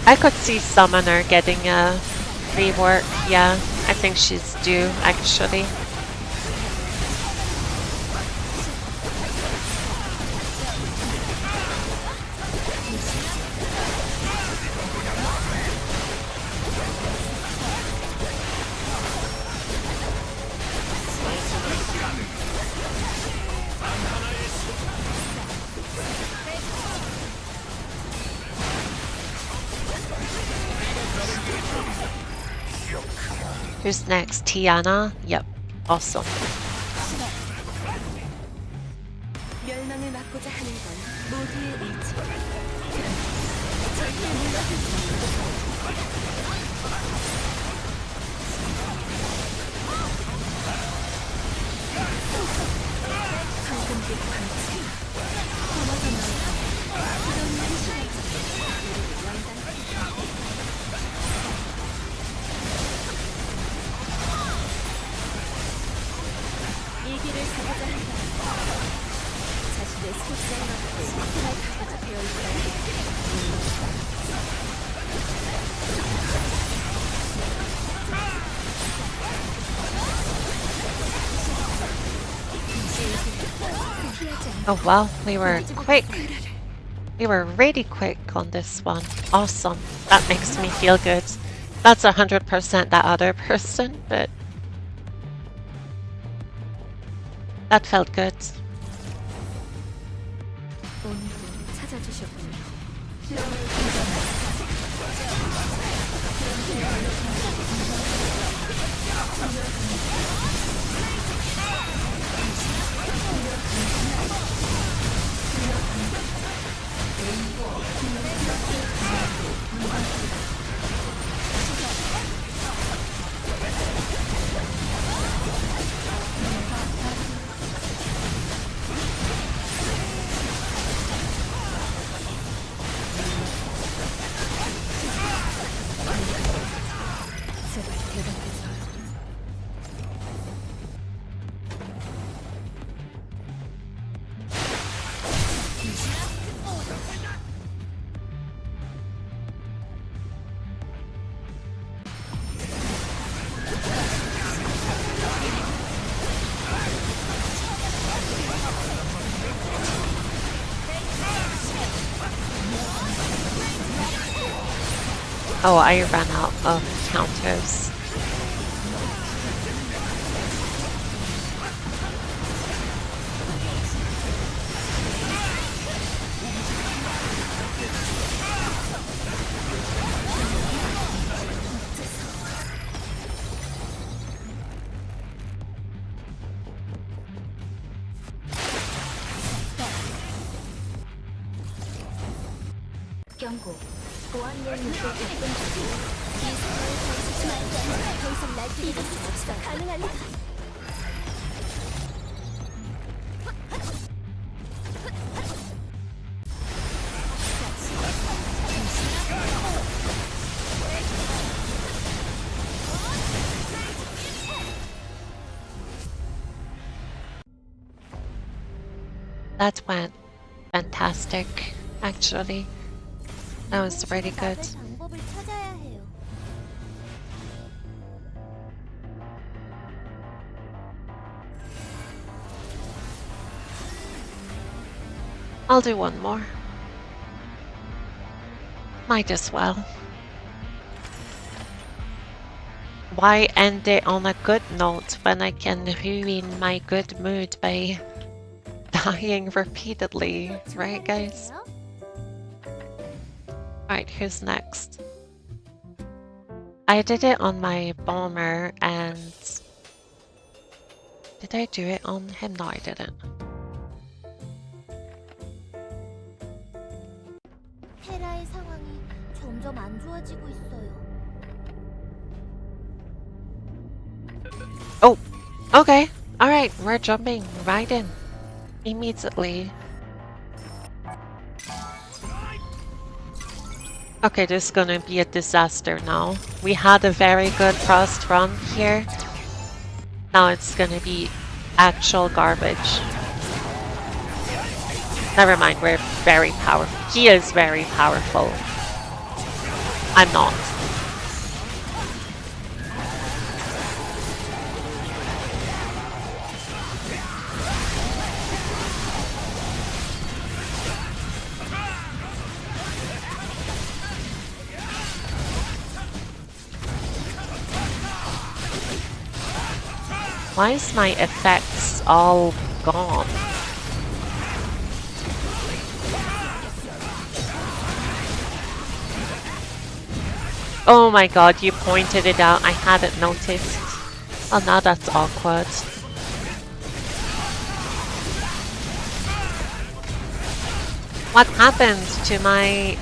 I could see Summoner getting a rework, yeah. I think she's due, actually. Who's next? Tiana? Yep. Awesome. 멸망을 막고자 하는 건 모두의 의지. 황금빛 광채. Oh well, we were quick. We were really quick on this one. Awesome. That makes me feel good. That's 100% that other person, but that felt good. 오늘도 찾아주셨군요. 제발 대답해줘요. Oh, I ran out of counters. 경고. 보안 요인으로 접근 중. 이 상황을 거치지 말자. 더 이상 날 이곳 수가 가능할까? That went fantastic, actually. That was really good. 방법을 찾아야 해요. I'll do one more. Might as well. Why end it on a good note when I can ruin my good mood by dying repeatedly, right guys? Alright, who's next? I did it on my bomber and... Did I do it on him? No, I didn't. 테라의 상황이 점점 안 좋아지고 있어요. Oh! Okay! Alright, we're jumping right in. Immediately. Okay, this is gonna be a disaster now. We had a very good first run here. Now it's gonna be actual garbage. Never mind, we're very powerful. He is very powerful. I'm not. Why is my effects all gone? Oh my god, you pointed it out. I hadn't noticed. Oh, now that's awkward. What happened to my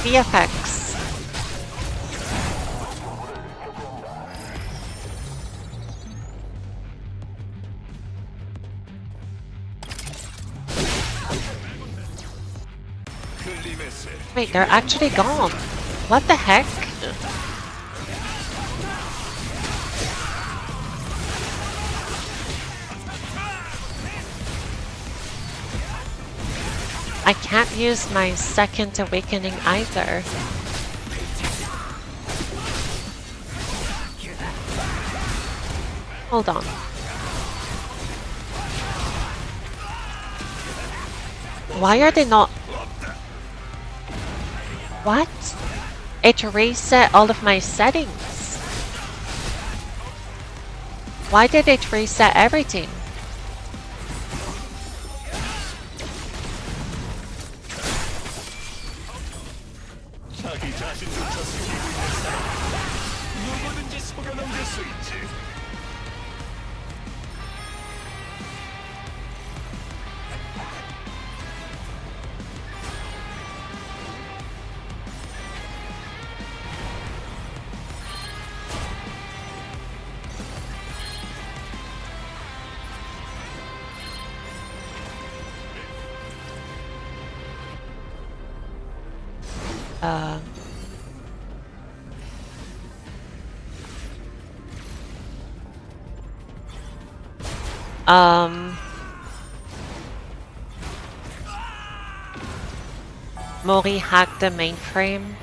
VFX? Wait, they're actually gone. What the heck? I can't use my second awakening either. Hold on. Why are they not? What? It reset all of my settings. Why did it reset everything? 자기 자신조차 속이고 있는 사람 누구든지 속여넘길 수 있지. Uh, Mori hacked the mainframe.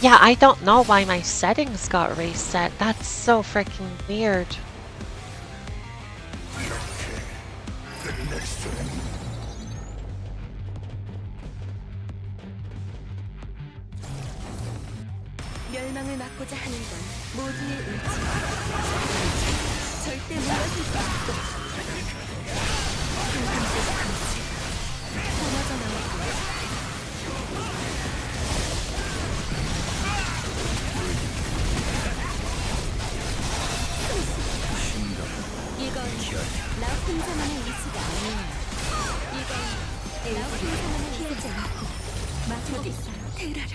Yeah, I don't know why my settings got reset. That's so freaking weird. 멸망을 막고자 하는 건 모두의 의지. 절대 무너질 수 없고. 붉은빛 광채가 뿜어져 나오고. 이건 나 혼자만의 의지가 아니에요. 이건 나 혼자만의 피하지 않고 마주하겠어요. 테라를.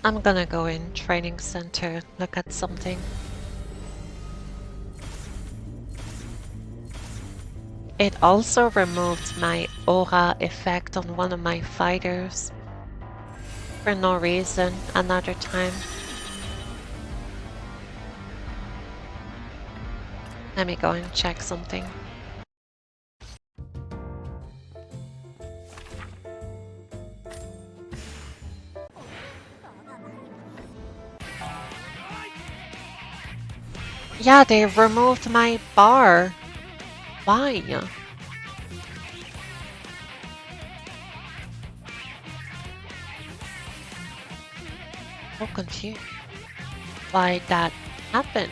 I'm gonna go in training center, look at something. It also removed my aura effect on one of my fighters. For no reason, another time. Let me go and check something. Yeah, they removed my bar. Why? So confused why that happened.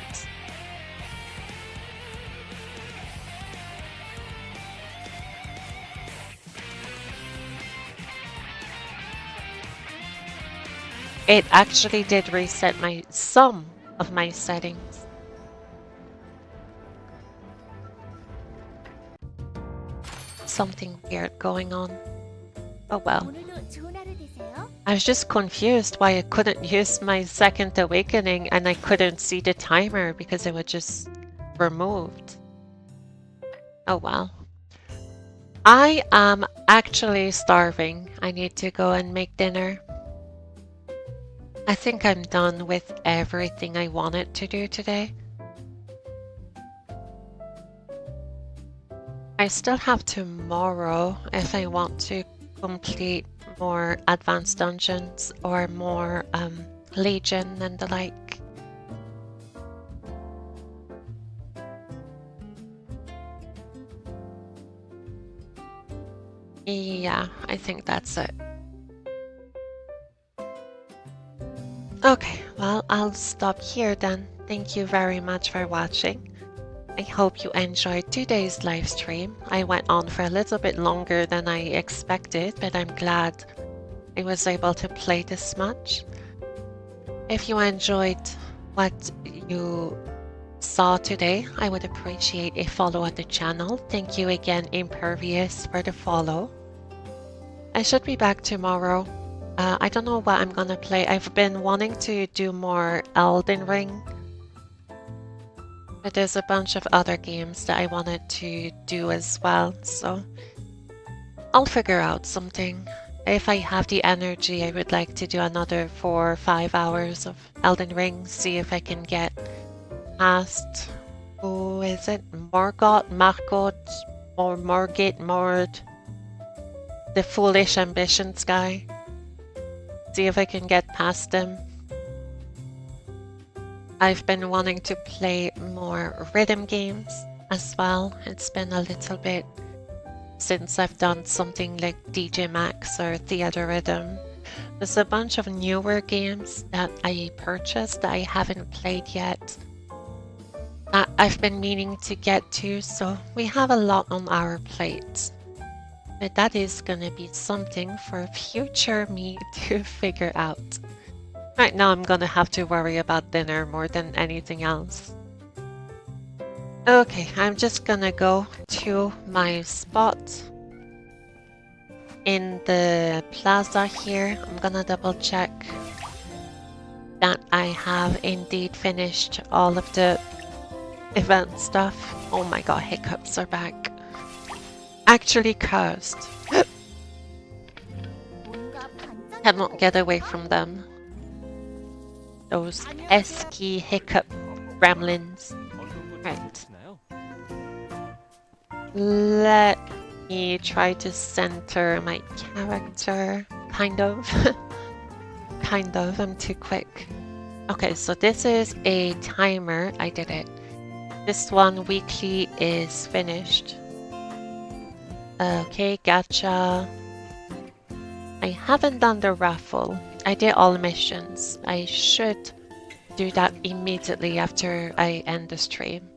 It actually did reset some of my settings. Something weird going on. Oh well. I was just confused why I couldn't use my second awakening and I couldn't see the timer because it was just removed. Oh well. I am actually starving. I need to go and make dinner. I think I'm done with everything I wanted to do today. I still have tomorrow if I want to complete more advanced dungeons or more Legion and the like. Yeah, I think that's it. Okay, well, I'll stop here then. Thank you very much for watching. I hope you enjoyed today's live stream. I went on for a little bit longer than I expected, but I'm glad I was able to play this much. If you enjoyed what you saw today, I would appreciate a follow on the channel. Thank you again, Impervious, for the follow. I should be back tomorrow. I don't know what I'm gonna play. I've been wanting to do more Elden Ring. But there's a bunch of other games that I wanted to do as well, so I'll figure out something. If I have the energy, I would like to do another 4 or 5 hours of Elden Ring, see if I can get past Who is it? Margot, or Margit, Mord. The Foolish Ambitions guy. See if I can get past him. I've been wanting to play more rhythm games as well. It's been a little bit since I've done something like DJ Max or Theater Rhythm. There's a bunch of newer games that I purchased that I haven't played yet that I've been meaning to get to, so we have a lot on our plate. But that is gonna be something for future me to figure out. Right now I'm gonna have to worry about dinner more than anything else. Okay, I'm just gonna go to my spot in the plaza here. I'm gonna double check that I have indeed finished all of the event stuff. Oh my god, hiccups are back. Actually cursed. Cannot get away from them. Those pesky hiccup gremlins. Right. Let me try to center my character. Kind of. Kind of. I'm too quick. Okay, so this is a timer. I did it. This one weekly is finished. Okay, gotcha. I haven't done the raffle. I did all missions. I should do that immediately after I end the stream.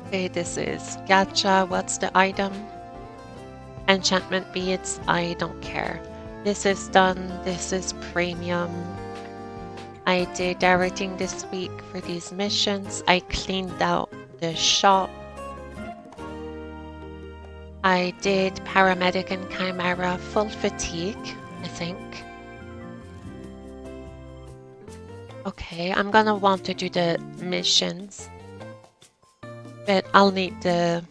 Okay, this is gacha. What's the item? Enchantment beads. I don't care. This is done. This is premium. I did everything this week for these missions. I cleaned out the shop. I did paramedic and chimera full fatigue, I think. Okay, I'm gonna want to do the missions, but I'll need the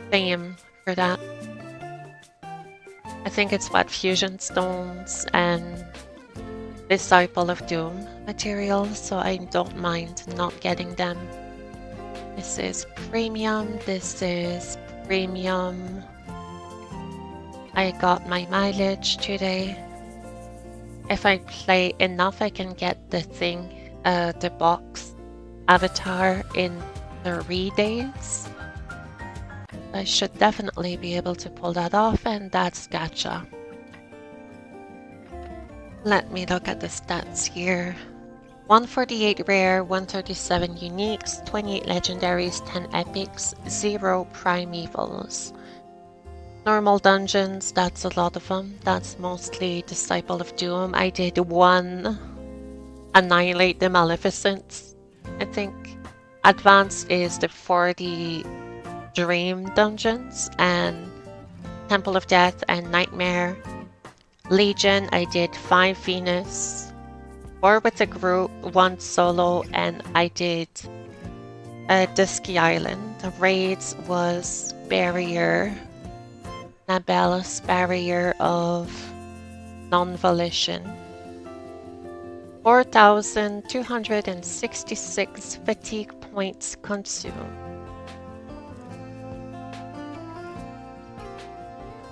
theme for that. I think it's what, fusion stones and Disciple of Doom materials, so I don't mind not getting them. This is premium, this is premium. I got my mileage today. If I play enough, I can get the thing, the box avatar in 3 days. I should definitely be able to pull that off, and that's gacha. Let me look at the stats here. 148 rare, 137 uniques, 28 legendaries, 10 epics, 0 primevals. Normal dungeons, that's a lot of them. That's mostly Disciple of Doom. I did 1 Annihilate the Maleficents, I think. Advanced is the 40 Dream dungeons and Temple of Death and Nightmare. Legion, I did 5 Venus, 4 with a group, 1 solo, and I did Dusky Island. The raids was Barrier, Nabel's Barrier of Non-Volition. 4,266 fatigue points consumed.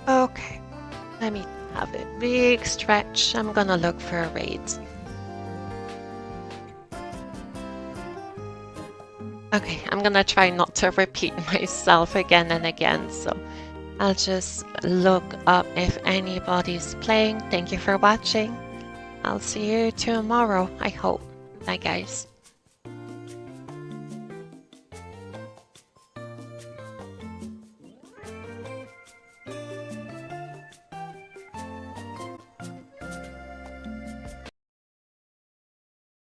Okay, let me have a big stretch. I'm gonna look for a raid. Okay, I'm gonna try not to repeat myself again and again, so I'll just look up if anybody's playing. Thank you for watching. I'll see you tomorrow, I hope. Bye guys.